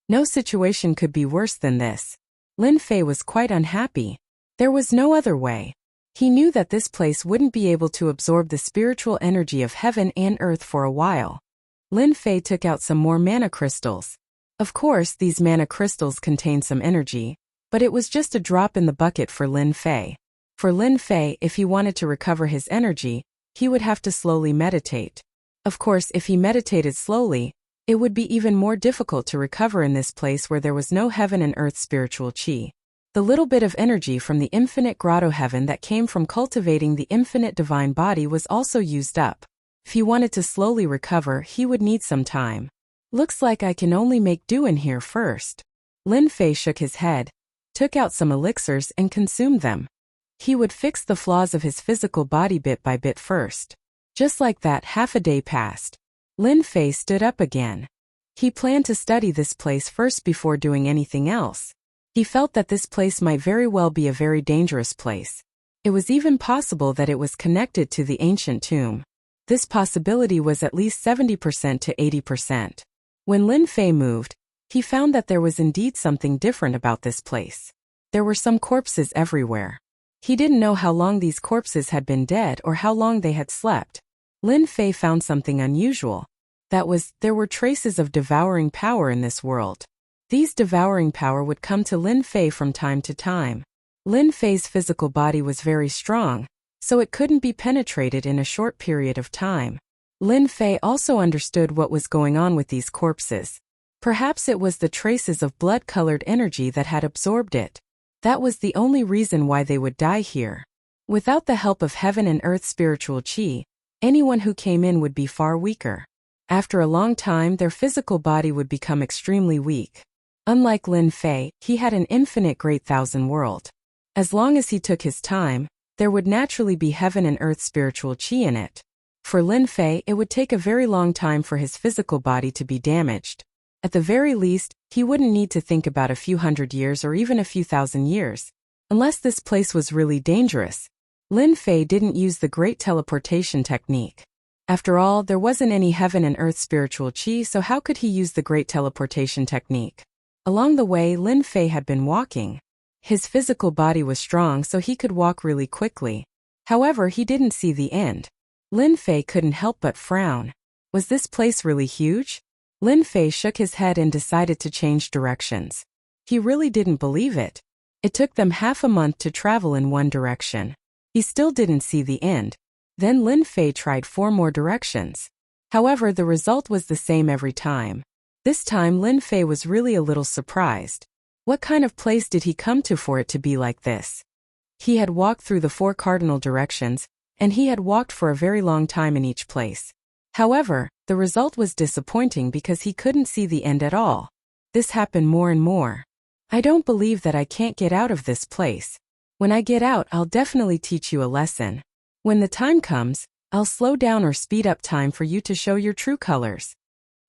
No situation could be worse than this. Lin Fei was quite unhappy. There was no other way. He knew that this place wouldn't be able to absorb the spiritual energy of heaven and earth for a while. Lin Fei took out some more mana crystals. Of course, these mana crystals contained some energy, but it was just a drop in the bucket for Lin Fei. For Lin Fei, if he wanted to recover his energy, he would have to slowly meditate. Of course, if he meditated slowly, it would be even more difficult to recover in this place where there was no heaven and earth spiritual qi. The little bit of energy from the infinite grotto heaven that came from cultivating the infinite divine body was also used up. If he wanted to slowly recover, he would need some time. Looks like I can only make do in here first. Lin Fei shook his head, took out some elixirs and consumed them. He would fix the flaws of his physical body bit by bit first. Just like that, half a day passed. Lin Fei stood up again. He planned to study this place first before doing anything else. He felt that this place might very well be a very dangerous place. It was even possible that it was connected to the ancient tomb. This possibility was at least 70% to 80%. When Lin Fei moved, he found that there was indeed something different about this place. There were some corpses everywhere. He didn't know how long these corpses had been dead or how long they had slept. Lin Fei found something unusual. That was, there were traces of devouring power in this world. These devouring power would come to Lin Fei from time to time. Lin Fei's physical body was very strong, so it couldn't be penetrated in a short period of time. Lin Fei also understood what was going on with these corpses. Perhaps it was the traces of blood-colored energy that had absorbed it. That was the only reason why they would die here. Without the help of heaven and earth spiritual qi, anyone who came in would be far weaker. After a long time, their physical body would become extremely weak. Unlike Lin Fei, he had an infinite great thousand world. As long as he took his time, there would naturally be heaven and earth spiritual qi in it. For Lin Fei, it would take a very long time for his physical body to be damaged. At the very least, he wouldn't need to think about a few hundred years or even a few thousand years. Unless this place was really dangerous. Lin Fei didn't use the great teleportation technique. After all, there wasn't any heaven and earth spiritual qi, so how could he use the great teleportation technique? Along the way, Lin Fei had been walking. His physical body was strong, so he could walk really quickly. However, he didn't see the end. Lin Fei couldn't help but frown. Was this place really huge? Lin Fei shook his head and decided to change directions. He really didn't believe it. It took them half a month to travel in one direction. He still didn't see the end. Then Lin Fei tried 4 more directions. However, the result was the same every time. This time Lin Fei was really a little surprised. What kind of place did he come to for it to be like this? He had walked through the 4 cardinal directions, and he had walked for a very long time in each place. However, the result was disappointing because he couldn't see the end at all. This happened more and more. I don't believe that I can't get out of this place. When I get out, I'll definitely teach you a lesson. When the time comes, I'll slow down or speed up time for you to show your true colors.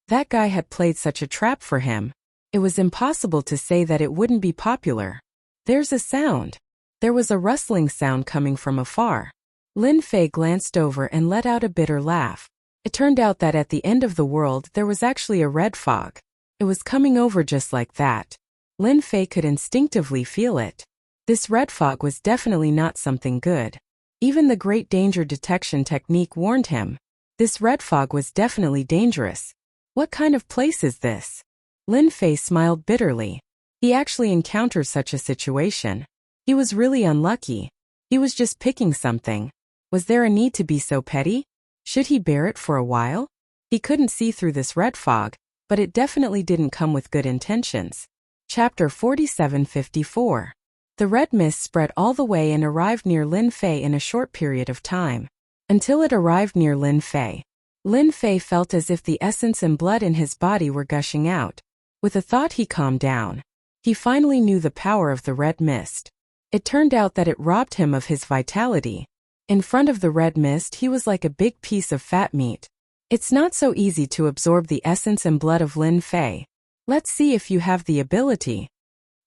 That guy had played such a trap for him. It was impossible to say that it wouldn't be popular. There's a sound. There was a rustling sound coming from afar. Lin Fei glanced over and let out a bitter laugh. It turned out that at the end of the world there was actually a red fog. It was coming over just like that. Lin Fei could instinctively feel it. This red fog was definitely not something good. Even the great danger detection technique warned him. This red fog was definitely dangerous. What kind of place is this? Lin Fei smiled bitterly. He actually encountered such a situation. He was really unlucky. He was just picking something. Was there a need to be so petty? Should he bear it for a while? He couldn't see through this red fog, but it definitely didn't come with good intentions. Chapter 4754. The red mist spread all the way and arrived near Lin Fei in a short period of time. Until it arrived near Lin Fei felt as if the essence and blood in his body were gushing out. With a thought, he calmed down. He finally knew the power of the red mist. It turned out that it robbed him of his vitality. In front of the red mist, he was like a big piece of fat meat. It's not so easy to absorb the essence and blood of Lin Fei. Let's see if you have the ability.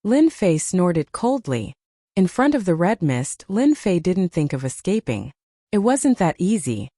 Lin Fei snorted coldly. In front of the red mist, Lin Fei didn't think of escaping. It wasn't that easy.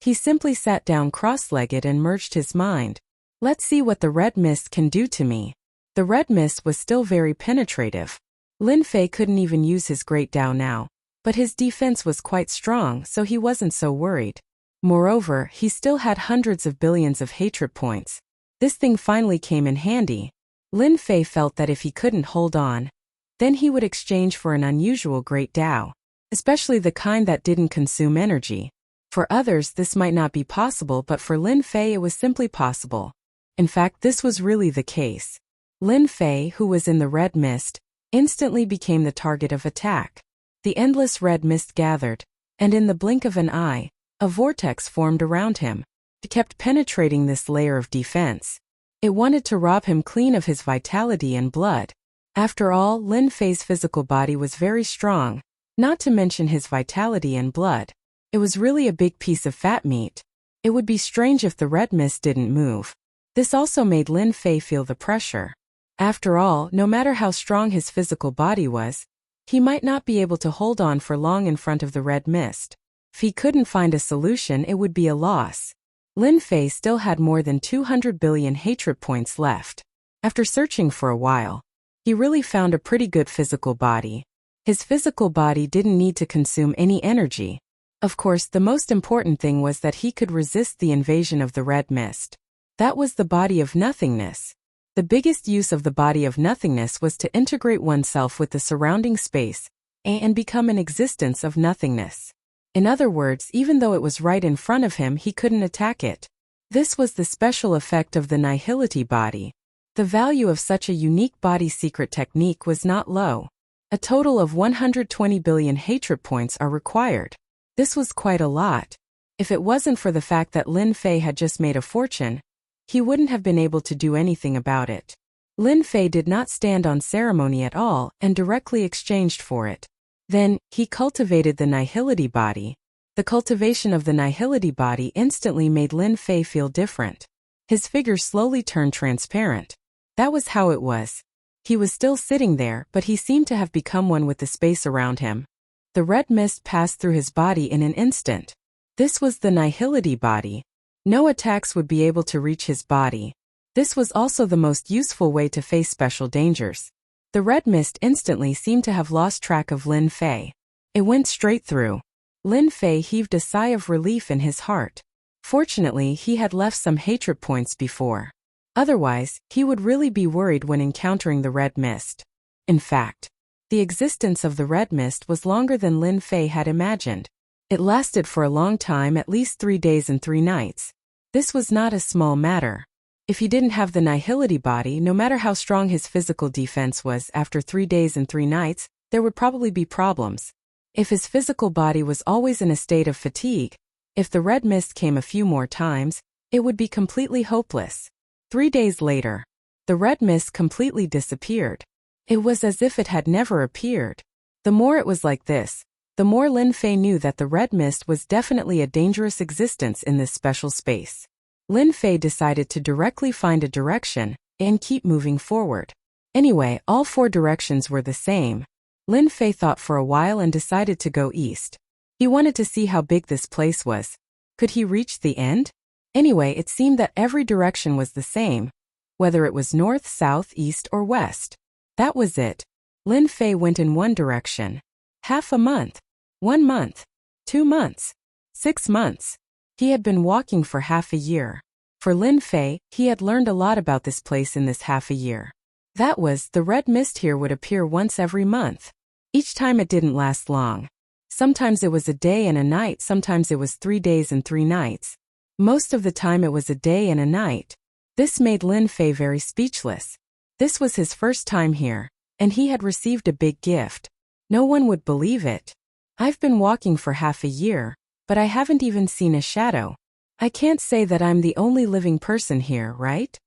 He simply sat down cross-legged and merged his mind. Let's see what the red mist can do to me. The red mist was still very penetrative. Lin Fei couldn't even use his great Dao now, but his defense was quite strong, so he wasn't so worried. Moreover, he still had hundreds of billions of hatred points. This thing finally came in handy. Lin Fei felt that if he couldn't hold on, then he would exchange for an unusual great Dao, especially the kind that didn't consume energy. For others this might not be possible, but for Lin Fei it was simply possible. In fact, this was really the case. Lin Fei, who was in the red mist, instantly became the target of attack. The endless red mist gathered, and in the blink of an eye, a vortex formed around him. It kept penetrating this layer of defense. It wanted to rob him clean of his vitality and blood. After all, Lin Fei's physical body was very strong, not to mention his vitality and blood. It was really a big piece of fat meat. It would be strange if the red mist didn't move. This also made Lin Fei feel the pressure. After all, no matter how strong his physical body was, he might not be able to hold on for long in front of the red mist. If he couldn't find a solution, it would be a loss. Lin Fei still had more than 200 billion hatred points left. After searching for a while, he really found a pretty good physical body. His physical body didn't need to consume any energy. Of course, the most important thing was that he could resist the invasion of the red mist. That was the body of nothingness. The biggest use of the body of nothingness was to integrate oneself with the surrounding space and become an existence of nothingness. In other words, even though it was right in front of him, he couldn't attack it. This was the special effect of the nihility body. The value of such a unique body secret technique was not low. A total of 120 billion hatred points are required. This was quite a lot. If it wasn't for the fact that Lin Fei had just made a fortune, he wouldn't have been able to do anything about it. Lin Fei did not stand on ceremony at all and directly exchanged for it. Then, he cultivated the nihility body. The cultivation of the nihility body instantly made Lin Fei feel different. His figure slowly turned transparent. That was how it was. He was still sitting there, but he seemed to have become one with the space around him. The red mist passed through his body in an instant. This was the nihility body. No attacks would be able to reach his body. This was also the most useful way to face special dangers. The red mist instantly seemed to have lost track of Lin Fei. It went straight through. Lin Fei heaved a sigh of relief in his heart. Fortunately, he had left some hatred points before. Otherwise, he would really be worried when encountering the red mist. In fact, the existence of the red mist was longer than Lin Fei had imagined. It lasted for a long time, at least 3 days and 3 nights. This was not a small matter. If he didn't have the nihility body, no matter how strong his physical defense was, after 3 days and 3 nights, there would probably be problems. If his physical body was always in a state of fatigue, If the red mist came a few more times, it would be completely hopeless. 3 days later, the red mist completely disappeared. It was as if it had never appeared. The more it was like this, the more Lin Fei knew that the red mist was definitely a dangerous existence in this special space. Lin Fei decided to directly find a direction and keep moving forward. Anyway, all 4 directions were the same. Lin Fei thought for a while and decided to go east. He wanted to see how big this place was. Could he reach the end? Anyway, it seemed that every direction was the same, whether it was north, south, east, or west. That was it. Lin Fei went in one direction. Half a month. 1 month. 2 months. 6 months. He had been walking for half a year. For Lin Fei, he had learned a lot about this place in this half a year. That was, the red mist here would appear once every month. Each time it didn't last long. Sometimes it was a day and a night, sometimes it was 3 days and 3 nights. Most of the time it was a day and a night. This made Lin Fei very speechless. This was his first time here, and he had received a big gift. No one would believe it. I've been walking for half a year, but I haven't even seen a shadow. I can't say that I'm the only living person here, right?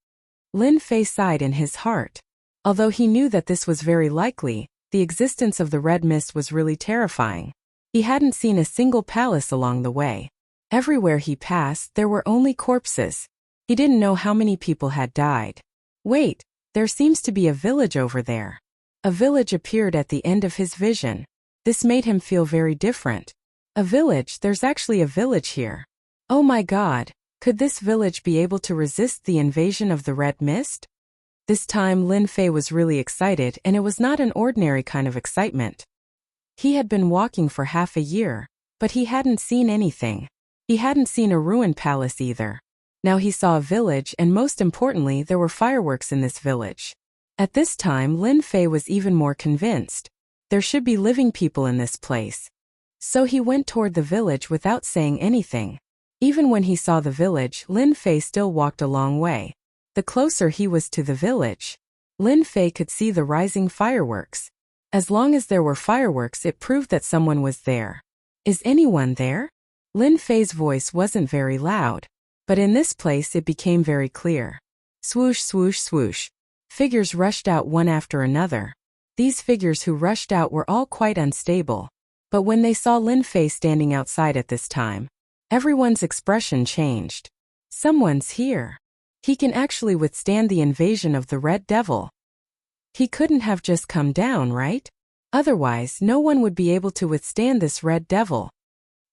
Lin Fei sighed in his heart. Although he knew that this was very likely, the existence of the red mist was really terrifying. He hadn't seen a single palace along the way. Everywhere he passed, there were only corpses. He didn't know how many people had died. Wait, there seems to be a village over there. A village appeared at the end of his vision. This made him feel very different. A village, there's actually a village here. Oh my God, could this village be able to resist the invasion of the red mist? This time Lin Fei was really excited, and it was not an ordinary kind of excitement. He had been walking for half a year, but he hadn't seen anything. He hadn't seen a ruined palace either. Now he saw a village, and most importantly, there were fireworks in this village. At this time, Lin Fei was even more convinced. There should be living people in this place. So he went toward the village without saying anything. Even when he saw the village, Lin Fei still walked a long way. The closer he was to the village, Lin Fei could see the rising fireworks. As long as there were fireworks, it proved that someone was there. Is anyone there? Lin Fei's voice wasn't very loud, but in this place it became very clear. Swoosh, swoosh, swoosh. Figures rushed out one after another. These figures who rushed out were all quite unstable. But when they saw Lin Fei standing outside at this time, everyone's expression changed. Someone's here. He can actually withstand the invasion of the Red Devil. He couldn't have just come down, right? Otherwise, no one would be able to withstand this Red Devil.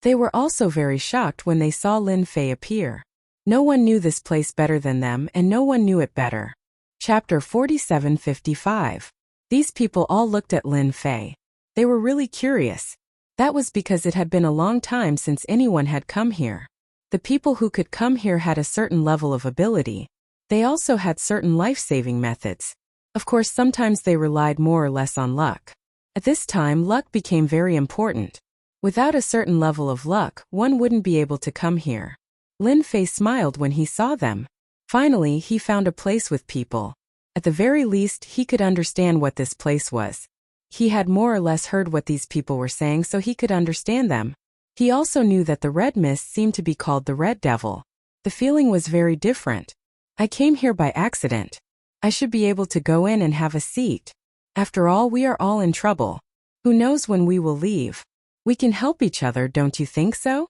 They were also very shocked when they saw Lin Fei appear. No one knew this place better than them, and no one knew it better. Chapter 47:55. These people all looked at Lin Fei. They were really curious. That was because it had been a long time since anyone had come here. The people who could come here had a certain level of ability. They also had certain life-saving methods. Of course, sometimes they relied more or less on luck. At this time, luck became very important. Without a certain level of luck, one wouldn't be able to come here. Lin Fei smiled when he saw them. Finally, he found a place with people. At the very least, he could understand what this place was. He had more or less heard what these people were saying, so he could understand them. He also knew that the red mist seemed to be called the Red Devil. The feeling was very different. I came here by accident. I should be able to go in and have a seat. After all, we are all in trouble. Who knows when we will leave? We can help each other, don't you think so?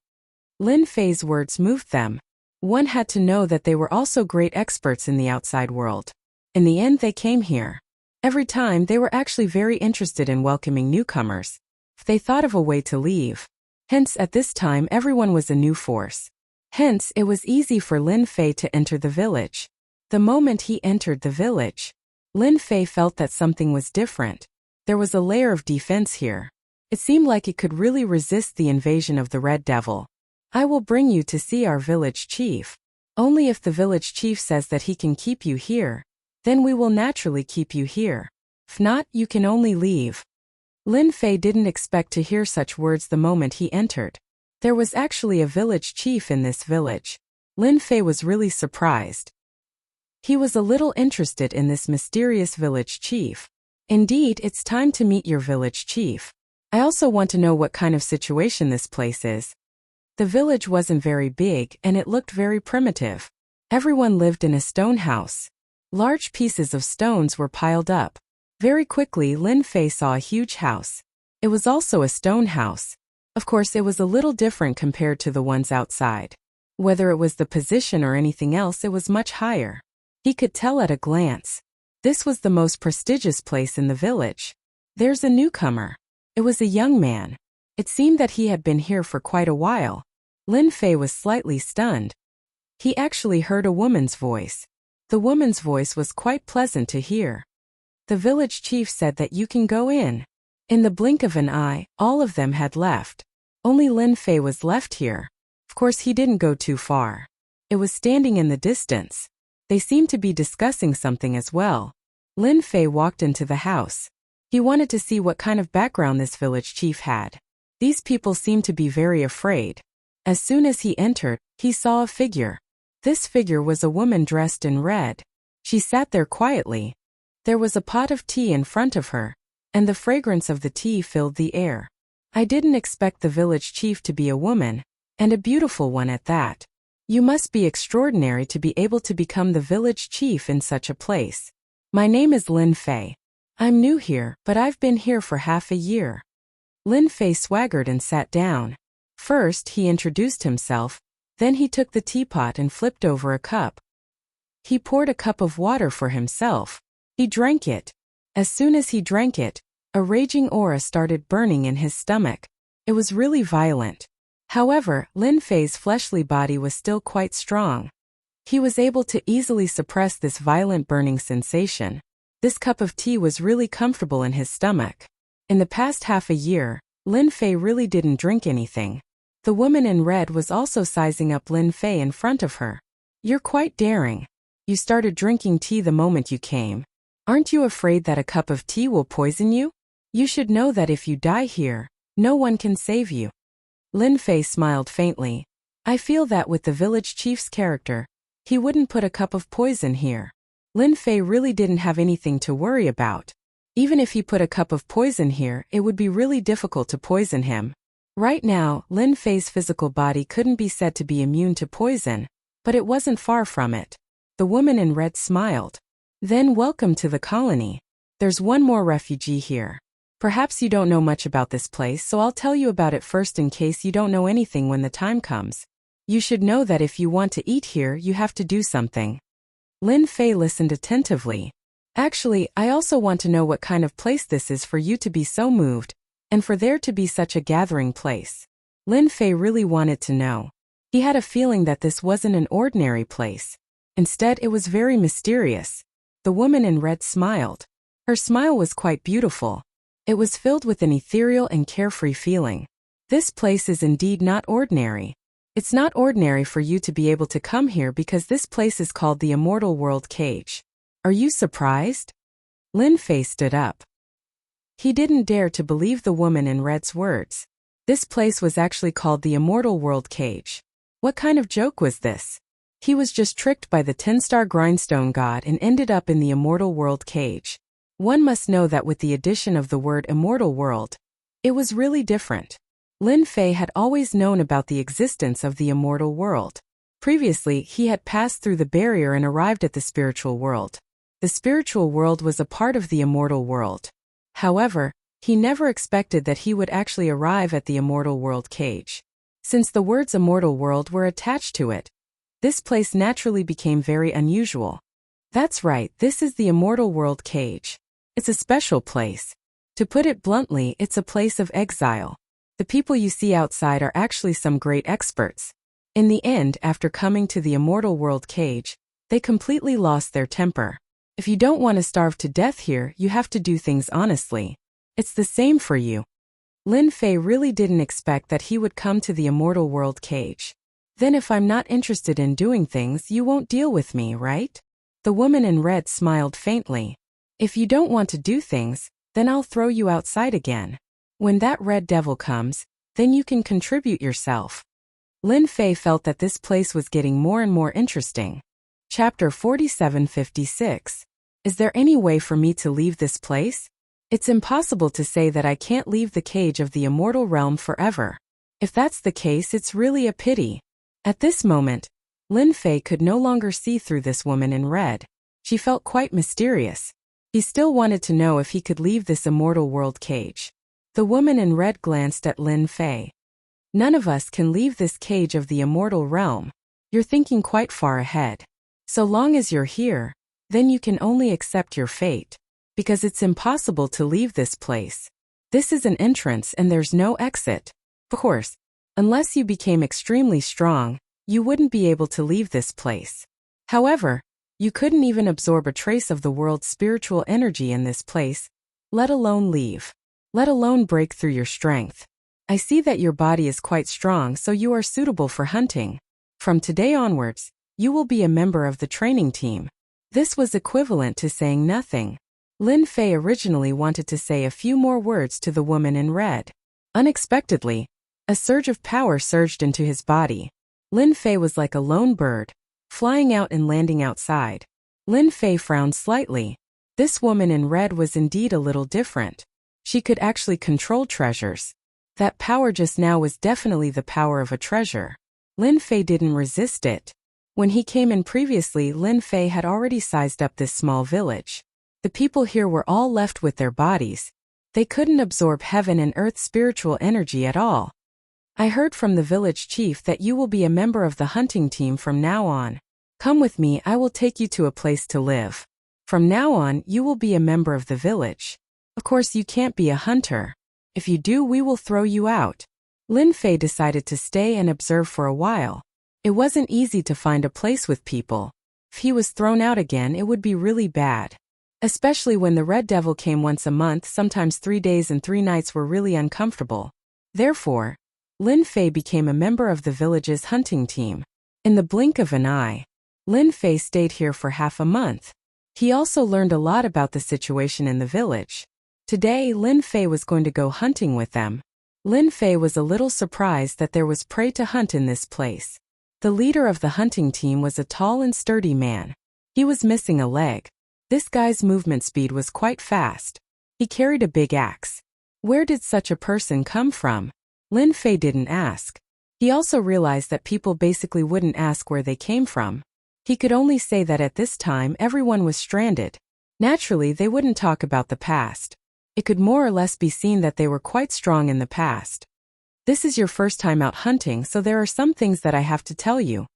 Lin Fei's words moved them. One had to know that they were also great experts in the outside world. In the end, they came here. Every time, they were actually very interested in welcoming newcomers. They thought of a way to leave. Hence, at this time, everyone was a new force. Hence, it was easy for Lin Fei to enter the village. The moment he entered the village, Lin Fei felt that something was different. There was a layer of defense here. It seemed like it could really resist the invasion of the Red Devil. I will bring you to see our village chief. Only if the village chief says that he can keep you here, then we will naturally keep you here. If not, you can only leave. Lin Fei didn't expect to hear such words the moment he entered. There was actually a village chief in this village. Lin Fei was really surprised. He was a little interested in this mysterious village chief. Indeed, it's time to meet your village chief. I also want to know what kind of situation this place is. The village wasn't very big and it looked very primitive. Everyone lived in a stone house. Large pieces of stones were piled up. Very quickly Lin Fei saw a huge house. It was also a stone house. Of course, it was a little different compared to the ones outside. Whether it was the position or anything else, it was much higher. He could tell at a glance. This was the most prestigious place in the village. There's a newcomer. It was a young man. It seemed that he had been here for quite a while. Lin Fei was slightly stunned. He actually heard a woman's voice. The woman's voice was quite pleasant to hear. The village chief said that you can go in. In the blink of an eye, all of them had left. Only Lin Fei was left here. Of course, he didn't go too far. It was standing in the distance. They seemed to be discussing something as well. Lin Fei walked into the house. He wanted to see what kind of background this village chief had. These people seemed to be very afraid. As soon as he entered, he saw a figure. This figure was a woman dressed in red. She sat there quietly. There was a pot of tea in front of her, and the fragrance of the tea filled the air. I didn't expect the village chief to be a woman, and a beautiful one at that. You must be extraordinary to be able to become the village chief in such a place. My name is Lin Fei. I'm new here, but I've been here for half a year. Lin Fei swaggered and sat down. First, he introduced himself, then he took the teapot and flipped over a cup. He poured a cup of water for himself. He drank it. As soon as he drank it, a raging aura started burning in his stomach. It was really violent. However, Lin Fei's fleshly body was still quite strong. He was able to easily suppress this violent burning sensation. This cup of tea was really comfortable in his stomach. In the past half a year, Lin Fei really didn't drink anything. The woman in red was also sizing up Lin Fei in front of her. You're quite daring. You started drinking tea the moment you came. Aren't you afraid that a cup of tea will poison you? You should know that if you die here, no one can save you. Lin Fei smiled faintly. I feel that with the village chief's character, he wouldn't put a cup of poison here. Lin Fei really didn't have anything to worry about. Even if he put a cup of poison here, it would be really difficult to poison him. Right now, Lin Fei's physical body couldn't be said to be immune to poison, but it wasn't far from it. The woman in red smiled. Then welcome to the colony. There's one more refugee here. Perhaps you don't know much about this place, so I'll tell you about it first in case you don't know anything when the time comes. You should know that if you want to eat here, you have to do something. Lin Fei listened attentively. Actually, I also want to know what kind of place this is for you to be so moved, and for there to be such a gathering place. Lin Fei really wanted to know. He had a feeling that this wasn't an ordinary place. Instead, it was very mysterious. The woman in red smiled. Her smile was quite beautiful. It was filled with an ethereal and carefree feeling. This place is indeed not ordinary. It's not ordinary for you to be able to come here because this place is called the Immortal World Cage. Are you surprised? Lin Fei stood up. He didn't dare to believe the woman in red's words. This place was actually called the Immortal World Cage. What kind of joke was this? He was just tricked by the 10-star grindstone god and ended up in the Immortal World Cage. One must know that with the addition of the word Immortal World, it was really different. Lin Fei had always known about the existence of the Immortal World. Previously, he had passed through the barrier and arrived at the spiritual world. The spiritual world was a part of the Immortal World. However, he never expected that he would actually arrive at the Immortal World Cage. Since the words Immortal World were attached to it, this place naturally became very unusual. That's right, this is the Immortal World Cage. It's a special place. To put it bluntly, it's a place of exile. The people you see outside are actually some great experts. In the end, after coming to the Immortal World Cage, they completely lost their temper. If you don't want to starve to death here, you have to do things honestly. It's the same for you. Lin Fei really didn't expect that he would come to the Immortal World Cage. Then if I'm not interested in doing things, you won't deal with me, right? The woman in red smiled faintly. If you don't want to do things, then I'll throw you outside again. When that red devil comes, then you can contribute yourself. Lin Fei felt that this place was getting more and more interesting. Chapter 4756. Is there any way for me to leave this place? It's impossible to say that I can't leave the cage of the immortal realm forever. If that's the case, it's really a pity. At this moment, Lin Fei could no longer see through this woman in red. She felt quite mysterious. He still wanted to know if he could leave this immortal world cage. The woman in red glanced at Lin Fei. None of us can leave this cage of the immortal realm. You're thinking quite far ahead. So long as you're here, then you can only accept your fate. Because it's impossible to leave this place. This is an entrance and there's no exit. Of course, unless you became extremely strong, you wouldn't be able to leave this place. However, you couldn't even absorb a trace of the world's spiritual energy in this place, let alone leave. Let alone break through your strength. I see that your body is quite strong, so you are suitable for hunting. From today onwards, you will be a member of the training team. This was equivalent to saying nothing. Lin Fei originally wanted to say a few more words to the woman in red. Unexpectedly, a surge of power surged into his body. Lin Fei was like a lone bird, flying out and landing outside. Lin Fei frowned slightly. This woman in red was indeed a little different. She could actually control treasures. That power just now was definitely the power of a treasure. Lin Fei didn't resist it. When he came in previously, Lin Fei had already sized up this small village. The people here were all left with their bodies. They couldn't absorb heaven and earth's spiritual energy at all. I heard from the village chief that you will be a member of the hunting team from now on. Come with me, I will take you to a place to live. From now on, you will be a member of the village. Of course, you can't be a hunter. If you do, we will throw you out. Lin Fei decided to stay and observe for a while. It wasn't easy to find a place with people. If he was thrown out again, it would be really bad. Especially when the Red Devil came once a month, sometimes 3 days and 3 nights were really uncomfortable. Therefore, Lin Fei became a member of the village's hunting team. In the blink of an eye, Lin Fei stayed here for half a month. He also learned a lot about the situation in the village. Today, Lin Fei was going to go hunting with them. Lin Fei was a little surprised that there was prey to hunt in this place. The leader of the hunting team was a tall and sturdy man. He was missing a leg. This guy's movement speed was quite fast. He carried a big axe. Where did such a person come from? Lin Fei didn't ask. He also realized that people basically wouldn't ask where they came from. He could only say that at this time everyone was stranded. Naturally, they wouldn't talk about the past. It could more or less be seen that they were quite strong in the past. This is your first time out hunting, so there are some things that I have to tell you.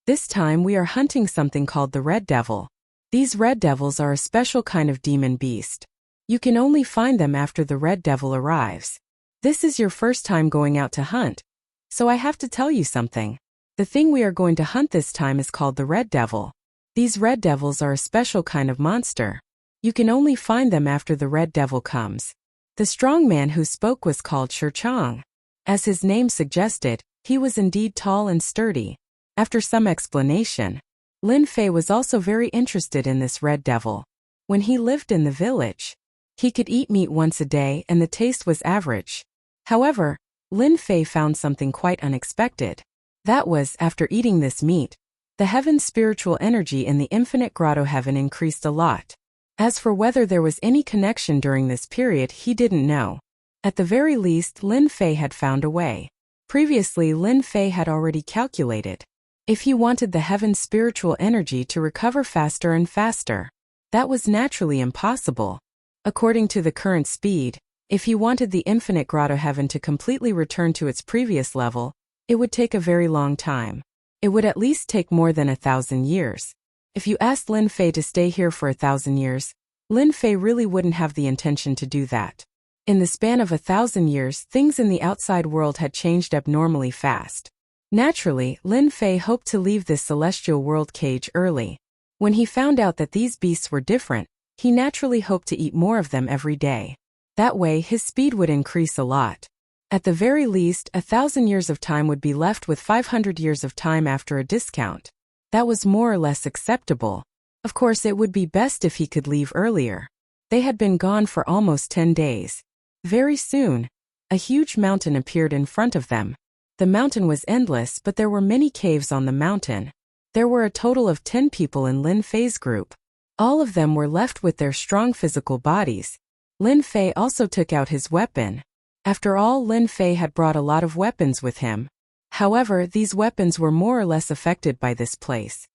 This time we are hunting something called the Red Devil. These Red Devils are a special kind of demon beast. You can only find them after the Red Devil arrives. This is your first time going out to hunt, so I have to tell you something. The thing we are going to hunt this time is called the Red Devil. These Red Devils are a special kind of monster. You can only find them after the Red Devil comes. The strong man who spoke was called Chang. As his name suggested, he was indeed tall and sturdy. After some explanation, Lin Fei was also very interested in this Red Devil. When he lived in the village, he could eat meat once a day and the taste was average. However, Lin Fei found something quite unexpected. That was, after eating this meat, the heaven's spiritual energy in the infinite grotto heaven increased a lot. As for whether there was any connection during this period, he didn't know. At the very least, Lin Fei had found a way. Previously, Lin Fei had already calculated. If he wanted the heaven's spiritual energy to recover faster and faster, that was naturally impossible. According to the current speed, if he wanted the infinite grotto heaven to completely return to its previous level, it would take a very long time. It would at least take more than 1,000 years. If you asked Lin Fei to stay here for 1,000 years, Lin Fei really wouldn't have the intention to do that. In the span of 1,000 years, things in the outside world had changed abnormally fast. Naturally, Lin Fei hoped to leave this celestial world cage early. When he found out that these beasts were different, he naturally hoped to eat more of them every day. That way, his speed would increase a lot. At the very least, 1,000 years of time would be left with 500 years of time after a discount. That was more or less acceptable. Of course, it would be best if he could leave earlier. They had been gone for almost 10 days. Very soon, a huge mountain appeared in front of them. The mountain was endless, but there were many caves on the mountain. There were a total of 10 people in Lin Fei's group. All of them were left with their strong physical bodies. Lin Fei also took out his weapon. After all, Lin Fei had brought a lot of weapons with him. However, these weapons were more or less affected by this place.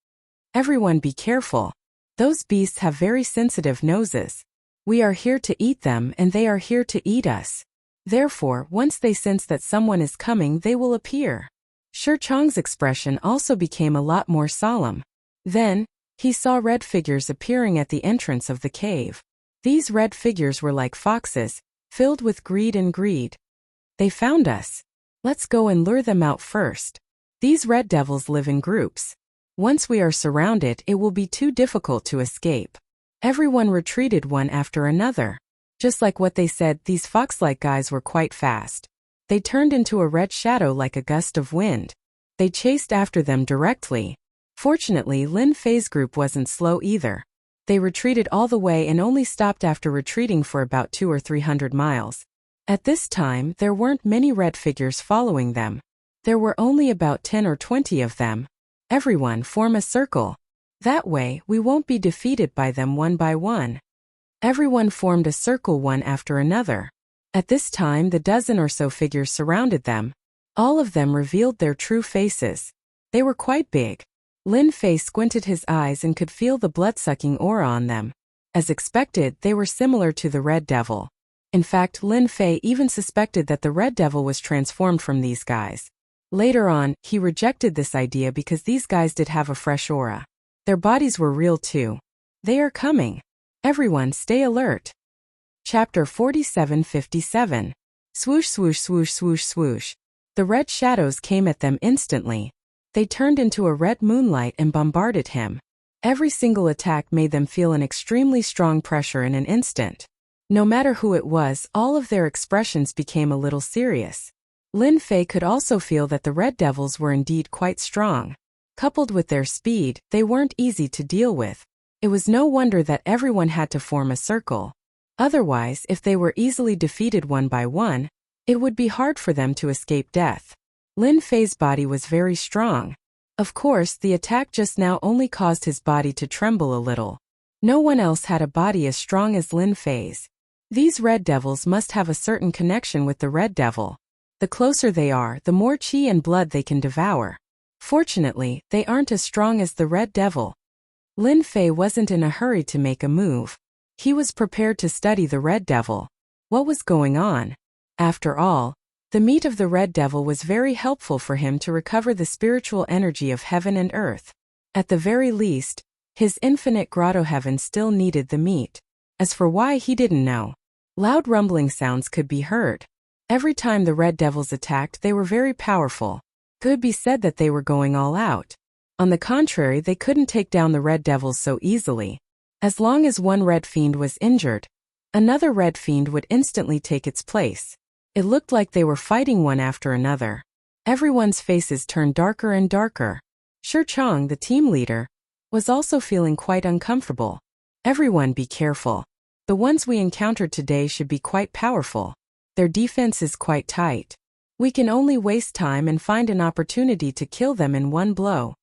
Everyone be careful. Those beasts have very sensitive noses. We are here to eat them and they are here to eat us. Therefore, once they sense that someone is coming, they will appear. Shi Chang's expression also became a lot more solemn. Then, he saw red figures appearing at the entrance of the cave. These red figures were like foxes, filled with greed and greed. They found us. Let's go and lure them out first. These red devils live in groups. Once we are surrounded, it will be too difficult to escape. Everyone retreated one after another. Just like what they said, these fox-like guys were quite fast. They turned into a red shadow like a gust of wind. They chased after them directly. Fortunately, Lin Fei's group wasn't slow either. They retreated all the way and only stopped after retreating for about 200 or 300 miles. At this time, there weren't many red figures following them. There were only about 10 or 20 of them. Everyone form a circle. That way, we won't be defeated by them one by one. Everyone formed a circle one after another. At this time, the dozen or so figures surrounded them. All of them revealed their true faces. They were quite big. Lin Fei squinted his eyes and could feel the blood-sucking aura on them. As expected, they were similar to the Red Devil. In fact, Lin Fei even suspected that the Red Devil was transformed from these guys. Later on, he rejected this idea because these guys did have a fresh aura. Their bodies were real too. They are coming. Everyone stay alert. Chapter 47:57. Swoosh swoosh swoosh swoosh swoosh. The red shadows came at them instantly. They turned into a red moonlight and bombarded him. Every single attack made them feel an extremely strong pressure in an instant. No matter who it was, all of their expressions became a little serious. Lin Fei could also feel that the red devils were indeed quite strong. Coupled with their speed, they weren't easy to deal with. It was no wonder that everyone had to form a circle. Otherwise, if they were easily defeated one by one, it would be hard for them to escape death. Lin Fei's body was very strong. Of course, the attack just now only caused his body to tremble a little. No one else had a body as strong as Lin Fei's. These red devils must have a certain connection with the red devil. The closer they are, the more qi and blood they can devour. Fortunately, they aren't as strong as the red devil. Lin Fei wasn't in a hurry to make a move. He was prepared to study the red devil. What was going on? After all, the meat of the red devil was very helpful for him to recover the spiritual energy of heaven and earth. At the very least, his infinite grotto heaven still needed the meat. As for why, he didn't know. Loud rumbling sounds could be heard. Every time the red devils attacked, they were very powerful. Could be said that they were going all out. On the contrary, they couldn't take down the red devils so easily. As long as one red fiend was injured, another red fiend would instantly take its place. It looked like they were fighting one after another. Everyone's faces turned darker and darker. Shi Chang, the team leader, was also feeling quite uncomfortable. Everyone be careful. The ones we encountered today should be quite powerful. Their defense is quite tight. We can only waste time and find an opportunity to kill them in one blow.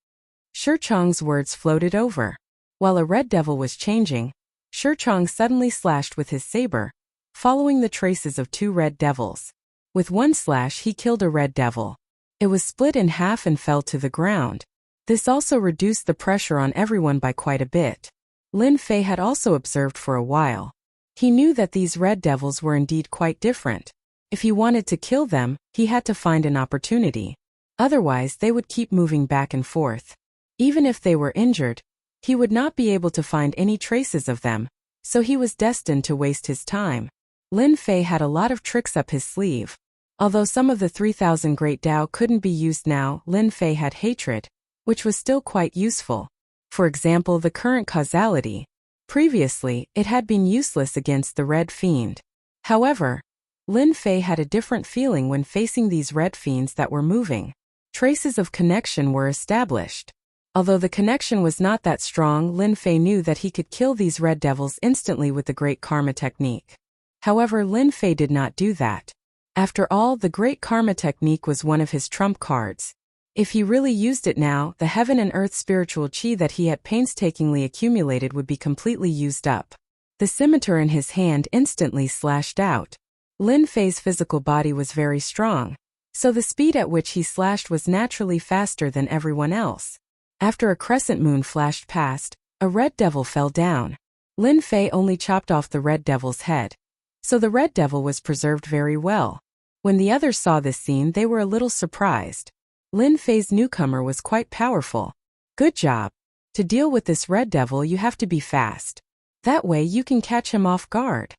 Shi Chang's words floated over. While a red devil was changing, Shi Chang suddenly slashed with his saber, following the traces of two red devils. With one slash, he killed a red devil. It was split in half and fell to the ground. This also reduced the pressure on everyone by quite a bit. Lin Fei had also observed for a while. He knew that these red devils were indeed quite different. If he wanted to kill them, he had to find an opportunity. Otherwise, they would keep moving back and forth. Even if they were injured, he would not be able to find any traces of them, so he was destined to waste his time. Lin Fei had a lot of tricks up his sleeve. Although some of the 3,000 Great Tao couldn't be used now, Lin Fei had hatred, which was still quite useful. For example, the current causality. Previously, it had been useless against the Red Fiend. However, Lin Fei had a different feeling when facing these red fiends that were moving. Traces of connection were established. Although the connection was not that strong, Lin Fei knew that he could kill these red devils instantly with the Great Karma technique. However, Lin Fei did not do that. After all, the Great Karma technique was one of his trump cards. If he really used it now, the heaven and earth spiritual qi that he had painstakingly accumulated would be completely used up. The scimitar in his hand instantly slashed out. Lin Fei's physical body was very strong, so the speed at which he slashed was naturally faster than everyone else. After a crescent moon flashed past, a red devil fell down. Lin Fei only chopped off the red devil's head, so the red devil was preserved very well. When the others saw this scene, they were a little surprised. Lin Fei's newcomer was quite powerful. Good job. To deal with this red devil, you have to be fast. That way you can catch him off guard.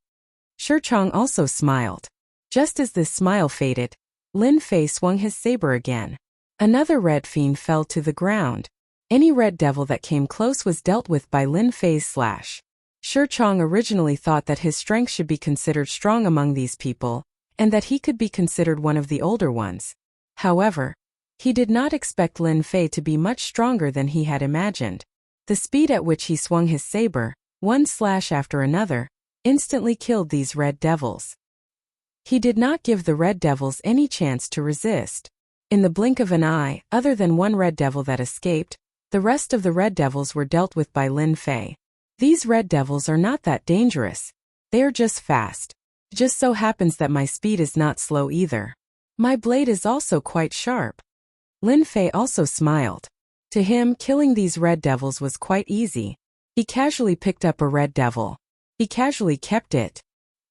Shirchong also smiled. Just as this smile faded, Lin Fei swung his saber again. Another red fiend fell to the ground. Any red devil that came close was dealt with by Lin Fei's slash. Shirchong originally thought that his strength should be considered strong among these people, and that he could be considered one of the older ones. However, he did not expect Lin Fei to be much stronger than he had imagined. The speed at which he swung his saber, one slash after another, instantly killed these red devils. He did not give the red devils any chance to resist. In the blink of an eye, other than one red devil that escaped, the rest of the red devils were dealt with by Lin Fei. These red devils are not that dangerous. They are just fast. It just so happens that my speed is not slow either. My blade is also quite sharp. Lin Fei also smiled. To him, killing these red devils was quite easy. He casually picked up a red devil. He casually kept it.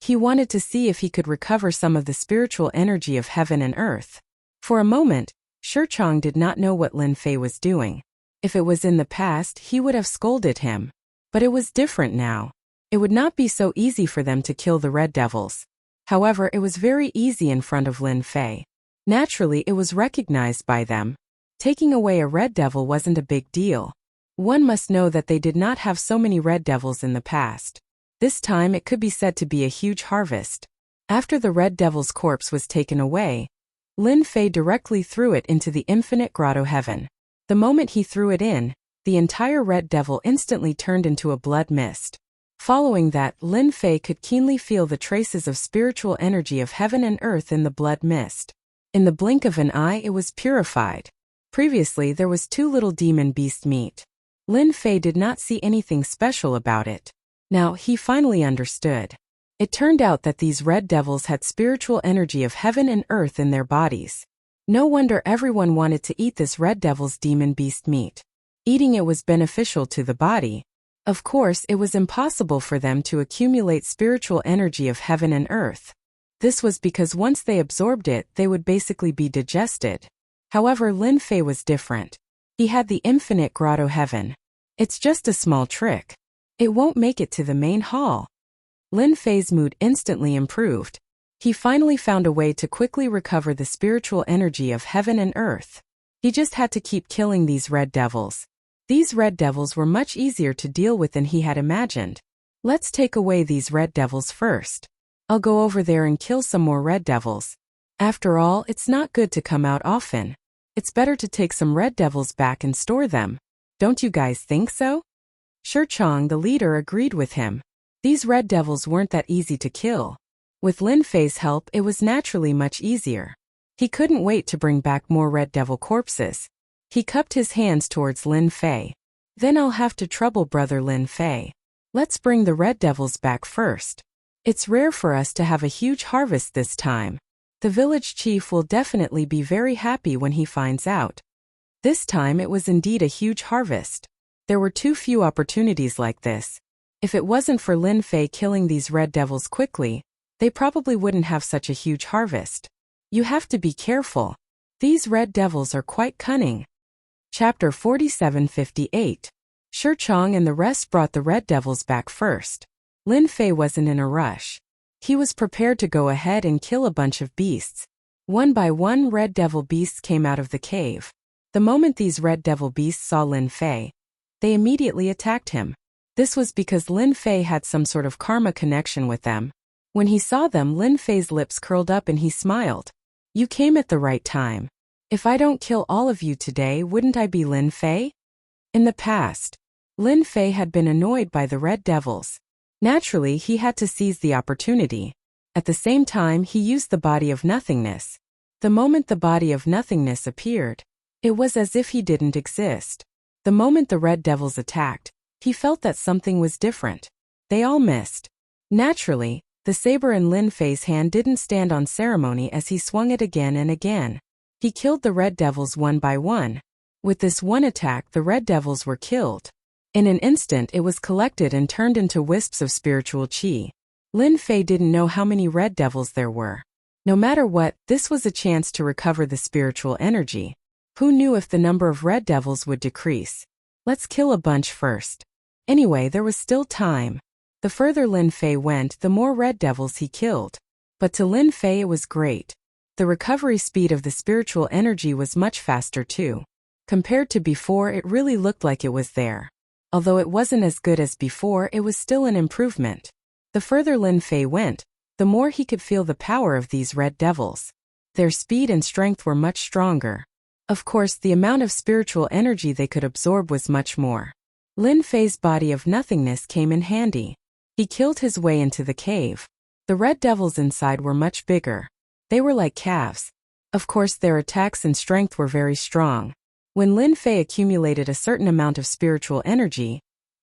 He wanted to see if he could recover some of the spiritual energy of heaven and earth. For a moment, Shirchong did not know what Lin Fei was doing. If it was in the past, he would have scolded him. But it was different now. It would not be so easy for them to kill the red devils. However, it was very easy in front of Lin Fei. Naturally, it was recognized by them. Taking away a red devil wasn't a big deal. One must know that they did not have so many red devils in the past. This time it could be said to be a huge harvest. After the red devil's corpse was taken away, Lin Fei directly threw it into the infinite grotto heaven. The moment he threw it in, the entire red devil instantly turned into a blood mist. Following that, Lin Fei could keenly feel the traces of spiritual energy of heaven and earth in the blood mist. In the blink of an eye, it was purified. Previously, there was too little demon beast meat. Lin Fei did not see anything special about it. Now, he finally understood. It turned out that these red devils had spiritual energy of heaven and earth in their bodies. No wonder everyone wanted to eat this red devil's demon beast meat. Eating it was beneficial to the body. Of course, it was impossible for them to accumulate spiritual energy of heaven and earth. This was because once they absorbed it, they would basically be digested. However, Lin Fei was different. He had the infinite grotto heaven. It's just a small trick. It won't make it to the main hall. Lin Fei's mood instantly improved. He finally found a way to quickly recover the spiritual energy of heaven and earth. He just had to keep killing these red devils. These red devils were much easier to deal with than he had imagined. Let's take away these red devils first. I'll go over there and kill some more red devils. After all, it's not good to come out often. It's better to take some red devils back and store them. Don't you guys think so? Shirchong, the leader, agreed with him. These red devils weren't that easy to kill. With Lin Fei's help, it was naturally much easier. He couldn't wait to bring back more red devil corpses. He cupped his hands towards Lin Fei. Then I'll have to trouble brother Lin Fei. Let's bring the red devils back first. It's rare for us to have a huge harvest this time. The village chief will definitely be very happy when he finds out. This time it was indeed a huge harvest. There were too few opportunities like this. If it wasn't for Lin Fei killing these red devils quickly, they probably wouldn't have such a huge harvest. You have to be careful. These red devils are quite cunning. Chapter 47:58. Shirchong and the rest brought the red devils back first. Lin Fei wasn't in a rush. He was prepared to go ahead and kill a bunch of beasts. One by one, red devil beasts came out of the cave. The moment these red devil beasts saw Lin Fei, they immediately attacked him. This was because Lin Fei had some sort of karma connection with them. When he saw them, Lin Fei's lips curled up and he smiled. You came at the right time. If I don't kill all of you today, wouldn't I be Lin Fei? In the past, Lin Fei had been annoyed by the red devils. Naturally, he had to seize the opportunity. At the same time, he used the body of nothingness. The moment the body of nothingness appeared, it was as if he didn't exist. The moment the red devils attacked, he felt that something was different. They all missed. Naturally, The saber in Lin Fei's hand didn't stand on ceremony as he swung it again and again. He killed the red devils one by one. With this one attack, the red devils were killed. In an instant, it was collected and turned into wisps of spiritual qi. Lin Fei didn't know how many red devils there were. No matter what, this was a chance to recover the spiritual energy. Who knew if the number of red devils would decrease? Let's kill a bunch first. Anyway, there was still time. The further Lin Fei went, the more red devils he killed. But to Lin Fei it was great. The recovery speed of the spiritual energy was much faster too. Compared to before, it really looked like it was there. Although it wasn't as good as before, it was still an improvement. The further Lin Fei went, the more he could feel the power of these red devils. Their speed and strength were much stronger. Of course, the amount of spiritual energy they could absorb was much more. Lin Fei's body of nothingness came in handy. He killed his way into the cave. The red devils inside were much bigger. They were like calves. Of course, their attacks and strength were very strong. When Lin Fei accumulated a certain amount of spiritual energy,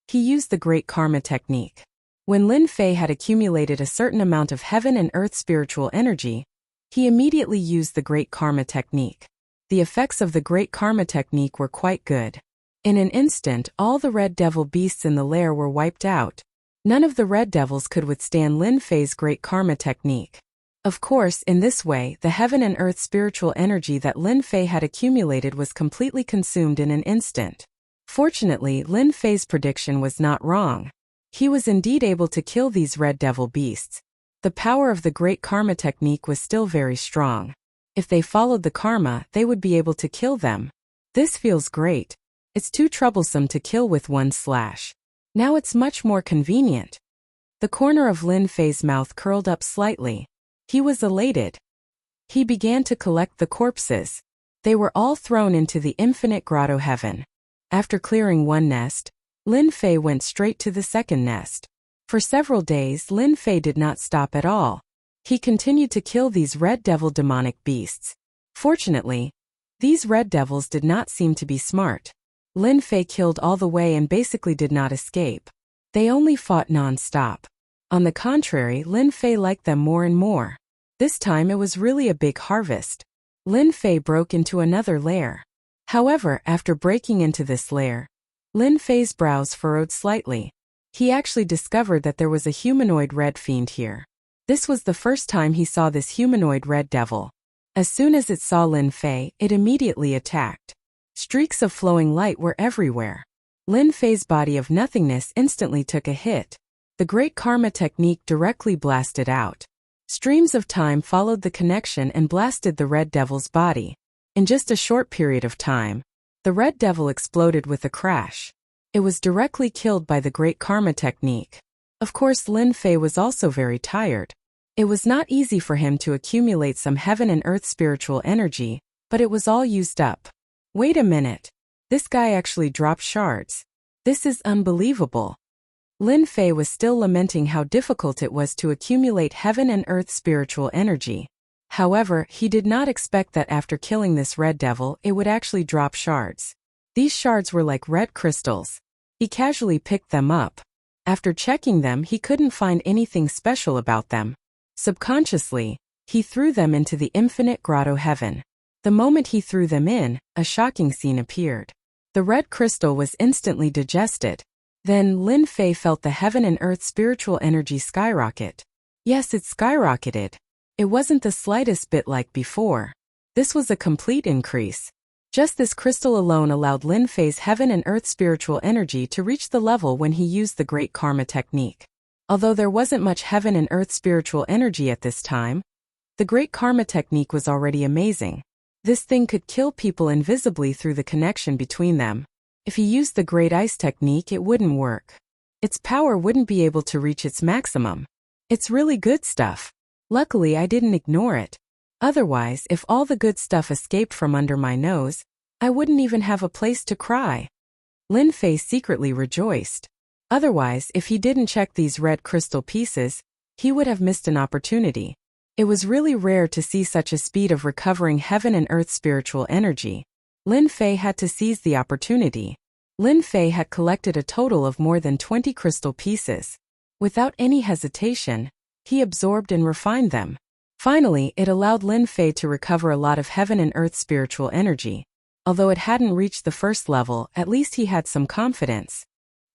he used the Great Karma technique. When Lin Fei had accumulated a certain amount of heaven and earth spiritual energy, he immediately used the Great Karma technique. The effects of the Great Karma technique were quite good. In an instant, all the red devil beasts in the lair were wiped out. None of the red devils could withstand Lin Fei's Great Karma technique. Of course, in this way, the heaven and earth spiritual energy that Lin Fei had accumulated was completely consumed in an instant. Fortunately, Lin Fei's prediction was not wrong. He was indeed able to kill these red devil beasts. The power of the Great Karma technique was still very strong. If they followed the karma, they would be able to kill them. This feels great. It's too troublesome to kill with one slash. Now it's much more convenient. The corner of Lin Fei's mouth curled up slightly. He was elated. He began to collect the corpses. They were all thrown into the infinite grotto heaven. After clearing one nest, Lin Fei went straight to the second nest. For several days, Lin Fei did not stop at all. He continued to kill these red devil demonic beasts. Fortunately, these red devils did not seem to be smart. Lin Fei killed all the way and basically did not escape. They only fought non-stop. On the contrary, Lin Fei liked them more and more. This time it was really a big harvest. Lin Fei broke into another lair. However, after breaking into this lair, Lin Fei's brows furrowed slightly. He actually discovered that there was a humanoid red fiend here. This was the first time he saw this humanoid red devil. As soon as it saw Lin Fei, it immediately attacked. Streaks of flowing light were everywhere. Lin Fei's body of nothingness instantly took a hit. The Great Karma technique directly blasted out. Streams of time followed the connection and blasted the red devil's body. In just a short period of time, the red devil exploded with a crash. It was directly killed by the Great Karma technique. Of course, Lin Fei was also very tired. It was not easy for him to accumulate some heaven and earth spiritual energy, but it was all used up. Wait a minute. This guy actually dropped shards. This is unbelievable. Lin Fei was still lamenting how difficult it was to accumulate heaven and earth spiritual energy. However, he did not expect that after killing this red devil, it would actually drop shards. These shards were like red crystals. He casually picked them up. After checking them, he couldn't find anything special about them. Subconsciously, he threw them into the infinite grotto heaven. The moment he threw them in, a shocking scene appeared. The red crystal was instantly digested. Then Lin Fei felt the heaven and earth spiritual energy skyrocket. Yes, it skyrocketed. It wasn't the slightest bit like before. This was a complete increase. Just this crystal alone allowed Lin Fei's heaven and earth spiritual energy to reach the level when he used the Great Karma technique. Although there wasn't much heaven and earth spiritual energy at this time, the Great Karma technique was already amazing. This thing could kill people invisibly through the connection between them. If he used the Great Ice technique, it wouldn't work. Its power wouldn't be able to reach its maximum. It's really good stuff. Luckily, I didn't ignore it. Otherwise, if all the good stuff escaped from under my nose, I wouldn't even have a place to cry. Lin Fei secretly rejoiced. Otherwise, if he didn't check these red crystal pieces, he would have missed an opportunity. It was really rare to see such a speed of recovering heaven and earth spiritual energy. Lin Fei had to seize the opportunity. Lin Fei had collected a total of more than 20 crystal pieces. Without any hesitation, he absorbed and refined them. Finally, it allowed Lin Fei to recover a lot of heaven and earth spiritual energy. Although it hadn't reached the first level, at least he had some confidence.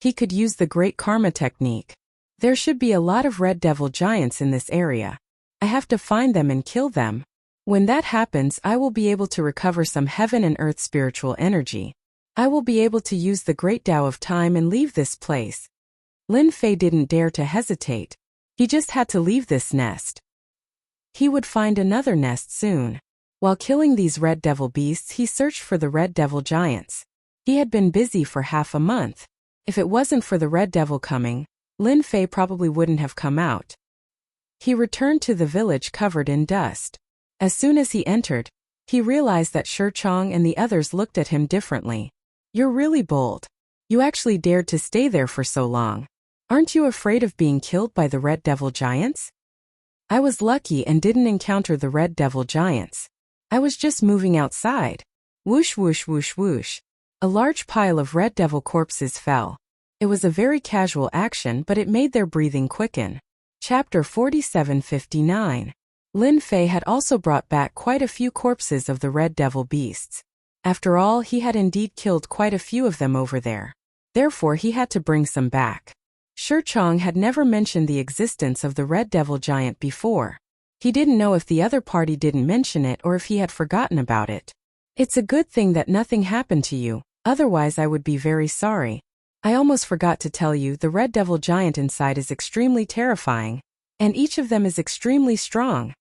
He could use the Great Karma technique. There should be a lot of red devil giants in this area. I have to find them and kill them. When that happens, I will be able to recover some heaven and earth spiritual energy. I will be able to use the great Tao of time and leave this place. Lin Fei didn't dare to hesitate. He just had to leave this nest. He would find another nest soon. While killing these red devil beasts, he searched for the red devil giants. He had been busy for half a month. If it wasn't for the red devil coming, Lin Fei probably wouldn't have come out. He returned to the village covered in dust. As soon as he entered, he realized that Shi Chong and the others looked at him differently. You're really bold. You actually dared to stay there for so long. Aren't you afraid of being killed by the red devil giants? I was lucky and didn't encounter the red devil giants. I was just moving outside. Whoosh whoosh whoosh whoosh. A large pile of red devil corpses fell. It was a very casual action, but it made their breathing quicken. Chapter 4759. Lin Fei had also brought back quite a few corpses of the red devil beasts. After all, he had indeed killed quite a few of them over there. Therefore, he had to bring some back. Shi Chong had never mentioned the existence of the red devil giant before. He didn't know if the other party didn't mention it or if he had forgotten about it. It's a good thing that nothing happened to you, otherwise I would be very sorry. I almost forgot to tell you the red devil giant inside is extremely terrifying, and each of them is extremely strong.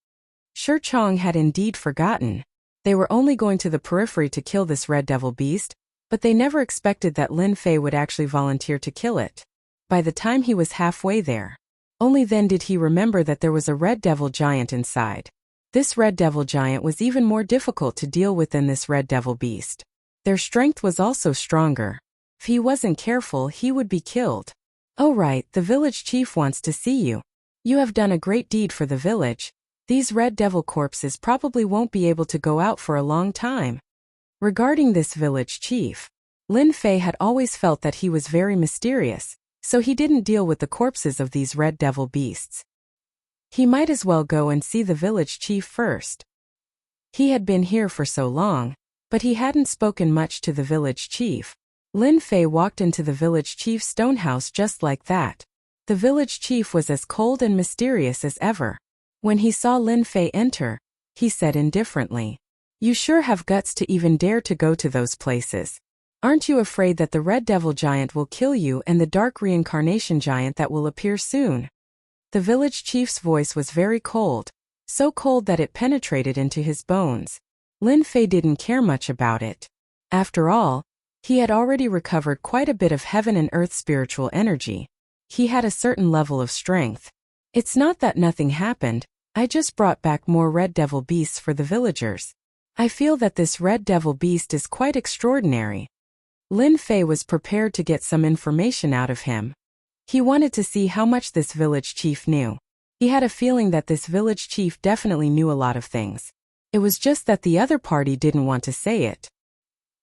Shi Chong had indeed forgotten. They were only going to the periphery to kill this red devil beast, but they never expected that Lin Fei would actually volunteer to kill it. By the time he was halfway there, only then did he remember that there was a red devil giant inside. This red devil giant was even more difficult to deal with than this red devil beast. Their strength was also stronger. If he wasn't careful, he would be killed. Oh right, the village chief wants to see you. You have done a great deed for the village. These red devil corpses probably won't be able to go out for a long time. Regarding this village chief, Lin Fei had always felt that he was very mysterious, so he didn't deal with the corpses of these red devil beasts. He might as well go and see the village chief first. He had been here for so long, but he hadn't spoken much to the village chief. Lin Fei walked into the village chief's stone house just like that. The village chief was as cold and mysterious as ever. When he saw Lin Fei enter, he said indifferently, "You sure have guts to even dare to go to those places. Aren't you afraid that the red devil giant will kill you and the dark reincarnation giant that will appear soon?" The village chief's voice was very cold, so cold that it penetrated into his bones. Lin Fei didn't care much about it. After all, he had already recovered quite a bit of heaven and earth spiritual energy. He had a certain level of strength. It's not that nothing happened, I just brought back more red devil beasts for the villagers. I feel that this red devil beast is quite extraordinary. Lin Fei was prepared to get some information out of him. He wanted to see how much this village chief knew. He had a feeling that this village chief definitely knew a lot of things. It was just that the other party didn't want to say it.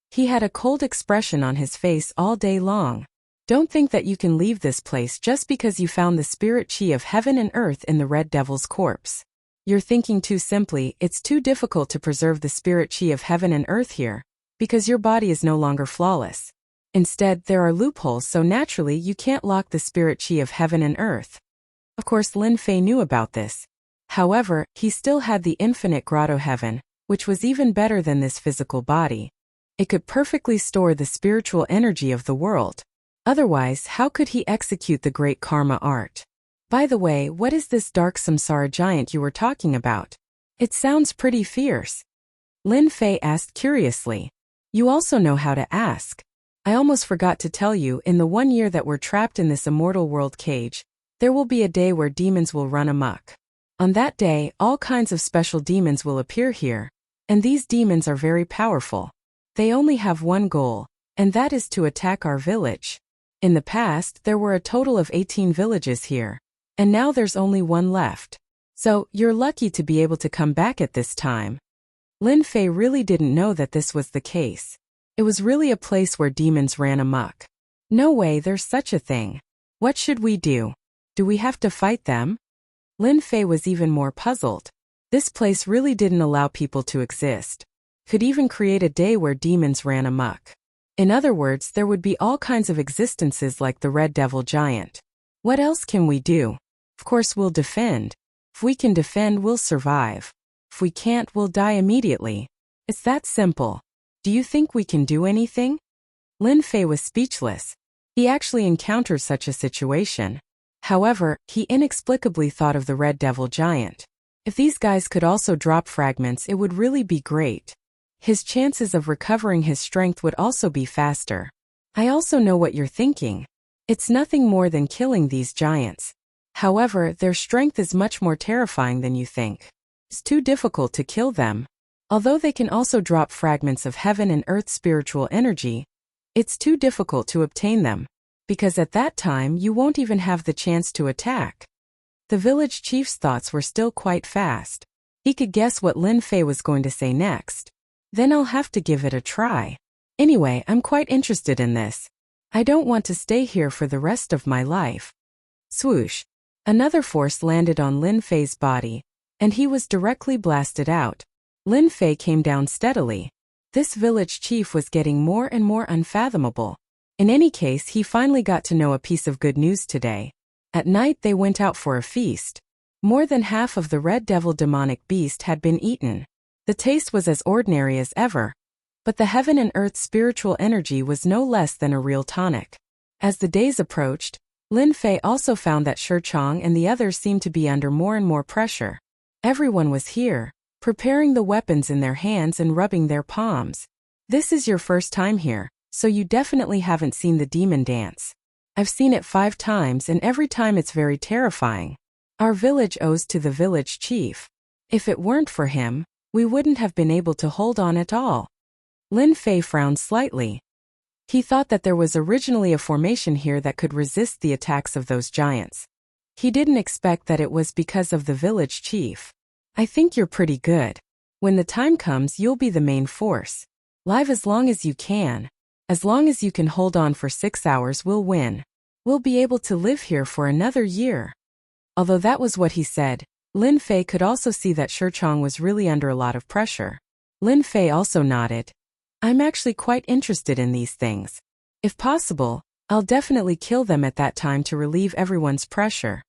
He had a cold expression on his face all day long. Don't think that you can leave this place just because you found the spirit chi of heaven and earth in the red devil's corpse. You're thinking too simply. It's too difficult to preserve the spirit chi of heaven and earth here, because your body is no longer flawless. Instead, there are loopholes, so naturally you can't lock the spirit chi of heaven and earth. Of course, Lin Fei knew about this. However, he still had the infinite grotto heaven, which was even better than this physical body. It could perfectly store the spiritual energy of the world. Otherwise, how could he execute the great karma art? By the way, what is this dark samsara giant you were talking about? It sounds pretty fierce. Lin Fei asked curiously. You also know how to ask. I almost forgot to tell you, in the 1 year that we're trapped in this immortal world cage, there will be a day where demons will run amok. On that day, all kinds of special demons will appear here, and these demons are very powerful. They only have one goal, and that is to attack our village. In the past, there were a total of 18 villages here, and now there's only one left. So, you're lucky to be able to come back at this time. Lin Fei really didn't know that this was the case. It was really a place where demons ran amok. No way, there's such a thing. What should we do? Do we have to fight them? Lin Fei was even more puzzled. This place really didn't allow people to exist. Could even create a day where demons ran amok. In other words, there would be all kinds of existences like the Red Devil Giant. What else can we do? Of course we'll defend. If we can defend, we'll survive. If we can't, we'll die immediately. It's that simple. Do you think we can do anything? Lin Fei was speechless. He actually encountered such a situation. However, he inexplicably thought of the Red Devil Giant. If these guys could also drop fragments, it would really be great. His chances of recovering his strength would also be faster. I also know what you're thinking. It's nothing more than killing these giants. However, their strength is much more terrifying than you think. It's too difficult to kill them. Although they can also drop fragments of heaven and earth spiritual energy, it's too difficult to obtain them, because at that time you won't even have the chance to attack. The village chief's thoughts were still quite fast. He could guess what Lin Fei was going to say next. Then I'll have to give it a try. Anyway, I'm quite interested in this. I don't want to stay here for the rest of my life. Swoosh. Another force landed on Lin Fei's body, and he was directly blasted out. Lin Fei came down steadily. This village chief was getting more and more unfathomable. In any case, he finally got to know a piece of good news today. At night they went out for a feast. More than half of the Red Devil demonic beast had been eaten. The taste was as ordinary as ever. But the heaven and earth spiritual energy was no less than a real tonic. As the days approached, Lin Fei also found that Shurchong and the others seemed to be under more and more pressure. Everyone was here, preparing the weapons in their hands and rubbing their palms. This is your first time here, so you definitely haven't seen the demon dance. I've seen it 5 times and every time it's very terrifying. Our village owes to the village chief. If it weren't for him, we wouldn't have been able to hold on at all. Lin Fei frowned slightly. He thought that there was originally a formation here that could resist the attacks of those giants. He didn't expect that it was because of the village chief. I think you're pretty good. When the time comes, you'll be the main force. Live as long as you can. As long as you can hold on for 6 hours, we'll win. We'll be able to live here for another year. Although that was what he said, Lin Fei could also see that Shurchong was really under a lot of pressure. Lin Fei also nodded. I'm actually quite interested in these things. If possible, I'll definitely kill them at that time to relieve everyone's pressure.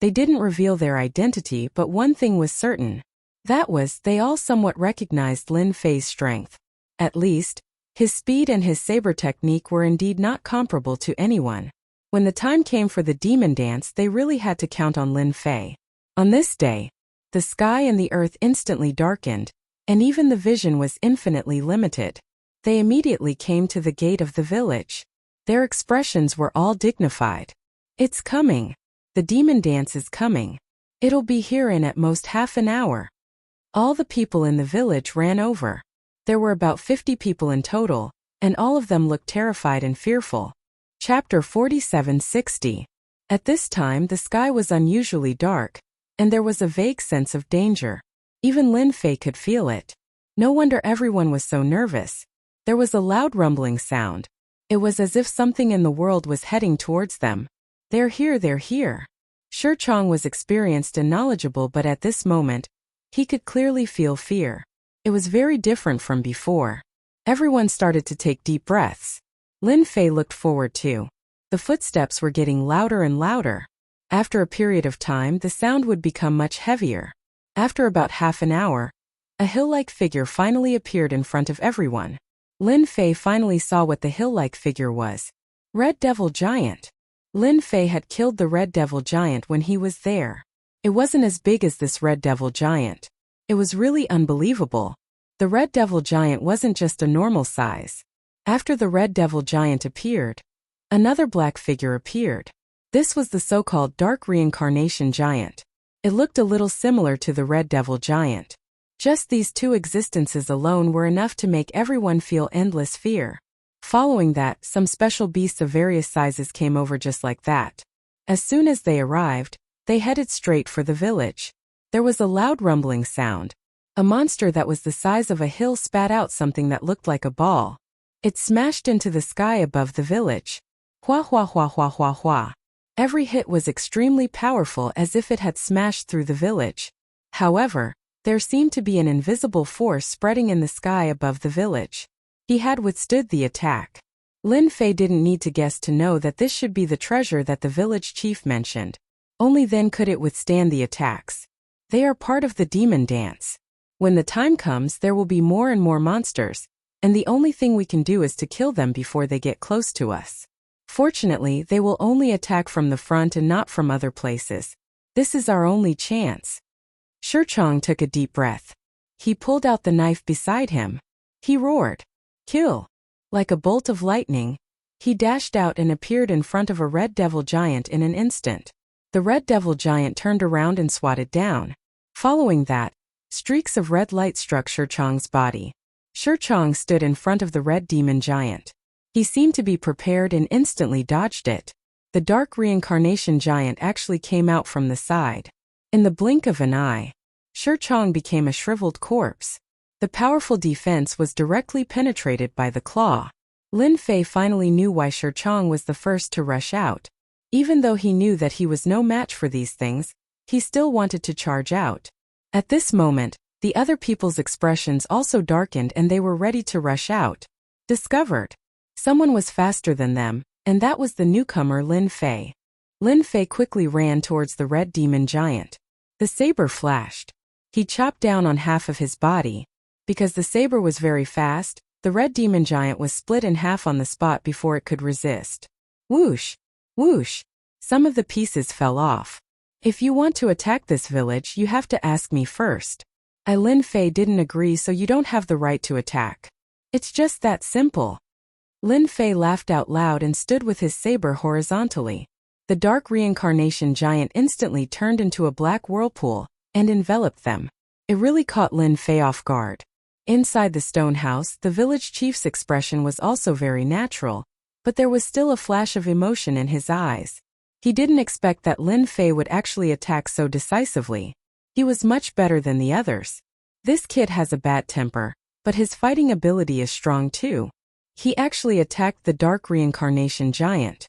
They didn't reveal their identity, but one thing was certain. That was, they all somewhat recognized Lin Fei's strength. At least, his speed and his saber technique were indeed not comparable to anyone. When the time came for the demon dance, they really had to count on Lin Fei. On this day, the sky and the earth instantly darkened, and even the vision was infinitely limited. They immediately came to the gate of the village. Their expressions were all dignified. It's coming. The demon dance is coming. It'll be here in at most half an hour. All the people in the village ran over. There were about 50 people in total, and all of them looked terrified and fearful. Chapter 4760. At this time the sky was unusually dark, and there was a vague sense of danger. Even Lin Fei could feel it. No wonder everyone was so nervous. There was a loud rumbling sound. It was as if something in the world was heading towards them. They're here, they're here. Shurchong was experienced and knowledgeable, but at this moment, he could clearly feel fear. It was very different from before. Everyone started to take deep breaths. Lin Fei looked forward too. The footsteps were getting louder and louder. After a period of time, the sound would become much heavier. After about half an hour, a hill-like figure finally appeared in front of everyone. Lin Fei finally saw what the hill-like figure was. Red Devil Giant. Lin Fei had killed the Red Devil Giant when he was there. It wasn't as big as this Red Devil Giant. It was really unbelievable. The Red Devil Giant wasn't just a normal size. After the Red Devil Giant appeared, another black figure appeared. This was the so-called Dark Reincarnation Giant. It looked a little similar to the Red Devil Giant. Just these 2 existences alone were enough to make everyone feel endless fear. Following that, some special beasts of various sizes came over just like that. As soon as they arrived, they headed straight for the village. There was a loud rumbling sound. A monster that was the size of a hill spat out something that looked like a ball. It smashed into the sky above the village. Hua hua hua hua hua hua. Every hit was extremely powerful, as if it had smashed through the village. However, there seemed to be an invisible force spreading in the sky above the village. He had withstood the attack. Lin Fei didn't need to guess to know that this should be the treasure that the village chief mentioned. Only then could it withstand the attacks. They are part of the demon dance. When the time comes, there will be more and more monsters, and the only thing we can do is to kill them before they get close to us. Fortunately, they will only attack from the front and not from other places. This is our only chance. Shirchong took a deep breath. He pulled out the knife beside him. He roared, "Kill!" Like a bolt of lightning, he dashed out and appeared in front of a red devil giant in an instant. The red devil giant turned around and swatted down. Following that, streaks of red light struck Shirchong's body. Shirchong stood in front of the red demon giant. He seemed to be prepared and instantly dodged it. The dark reincarnation giant actually came out from the side. In the blink of an eye, Shirchong became a shriveled corpse. The powerful defense was directly penetrated by the claw. Lin Fei finally knew why Shirchong was the first to rush out. Even though he knew that he was no match for these things, he still wanted to charge out. At this moment, the other people's expressions also darkened and they were ready to rush out. Discovered. Someone was faster than them, and that was the newcomer Lin Fei. Lin Fei quickly ran towards the red demon giant. The saber flashed. He chopped down on half of his body. Because the saber was very fast, the red demon giant was split in half on the spot before it could resist. Whoosh! Whoosh! Some of the pieces fell off. If you want to attack this village, you have to ask me first. Lin Fei didn't agree, so you don't have the right to attack. It's just that simple. Lin Fei laughed out loud and stood with his saber horizontally. The dark reincarnation giant instantly turned into a black whirlpool and enveloped them. It really caught Lin Fei off guard. Inside the stone house, the village chief's expression was also very natural, but there was still a flash of emotion in his eyes. He didn't expect that Lin Fei would actually attack so decisively. He was much better than the others. This kid has a bad temper, but his fighting ability is strong too. He actually attacked the dark reincarnation giant.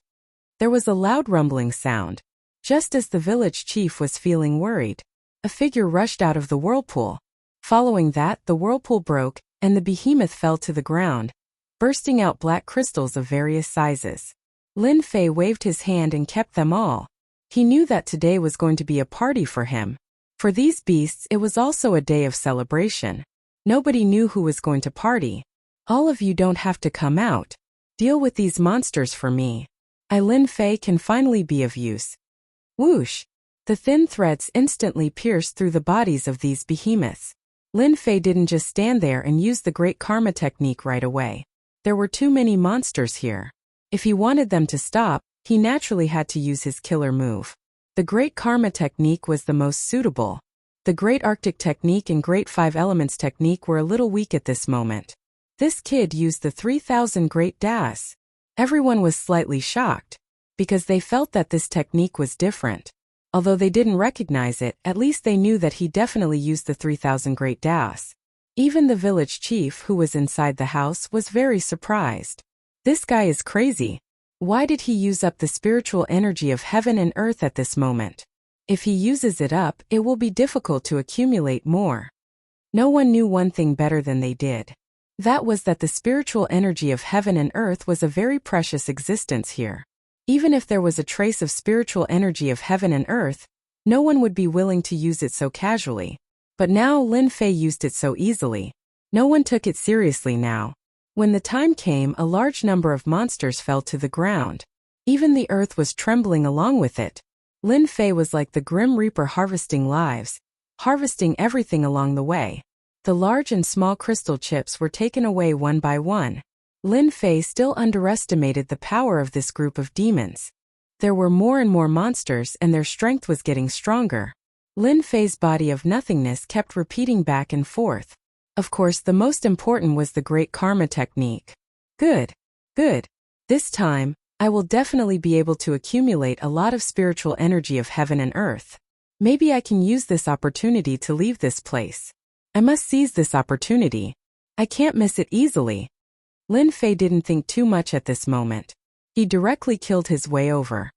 There was a loud rumbling sound. Just as the village chief was feeling worried, a figure rushed out of the whirlpool. Following that, the whirlpool broke, and the behemoth fell to the ground, bursting out black crystals of various sizes. Lin Fei waved his hand and kept them all. He knew that today was going to be a party for him. For these beasts, it was also a day of celebration. Nobody knew who was going to party. All of you don't have to come out. Deal with these monsters for me. Lin Fei can finally be of use. Whoosh! The thin threads instantly pierced through the bodies of these behemoths. Lin Fei didn't just stand there and use the great karma technique right away. There were too many monsters here. If he wanted them to stop, he naturally had to use his killer move. The great karma technique was the most suitable. The great Arctic technique and great 5 elements technique were a little weak at this moment. This kid used the 3000 great das. Everyone was slightly shocked, because they felt that this technique was different. Although they didn't recognize it, at least they knew that he definitely used the 3000 great das. Even the village chief, who was inside the house, was very surprised. This guy is crazy. Why did he use up the spiritual energy of heaven and earth at this moment? If he uses it up, it will be difficult to accumulate more. No one knew one thing better than they did. That was that the spiritual energy of heaven and earth was a very precious existence here. Even if there was a trace of spiritual energy of heaven and earth, no one would be willing to use it so casually. But now Lin Fei used it so easily. No one took it seriously now. When the time came, a large number of monsters fell to the ground. Even the earth was trembling along with it. Lin Fei was like the Grim Reaper harvesting lives, harvesting everything along the way. The large and small crystal chips were taken away one by one. Lin Fei still underestimated the power of this group of demons. There were more and more monsters and their strength was getting stronger. Lin Fei's body of nothingness kept repeating back and forth. Of course, the most important was the great karma technique. Good. Good. This time, I will definitely be able to accumulate a lot of spiritual energy of heaven and earth. Maybe I can use this opportunity to leave this place. I must seize this opportunity. I can't miss it easily. Lin Fei didn't think too much at this moment. He directly killed his way over.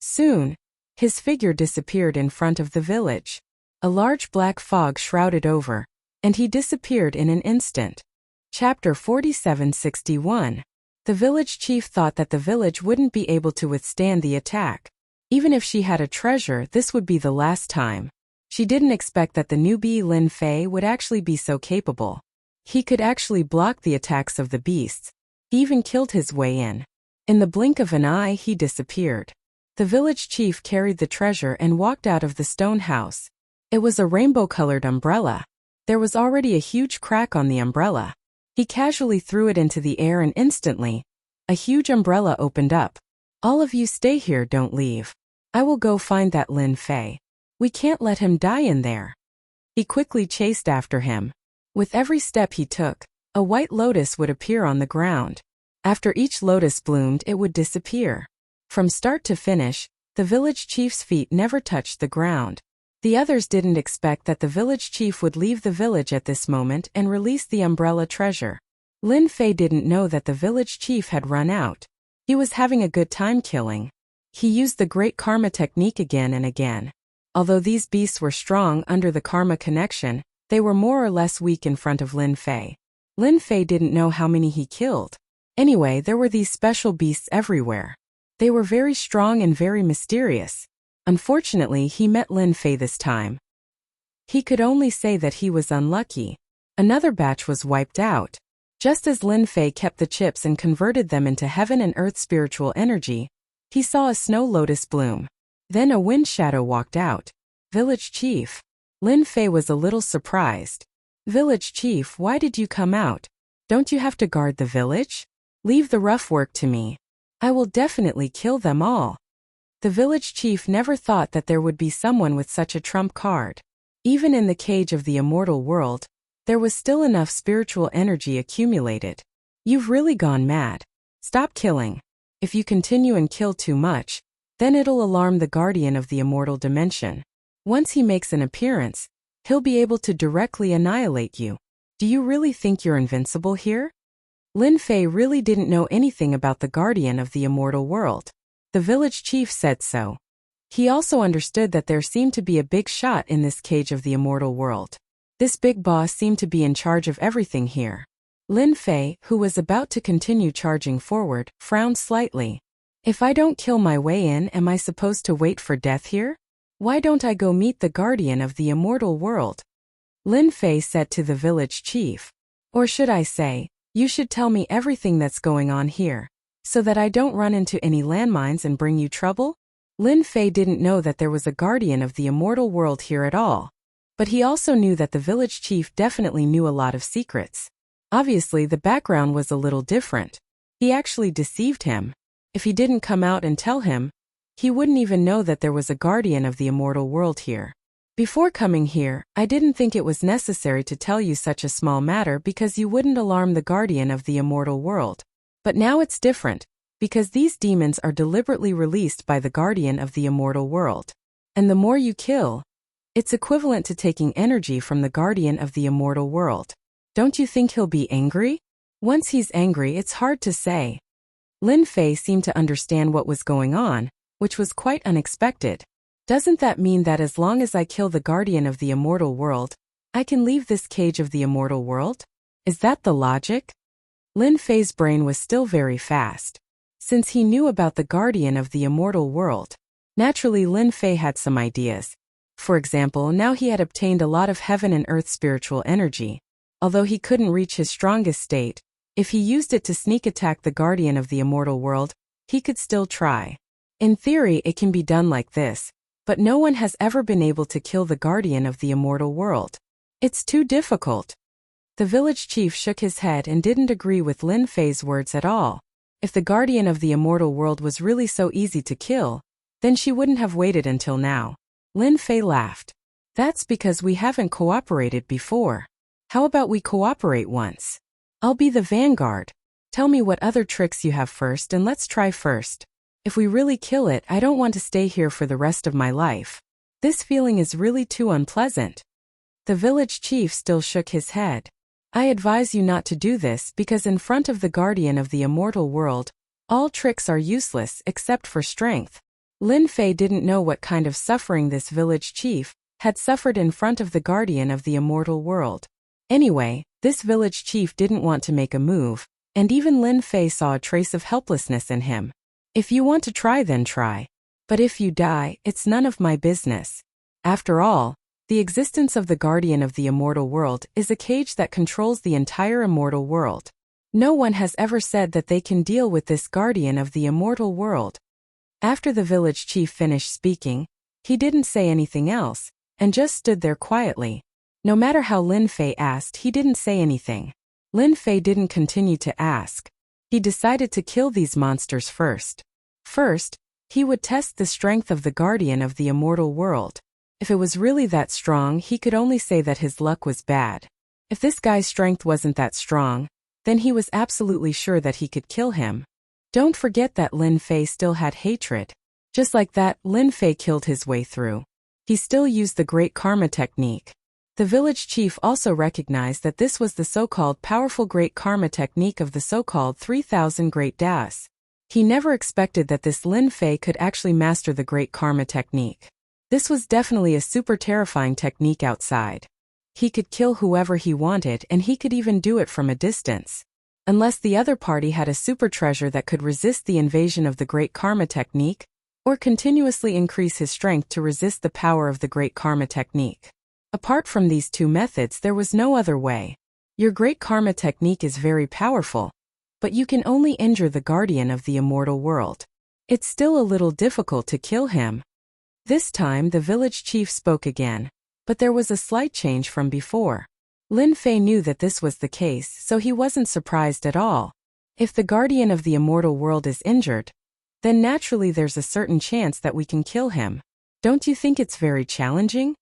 Soon, his figure disappeared in front of the village. A large black fog shrouded over, and he disappeared in an instant. Chapter 4761. The village chief thought that the village wouldn't be able to withstand the attack. Even if she had a treasure, this would be the last time. She didn't expect that the newbie Lin Fei would actually be so capable. He could actually block the attacks of the beasts. He even killed his way in. In the blink of an eye, he disappeared. The village chief carried the treasure and walked out of the stone house. It was a rainbow-colored umbrella. There was already a huge crack on the umbrella. He casually threw it into the air and instantly, a huge umbrella opened up. All of you stay here, don't leave. I will go find that Lin Fei. We can't let him die in there. He quickly chased after him. With every step he took, a white lotus would appear on the ground. After each lotus bloomed, it would disappear. From start to finish, the village chief's feet never touched the ground. The others didn't expect that the village chief would leave the village at this moment and release the umbrella treasure. Lin Fei didn't know that the village chief had run out. He was having a good time killing. He used the great karma technique again and again. Although these beasts were strong under the karma connection, they were more or less weak in front of Lin Fei. Lin Fei didn't know how many he killed. Anyway, there were these special beasts everywhere. They were very strong and very mysterious. Unfortunately, he met Lin Fei this time. He could only say that he was unlucky. Another batch was wiped out. Just as Lin Fei kept the chips and converted them into heaven and earth spiritual energy, he saw a snow lotus bloom. Then a wind shadow walked out. Village chief. Lin Fei was a little surprised. Village chief, why did you come out? Don't you have to guard the village? Leave the rough work to me. I will definitely kill them all. The village chief never thought that there would be someone with such a trump card. Even in the cage of the immortal world, there was still enough spiritual energy accumulated. You've really gone mad. Stop killing. If you continue and kill too much, then it'll alarm the guardian of the immortal dimension. Once he makes an appearance, he'll be able to directly annihilate you. Do you really think you're invincible here? Lin Fei really didn't know anything about the guardian of the immortal world. The village chief said so. He also understood that there seemed to be a big shot in this cage of the immortal world. This big boss seemed to be in charge of everything here. Lin Fei, who was about to continue charging forward, frowned slightly. If I don't kill my way in, am I supposed to wait for death here? Why don't I go meet the guardian of the immortal world? Lin Fei said to the village chief. Or should I say, you should tell me everything that's going on here, so that I don't run into any landmines and bring you trouble? Lin Fei didn't know that there was a guardian of the immortal world here at all. But he also knew that the village chief definitely knew a lot of secrets. Obviously, the background was a little different. He actually deceived him. If he didn't come out and tell him, he wouldn't even know that there was a guardian of the immortal world here. Before coming here, I didn't think it was necessary to tell you such a small matter because you wouldn't alarm the guardian of the immortal world. But now it's different, because these demons are deliberately released by the guardian of the immortal world. And the more you kill, it's equivalent to taking energy from the guardian of the immortal world. Don't you think he'll be angry? Once he's angry, it's hard to say. Lin Fei seemed to understand what was going on, which was quite unexpected. Doesn't that mean that as long as I kill the guardian of the immortal world, I can leave this cage of the immortal world? Is that the logic? Lin Fei's brain was still very fast. Since he knew about the guardian of the immortal world, naturally Lin Fei had some ideas. For example, now he had obtained a lot of heaven and earth spiritual energy. Although he couldn't reach his strongest state, if he used it to sneak attack the guardian of the immortal world, he could still try. In theory, it can be done like this, but no one has ever been able to kill the guardian of the immortal world. It's too difficult. The village chief shook his head and didn't agree with Lin Fei's words at all. If the guardian of the immortal world was really so easy to kill, then she wouldn't have waited until now. Lin Fei laughed. That's because we haven't cooperated before. How about we cooperate once? I'll be the vanguard. Tell me what other tricks you have first and let's try first. If we really kill it, I don't want to stay here for the rest of my life. This feeling is really too unpleasant. The village chief still shook his head. I advise you not to do this because in front of the guardian of the immortal world, all tricks are useless except for strength. Lin Fei didn't know what kind of suffering this village chief had suffered in front of the guardian of the immortal world. Anyway, this village chief didn't want to make a move, and even Lin Fei saw a trace of helplessness in him. If you want to try, then try. But if you die, it's none of my business. After all, the existence of the guardian of the immortal world is a cage that controls the entire immortal world. No one has ever said that they can deal with this guardian of the immortal world. After the village chief finished speaking, he didn't say anything else, and just stood there quietly. No matter how Lin Fei asked, he didn't say anything. Lin Fei didn't continue to ask. He decided to kill these monsters first. First, he would test the strength of the guardian of the immortal world. If it was really that strong, he could only say that his luck was bad. If this guy's strength wasn't that strong, then he was absolutely sure that he could kill him. Don't forget that Lin Fei still had hatred. Just like that, Lin Fei killed his way through. He still used the Great Karma technique. The village chief also recognized that this was the so-called powerful Great Karma technique of the so-called 3,000 Great Das. He never expected that this Lin Fei could actually master the Great Karma technique. This was definitely a super terrifying technique outside. He could kill whoever he wanted, and he could even do it from a distance. Unless the other party had a super treasure that could resist the invasion of the Great Karma technique, or continuously increase his strength to resist the power of the Great Karma technique. Apart from these two methods, there was no other way. Your Great Karma technique is very powerful, but you can only injure the guardian of the immortal world. It's still a little difficult to kill him. This time the village chief spoke again, but there was a slight change from before. Lin Fei knew that this was the case, so he wasn't surprised at all. If the guardian of the immortal world is injured, then naturally there's a certain chance that we can kill him. Don't you think it's very challenging?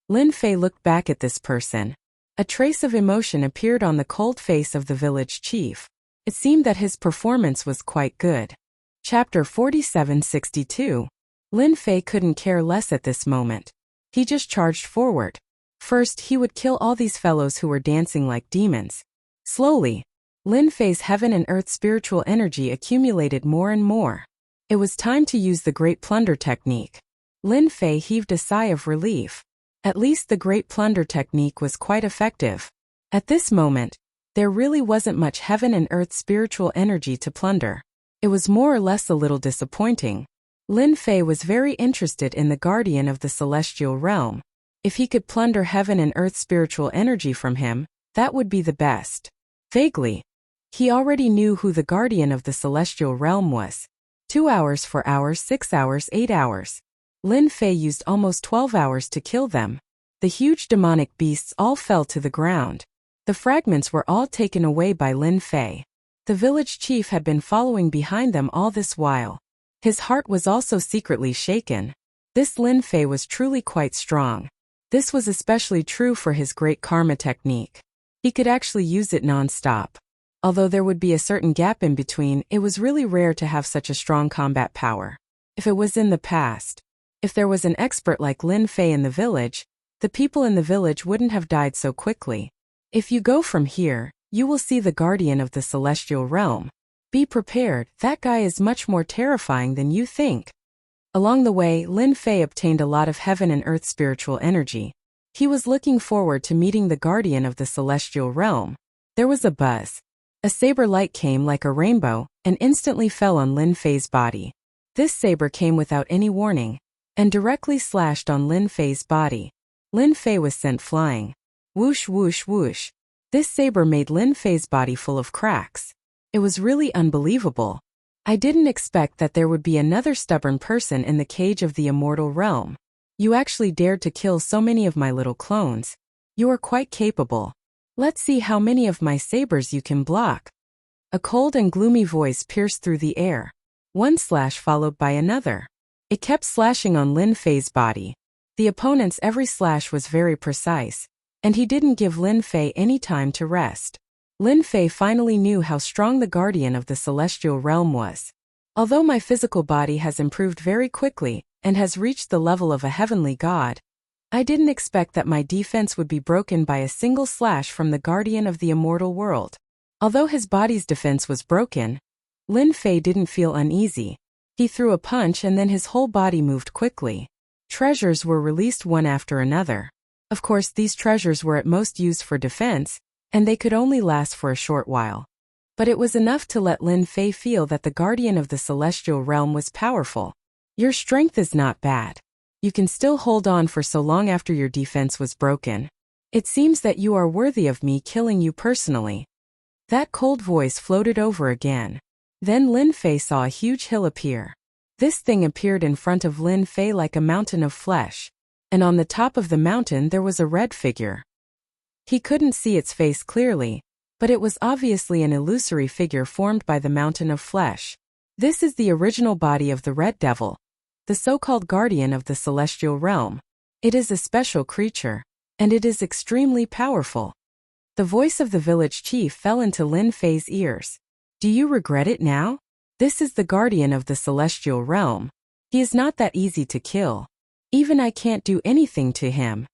Lin Fei looked back at this person. A trace of emotion appeared on the cold face of the village chief. It seemed that his performance was quite good. Chapter 4762. Lin Fei couldn't care less at this moment. He just charged forward. First, he would kill all these fellows who were dancing like demons. Slowly, Lin Fei's heaven and earth spiritual energy accumulated more and more. It was time to use the Great Plunder technique. Lin Fei heaved a sigh of relief. At least the Great Plunder technique was quite effective. At this moment, there really wasn't much heaven and earth spiritual energy to plunder. It was more or less a little disappointing. Lin Fei was very interested in the guardian of the celestial realm. If he could plunder heaven and earth spiritual energy from him, that would be the best. Vaguely, he already knew who the guardian of the celestial realm was. 2 hours, 4 hours, 6 hours, 8 hours. Lin Fei used almost 12 hours to kill them. The huge demonic beasts all fell to the ground. The fragments were all taken away by Lin Fei. The village chief had been following behind them all this while. His heart was also secretly shaken. This Lin Fei was truly quite strong. This was especially true for his Great Karma technique. He could actually use it non-stop. Although there would be a certain gap in between, it was really rare to have such a strong combat power. If it was in the past, if there was an expert like Lin Fei in the village, the people in the village wouldn't have died so quickly. If you go from here, you will see the guardian of the celestial realm. Be prepared, that guy is much more terrifying than you think. Along the way, Lin Fei obtained a lot of heaven and earth spiritual energy. He was looking forward to meeting the guardian of the celestial realm. There was a buzz. A saber light came like a rainbow and instantly fell on Lin Fei's body. This saber came without any warning and directly slashed on Lin Fei's body. Lin Fei was sent flying. Whoosh, whoosh, whoosh. This saber made Lin Fei's body full of cracks. It was really unbelievable. I didn't expect that there would be another stubborn person in the cage of the immortal realm. You actually dared to kill so many of my little clones. You are quite capable. Let's see how many of my sabers you can block. A cold and gloomy voice pierced through the air. One slash followed by another. It kept slashing on Lin Fei's body. The opponent's every slash was very precise, and he didn't give Lin Fei any time to rest. Lin Fei finally knew how strong the guardian of the celestial realm was. Although my physical body has improved very quickly and has reached the level of a heavenly god, I didn't expect that my defense would be broken by a single slash from the guardian of the immortal world. Although his body's defense was broken, Lin Fei didn't feel uneasy. He threw a punch and then his whole body moved quickly. Treasures were released one after another. Of course, these treasures were at most used for defense, and they could only last for a short while. But it was enough to let Lin Fei feel that the guardian of the celestial realm was powerful. Your strength is not bad. You can still hold on for so long after your defense was broken. It seems that you are worthy of me killing you personally. That cold voice floated over again. Then Lin Fei saw a huge hill appear. This thing appeared in front of Lin Fei like a mountain of flesh, and on the top of the mountain there was a red figure. He couldn't see its face clearly, but it was obviously an illusory figure formed by the mountain of flesh. This is the original body of the Red Devil, the so-called guardian of the celestial realm. It is a special creature, and it is extremely powerful. The voice of the village chief fell into Lin Fei's ears. Do you regret it now? This is the guardian of the celestial realm. He is not that easy to kill. Even I can't do anything to him.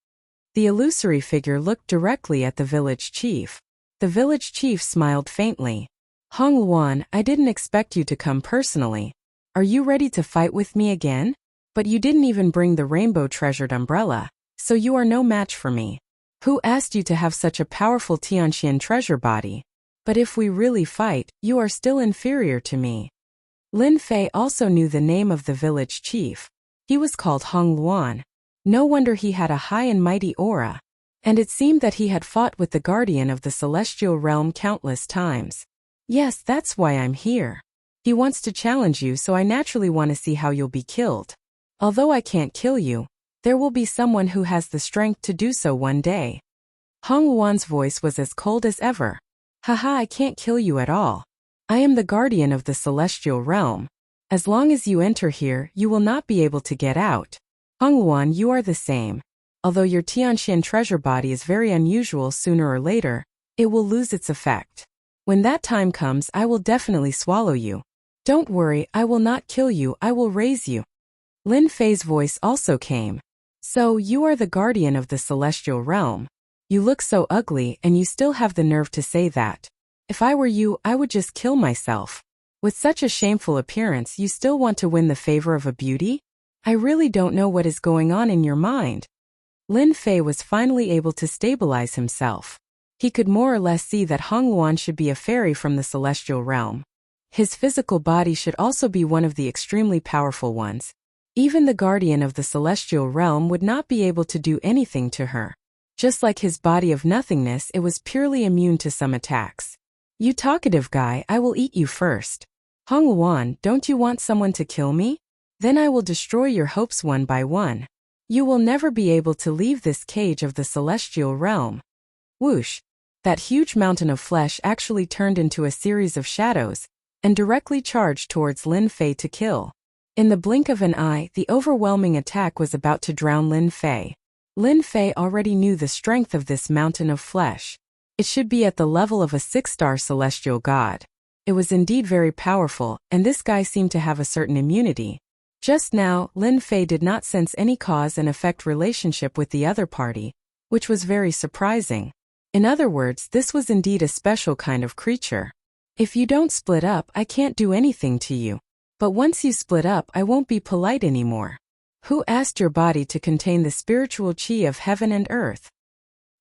The illusory figure looked directly at the village chief. The village chief smiled faintly. Hong Luan, I didn't expect you to come personally. Are you ready to fight with me again? But you didn't even bring the rainbow treasured umbrella, so you are no match for me. Who asked you to have such a powerful Tianxian treasure body? But if we really fight, you are still inferior to me. Lin Fei also knew the name of the village chief. He was called Hong Luan. No wonder he had a high and mighty aura. And it seemed that he had fought with the guardian of the celestial realm countless times. Yes, that's why I'm here. He wants to challenge you, so I naturally want to see how you'll be killed. Although I can't kill you, there will be someone who has the strength to do so one day. Hong Luan's voice was as cold as ever. Haha, I can't kill you at all. I am the guardian of the celestial realm. As long as you enter here, you will not be able to get out. Hong Luan, you are the same. Although your Tianxian treasure body is very unusual, sooner or later, it will lose its effect. When that time comes, I will definitely swallow you. Don't worry, I will not kill you, I will raise you. Lin Fei's voice also came. So, you are the guardian of the celestial realm. You look so ugly and you still have the nerve to say that. If I were you, I would just kill myself. With such a shameful appearance, you still want to win the favor of a beauty? I really don't know what is going on in your mind. Lin Fei was finally able to stabilize himself. He could more or less see that Hong Luan should be a fairy from the celestial realm. His physical body should also be one of the extremely powerful ones. Even the guardian of the celestial realm would not be able to do anything to her. Just like his body of nothingness, it was purely immune to some attacks. You talkative guy, I will eat you first. Hong Luan, don't you want someone to kill me? Then I will destroy your hopes one by one. You will never be able to leave this cage of the celestial realm. Whoosh! That huge mountain of flesh actually turned into a series of shadows, and directly charged towards Lin Fei to kill. In the blink of an eye, the overwhelming attack was about to drown Lin Fei. Lin Fei already knew the strength of this mountain of flesh. It should be at the level of a 6-star celestial god. It was indeed very powerful, and this guy seemed to have a certain immunity. Just now, Lin Fei did not sense any cause and effect relationship with the other party, which was very surprising. In other words, this was indeed a special kind of creature. If you don't split up, I can't do anything to you. But once you split up, I won't be polite anymore. Who asked your body to contain the spiritual chi of heaven and earth?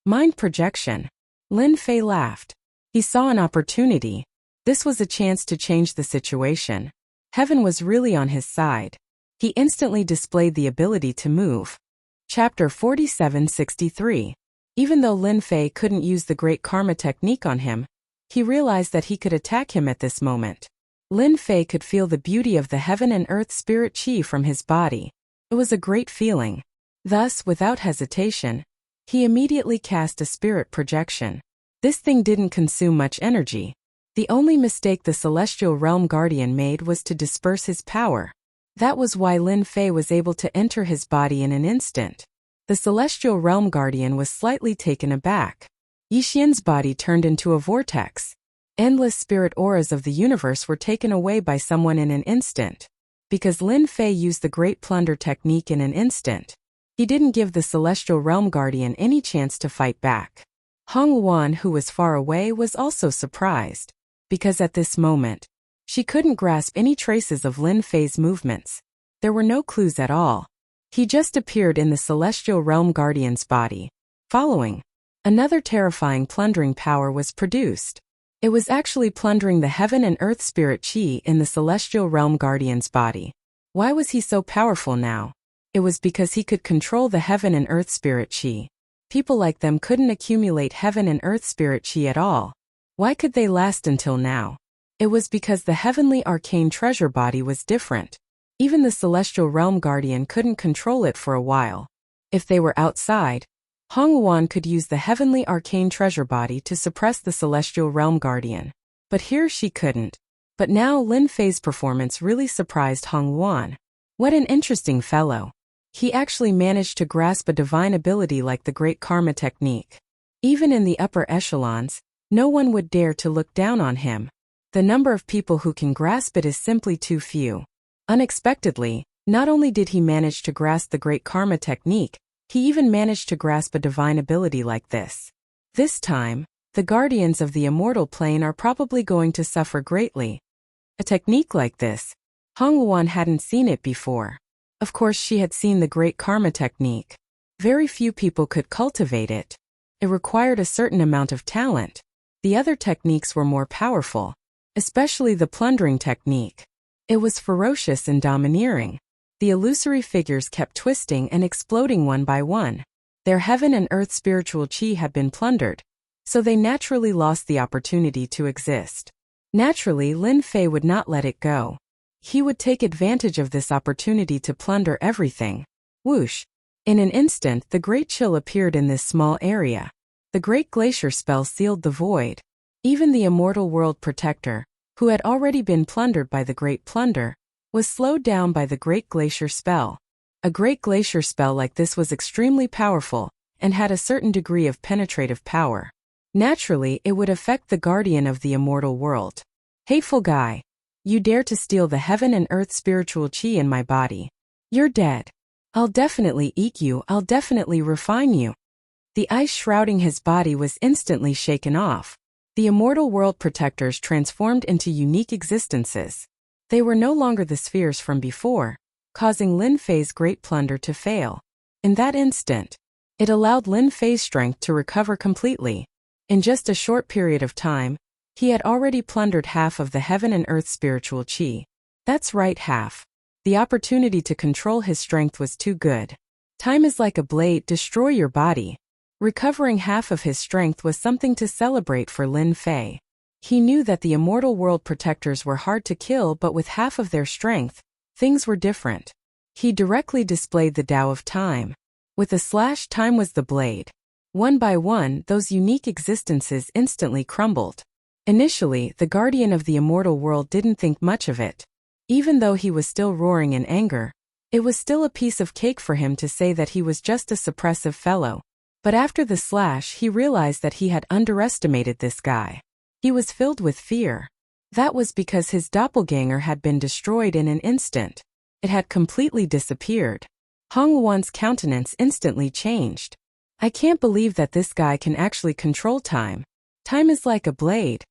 Mind projection. Lin Fei laughed. He saw an opportunity. This was a chance to change the situation. Heaven was really on his side. He instantly displayed the ability to move. Chapter 4763. Even though Lin Fei couldn't use the great karma technique on him, he realized that he could attack him at this moment. Lin Fei could feel the beauty of the heaven and earth spirit chi from his body. It was a great feeling. Thus, without hesitation, he immediately cast a spirit projection. This thing didn't consume much energy. The only mistake the celestial realm guardian made was to disperse his power. That was why Lin Fei was able to enter his body in an instant. The celestial realm guardian was slightly taken aback. Yixian's body turned into a vortex. Endless spirit auras of the universe were taken away by someone in an instant. Because Lin Fei used the Great Plunder technique in an instant, he didn't give the celestial realm guardian any chance to fight back. Hong Luan, who was far away, was also surprised. Because at this moment, She couldn't grasp any traces of Lin Fei's movements. There were no clues at all. He just appeared in the celestial realm guardian's body. Following, another terrifying plundering power was produced. It was actually plundering the heaven and earth spirit chi in the celestial realm guardian's body. Why was he so powerful now? It was because he could control the heaven and earth spirit chi. People like them couldn't accumulate heaven and earth spirit chi at all. Why could they last until now? It was because the heavenly arcane treasure body was different. Even the celestial realm guardian couldn't control it for a while. If they were outside, Hong Wuan could use the heavenly arcane treasure body to suppress the celestial realm guardian. But here she couldn't. But now Lin Fei's performance really surprised Hong Wuan. What an interesting fellow. He actually managed to grasp a divine ability like the Great Karma Technique. Even in the upper echelons, no one would dare to look down on him. The number of people who can grasp it is simply too few. Unexpectedly, not only did he manage to grasp the Great Karma Technique, he even managed to grasp a divine ability like this. This time, the guardians of the immortal plane are probably going to suffer greatly. A technique like this, Hong Wuan hadn't seen it before. Of course, she had seen the Great Karma Technique. Very few people could cultivate it. It required a certain amount of talent. The other techniques were more powerful, especially the plundering technique. It was ferocious and domineering. The illusory figures kept twisting and exploding one by one. Their heaven and earth spiritual chi had been plundered, so they naturally lost the opportunity to exist. Naturally, Lin Fei would not let it go. He would take advantage of this opportunity to plunder everything. Whoosh! In an instant, the Great Chill appeared in this small area. The Great Glacier spell sealed the void. Even the immortal world protector, who had already been plundered by the Great Plunder, was slowed down by the Great Glacier spell. A Great Glacier spell like this was extremely powerful, and had a certain degree of penetrative power. Naturally, it would affect the guardian of the immortal world. Hateful guy! You dare to steal the heaven and earth spiritual chi in my body. You're dead. I'll definitely eat you, I'll definitely refine you. The ice shrouding his body was instantly shaken off. The immortal world protectors transformed into unique existences. They were no longer the spheres from before, causing Lin Fei's great plunder to fail. In that instant, it allowed Lin Fei's strength to recover completely. In just a short period of time, he had already plundered half of the heaven and earth spiritual chi. That's right, half. The opportunity to control his strength was too good. Time is like a blade, destroy your body. Recovering half of his strength was something to celebrate for Lin Fei. He knew that the immortal world protectors were hard to kill, but with half of their strength, things were different. He directly displayed the Tao of Time. With a slash, time was the blade. One by one, those unique existences instantly crumbled. Initially, the guardian of the immortal world didn't think much of it. Even though he was still roaring in anger, it was still a piece of cake for him to say that he was just a suppressive fellow. But after the slash, he realized that he had underestimated this guy. He was filled with fear. That was because his doppelganger had been destroyed in an instant. It had completely disappeared. Hong Wuan's countenance instantly changed. I can't believe that this guy can actually control time. Time is like a blade.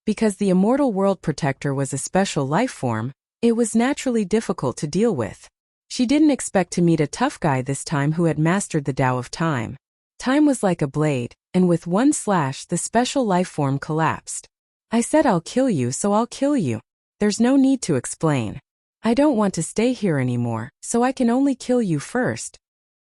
Because the immortal world protector was a special life form, it was naturally difficult to deal with. She didn't expect to meet a tough guy this time who had mastered the Tao of Time. Time was like a blade, and with one slash the special life form collapsed. I said I'll kill you, so I'll kill you. There's no need to explain. I don't want to stay here anymore, so I can only kill you first.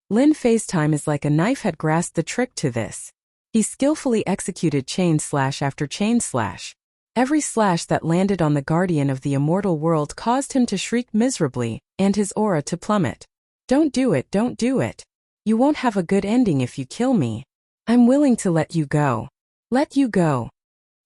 Lin Fei's time is like a knife had grasped the trick to this. He skillfully executed chain slash after chain slash. Every slash that landed on the guardian of the immortal world caused him to shriek miserably, and his aura to plummet. Don't do it, don't do it. You won't have a good ending if you kill me. I'm willing to let you go. Let you go.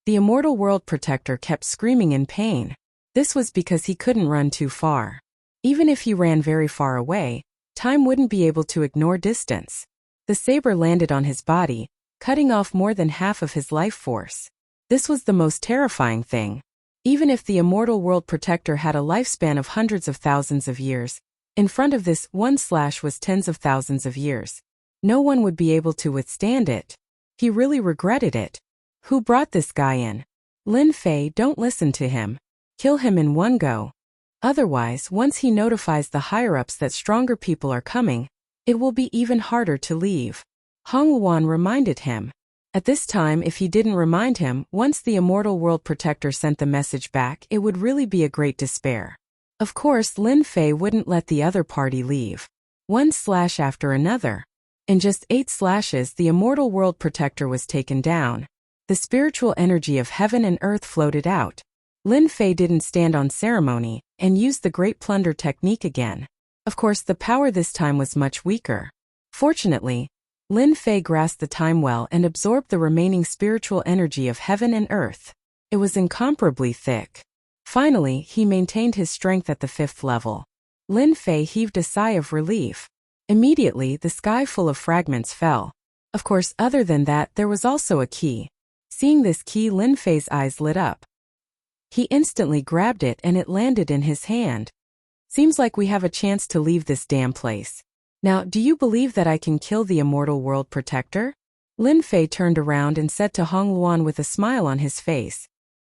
The immortal world protector kept screaming in pain. This was because he couldn't run too far. Even if he ran very far away, time wouldn't be able to ignore distance. The saber landed on his body, cutting off more than half of his life force. This was the most terrifying thing. Even if the immortal world protector had a lifespan of hundreds of thousands of years, in front of this one slash was tens of thousands of years. No one would be able to withstand it. He really regretted it. Who brought this guy in? Lin Fei, don't listen to him. Kill him in one go. Otherwise, once he notifies the higher-ups that stronger people are coming, it will be even harder to leave. Hong Luan reminded him. At this time, if he didn't remind him, once the Immortal World Protector sent the message back, it would really be a great despair. Of course, Lin Fei wouldn't let the other party leave. One slash after another. In just 8 slashes, the Immortal World Protector was taken down. The spiritual energy of heaven and earth floated out. Lin Fei didn't stand on ceremony, and used the Great Plunder technique again. Of course, the power this time was much weaker. Fortunately, Lin Fei grasped the time well and absorbed the remaining spiritual energy of heaven and earth. It was incomparably thick. Finally, he maintained his strength at the 5th level. Lin Fei heaved a sigh of relief. Immediately, the sky full of fragments fell. Of course, other than that, there was also a key. Seeing this key, Lin Fei's eyes lit up. He instantly grabbed it and it landed in his hand. Seems like we have a chance to leave this damn place. Now, do you believe that I can kill the Immortal World Protector? Lin Fei turned around and said to Hong Luan with a smile on his face.